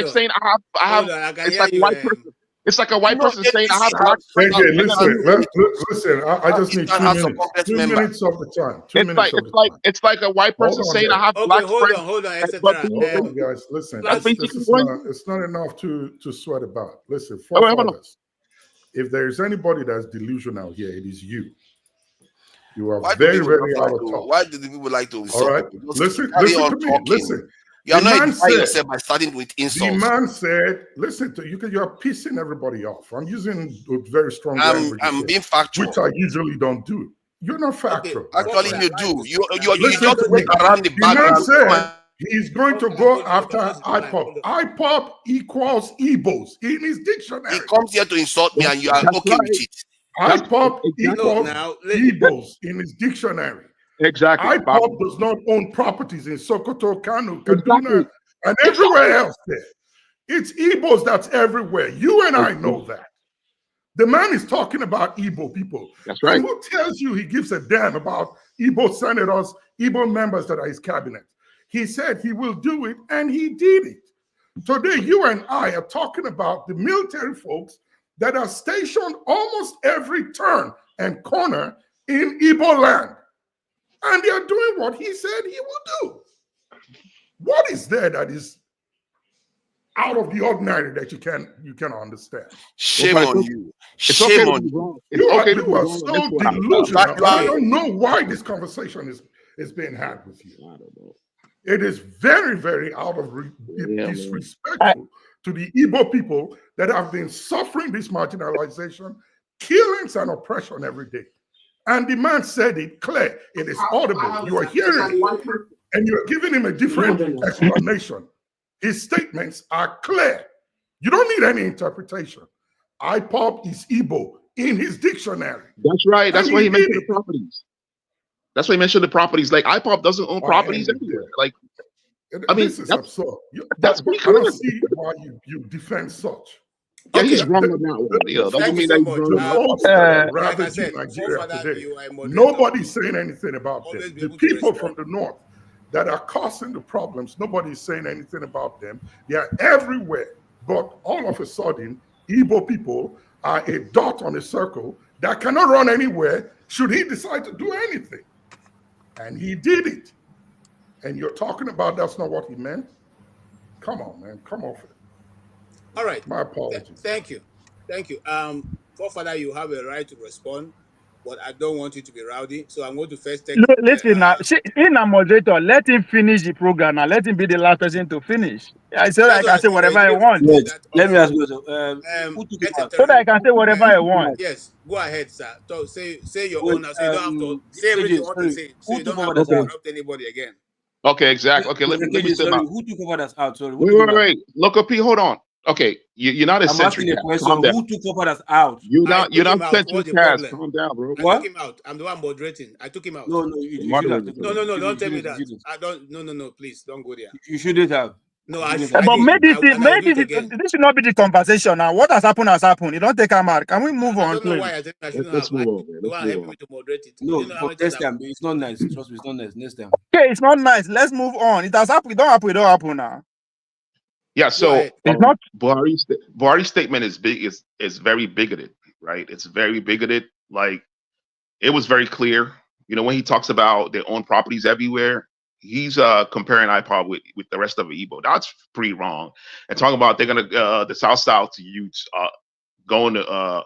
saying I have. It's like a white person. It's like a white person saying I have black friends. Listen. I just need 2 minutes. 2 minutes of the time. It's like a white person saying I have black friends. Hold on, guys. Listen. It's not enough to sweat about. Listen, forefathers. If there is anybody that's delusional here, it is you. You are very out of touch. Why do the people like to insult? All right, listen to me. Listen. You are not edifying yourself by starting with insults. The man said, listen to you, you are pissing everybody off. I'm using very strong language. I'm being factual. Which I usually don't do. You're not factual. Okay. Actually, you do. You just went around the background. The man said he's going to go after IPOB. IPOB equals Igbos in his dictionary. He comes here to insult me and you are okay with it. IPOB equals Igbos in his dictionary. Exactly. IPOB does not own properties in Sokoto, Kanu, Kaduna, and everywhere else there. It's Igbos that's everywhere. You and I know that. The man is talking about Igbo people. That's right. And who tells you he gives a damn about Igbo senators, Igbo members that are his cabinet? He said he will do it, and he did it. Today, you and I are talking about the military folks that are stationed almost every turn and corner in Igbo land. And they are doing what he said he will do. What is there that is out of the ordinary that you can understand. Shame on you. Shame on you. You are so delusional. I don't know why this conversation is being had with you. It is very, very out of disrespectful to the Igbo people that have been suffering this marginalization, killings, and oppression every day. And the man said it clear. It is audible. You are hearing it. And you're giving him a different explanation. His statements are clear. You don't need any interpretation. IPOB is Igbo in his dictionary. That's right. That's why he mentioned the properties. That's why he mentioned the properties. Like IPOB doesn't own properties anywhere. Like, I mean, this is absurd. That's I don't see why you defend such. Yeah, he's wrong on that one. Doesn't mean that he's wrong. Nigeria today. Nobody's saying anything about them. The people from the north that are causing the problems, nobody's saying anything about them. They are everywhere. But all of a sudden, Igbo people are a dot on a circle that cannot run anywhere should he decide to do anything. And he did it. And you're talking about that's not what he meant? Come on, man. Come off it. All right. My apologies. Thank you. Thank you. Forefather, you have a right to respond, but I don't want you to be rowdy. So I'm going to first take... No, listen, now, in a moderator, let him finish the program and let him be the last person to finish. I said I can say whatever I want. Let me ask you, so that I can say whatever I want. Yes, go ahead, sir. So say your own. So you don't have to say everything you want to say. So you don't have to interrupt anybody again. Okay, exactly. Okay, let me say that. Who took over that out? Sorry. Wait. Look up, P. Hold on. Okay, you're not a century. I'm asking a question. Who took over that out? You're not century cast. Calm down, bro. I took him out. I'm the one moderating. I took him out. No, don't tell me that. I don't. No, please don't go there. You shouldn't have. No, but maybe this should not be the conversation now. What has happened has happened. You don't take a mark. Can we move on? I don't know why I think I shouldn't have. You want to help me to moderate it. No, for next time. It's not nice. Trust me, it's not nice. Next time. Okay, it's not nice. Let's move on. It has happened. It don't happen now. Yeah, so it's not Buhari's statement is very bigoted, right? It's very bigoted. Like, it was very clear. You know, when he talks about their own properties everywhere, he's comparing IPOB with the rest of the Igbo. That's pretty wrong. And talking about they're gonna the South youths going to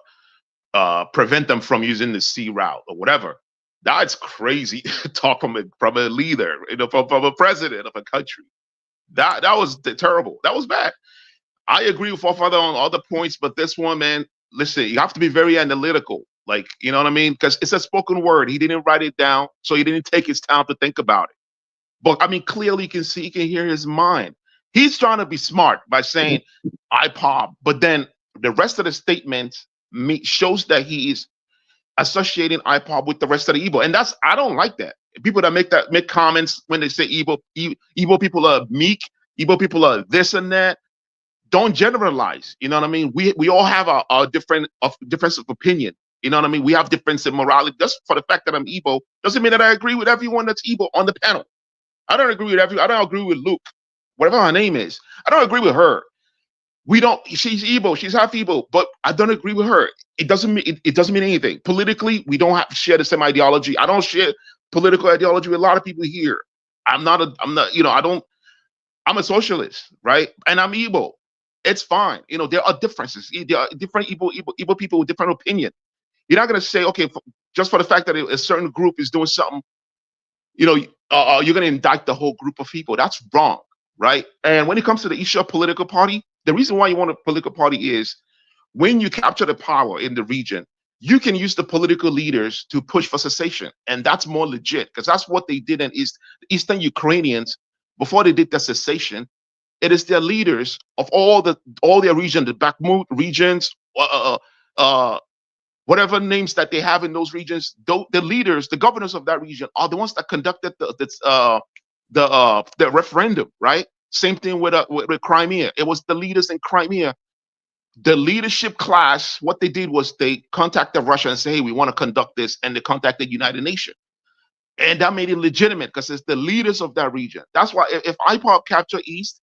prevent them from using the sea route or whatever. That's crazy. Talk from a leader, you know, from a president of a country. That was terrible. That was bad. I agree with Forefather on other points, but this one, man, listen, you have to be very analytical. Like, you know what I mean? Because it's a spoken word. He didn't write it down, so he didn't take his time to think about it. But I mean, clearly you can see, you can hear his mind. He's trying to be smart by saying IPOB, but then the rest of the statement shows that he is associating IPOB with the rest of the Igbo, and I don't like that. People that make comments when they say Igbo people are meek, Igbo people are this and that. Don't generalize. You know what I mean? We all have a difference of opinion. You know what I mean? We have difference in morality. Just for the fact that I'm Igbo doesn't mean that I agree with everyone that's Igbo on the panel. I don't agree with I don't agree with Luke, whatever her name is. I don't agree with her. She's Igbo, she's half Igbo, but I don't agree with her. It doesn't mean anything. Politically, we don't have to share the same ideology. I don't share political ideology with a lot of people here. I'm a socialist, right? And I'm Igbo. It's fine. You know, there are differences. There are different Igbo people with different opinion. You're not gonna say, okay, just for the fact that a certain group is doing something, you know, you're gonna indict the whole group of people. That's wrong, right? And when it comes to the issue of political party, the reason why you want a political party is when you capture the power in the region, you can use the political leaders to push for cessation. And that's more legit because that's what they did in the Eastern Ukrainians before they did the cessation. It is their leaders of all their region, the Bakhmut regions, whatever names that they have in those regions, the leaders, the governors of that region are the ones that conducted the referendum, right? Same thing with Crimea. It was the leaders in Crimea. The leadership class, what they did was they contacted Russia and say, hey, we want to conduct this. And they contacted United Nations. And that made it legitimate because it's the leaders of that region. That's why if IPOB capture East,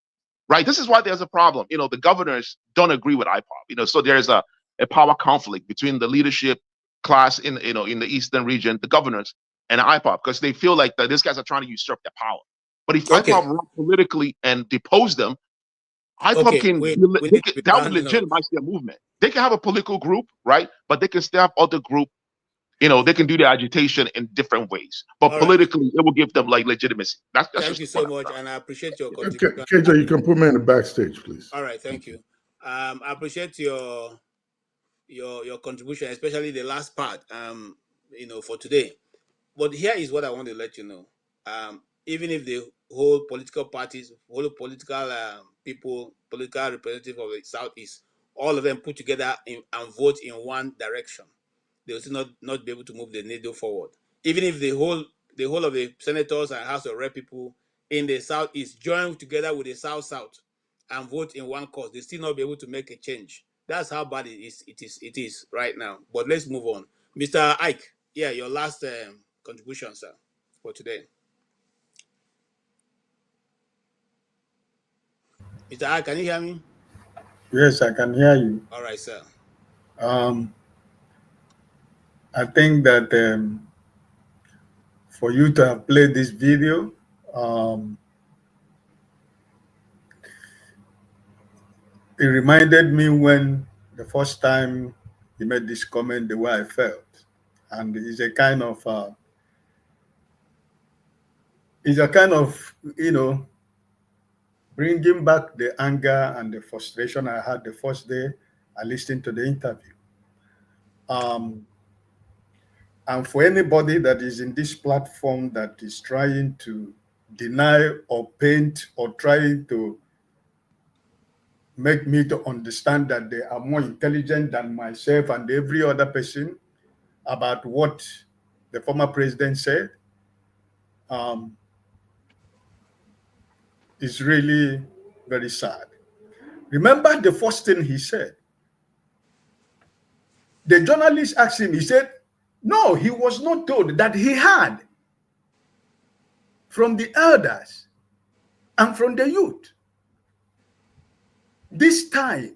right, this is why there's a problem. You know, the governors don't agree with IPOB. You know, so there's a power conflict between the leadership class in the Eastern region, the governors, and IPOB, because they feel like these guys are trying to usurp their power. But if IPOB run politically and depose them, IPOB can that would legitimize their movement. They can have a political group, right? But they can still have other group. You know, they can do their agitation in different ways, but politically, it will give them like legitimacy. That's Thank you just so much, and I appreciate your Okay, contribution. KJ, you can put me in the backstage, please. All right, thank you. I appreciate your contribution, especially the last part. You know, for today. But here is what I want to let you know. Even if the whole political parties, whole political people, political representative of the Southeast, all of them put together and vote in one direction, they will still not be able to move the needle forward. Even if the whole of the senators and House of Rep people in the Southeast join together with the South and vote in one cause, they still not be able to make a change. That's how bad it is right now. But let's move on. Mr. Ike, yeah, your last contribution, sir, for today. Mr. Ike, can you hear me? Yes, I can hear you. All right, sir. I think that for you to have played this video, it reminded me when the first time he made this comment, the way I felt. And it's a kind of, you know, bringing back the anger and the frustration I had the first day I listened to the interview. And for anybody that is in this platform that is trying to deny or paint or trying to make me to understand that they are more intelligent than myself and every other person about what the former president said, is really very sad. Remember the first thing he said. The journalist asked him, he said, no, he was not told that he had from the elders and from the youth. This time,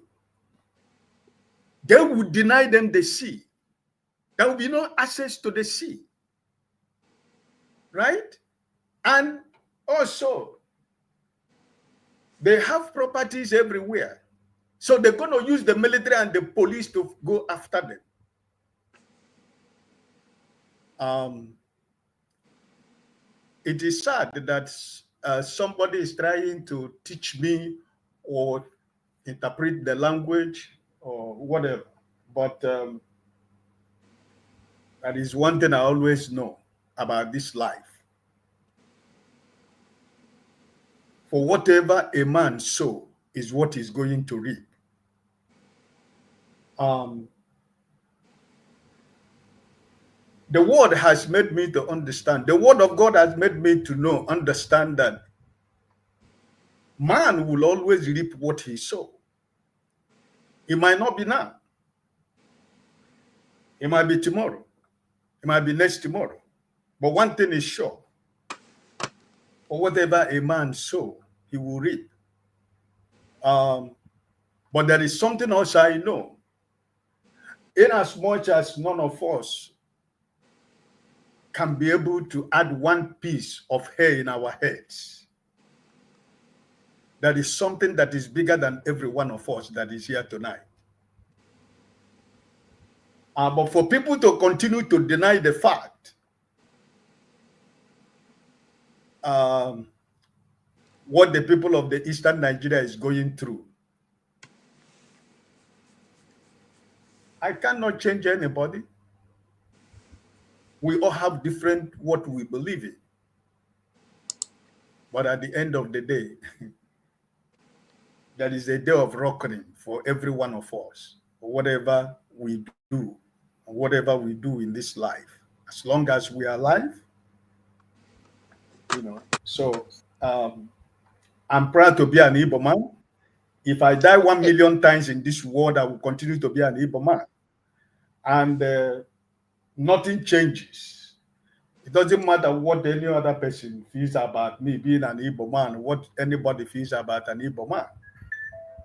they would deny them the sea. There will be no access to the sea. Right? And also, they have properties everywhere. So they're going to use the military and the police to go after them. It is sad that somebody is trying to teach me or interpret the language or whatever. But that is one thing I always know about this life. For whatever a man sows is what he's going to reap. The word has made me to understand. The word of God has made me to understand that man will always reap what he sows. It might not be now. It might be tomorrow. It might be next tomorrow. But one thing is sure. For whatever a man sows, he will reap. But there is something else I know. Inasmuch as none of us can be able to add one piece of hair in our heads, there is something that is bigger than every one of us that is here tonight. But for people to continue to deny the fact, what the people of the Eastern Nigeria is going through, I cannot change anybody. We all have different what we believe in. But at the end of the day, there is a day of reckoning for every one of us, for whatever we do, whatever we do in this life. As long as we are alive, you know. So I'm proud to be an Igbo man. If I die 1 million times in this world, I will continue to be an Igbo man. And nothing changes. It doesn't matter what any other person feels about me being an Igbo man, what anybody feels about an Igbo man.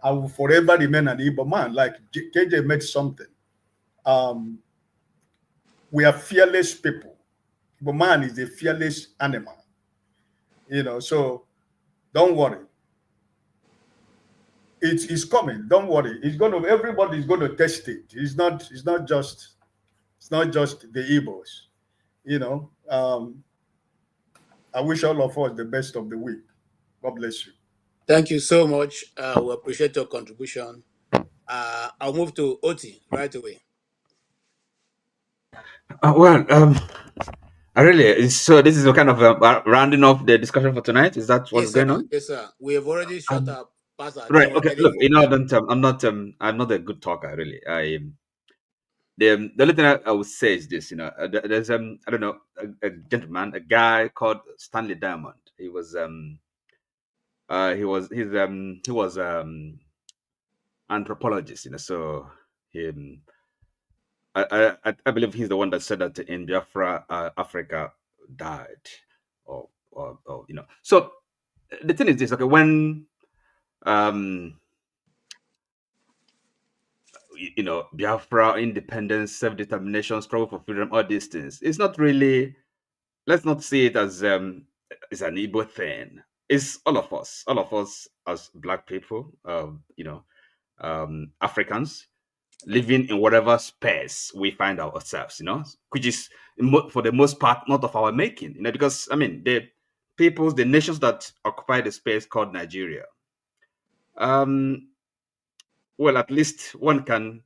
I will forever remain an Igbo man. Like KJ made something. We are fearless people. Igbo man is a fearless animal. You know, so don't worry. it's coming. Don't worry. Everybody's gonna test it. It's not just the Igbos. You know. I wish all of us the best of the week. God bless you. Thank you so much. We appreciate your contribution. I'll move to Oti right away. So this is a kind of rounding off the discussion for tonight. Is that what's going on? Yes, sir. We have already shut up past our Right. time. Okay. Look, I'm not a good talker, really. The only thing I would say is this. There's I don't know, a gentleman, a guy called Stanley Diamond. He was anthropologist. So he. I believe he's the one that said that in Biafra, Africa died, or So the thing is this: okay, when Biafra, independence, self-determination, struggle for freedom, all these things, it's not really. Let's not see it as an Igbo thing. It's all of us as Black people, Africans, living in whatever space we find ourselves, which is for the most part not of our making, because the nations that occupy the space called Nigeria, well, at least one can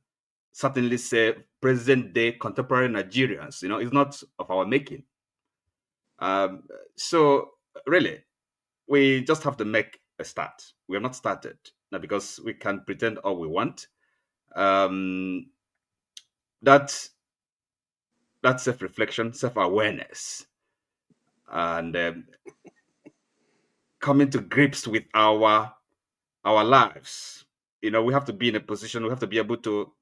certainly say present day contemporary Nigerians, is not of our making. So really, we just have to make a start. We have not started now because we can pretend all we want. That's self-reflection, self-awareness, and coming to grips with our lives. We have to be in a position. We have to be able to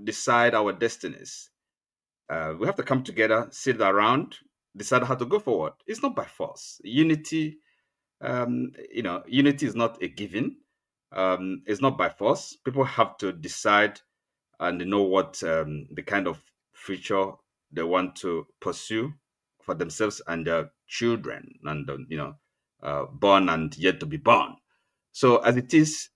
decide our destinies. We have to come together, sit around, decide how to go forward. It's not by force. Unity, unity is not a given. It's not by force. People have to decide and know what the kind of future they want to pursue for themselves and their children, and born and yet to be born. So as it is,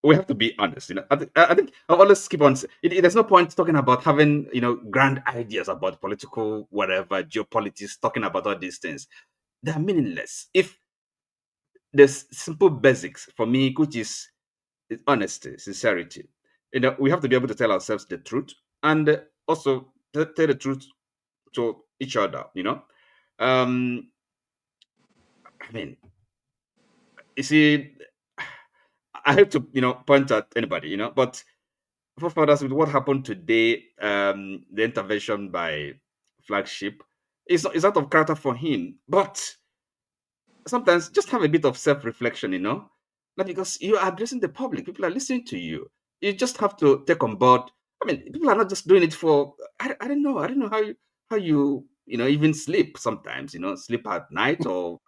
we have to be honest. I think I always keep on. There's no point talking about having grand ideas about political whatever, geopolitics, talking about all these things. They are meaningless if there's simple basics for me, which is honesty, sincerity. We have to be able to tell ourselves the truth and also tell the truth to each other. You see, I hate to point at anybody, but for fathers, with what happened today, the intervention by Flagship is out of character for him. But sometimes just have a bit of self-reflection, like, because you are addressing the public, people are listening to you. You just have to take on board. People are not just doing it for. I don't know how you even sleep sometimes. Sleep at night, or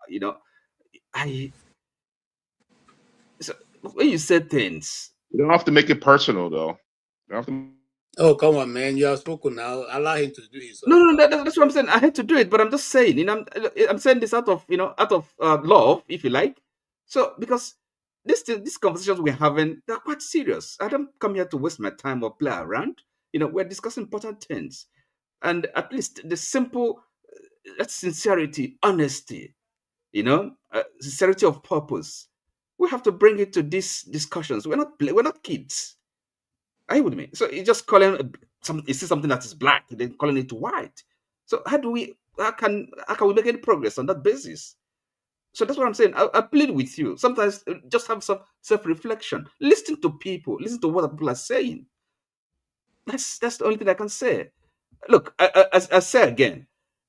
So when you say things, you don't have to make it personal, though. You don't have to. Oh, come on, man! You have spoken now. Allow him to do it. No, that's what I'm saying. I had to do it, but I'm just saying. I'm saying this out of love, if you like. So because these conversations we're having, they're quite serious. I don't come here to waste my time or play around. We're discussing important things, and at least the simple sincerity, honesty, sincerity of purpose. We have to bring it to these discussions. We're not kids. Are you with me? So you just calling something that is black, then calling it white. So how can we make any progress on that basis? So that's what I'm saying. I plead with you. Sometimes just have some self-reflection. Listen to people. Listen to what people are saying. That's the only thing I can say. Look, I say again,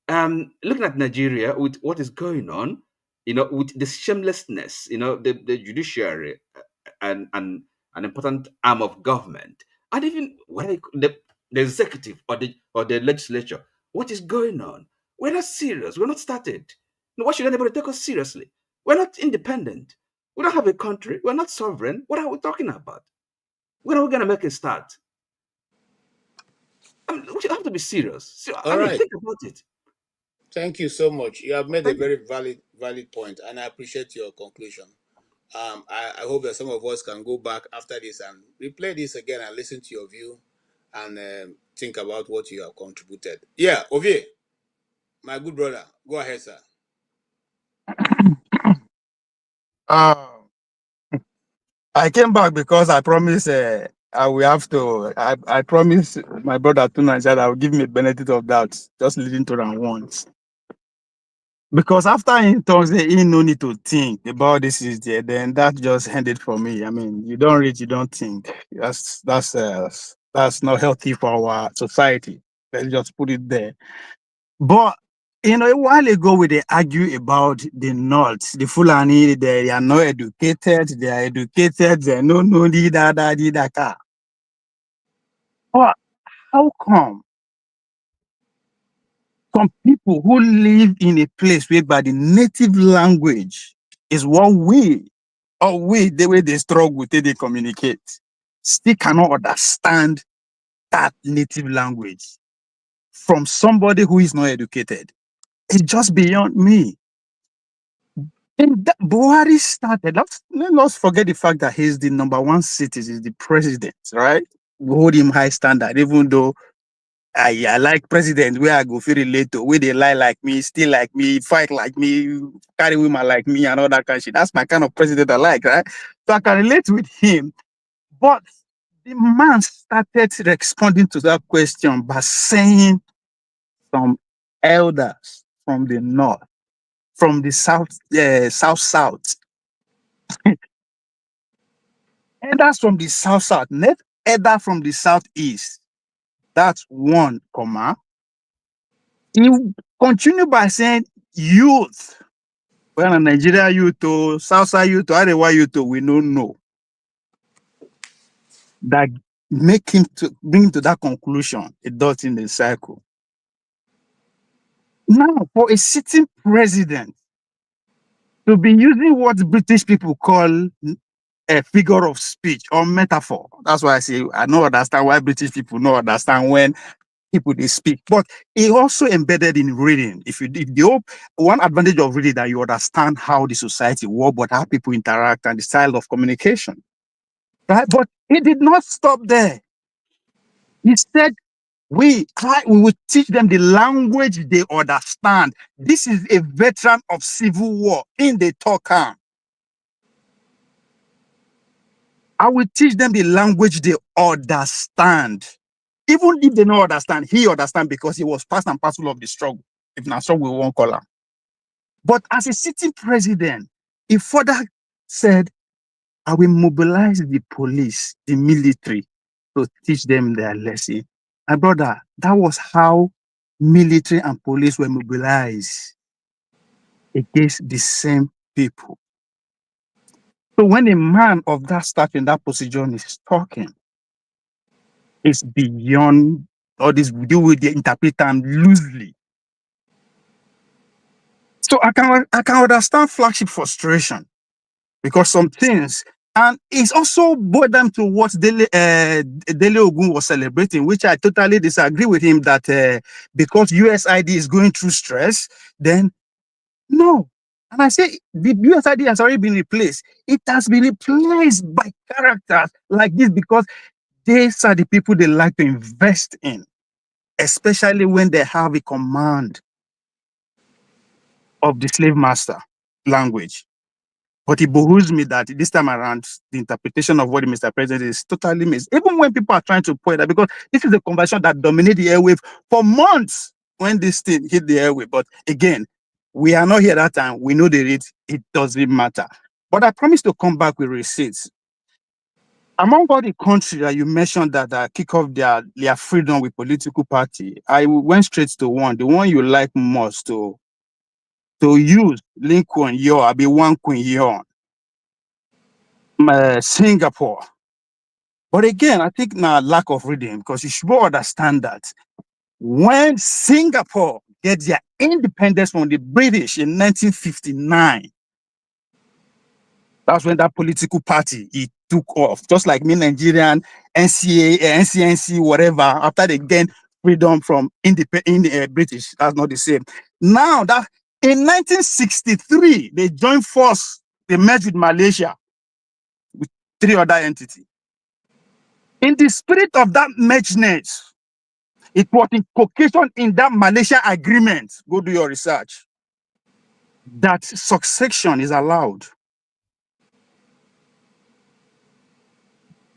looking at Nigeria with what is going on, with the shamelessness, the judiciary and an important arm of government, and even the executive or the legislature, what is going on? We're not serious. We're not started. Why should anybody take us seriously? We're not independent. We don't have a country. We're not sovereign. What are we talking about? When are we going to make a start? We have to be serious. So, All right. Think about it. Thank you so much. You have made a very valid point, and I appreciate your conclusion. I hope that some of us can go back after this and replay this again and listen to your view and think about what you have contributed. Yeah, Ovie, my good brother, go ahead, sir. I came back because I promised I will have to. I promised my brother tonight that I will give me a benefit of doubt, just leading to round once. Because after he talks, he no need to think about this is there. Then that just ended for me. I mean, you don't read, you don't think. That's not healthy for our society. Let's just put it there. But a while ago, we they argue about the North, the Fulani. They are not educated. They are educated. They no need that. But how come some people who live in a place whereby the native language is what the way they struggle till they communicate, still cannot understand that native language from somebody who is not educated? It's just beyond me. And that Buhari started. Let's forget the fact that he's the number one citizen, he's the president, right? We hold him high standard, even though I like president where I go feel relate to, where they lie like me, steal like me, fight like me, carry women like me, and all that kind of shit. That's my kind of president I like, right? So I can relate with him. But the man started responding to that question by saying some elders from the north, from the south, south, elders from the south, not elder from the southeast. That's one, comma. He continued by saying youth. Well, Nigeria youth, South youth, Arewa youth, we don't know. That make him to bring him to that conclusion, a dot in the cycle. Now, for a sitting president to be using what British people call a figure of speech or metaphor, that's why I say I don't understand why British people don't understand when people they speak, but it also embedded in reading. If the one advantage of reading that you understand how the society works, but how people interact and the style of communication, right? But he did not stop there. He said, we will teach them the language they understand. This is a veteran of civil war in the talker. I will teach them the language they understand. Even if they don't understand, he understands because he was part and parcel of the struggle. If not struggle, we won't call him. But as a sitting president, he further said, I will mobilize the police, the military, to teach them their lesson. My brother, that was how military and police were mobilized against the same people. So when a man of that stature in that position is talking, it's beyond all this. You will interpret them loosely. So I can understand flagship frustration because some things, and it's also boiled down to what Dele Ogun was celebrating, which I totally disagree with him that because USID is going through stress, then no. And I say the USID has already been replaced. It has been replaced by characters like this because these are the people they like to invest in, especially when they have a command of the slave master language. But it behooves me that this time around, the interpretation of what the Mr. President is totally missed. Even when people are trying to point that, because this is a conversation that dominated the airwave for months when this thing hit the airwave. But again, we are not here that time. We know the rate. It doesn't matter. But I promise to come back with receipts. Among all the countries that you mentioned that kick off their freedom with political party, I went straight to one, the one you like most to use Lincoln Yo, I be one Queen Yo, Singapore. But again, I think now lack of reading because you should understand that when Singapore get their independence from the British in 1959, that's when that political party it took off. Just like me, Nigerian, NCNC, whatever. After they gained freedom from British, that's not the same. Now that in 1963 they joined force They merged with Malaysia with 3 other entities. In the spirit of that mergeness, it was inculcation in that Malaysia agreement. Go do your research. That succession is allowed.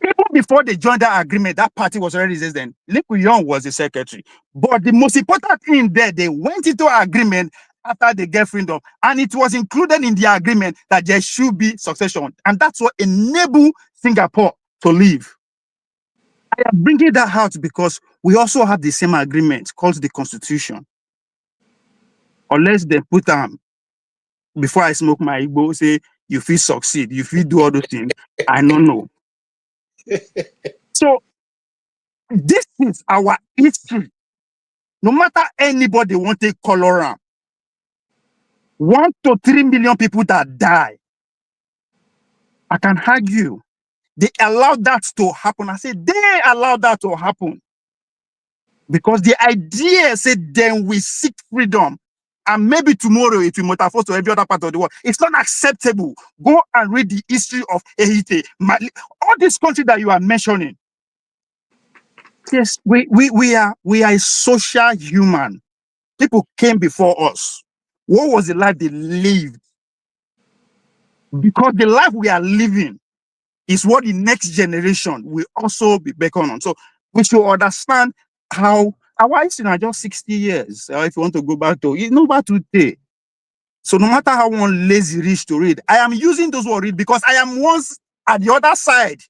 Even before they joined that agreement, that party was already existing. Lee Young was the secretary. But the most important thing there, they went into agreement after they get freedom. And it was included in the agreement that there should be succession. And that's what enabled Singapore to leave. I am bringing that out because we also have the same agreement called the Constitution. Unless they put before I smoke my Igbo, say, you feel succeed, you feel do all those things. I don't know. So this is our history. No matter anybody want to color on, 1 to 3 million people that die. I can argue they allowed that to happen. I say they allowed that to happen because the idea said then we seek freedom. And maybe tomorrow it will metamorphose to every other part of the world. It's not acceptable. Go and read the history of Haiti, Mali, all these countries that you are mentioning. Yes, we are a social human. People came before us. What was the life they lived? Because the life we are living is what the next generation will also be beckoned on. So we should understand how our history are just 60 years. If you want to go back to it's not about today. So no matter how one lazy rich to read, I am using those words read because I am once at the other side.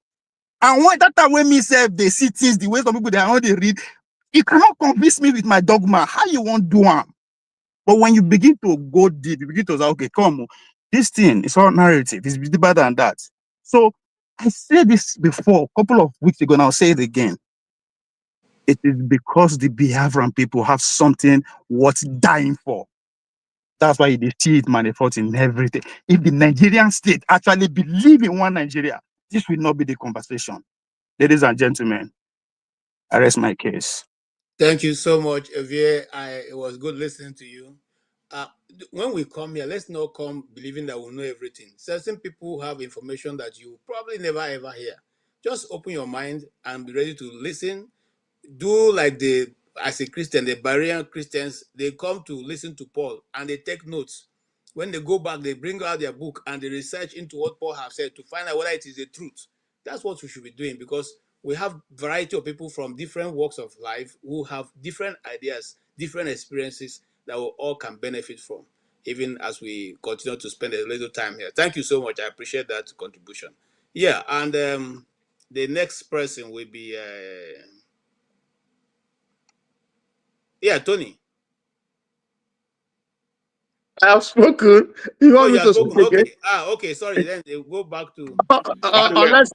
And when that time when me say they see things the way some people they are not they read, you cannot convince me with my dogma. How you want to do them? But when you begin to go deep, you begin to say, okay, come on, this thing is all narrative, it's deeper than that. So I said this before a couple of weeks ago, and I'll say it again. It is because the Biafran people have something worth dying for. That's why they see it manifest in everything. If the Nigerian state actually believe in one Nigeria, this will not be the conversation. Ladies and gentlemen, I rest my case. Thank you so much, Javier. It was good listening to you. When we come here, let's not come believing that we know everything. Certain people have information that you probably never ever hear. Just open your mind and be ready to listen. Do like as a Christian, the Berean Christians, they come to listen to Paul and they take notes. When they go back, they bring out their book and they research into what Paul has said to find out whether it is the truth. That's what we should be doing because we have variety of people from different walks of life who have different ideas, different experiences that we all can benefit from, even as we continue to spend a little time here. Thank you so much. I appreciate that contribution. Yeah, and the next person will be... yeah, Tony. I have spoken. You want me to speak again? Okay. Okay. Sorry. Then they go back to.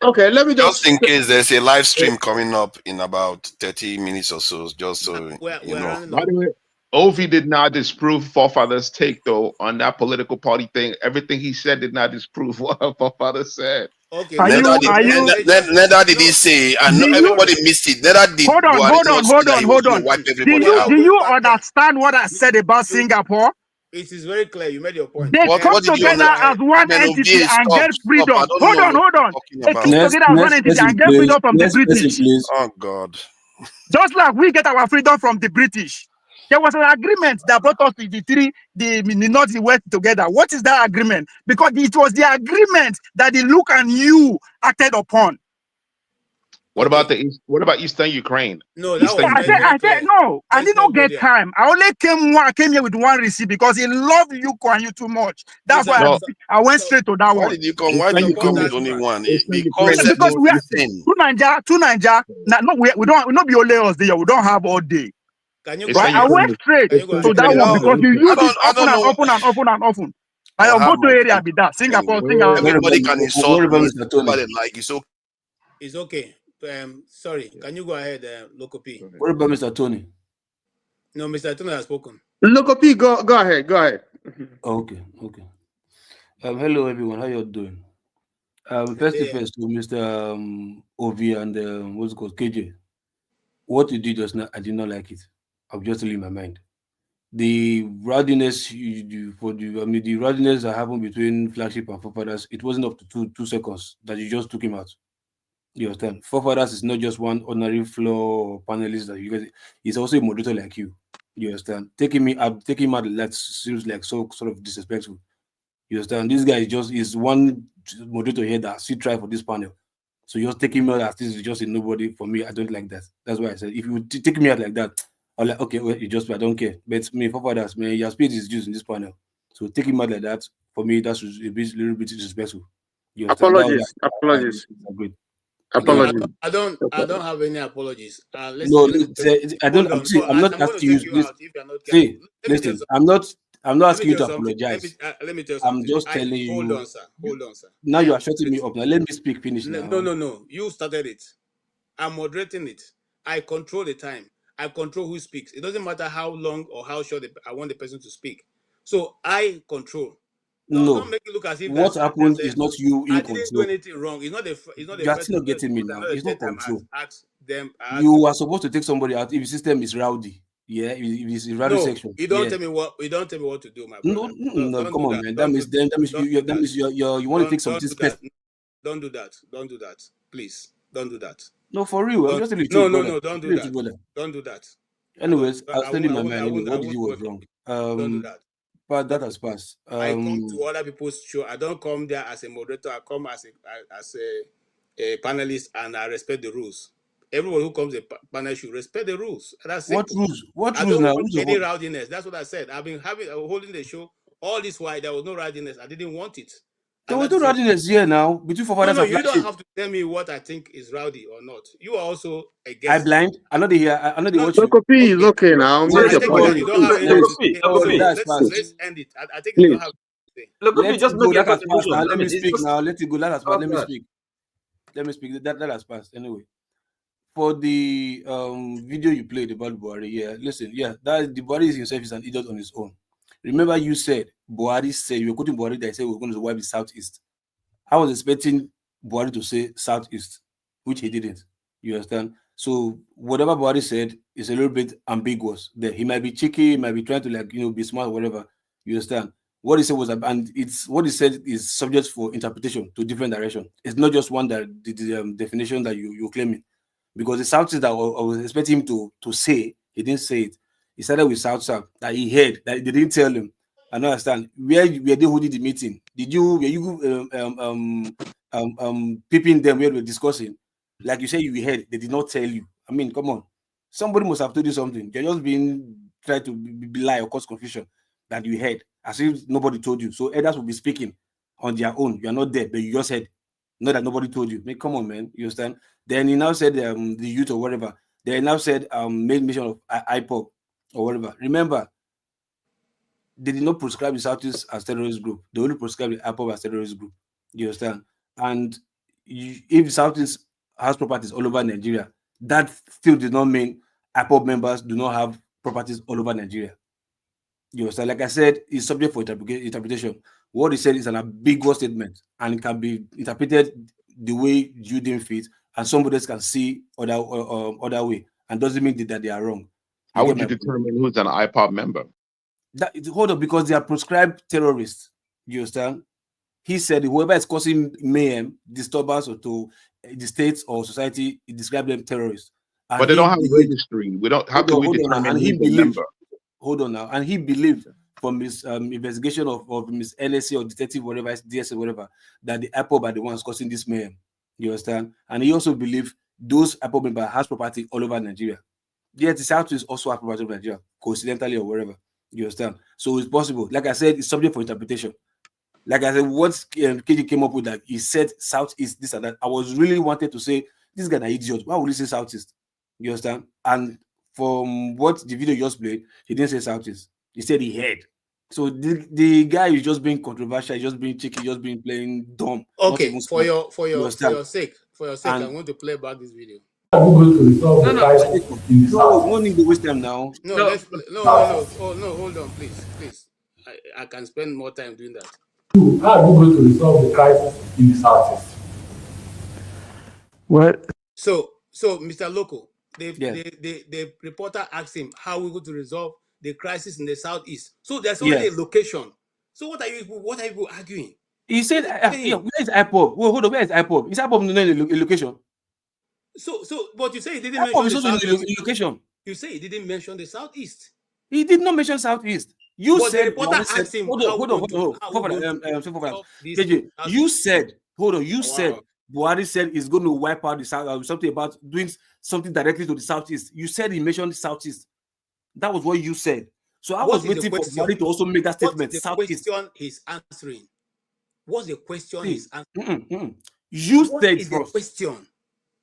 Okay. Let me just in case there's a live stream coming up in about 30 minutes or so, just so you know. By the way, Ovi did not disprove Forefathers' take though on that political party thing. Everything he said did not disprove what Forefathers said. Okay. Neither did he say, and everybody missed it. Neither did Hold on. Wipe everybody out. Do you understand what I said about Singapore? It is very clear. You made your point. They come together as one entity and get freedom. Hold on. They come together as one entity and get freedom from the British. Oh God. Just like we get our freedom from the British. There was an agreement that brought us to the North, the West together. What is that agreement? Because it was the agreement that the Luke and you acted upon. What about Eastern Ukraine? No, I said no. I did not get time. I only came here with one receipt because he loved you and you too much. That's why I went straight to that one. Why did you come with only one? Because we are two Niger. No, we don't be only us there. We don't have all day. Right? I went straight to that one because you use it often. I go to area be that Singapore. Everybody can insult me. Like it's okay. Sorry, can you go ahead, Loco P? What about Mr. Tony? No, Mr. Tony has spoken. Loco P, go ahead. Okay. Hello everyone, how you doing? First, to Mr. Ovi and what's it called, KJ. What you did just now, I did not like it. I'll just leave my mind. the rowdiness the rowdiness that happened between Flagship and Forefathers, it wasn't up to two seconds that you just took him out. You understand? Forefathers is not just one ordinary floor panelist that you guys. He's also a moderator like you. You understand? Taking him out that seems like so sort of disrespectful. You understand? This guy is one moderator here that still try for this panel. So you're taking me out as this is just a nobody. For me, I don't like that. That's why I said if you take me out like that, I'm like, okay, well, I don't care. But me, Forefathers, man, your speech is used in this panel. So taking me out like that, for me, that's a little bit disrespectful. You understand? Apologies. Agreed. Apologies. I don't have any apologies. I don't. I'm not asking you. Listen, I'm not asking you to apologize. Let me tell you something. I'm just telling you. Hold on, sir. Now you are shutting me up. Now let me speak. Finish now. No. You started it. I'm moderating it. I control the time. I control who speaks. It doesn't matter how long or how short I want the person to speak. So I control. Don't make it look as if what happened is not you in control. I didn't do anything wrong. It's not the you are still not getting me now. It's not control. You are supposed to take somebody out if the system is rowdy. Yeah, if it's a rowdy section. You don't tell me what. You don't tell me what to do, my brother. No, come on, man. That means you want to take some space. Don't do that. Don't do that. Please, don't do that. No, for real. I'm just telling you. No. Don't do that. Don't do that. Anyways, I was telling my man. What did you was wrong? Don't do that. But that has passed. I come to other people's show. I don't come there as a moderator. I come as a panelist, and I respect the rules. Everyone who comes to a panel should respect the rules. That's what rules? What I rules don't now? want any rowdiness. That's what I said. I've been holding the show all this while. There was no rowdiness. I didn't want it. There was no rowdiness here now between Forefathers and you don't have to tell me what I think is rowdy or not. You are also a guest. I blind. I know they hear. I know they watch. P is okay now. Let's end it. I think you don't have. Just make it pass now. Let me speak now. Let it go. Let me speak. Let me speak. That has passed anyway. For the video you played about Buhari, listen, that the Buhari himself is an idiot on his own. Remember, you said Buhari said you were quoting Buhari that said we're going to wipe the southeast. I was expecting Buhari to say southeast, which he didn't. You understand? So whatever Buhari said is a little bit ambiguous. There, he might be cheeky, he might be trying to be smart, whatever. You understand? What he said was, and it's what he said is subject for interpretation to different direction. It's not just one that the definition that you're claiming, because the southeast that I was expecting him to say, he didn't say it. He started with South that he heard that they didn't tell him. I don't understand. Were they holding the meeting? Were you peeping them where they were discussing? Like you said, you heard, they did not tell you. I mean, come on. Somebody must have told you something. You're just being tried to lie or cause confusion that you heard, as if nobody told you. So others will be speaking on their own. You are not there, but you just heard. Not that nobody told you. I mean, come on, man. You understand? Then he now said the youth or whatever. They now said made mention of IPOB or whatever. Remember, they did not prescribe the Southeast as terrorist group. They only prescribed the IPOB as terrorist group. You understand? And if the Southeast has properties all over Nigeria, that still did not mean IPOB members do not have properties all over Nigeria. You understand? Like I said, it's subject for interpretation. What he said is an ambiguous statement, and it can be interpreted the way you deem fit, and somebody else can see other way, and doesn't mean that they are wrong. How would you determine who's an IPOB member? Hold on, because they are proscribed terrorists. You understand? He said whoever is causing mayhem, disturbance, or to the state or society, he described them terrorists. And but they don't have a registry. We don't. How can we determine who's a member? Hold on now, and he believed from his investigation of Miss LSC or detective, whatever, DS or whatever, that the IPOB are the ones causing this mayhem. You understand? And he also believed those IPOB members has property all over Nigeria. Yet the Southeast also have property in Nigeria, coincidentally or wherever. You understand? So it's possible. Like I said, it's subject for interpretation. Like I said, what KG came up with, that he said Southeast, this and that. I was really wanted to say, this guy is an idiot. Why would he say Southeast? You understand? And from what the video just played, he didn't say Southeast. He said he heard. So the guy is just being controversial, just being cheeky, just being playing dumb. Okay, for your sake, I'm going to play back this video. No need to waste time now. No, hold on, please. I can spend more time doing that. How are you going to resolve the crisis in the Southeast? What? So Mr. Loco, the reporter asked him how we're going to resolve the crisis in the southeast. So there's only a location. So what are you arguing? He said, yeah, where is IPOB? Well, hold on, where is IPOB? Is IPOB not in a location? So, but you say he didn't mention the southeast. Location. You say he didn't mention the southeast. He did not mention southeast. You but said, the reporter asked him, hold on. You said, hold on, you said Buhari said he's going to wipe out the south, something about doing something directly to the southeast. You said he mentioned the southeast. That was what you said. So I was waiting for Buhari to also make that statement. What's the question he's answering? What's the question he's answering? You what said is first. The question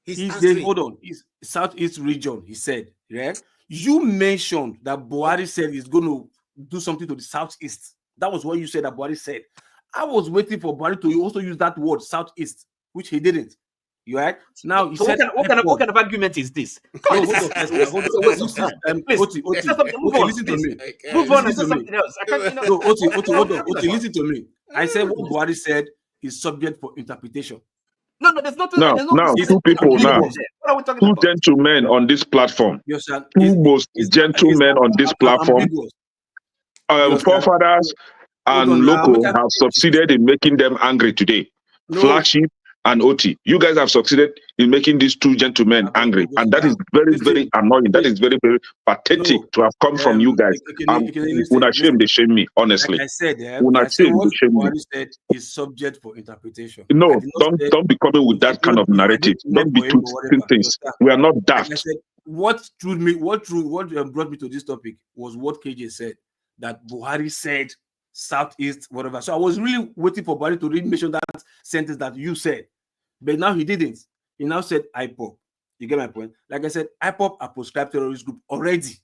he's answering? Hold on. It's southeast region, he said, right? You mentioned that Buhari said he's going to do something to the southeast. That was what you said that Buhari said. I was waiting for Buhari to also use that word, southeast, which he didn't. You right? Now, he said, what kind of argument is this? Hold on. Please, Oti, listen to me. Move on and say something else. I can't, No, Oti, listen to me. I said what Buhari said is subject for interpretation. No, there's nothing. Now, two people now. What are we talking two about? Gentlemen on this platform. Yes, sir. Two most gentlemen on this platform. Forefathers and local have succeeded in making them angry today. Flagship and OT. You guys have succeeded in making these two gentlemen angry. And that is very, very annoying. That is very, very pathetic to have come from you guys. Una shame, they shame me, honestly. Like I said, Una shame, they shame me. Said is subject for interpretation. No, don't be coming with that kind of narrative. Don't be twisting things. We are not daft. Like I said, what brought me to this topic was what KJ said, that Buhari said southeast, whatever. So I was really waiting for Buhari to really mention that sentence that you said. But now he didn't. He now said IPOB. You get my point? Like I said, IPOB are proscribed terrorist group already.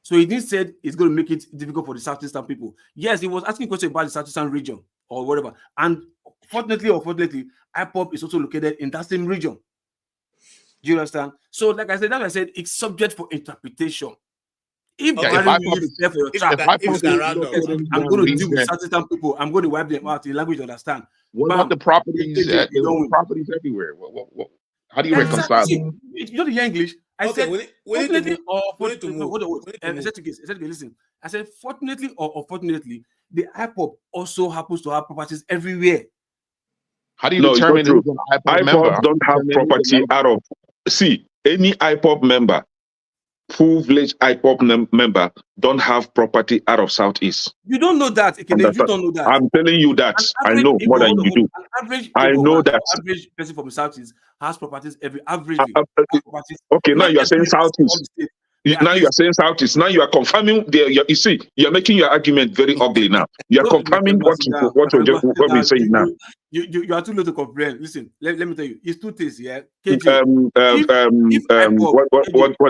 So he didn't say it's going to make it difficult for the southeastern people. Yes, he was asking questions about the southeastern region or whatever. And fortunately or unfortunately, IPOB is also located in that same region. Do you understand? So like I said, that's why I said it's subject for interpretation. If I'm going to deal with southeastern people, I'm going to wipe them out in language you understand. What about the properties? Properties everywhere. How do you reconcile? You don't hear English. I said, fortunately or unfortunately, listen. I said, fortunately or unfortunately, the IPOB also happens to have properties everywhere. How do you determine IPOB don't have property out of any IPOB member? Full-fledged IPOB member don't have property out of Southeast. You don't know that. You don't know that. I'm telling you that. I know more than you do. I know that. Average person from the Southeast has properties every average. Okay, now you are saying Southeast. Now you are saying Southeast. Now you are confirming. You see, you are making your argument very ugly now. You are confirming what we're saying now. You are too low to comprehend. Listen, let me tell you, it's two things. Yeah. What do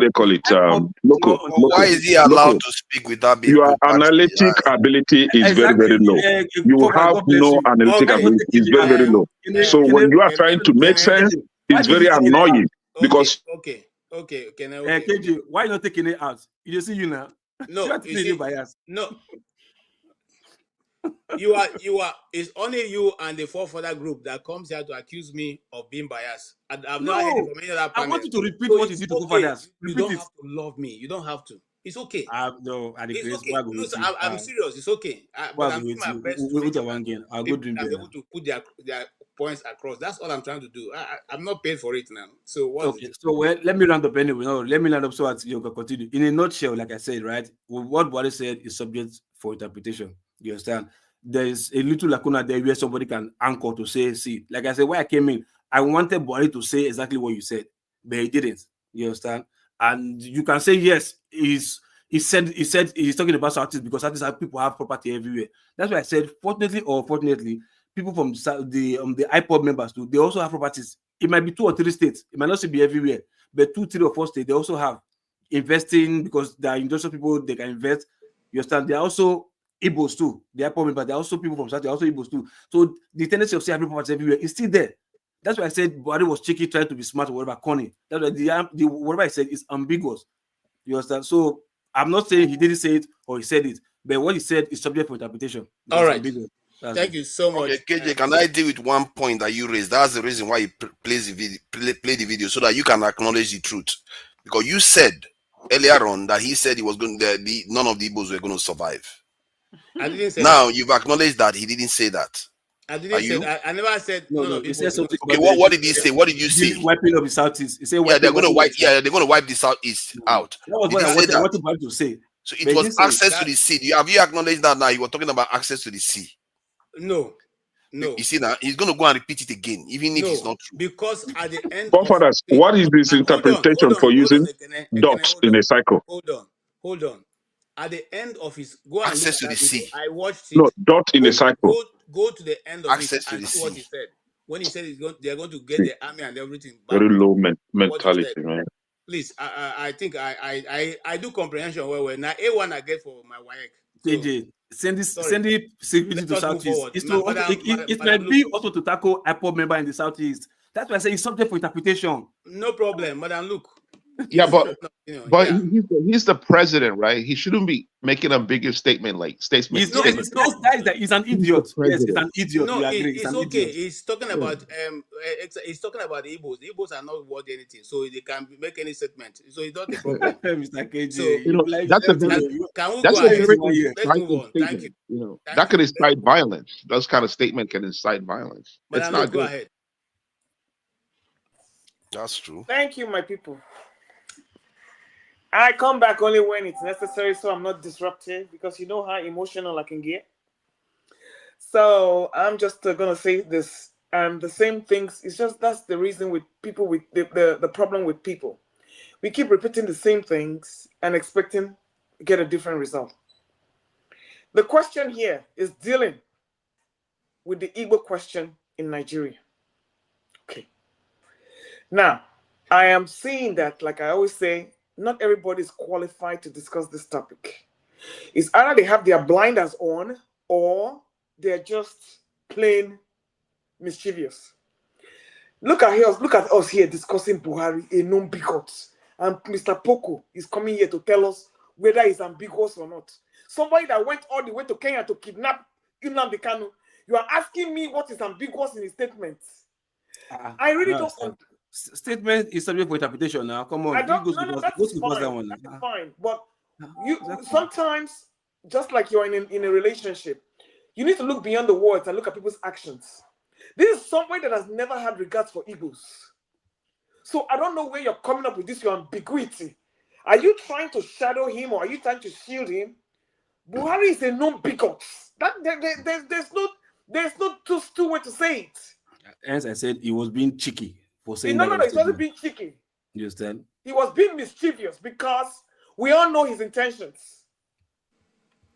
they call it? Local. Why is he allowed to speak without being? Your analytic ability is very, very low. You have no analytic ability. It's very, very low. So when you are trying to make sense, it's very annoying because. Okay. KJ, why not taking it out? You see you now. No, no. You are. It's only you and the forefather group that comes here to accuse me of being biased. I've not heard it from any other panel. I want you to repeat what you did to forefathers. You don't have to love me. You don't have to. It's okay. No, it's okay. I'm serious. It's okay. But I'm doing my best to able to put their points across. That's all I'm trying to do. I'm not paid for it now. So what? Okay. So let me round up anyway. No, let me round up so that you can continue. In a nutshell, like I said, right? What Buhari said is subject for interpretation. You understand? There is a little lacuna there where somebody can anchor to say, see, like I said, when I came in, I wanted Buhari to say exactly what you said, but he didn't. You understand? And you can say yes, he said he's talking about Southeast because Southeast people have property everywhere. That's why I said, fortunately or unfortunately, people from the IPOB members too, they also have properties. It might be 2 or 3 states. It might not be everywhere, but 2, 3, or 4 states they also have investing because they are industrial people. They can invest. You understand? They are also Igbos too. They are IPOB members. They are also people from South. They are also Igbos too. So the tendency of saying having properties everywhere is still there. That's why I said Buhari was cheeky, trying to be smart or whatever, corny. That's why the whatever I said is ambiguous. You understand? So I'm not saying he didn't say it or he said it, but what he said is subject for interpretation. All right. Thank you so much. Okay, KJ, can I deal with one point that you raised? That's the reason why you play the video so that you can acknowledge the truth. Because you said earlier on that he said he was going none of the Igbos were going to survive. I didn't say now that. You've acknowledged that he didn't say that. I didn't say that. I never said no, none no. of He people. said something. Okay, what did he say? What did you say? Wiping up the Southeast. He said, they're going to wipe. Yeah, they're going to wipe the Southeast out. That was Did what he I say wanted that? to say. So it was access to the sea. Have you acknowledged that now? You were talking about access to the sea. No. You see now, he's going to go and repeat it again, even if it's not true. Because at the end Forefathers, what is this interpretation for using dots in a cycle? Hold on. At the end of his access to the sea. I watched it. No, dot in a cycle. Go to the end of access it to and the see sea. what he said. When he said they're going to get the army and everything back. Very low mentality, man. Please, I think I do comprehension well. Now A1 I get for my wife. JJ, send it security to Southeast. It might be also to tackle IPOB member in the Southeast. That's why I say it's something for interpretation. No problem, madam. Look. Yeah, but he's the president, right? He shouldn't be making a bigger statement like statement. He's an idiot. Yes, he's an idiot. No, it's okay. Idiot. He's talking about he's talking about the Igbos. The Igbos are not worth anything, so they can make any statement. So it's not the problem. Mr. KJ, so that's a very let's move on. Thank you. That could incite violence. Those kind of statement can incite violence. But it's not go good. ahead. That's true. Thank you, my people. I come back only when it's necessary, so I'm not disruptive, because you know how emotional I can get. So I'm just gonna say this, and the same things. It's just that's the reason with people with the problem with people. We keep repeating the same things and expecting to get a different result. The question here is dealing with the Igbo question in Nigeria. Okay. Now, I am seeing that, like I always say, not everybody is qualified to discuss this topic. It's either they have their blinders on or they're just plain mischievous. Look at us here discussing Buhari, a non-bigot. And Mr. Poco is coming here to tell us whether he's ambiguous or not. Somebody that went all the way to Kenya to kidnap Nnamdi Kanu. You are asking me what is ambiguous in his statements. I really don't. Statement is subject for interpretation now. Come on. That's fine. But sometimes, just like you're in a relationship, you need to look beyond the words and look at people's actions. This is somebody that has never had regards for Igbos. So I don't know where you're coming up with this, your ambiguity. Are you trying to shadow him or are you trying to shield him? Buhari is a non-bigot. There's no two way to say it. As I said, he was being cheeky for saying No, he wasn't being cheeky. You understand? He was being mischievous because we all know his intentions.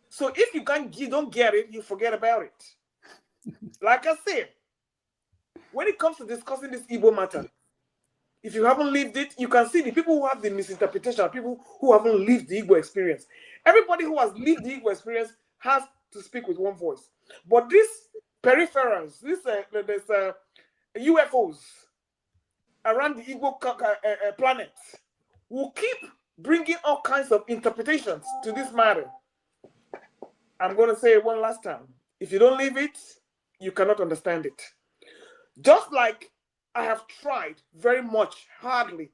So if you don't get it, you forget about it. Like I said, when it comes to discussing this Igbo matter, if you haven't lived it, you can see the people who have the misinterpretation are people who haven't lived the Igbo experience. Everybody who has lived the Igbo experience has to speak with one voice. But these peripherals, these UFOs around the Igbo planet will keep bringing all kinds of interpretations to this matter. I'm going to say it one last time. If you don't live it, you cannot understand it. Just like I have tried very much hardly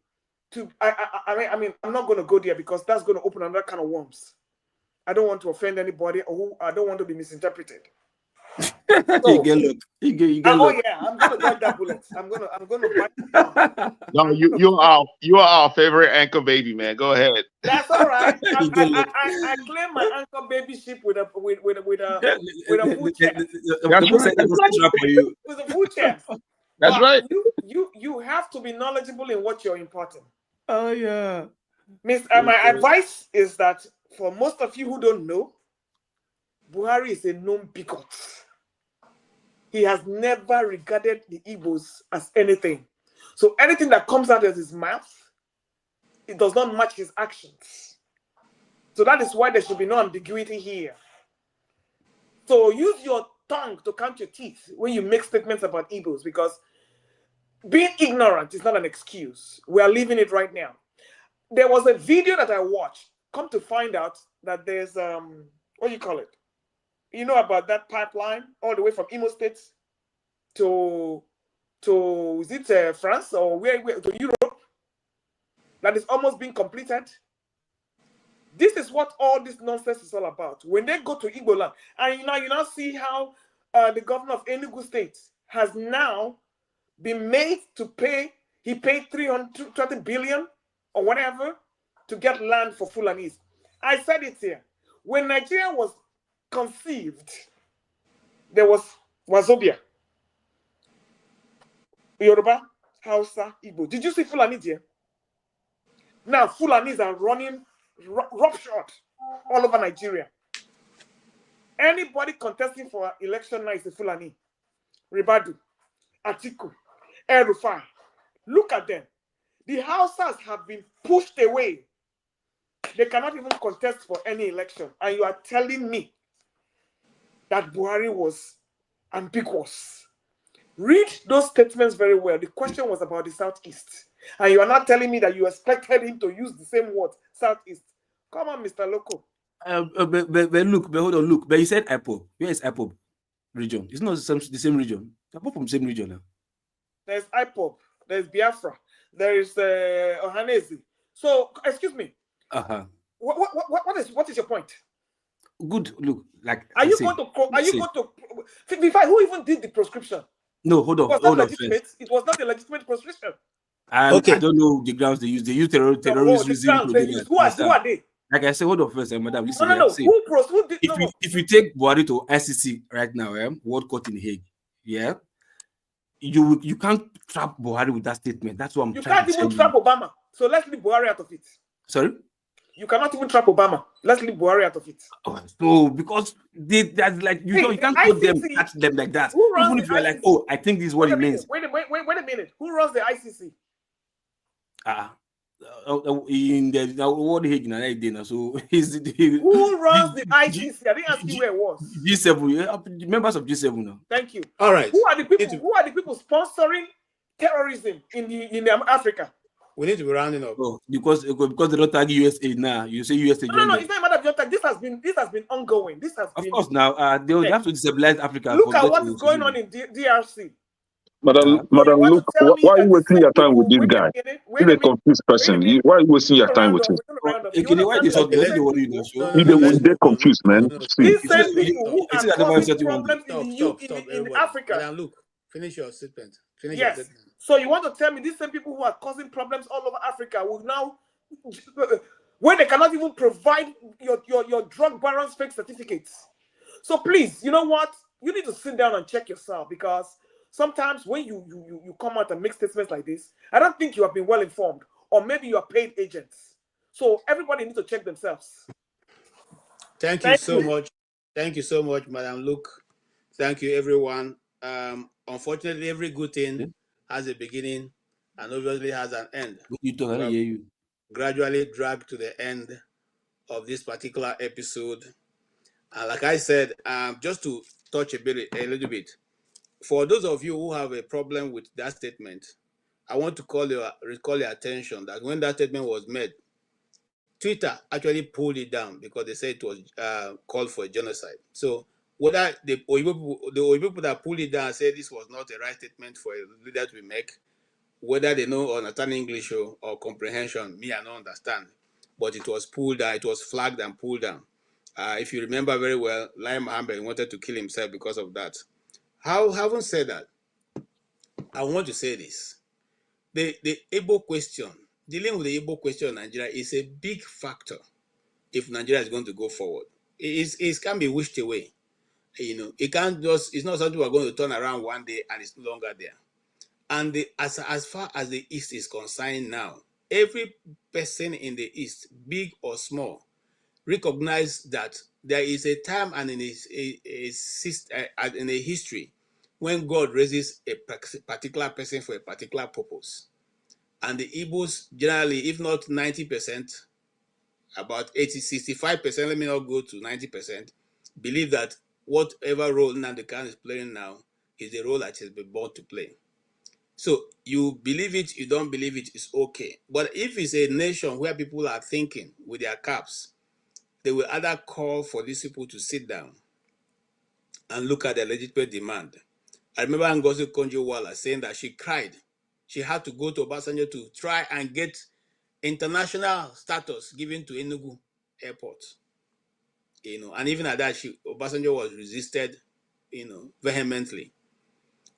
to, I mean, I'm not going to go there because that's going to open another can of worms. I don't want to offend anybody or I don't want to be misinterpreted. So, you get look. Yeah, I'm gonna bite that bullet. I'm gonna bite it. No, you are our favorite anchor baby, man. Go ahead. That's all right. I claim my anchor baby ship with a food chest. With a food chest. That's right. You have to be knowledgeable in what you're imparting. Oh yeah. My advice is that for most of you who don't know, Buhari is a non-bigot. He has never regarded the Igbos as anything. So anything that comes out of his mouth, it does not match his actions. So that is why there should be no ambiguity here. So use your tongue to count your teeth when you make statements about Igbos, because being ignorant is not an excuse. We are living it right now. There was a video that I watched. Come to find out that there's what do you call it? You know about that pipeline all the way from Imo State to is it France or where to Europe that is almost being completed? This is what all this nonsense is all about. When they go to Igbo land, and you now see how the governor of Enugu State has now been made to pay. He paid 320 billion or whatever to get land for Fulanis. I said it here. When Nigeria was conceived, there was Wazobia, Yoruba, Hausa, Igbo. Did you see Fulani here? Now Fulanis are running roughshod all over Nigeria. Anybody contesting for election now is a Fulani. Ribadu, Atiku, El-Rufai. Look at them. The Hausas have been pushed away. They cannot even contest for any election. And you are telling me that Buhari was ambiguous. Read those statements very well. The question was about the Southeast. And you are not telling me that you expected him to use the same word, Southeast. Come on, Mr. Loco. But hold on, look. But he said IPOB. Where is IPOB region? It's not the same region. They're from the same region now. There's IPOB. There's Biafra. There is Ohanese. So, excuse me. What is your point? Good. Look, like are you going to who even did the proscription? No, hold on. It was not a legitimate proscription. Okay. I don't know the grounds they use. They use terrorism. Who are they? Like I said, hold on first, madam. Listen, no. If you take Buhari to ICC right now, World Court in Hague, you can't trap Buhari with that statement. That's what I'm trying to tell you. You can't even trap Obama. So let's leave Buhari out of it. Sorry? You cannot even trap Obama. Let's leave Buhari out of it. So because that's like you can't put them, catch them like that. Even if you're like, oh, I think this is what it means. Wait a minute. Who runs the ICC? In the World Hague, so who runs the ICC? I didn't ask you where it was. G7, members of G7 now. Thank you. All right. Who are the people sponsoring terrorism in Africa? We need to be rounding up. Oh, because they don't tag USA now. You say USA. No, it's not a matter of tag. This has been ongoing. Of course, now they will have to destabilize Africa. Look at what is going on in DRC. Madam, look, why are you wasting your time with this guy? He's a confused person. Why are you wasting your time with him? They're confused, man. These same people who are causing problems in Africa. Madam, look, finish your statement. Yes. So you want to tell me these same people who are causing problems all over Africa will now, when they cannot even provide your drug barons fake certificates? So please, you know what? You need to sit down and check yourself, because sometimes when you come out and make statements like this, I don't think you have been well informed, or maybe you are paid agents. So everybody needs to check themselves. Thank you so much. Thank you so much, Madam Luke. Thank you, everyone. Unfortunately, every good thing has a beginning and obviously has an end. You. Gradually dragged to the end of this particular episode. And like I said, just to touch a little bit, for those of you who have a problem with that statement, I want to recall your attention that when that statement was made, Twitter actually pulled it down because they said it was called for a genocide. So whether the Oyibo people that pulled it down said this was not a right statement for a leader to make, whether they know or understand English or comprehension, me I don't understand. But it was pulled down, it was flagged and pulled down. If you remember very well, Lai Mohammed wanted to kill himself because of that. Having said that, I want to say this. The Igbo question, dealing with the Igbo question in Nigeria is a big factor if Nigeria is going to go forward. It can be wished away. It can't it's not something we're going to turn around one day and it's no longer there. And as far as the East is concerned now, every person in the East, big or small, recognize that there is a time and in a history when God raises a particular person for a particular purpose. And the Igbos generally, if not 90%, about 65%, let me not go to 90%, believe that whatever role Nnamdi Kanu is playing now is the role that he's been born to play. So you believe it, you don't believe it, it's okay. But if it's a nation where people are thinking with their caps, they will either call for these people to sit down and look at their legitimate demand. I remember Ngozi Konjo-Iweala saying that she cried. She had to go to Obasanjo to try and get international status given to Enugu airport. And even at that, Obasanjo was resisted, vehemently.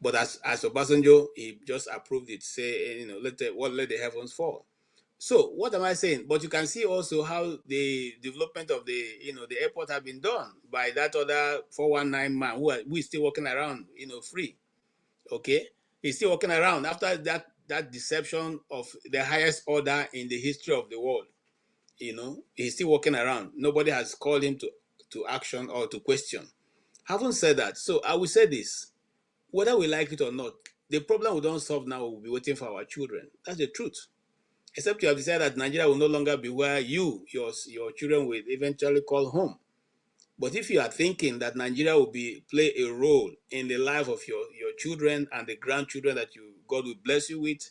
But as Obasanjo, he just approved it, say, let the heavens fall. So what am I saying? But you can see also how the development of the airport have been done by that other 419 man who is still walking around, free. Okay, he's still walking around after that deception of the highest order in the history of the world. He's still walking around. Nobody has called him to action or to question. Having said that, so I will say this: whether we like it or not, the problem we don't solve now will be waiting for our children. That's the truth. Except you have decided that Nigeria will no longer be where your children will eventually call home. But if you are thinking that Nigeria will play a role in the life of your children and the grandchildren that God will bless you with,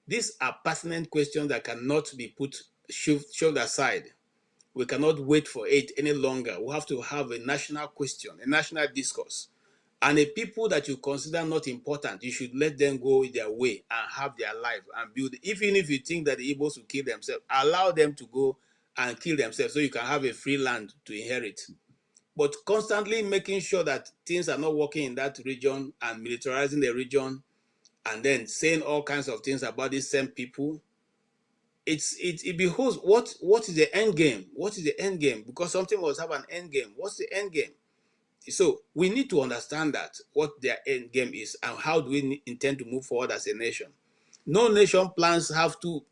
these are pertinent questions that cannot be shoved aside. We cannot wait for it any longer. We have to have a national question, a national discourse. And the people that you consider not important, you should let them go their way and have their life and build. Even if you think that the Igbos will kill themselves, allow them to go and kill themselves so you can have a free land to inherit. But constantly making sure that things are not working in that region and militarizing the region and then saying all kinds of things about these same people, it behooves what is the end game? What is the end game? Because something must have an end game. What's the end game? So we need to understand that what their end game is and how do we intend to move forward as a nation. No nation plans have two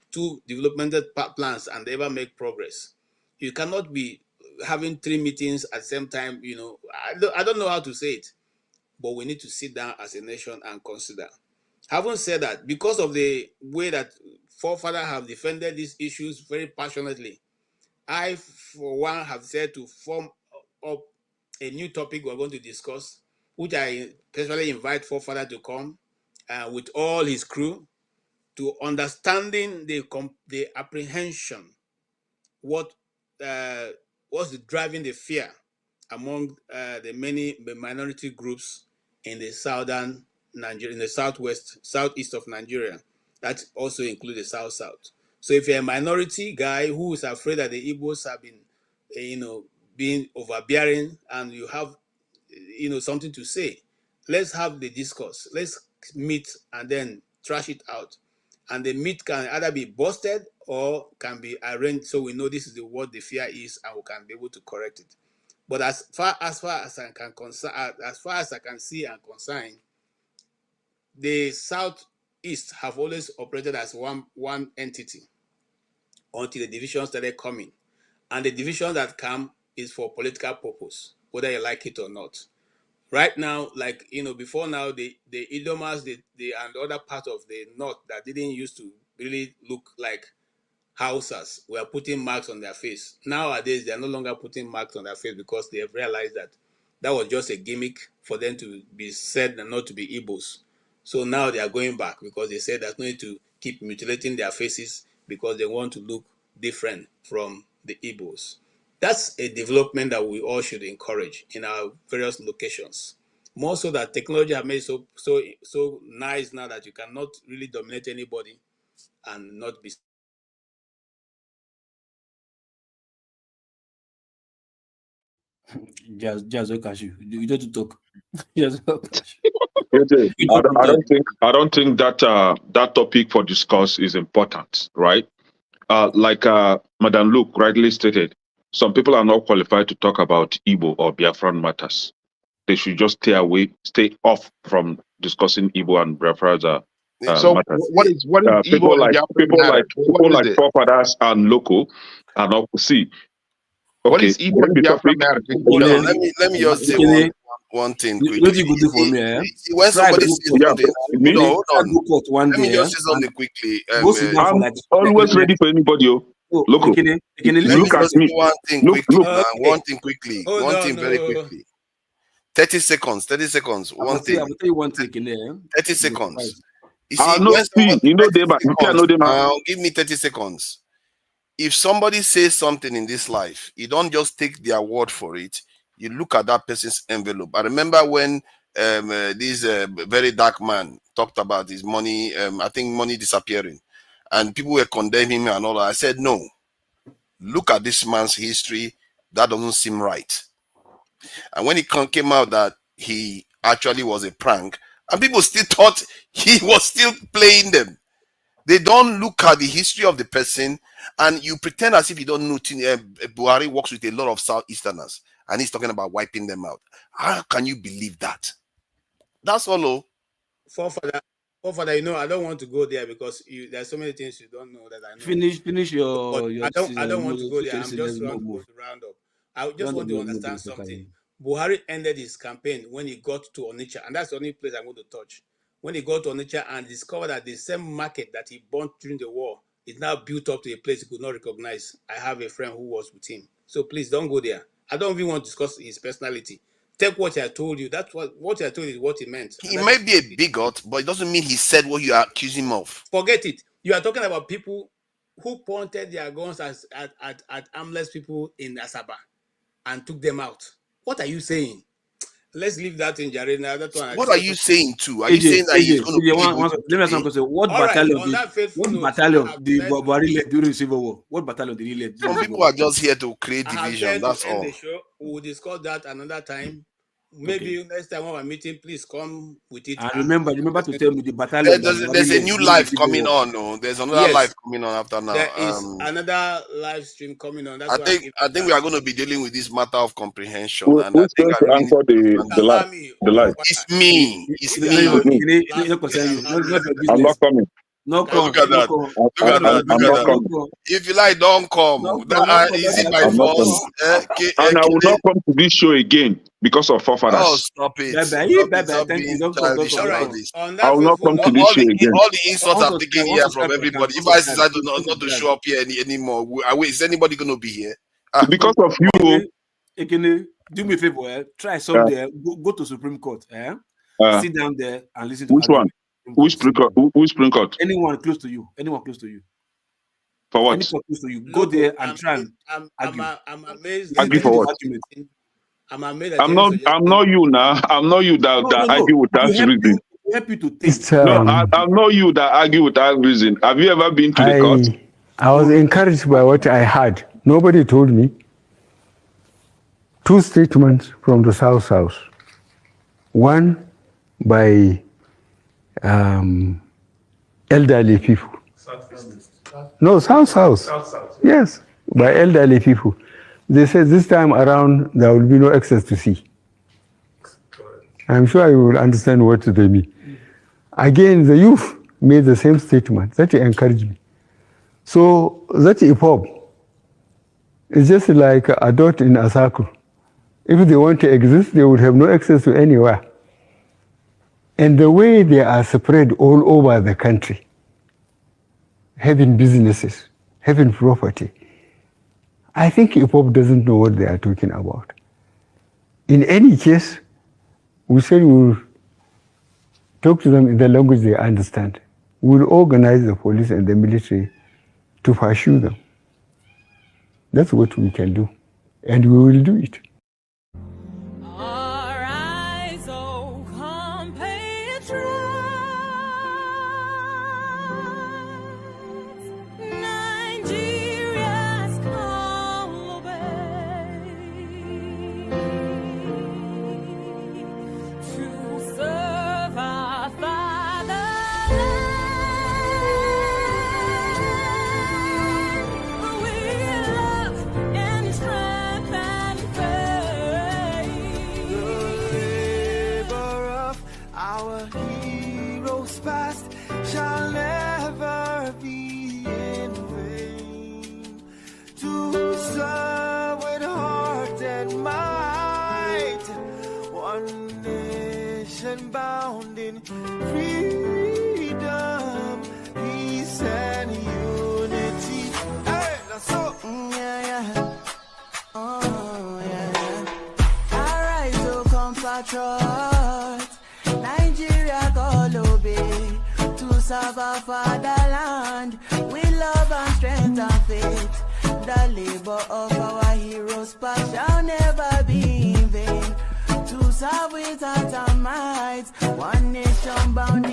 developmental plans and they ever make progress. You cannot be having 3 meetings at the same time. I don't know how to say it, but we need to sit down as a nation and consider. Having said that, because of the way that forefathers have defended these issues very passionately, I, for one, have said to form up a new topic we're going to discuss, which I personally invite forefather to come with all his crew to understanding the apprehension, what's driving the fear among the many minority groups in the southern Nigeria, in the southeast of Nigeria. That also includes the south. So if you're a minority guy who is afraid that the Igbos have been, being overbearing, and you have, something to say, let's have the discourse. Let's meet and then trash it out. And the meat can either be busted or can be arranged so we know this is what the fear is and we can be able to correct it. But as far as I can see and concern, the Southeast have always operated as one entity until the division started coming. And the division that come is for political purpose, whether you like it or not. Right now, before now, the Idomas, and other part of the north that didn't used to really look like Hausas were putting marks on their face. Nowadays, they are no longer putting marks on their face because they have realized that was just a gimmick for them to be said and not to be Igbos. So now they are going back because they said there's no need to keep mutilating their faces because they want to look different from the Igbos. That's a development that we all should encourage in our various locations. More so that technology has made so nice now that you cannot really dominate anybody and not be. Just Okashu. You don't talk. Just Okashu. I don't think that that topic for discourse is important, right? Like Madam Luke rightly stated, some people are not qualified to talk about Igbo or Biafran matters. They should just stay off from discussing Igbo and Biafra's So matters. what is People Igbo and Biafran people like forefathers and local are not see. What Okay, is Igbo and Biafran matter? Let me just say one thing quickly. What you go do for me, eh? When somebody says something, hold on. One Let me day, just say something quickly. I'm always ready for anybody. Local. Let me just say one thing quickly. One thing quickly. One thing very quickly. 30 seconds. 30 seconds. One thing. I will tell you one thing in there. 30 seconds. You see, give me 30 seconds. If somebody says something in this life, you don't just take their word for it. You look at that person's envelope. I remember when this very dark man talked about his money, I think money disappearing, and people were condemning him and all that. I said, no, look at this man's history. That doesn't seem right. And when it came out that he actually was a prank, and people still thought he was still playing them. They don't look at the history of the person, and you pretend as if you don't know. Buhari works with a lot of Southeasterners, and he's talking about wiping them out. How can you believe that? That's all. Forefather, I don't want to go there because there's so many things you don't know that I know. Finish your. I don't want to go there. I'm just trying to round up. I just want to understand something. Buhari ended his campaign when he got to Onitsha, and that's the only place I'm going to touch. When he got to Onitsha and discovered that the same market that he burnt during the war is now built up to a place he could not recognize. I have a friend who was with him. So please don't go there. I don't even want to discuss his personality. Take what I told you. That's what I told you is what he meant. He may be a bigot, but it doesn't mean he said what you accuse him of. Forget it. You are talking about people who pointed their guns at armless people in Asaba and took them out. What are you saying? Let's leave that in Jared. Now, what are you saying too? Are you saying that he's going to? Let me ask one question. What battalion did Buhari lead during the Civil War? What battalion did he lead? Some people are just here to create division. That's all. We will discuss that another time. Maybe next time when we're meeting, please come with it. And remember to tell me the battalion. There's a new life coming on. No, there's another life coming on after now. There is another live stream coming on. That's I think we are going to be dealing with this matter of comprehension. Who's going to answer the live? It's me. It's me. I'm not coming. No, look at that. Look at that. If you like, don't come. Is it my fault? And I will not come to this show again because of forefathers. Oh, stop it. I will not come to this show again. All the insults I'm taking here from everybody. If I decide not to show up here anymore, is anybody going to be here? Because of you. Do me a favor. Try someday. Go to Supreme Court. Sit down there and listen to which one? Which Supreme Court? Anyone close to you. For what? Anyone close to you. Go there and try and argue. I'm amazed. Argue for what? I'm amazed. I'm not you now. I'm not you that argue without reason. Help you to think. No, I'm not you that argue without reason. Have you ever been to the court? I was encouraged by what I heard. Nobody told me. 2 statements from the South. One by elderly people. No, South. Yes, by elderly people. They said this time around there will be no access to sea. I'm sure you will understand what they mean. Again, the youth made the same statement. That encouraged me. So that IPOB is just like a dot in a circle. If they want to exist, they would have no access to anywhere. And the way they are spread all over the country, having businesses, having property, I think IPOB doesn't know what they are talking about. In any case, we said we'll talk to them in the language they understand. We'll organize the police and the military to pursue them. That's what we can do. And we will do it. Bound in freedom, peace and unity. Hey, that's so. Alright, so compatriots, Nigeria call obey to serve our fatherland with love and strength and faith. The labor of our heroes past shall never be in vain. To serve without our might, one nation bound